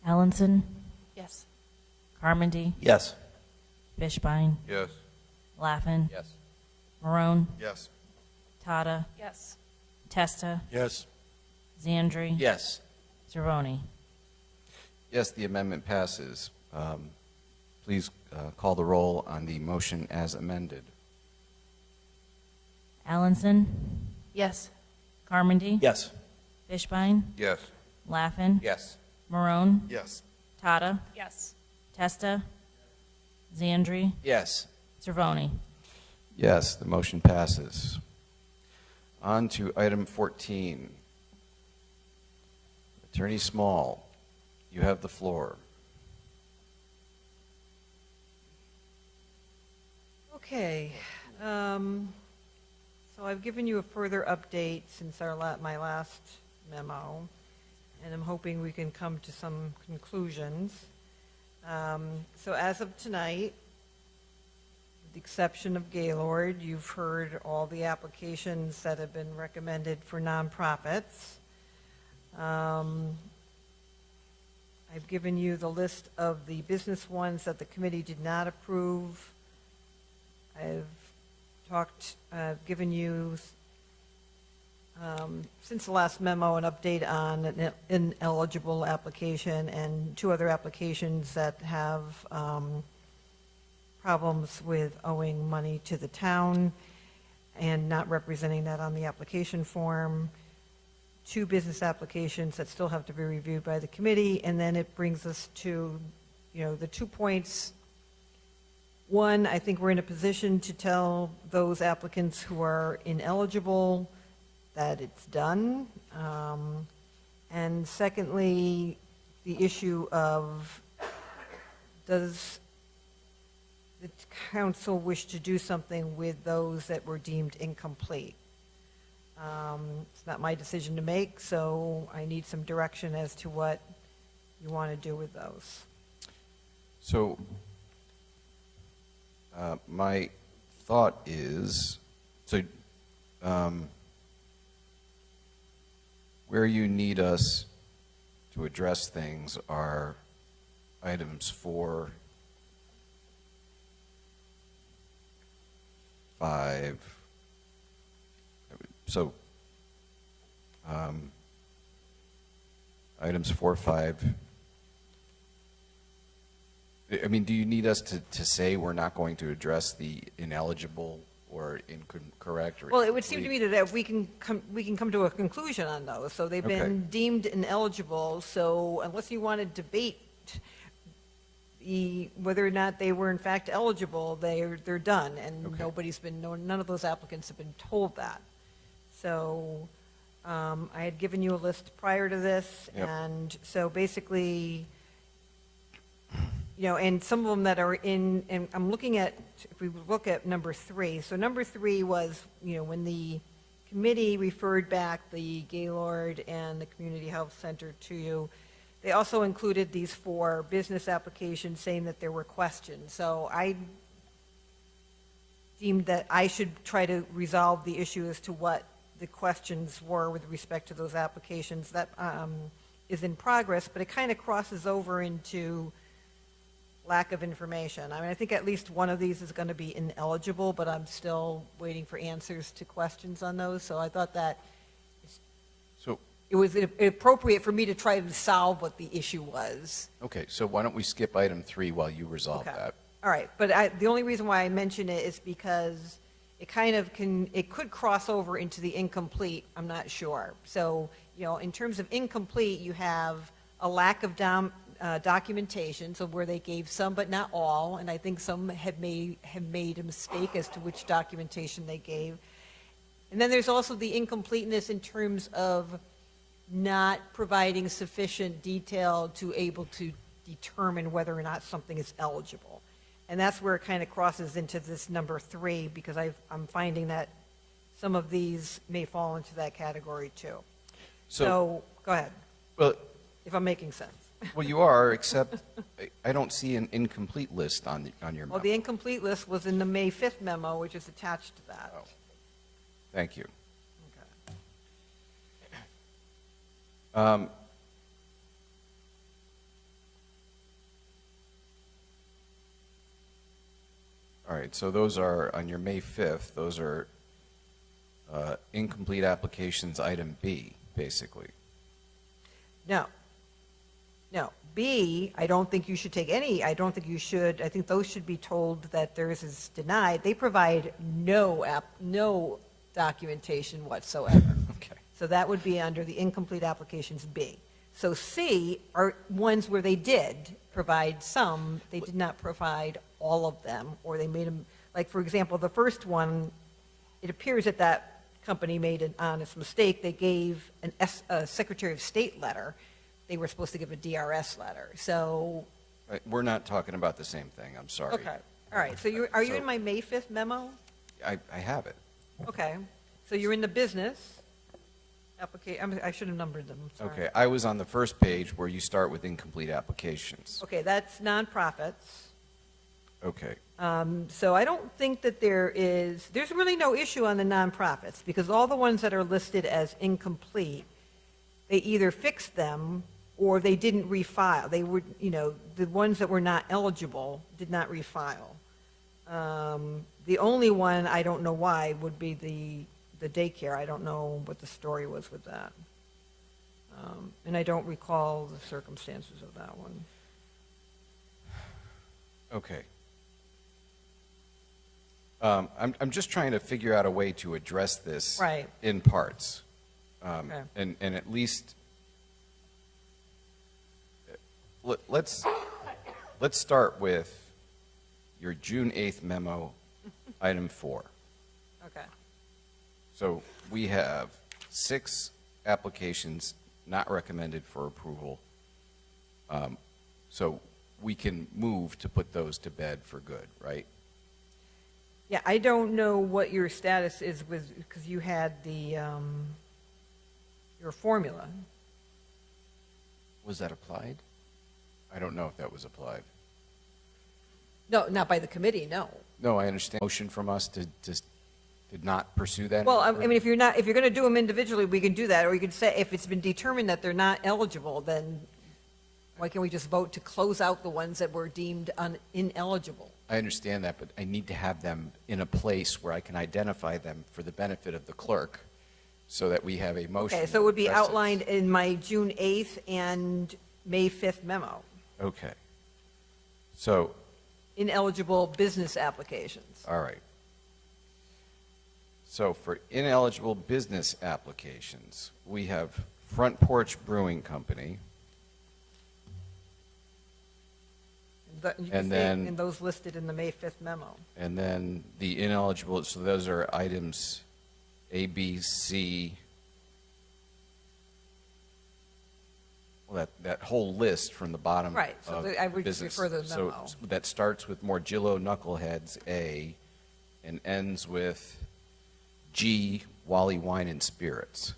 S2: Allenson?
S8: Yes.
S2: Carmody?
S13: Yes.
S2: Fishbein?
S5: Yes.
S2: Laffin?
S4: Yes.
S2: Marone?
S12: Yes.
S2: Tata?
S3: Yes.
S2: Testa?
S18: Yes.
S2: Zandri?
S13: Yes.
S2: Cervoni?
S9: Yes, the amendment passes. Please call the roll on the motion as amended.
S2: Allenson?
S8: Yes.
S2: Carmody?
S13: Yes.
S2: Fishbein?
S5: Yes.
S2: Laffin?
S4: Yes.
S2: Marone?
S12: Yes.
S2: Tata?
S3: Yes.
S2: Testa? Zandri?
S13: Yes.
S2: Cervoni?
S9: Yes, the motion passes. On to item 14. Attorney Small, you have the floor.
S6: Okay. So So I've given you a further update since my last memo, and I'm hoping we can come to some conclusions. So as of tonight, with the exception of Gaylord, you've heard all the applications that have been recommended for nonprofits. I've given you the list of the business ones that the committee did not approve. I've given you, since the last memo, an update on an ineligible application and 2 other applications that have problems with owing money to the town and not representing that on the application form. 2 business applications that still have to be reviewed by the committee, and then it brings us to, the 2 points. One, I think we're in a position to tell those applicants who are ineligible that it's done. And secondly, the issue of, does the council wish to do something with those that were deemed incomplete? It's not my decision to make, so I need some direction as to what you want to do with those.
S9: So my thought is, where you need us to address things are items 4, 5. So items 4, 5. I mean, do you need us to say we're not going to address the ineligible or incorrect? Or
S6: Well, it would seem to me that we can come to a conclusion on those. So they've been deemed ineligible, so unless you want to debate whether or not they were in fact eligible, they're done, and none of those applicants have been told that. So I had given you a list prior to this, and so basically, and some of them that are in, and I'm looking at, if we look at number 3, so number 3 was, when the committee referred back the Gaylord and the Community Health Center to you, they also included these 4 business applications saying that there were questions. So I deemed that I should try to resolve the issue as to what the questions were with respect to those applications. That is in progress, but it kind of crosses over into lack of information. I mean, I think at least one of these is going to be ineligible, but I'm still waiting for answers to questions on those. So I thought that it was appropriate for me to try to solve what the issue was.
S9: Okay, so why don't we skip item 3 while you resolve that?
S6: All right, but the only reason why I mention it is because it kind of it could cross over into the incomplete, I'm not sure. So, in terms of incomplete, you have a lack of documentation, so where they gave some but not all, and I think some have made a mistake as to which documentation they gave. And then there's also the incompleteness in terms of not providing sufficient detail to able to determine whether or not something is eligible. And that's where it kind of crosses into this number 3, because I'm finding that some of these may fall into that category too. So go ahead.
S9: Well,
S6: if I'm making sense.
S9: Well, you are, except I don't see an incomplete list on your memo.
S6: Well, the incomplete list was in the May 5th memo, which is attached to that.
S9: Oh. Thank you. Okay. All right, so those are, on your May 5th, those are incomplete applications, item B, basically.
S6: No. B, I don't think you should take any. I don't think you should. I think those should be told that theirs is denied. They provide no documentation whatsoever.
S9: Okay.
S6: So that would be under the incomplete applications B. So C are ones where they did provide some. They did not provide all of them, or they made them, like, for example, the first one, it appears that that company made an honest mistake. They gave a Secretary of State letter. They were supposed to give a DRS letter. So
S9: We're not talking about the same thing, I'm sorry.
S6: okay, all right. So are you in my May 5th memo?
S9: I have it.
S6: Okay. So you're in the business I should have numbered them, sorry.
S9: Okay, I was on the first page where you start with incomplete applications.
S6: Okay, that's nonprofits.
S9: Okay,
S6: So I don't think that there's really no issue on the nonprofits, because all the ones that are listed as incomplete, they either fixed them or they didn't refile. They were, the ones that were not eligible did not refile. The only one, I don't know why, would be the daycare. I don't know what the story was with that. And I don't recall the circumstances of that one.
S9: okay. I'm just trying to figure out a way to address this
S6: Right.
S9: in parts.
S6: Okay.
S9: And at least, let's start with your June 8th memo, item 4.
S6: Okay.
S9: So we have 6 applications not recommended for approval. So we can move to put those to bed for good, right?
S6: Yeah, I don't know what your status is with, because you had your formula.
S9: Was that applied? I don't know if that was applied.
S6: No, not by the committee, no.
S9: No, I understand. Motion from us to not pursue that?
S6: Well, I mean, if you're going to do them individually, we can do that, or you can say, if it's been determined that they're not eligible, then why can't we just vote to close out the ones that were deemed ineligible?
S9: I understand that, but I need to have them in a place where I can identify them for the benefit of the clerk, so that we have a motion.
S6: Okay, so it would be
S9: that addresses-
S6: outlined in my June 8th and May 5th memo.
S9: Okay. So,
S6: Ineligible business applications.
S9: all right. So for ineligible business applications, we have Front Porch Brewing Company,
S6: You can
S9: And
S6: say
S9: then-
S6: in those listed in the May 5th memo.
S9: and then the ineligible, so those are items A, B, C. Well, that whole list from the bottom
S6: Right, so
S9: of
S6: I would just
S9: business.
S6: refer to the
S9: So
S6: memo.
S9: that starts with Morgillo Knuckleheads, A, and ends with G, Wally Wine and Spirits.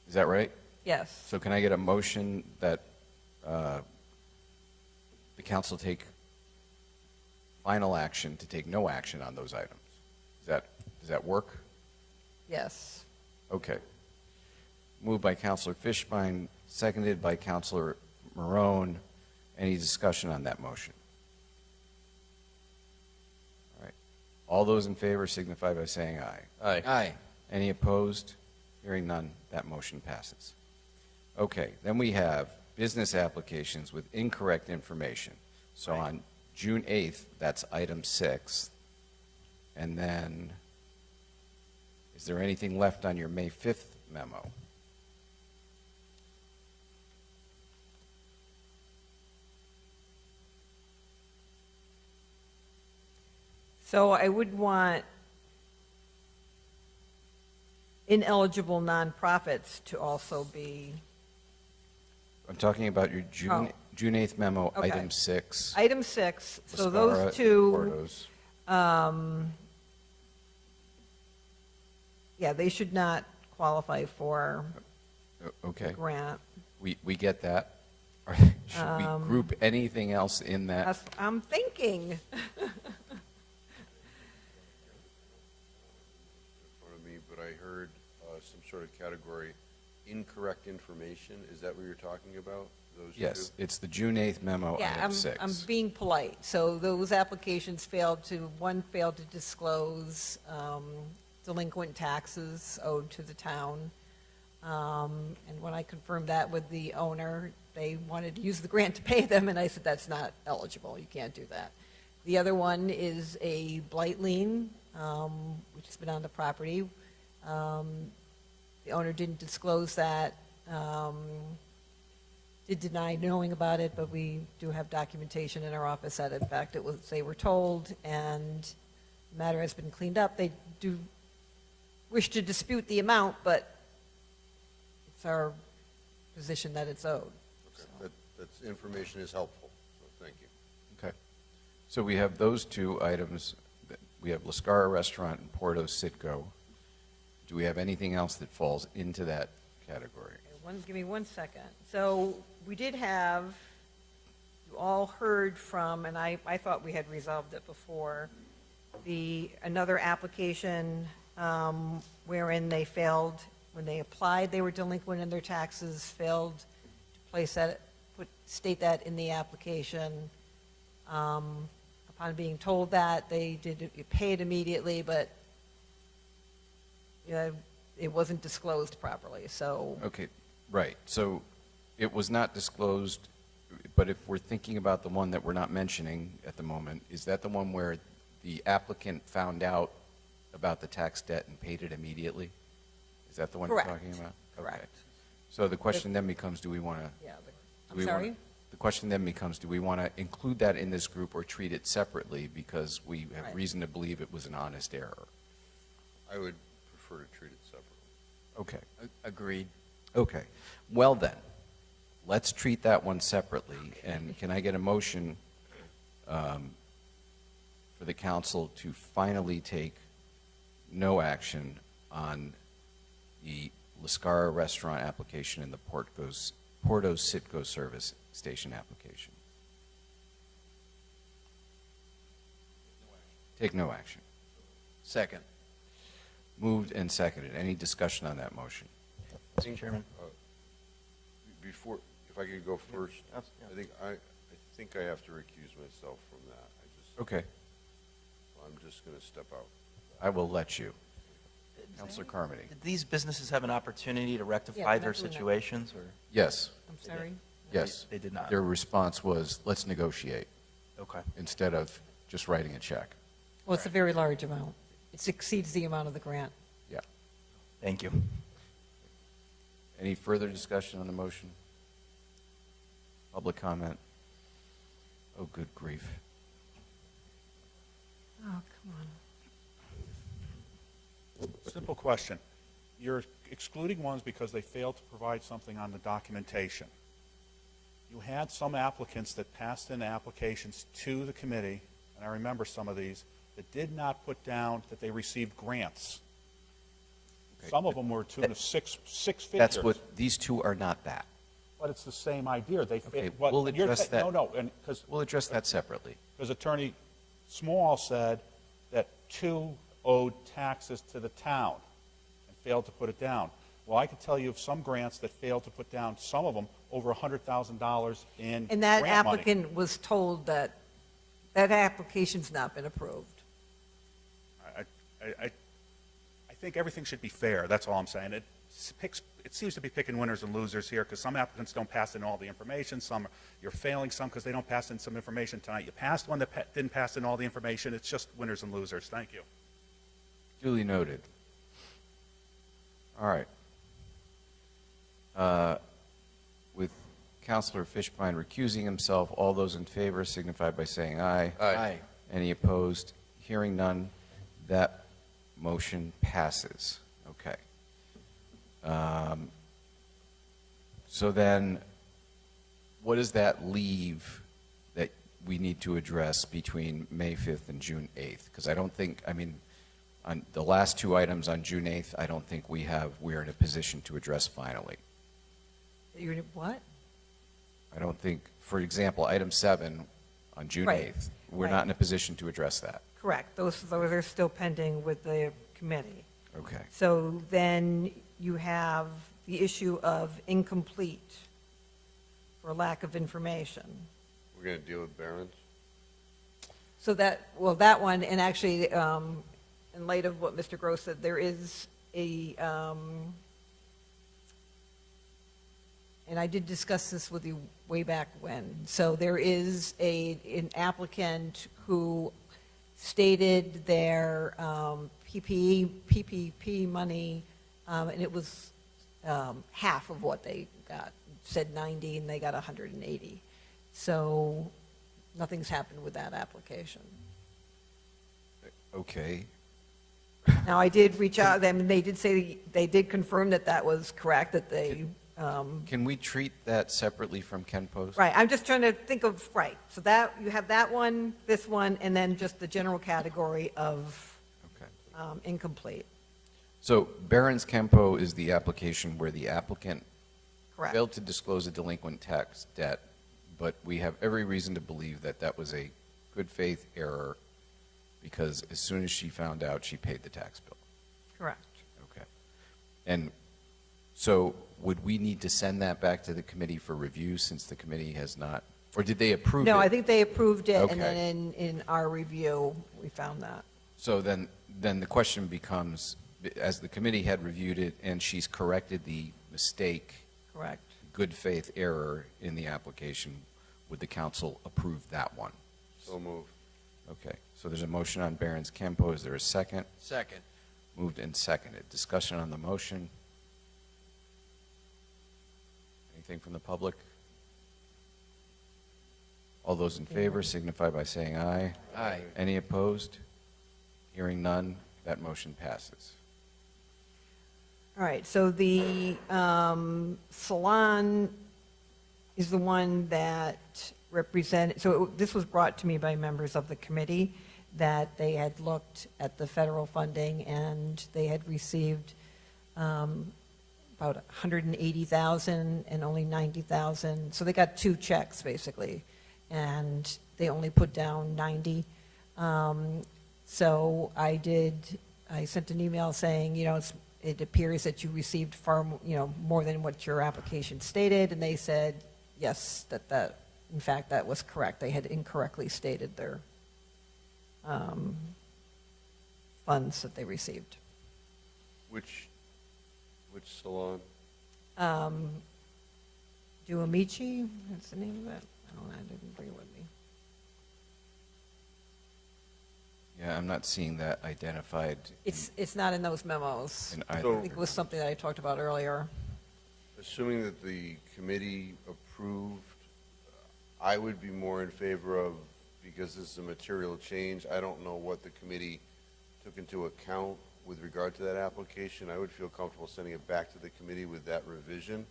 S9: Is that right?
S6: Yes.
S9: So can I get a motion that the council take final action to take no action on those items? Does that work?
S6: Yes.
S9: Okay. Moved by Councilor Fishbein, seconded by Councilor Marone. Any discussion on that motion? All right. All those in favor signify by saying aye.
S4: Aye.
S15: Aye.
S9: Any opposed? Hearing none, that motion passes. Okay, then we have business applications with incorrect information. So on June 8th, that's item 6. And then, is there anything left on your May 5th memo?
S6: So I would want ineligible nonprofits to also be,
S9: I'm talking about your June 8th memo,
S6: Okay.
S9: item 6.
S6: item 6, so
S9: Mascara
S6: those
S9: and
S6: two,
S9: Portos.
S6: yeah, they should not qualify for
S9: Okay,
S6: grant.
S9: we get that. Should we group anything else in that?
S6: I'm thinking.
S5: in front of me, but I heard some sort of category, incorrect information. Is that what you're talking about? Those
S9: Yes,
S5: two?
S9: it's the June 8th memo,
S6: Yeah,
S9: item 6.
S6: I'm being polite. So those applications one failed to disclose delinquent taxes owed to the town. And when I confirmed that with the owner, they wanted to use the grant to pay them, and I said, that's not eligible, you can't do that. The other one is a blight lien, which has been on the property. The owner didn't disclose that, did deny knowing about it, but we do have documentation in our office that in fact they were told, and the matter has been cleaned up. They do wish to dispute the amount, but it's our position that it's owed.
S5: Okay. That's information is helpful, so thank you.
S9: Okay. So we have those two items we have Lascara Restaurant and Porto Sitco. Do we have anything else that falls into that category?
S6: Give me 1 second. So we did have, you all heard from, and I thought we had resolved it before, another application wherein they failed, when they applied, they were delinquent in their taxes, failed to place that, state that in the application. Upon being told that, they did pay it immediately, but it wasn't disclosed properly, so.
S9: Okay, right. So it was not disclosed, but if we're thinking about the one that we're not mentioning at the moment, is that the one where the applicant found out about the tax debt and paid it immediately? Is that the one you're talking about?
S6: Correct.
S9: Okay. So the question then becomes, do we want to?
S6: Yeah, I'm sorry?
S9: The question then becomes, do we want to include that in this group or treat it separately because we have
S6: Right.
S9: reason to believe it was an honest error?
S5: I would prefer to treat it separately.
S9: Okay.
S15: Agreed.
S9: Okay. Well then, let's treat that one separately. And can I get a motion for the council to finally take no action on the Lascara Restaurant application and the Porto Sitco Service Station application? Take no action.
S15: Second.
S9: Moved and seconded. Any discussion on that motion?
S13: Mr. Chairman.
S5: Before, if I could go first, I think I have to recuse myself from that.
S9: Okay.
S5: I'm just going to step out.
S9: I will let you. Councilor Carmody.
S13: Did these businesses have an opportunity to
S6: Yeah,
S13: rectify
S6: we're
S13: their
S6: not doing that.
S13: situations, or?
S9: Yes.
S6: I'm sorry?
S9: Yes.
S13: They did not.
S9: Their response was, let's negotiate,
S13: Okay.
S9: instead of just writing a check.
S6: Well, it's a very large amount. It exceeds the amount of the grant.
S9: Yeah.
S13: Thank you.
S9: Any further discussion on the motion? Public comment? Oh, good grief.
S6: Oh, come on.
S14: Simple question. You're excluding ones because they failed to provide something on the documentation. You had some applicants that passed in applications to the committee, and I remember some of these, that did not put down that they received grants.
S9: Okay.
S14: Some of them were to the six figures.
S9: That's what, these two are not that.
S14: But it's the same idea. They
S9: Okay,
S14: what
S9: we'll
S14: you're
S9: address that.
S14: No, and because
S9: We'll address that separately.
S14: Attorney Small said that two owed taxes to the town and failed to put it down. Well, I can tell you of some grants that failed to put down, some of them over $100,000 in
S6: And that
S14: grant money.
S6: applicant was told that that application's not been approved.
S14: I think everything should be fair, that's all I'm saying. It seems to be picking winners and losers here, because some applicants don't pass in all the information, you're failing some because they don't pass in some information tonight. You passed one that didn't pass in all the information, it's just winners and losers. Thank you.
S9: Duly noted. All right. With Councilor Fishbein recusing himself, all those in favor signify by saying aye.
S15: Aye.
S9: Any opposed? Hearing none, that motion passes. Okay. So then, what does that leave that we need to address between May 5th and June 8th? Because I don't think, on the last two items on June 8th, I don't think we're in a position to address finally.
S6: You're, what?
S9: I don't think, for example, item 7 on June
S6: Right.
S9: 8th, we're
S6: Right.
S9: not in a position to address that.
S6: Correct. Those are still pending with the committee.
S9: Okay.
S6: So then you have the issue of incomplete for lack of information.
S5: We're going to deal with Barron's?
S6: So that one, and actually, in light of what Mr. Gross said, there is a, and I did discuss this with you way back when. So there is an applicant who stated their PPP money, and it was half of what they got. Said 90, and they got 180. So nothing's happened with that application.
S9: Okay.
S6: Now, I did reach out to them, and they did say, they did confirm that that was correct, that they
S9: Can we treat that separately from Ken Post?
S6: Right, I'm just trying to think of, right, so that, you have that one, this one, and then just the general category of incomplete.
S9: So Barron's Kempo is the application where the applicant
S6: Correct.
S9: failed to disclose a delinquent tax debt, but we have every reason to believe that that was a good faith error because as soon as she found out, she paid the tax bill.
S6: Correct.
S9: Okay. And so would we need to send that back to the committee for review since the committee has not, or did they approve it?
S6: No, I think they approved it,
S9: Okay.
S6: and then in our review, we found that.
S9: So then the question becomes, as the committee had reviewed it and she's corrected the mistake,
S6: Correct.
S9: good faith error in the application, would the council approve that one?
S5: So move.
S9: Okay, so there's a motion on Barron's Kempo. Is there a second?
S15: Second.
S9: Moved and seconded. Discussion on the motion. Anything from the public? All those in favor signify by saying aye.
S15: Aye.
S9: Any opposed? Hearing none, that motion passes.
S6: All right, so the salon is the one that represented, so this was brought to me by members of the committee, that they had looked at the federal funding and they had received about 180,000 and only 90,000. So they got two checks, basically, and they only put down 90. So I sent an email saying, it appears that you received far, more than what your application stated, and they said, yes, that in fact, that was correct. They had incorrectly stated their funds that they received.
S5: Which salon?
S6: Duamici, that's the name of it? I didn't bring it with me.
S9: Yeah, I'm not seeing that identified.
S6: It's not in those memos.
S9: In
S6: I
S9: either.
S6: think it was something that I talked about earlier.
S5: Assuming that the committee approved, I would be more in favor of, because this is a material change, I don't know what the committee took into account with regard to that application. I would feel comfortable sending it back to the committee with that revision,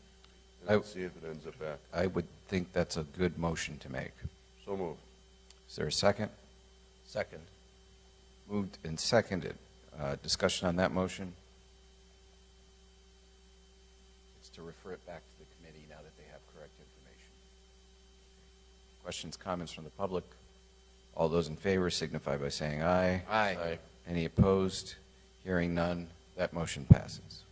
S5: and see if it ends up back.
S9: I would think that's a good motion to make.
S5: So moved.
S9: Is there a second?
S4: Second.
S9: Moved and seconded. Discussion on that motion? It's to refer it back to the committee now that they have correct information. Questions, comments from the public? All those in favor signify by saying aye.
S15: Aye.
S9: Any opposed? Hearing none, that motion passes.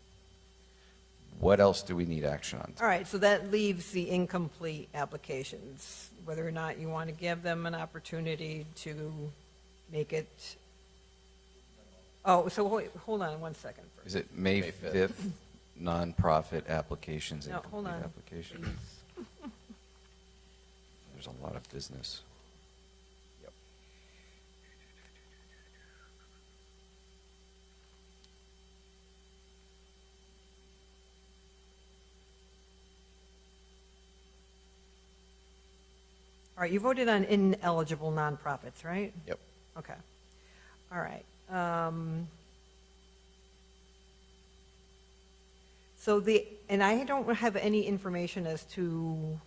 S9: What else do we need action on?
S6: All right, so that leaves the incomplete applications, whether or not you want to give them an opportunity to make it. Oh, so hold on one second first.
S9: Is it May 5th, nonprofit applications,
S6: No, hold
S9: incomplete
S6: on,
S9: applications? There's a lot of business. Yep.
S6: All right, you voted on ineligible nonprofits, right?
S9: Yep.
S6: Okay. All right. So and I don't have any information as to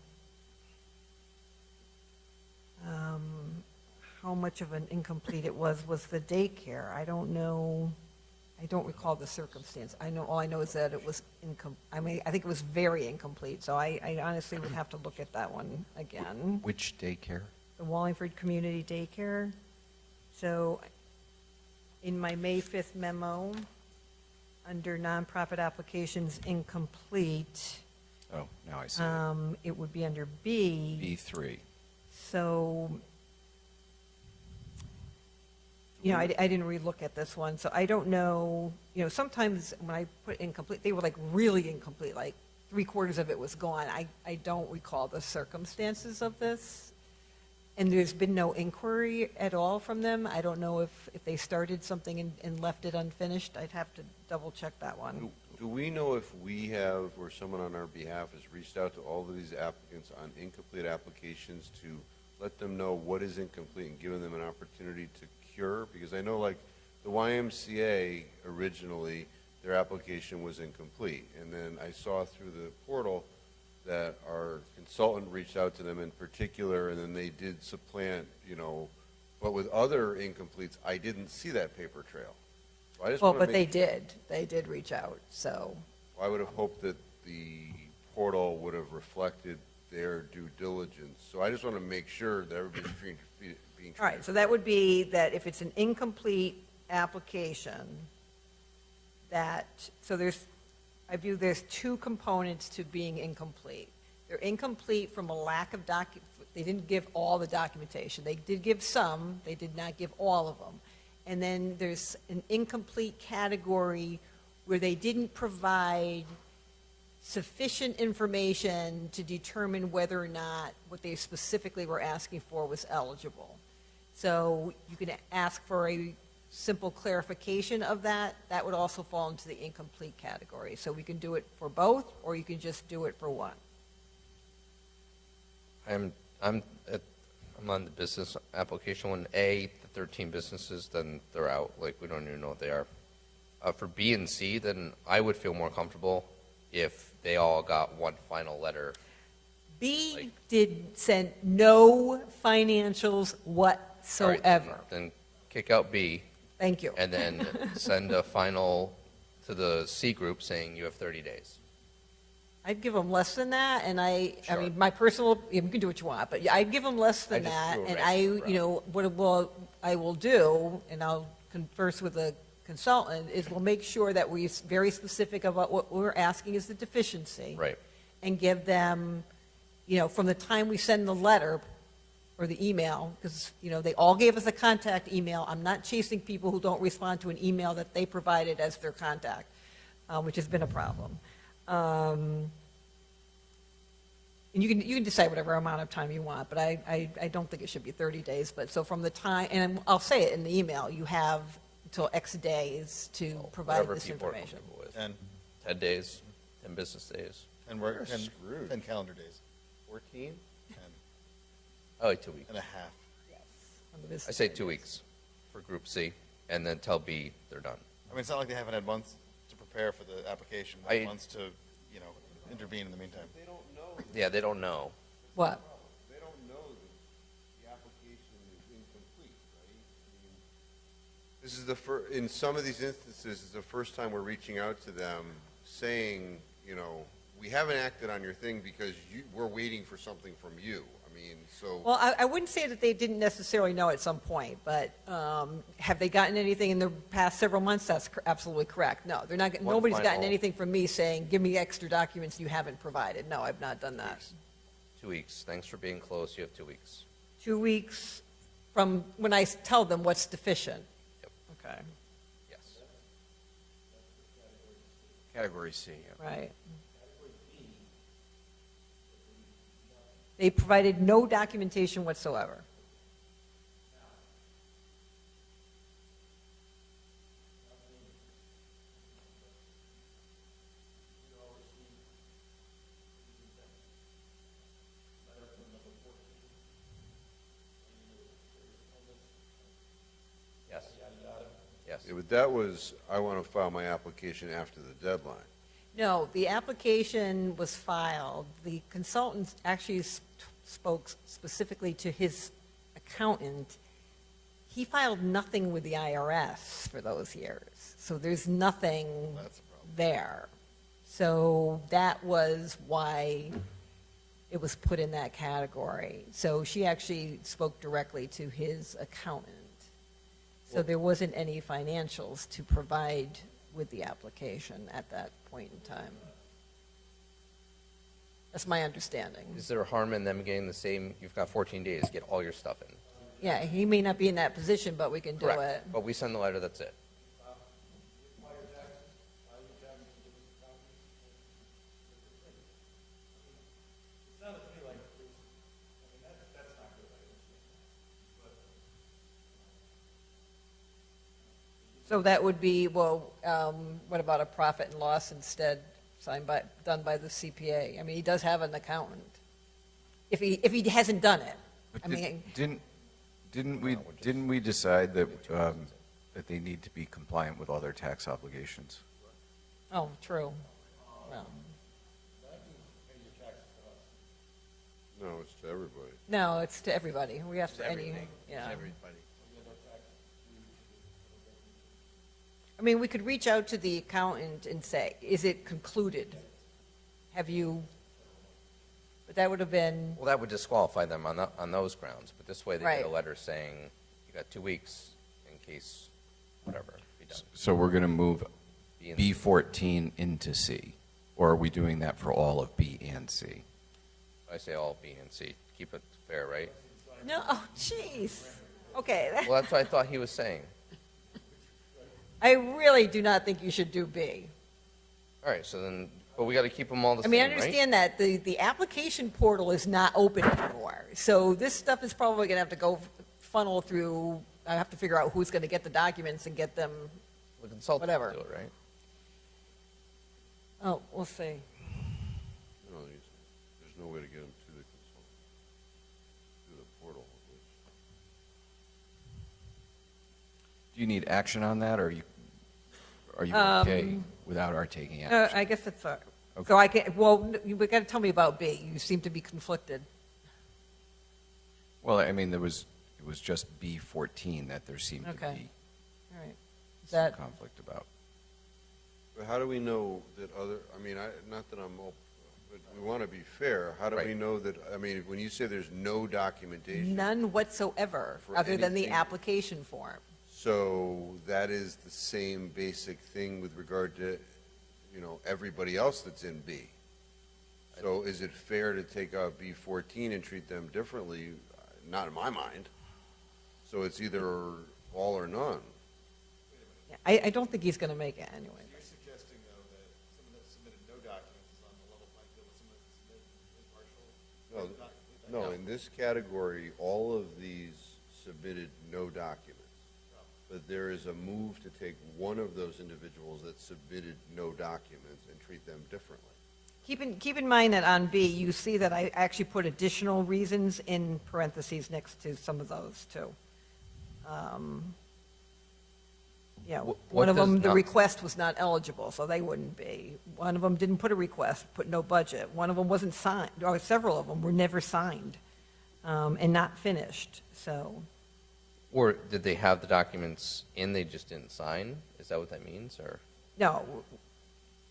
S6: how much of an incomplete it was the daycare. I don't know, I don't recall the circumstance. All I know is that it was I think it was very incomplete, so I honestly would have to look at that one again.
S9: Which daycare?
S6: The Wallingford Community Daycare. So in my May 5th memo, under nonprofit applications incomplete,
S9: Oh, now I see it.
S6: it would be under B.
S9: B3.
S6: So, I didn't relook at this one, so I don't know, sometimes when I put incomplete, they were like really incomplete, like 3/4 of it was gone. I don't recall the circumstances of this. And there's been no inquiry at all from them. I don't know if they started something and left it unfinished. I'd have to double check that one.
S5: Do we know if we have, or someone on our behalf has reached out to all of these applicants on incomplete applications to let them know what is incomplete and giving them an opportunity to cure? Because I know, like, the YMCA originally their application was incomplete. And then I saw through the portal that our consultant reached out to them in particular, and then they did supplant, but with other incompletes, I didn't see that paper trail. So I just
S6: Well,
S5: wanna
S6: but
S5: make-
S6: they did reach out, so.
S5: I would have hoped that the portal would have reflected their due diligence. So I just want to make sure that everybody's being treated.
S6: All right, so that would be that if it's an incomplete application, I view there's two components to being incomplete. They're incomplete from a lack of they didn't give all the documentation. They did give some, they did not give all of them. And then there's an incomplete category where they didn't provide sufficient information to determine whether or not what they specifically were asking for was eligible. So you can ask for a simple clarification of that. That would also fall into the incomplete category. So we can do it for both, or you can just do it for one.
S4: I'm on the business application one. A, the 13 businesses, then they're out. Like, we don't even know what they are. For B and C, then I would feel more comfortable if they all got one final letter.
S6: B send no financials whatsoever.
S4: All right, then kick out B.
S6: Thank you.
S4: And then send a final to the C group saying you have 30 days.
S6: I'd give them less than that, and I
S4: Sure.
S6: mean, my personal, you can do what you want, but I'd give them less than
S4: I just
S6: that,
S4: threw a
S6: and
S4: rank
S6: what I will do, and I'll converse with the consultant, is we'll make sure that we're very specific about what we're asking is the deficiency.
S4: Right.
S6: And give them, from the time we send the letter or the email, because, they all gave us a contact email. I'm not chasing people who don't respond to an email that they provided as their contact, which has been a problem. And you can decide whatever amount of time you want, but I don't think it should be 30 days. But so from the time, and I'll say it in the email, you have until X days to provide
S4: Whatever
S6: this
S4: people are
S6: information.
S4: comfortable with.
S12: And
S4: 10 days, 10 business days.
S12: and we're
S5: You're
S12: 10,
S5: screwed.
S12: 10 calendar days
S5: 14?
S4: I like 2 weeks.
S12: and a half.
S6: On the business
S4: I say
S6: days.
S4: 2 weeks for Group C, and then tell B they're done.
S12: I mean, it's not like they haven't had months to prepare for the application, they had
S4: I-
S12: months to, intervene in the meantime.
S5: They don't know.
S4: Yeah, they don't know.
S6: What?
S5: They don't know that the application is incomplete, right? I mean, this is in some of these instances, it's the first time we're reaching out to them saying, we haven't acted on your thing because we're waiting for something from you. I mean, so.
S6: Well, I wouldn't say that they didn't necessarily know at some point, but have they gotten anything in the past several months? That's absolutely correct. No, they're not. Nobody's gotten
S4: final-
S6: anything from me saying, "Give me extra documents you haven't provided." No, I've not done that.
S4: 2 weeks. Thanks for being close. You have 2 weeks.
S6: 2 weeks from when I tell them what's deficient.
S4: Yep.
S6: Okay.
S4: Yes.
S9: Category C, yeah.
S6: Right. They provided no documentation whatsoever.
S4: Yes. Yes.
S5: Yeah, but that was, I want to file my application after the deadline.
S6: No, the application was filed. The consultant actually spoke specifically to his accountant. He filed nothing with the IRS for those years, so there's nothing
S12: That's a problem.
S6: there. So that was why it was put in that category. So she actually spoke directly to his accountant. So there wasn't any financials to provide with the application at that point in time. That's my understanding.
S4: Is there harm in them getting the same, you've got 14 days, get all your stuff in?
S6: Yeah, he may not be in that position, but we can do it.
S4: Correct. But we send the letter, that's it.
S6: So that would be, well, what about a profit and loss instead, done by the CPA? I mean, he does have an accountant. If he hasn't done it,
S9: But
S6: I mean,
S9: didn't we decide that, that they need to be compliant with all their tax obligations?
S6: Oh, true. Well,
S5: No, it's to everybody.
S6: no, it's to everybody. We ask for any,
S15: Everything.
S6: yeah.
S15: Everybody.
S6: I mean, we could reach out to the accountant and say, is it concluded? Have you, but that would have been,
S4: Well, that would disqualify them on those grounds, but this way they get a
S6: Right.
S4: letter saying, you got 2 weeks in case whatever be done.
S9: So we're going to move
S4: B and C.
S9: B14 into C, or are we doing that for all of B and C?
S4: I say all B and C, keep it fair, right?
S6: no, oh, jeez. Okay,
S4: Well, that's what I thought he was saying.
S6: I really do not think you should do B.
S4: All right, so then, but we got to keep them all the
S6: I
S4: same,
S6: mean, I
S4: right?
S6: understand that the application portal is not open anymore. So this stuff is probably going to have to go funnel through, I have to figure out who's going to get the documents and get them,
S4: The consultant
S6: whatever.
S4: will do it, right?
S6: oh, we'll see.
S5: No, there's no way to get them to the consultant, through the portal. at least.
S9: Do you need action on that, or are you okay without our taking action?
S6: I guess that's,
S9: Okay.
S6: so I can, well, you got to tell me about B. You seem to be conflicted.
S9: Well, I mean, it was just B14 that there seemed to
S6: Okay.
S9: be
S6: All right. Is
S9: some
S6: that,
S9: conflict about.
S5: But how do we know that other, I mean, not that I'm, but we want to be fair. How do we
S4: Right.
S5: know that, I mean, when you say there's no documentation,
S6: none whatsoever,
S5: For
S6: other than the
S5: anything.
S6: application form.
S5: so that is the same basic thing with regard to, everybody else that's in B. So is it fair to take out B14 and treat them differently? Not in my mind. So it's either all or none.
S6: Yeah, I don't think he's going to make it anyway.
S12: You're suggesting, though, that someone that submitted no documents is on the level playing field with someone that submitted impartial?
S5: No, in this category, all of these submitted no documents. But there is a move to take one of those individuals that submitted no documents and treat them differently.
S6: Keep in mind that on B, you see that I actually put additional reasons in parentheses next to some of those, too. Yeah,
S4: What
S6: one of
S4: does
S6: them, the
S4: not-
S6: request was not eligible, so they wouldn't be. One of them didn't put a request, put no budget. One of them wasn't signed, or several of them were never signed and not finished, so.
S4: Or did they have the documents in, they just didn't sign? Is that what that means, or?
S6: No,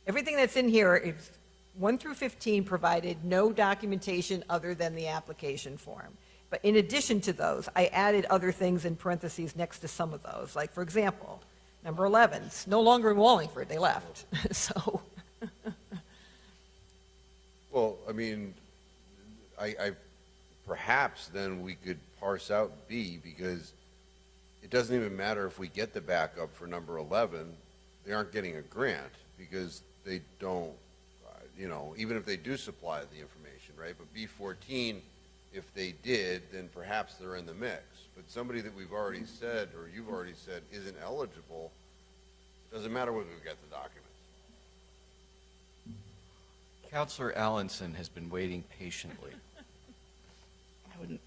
S6: everything that's in here is 1 through 15 provided no documentation other than the application form. But in addition to those, I added other things in parentheses next to some of those. Like, for example, number 11, it's no longer in Wallingford, they left. So,
S5: Well, I mean, perhaps then we could parse out B, because it doesn't even matter if we get the backup for number 11, they aren't getting a grant, because they don't, even if they do supply the information, right? But B14, if they did, then perhaps they're in the mix. But somebody that we've already said, or you've already said, isn't eligible, it doesn't matter whether we get the documents.
S9: Counselor Allenson has been waiting patiently.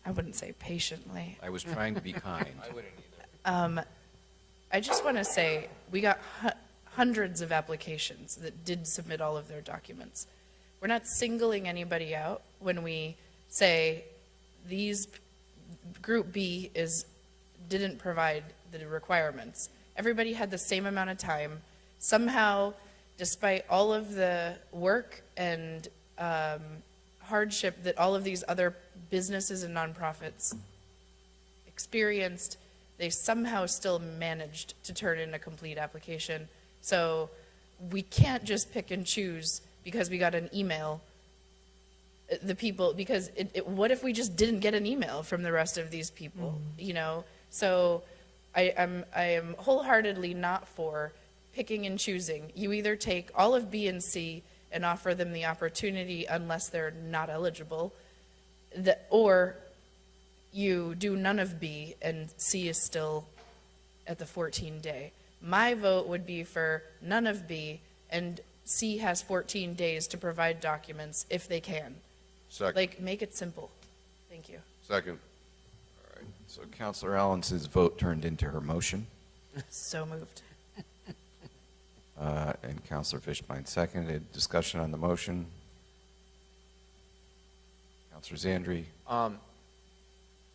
S8: I wouldn't say patiently.
S9: I was trying to be kind.
S4: I wouldn't either.
S8: I just want to say, we got hundreds of applications that did submit all of their documents. We're not singling anybody out when we say group B didn't provide the requirements. Everybody had the same amount of time. Somehow, despite all of the work and hardship that all of these other businesses and nonprofits experienced, they somehow still managed to turn in a complete application. So we can't just pick and choose because we got an email. The people, because what if we just didn't get an email from the rest of these people, So I am wholeheartedly not for picking and choosing. You either take all of B and C and offer them the opportunity unless they're not eligible, or you do none of B and C is still at the 14-day. My vote would be for none of B, and C has 14 days to provide documents if they can.
S5: Second.
S8: Make it simple. Thank you.
S5: Second.
S9: All right, so Counselor Allenson's vote turned into her motion.
S8: So moved.
S9: And Counselor Fishbein seconded. Discussion on the motion. Counselor Zandri.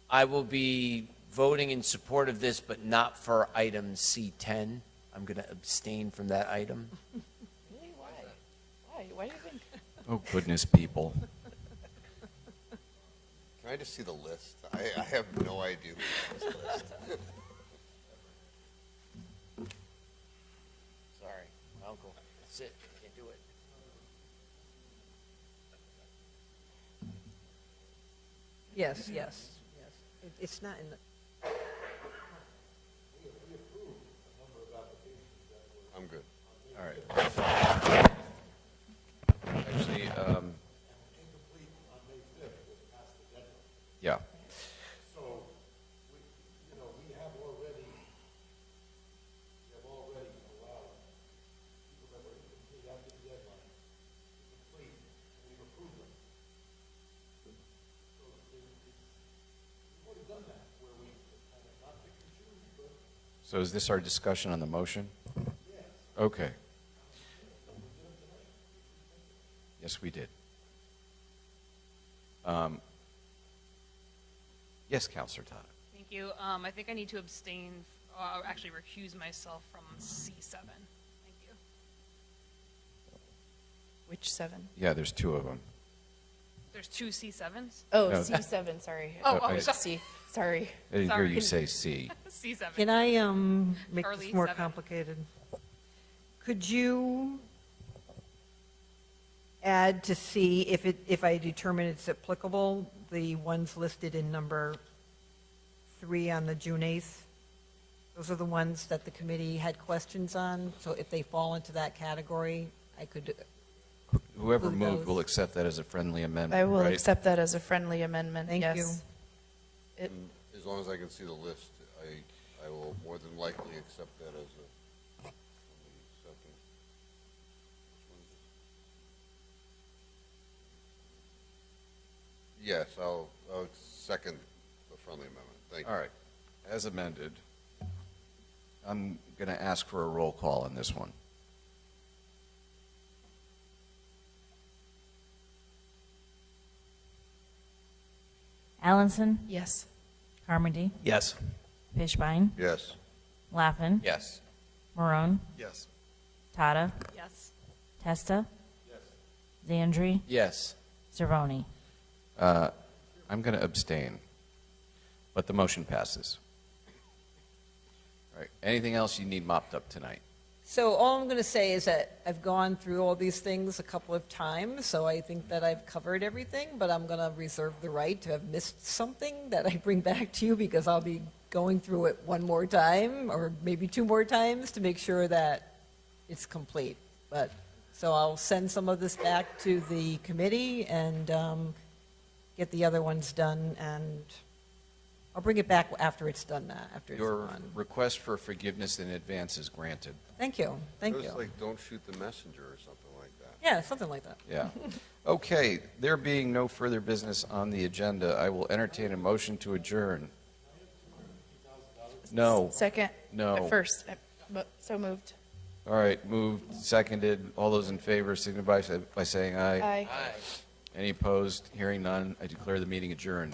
S15: I will be voting in support of this, but not for item C10. I'm going to abstain from that item.
S8: Really? Why? Why? Why do you think?
S9: Oh, goodness, people.
S5: Can I just see the list? I have no idea who's on this list.
S15: Sorry, my uncle. That's it. Can't do it.
S6: Yes, yes, yes. It's not in the,
S5: I'm good.
S9: All right. Actually, yeah.
S18: So, we have already allowed people that were incomplete after the deadline to complete, and we've approved them. So we've already done that, where we kind of not pick and choose, but
S9: So is this our discussion on the motion? Okay. Yes, we did. Yes, Counselor Tata.
S3: Thank you. I think I need to abstain, actually recuse myself from C7. Thank you.
S8: Which 7?
S9: Yeah, there's two of them.
S3: There's 2 C7s?
S8: Oh,
S9: No.
S8: C7, sorry.
S3: Oh,
S8: Which C? Sorry.
S9: I didn't hear
S3: Sorry.
S9: you say C.
S3: C7.
S6: can I make
S3: Charlie,
S6: this more
S3: 7.
S6: complicated? Could you add to see if I determine it's applicable, the ones listed in number 3 on the June 8th? Those are the ones that the committee had questions on, so if they fall into that category, I could,
S9: Whoever
S6: Include
S9: moved
S6: those.
S9: will accept that as a friendly amendment,
S8: I will
S9: right?
S8: accept that as a friendly amendment,
S6: Thank
S8: yes.
S6: you.
S8: It,
S5: As long as I can see the list, I will more than likely accept that as a. Second. Yes, I'll second the friendly amendment. Thank you.
S9: All right. As amended, I'm going to ask for a roll call on this one.
S2: Allenson,
S8: yes.
S2: Carmody,
S13: Yes.
S2: Fishbein,
S5: Yes.
S2: Laffin,
S4: Yes.
S2: Marone,
S12: Yes.
S2: Tata,
S3: Yes.
S2: Testa, Zandri,
S4: Yes.
S2: Cervoni.
S9: I'm going to abstain, but the motion passes. All right. Anything else you need mopped up tonight?
S6: So all I'm going to say is that I've gone through all these things a couple of times, so I think that I've covered everything, but I'm going to reserve the right to have missed something that I bring back to you because I'll be going through it one more time or maybe 2 more times to make sure that it's complete. But so I'll send some of this back to the committee and get the other ones done, and I'll bring it back after it's done, after it's
S9: Your
S6: done.
S9: request for forgiveness in advance is granted.
S6: Thank you, thank
S5: It
S6: you.
S5: was like, don't shoot the messenger or something like that.
S6: Yeah, something like that.
S9: Yeah. Okay, there being no further business on the agenda, I will entertain a motion to adjourn. No.
S8: Second.
S9: No.
S8: First. So moved.
S9: All right, moved, seconded. All those in favor signify by saying aye.
S8: Aye.
S9: Any opposed? Hearing none, I declare the meeting adjourned.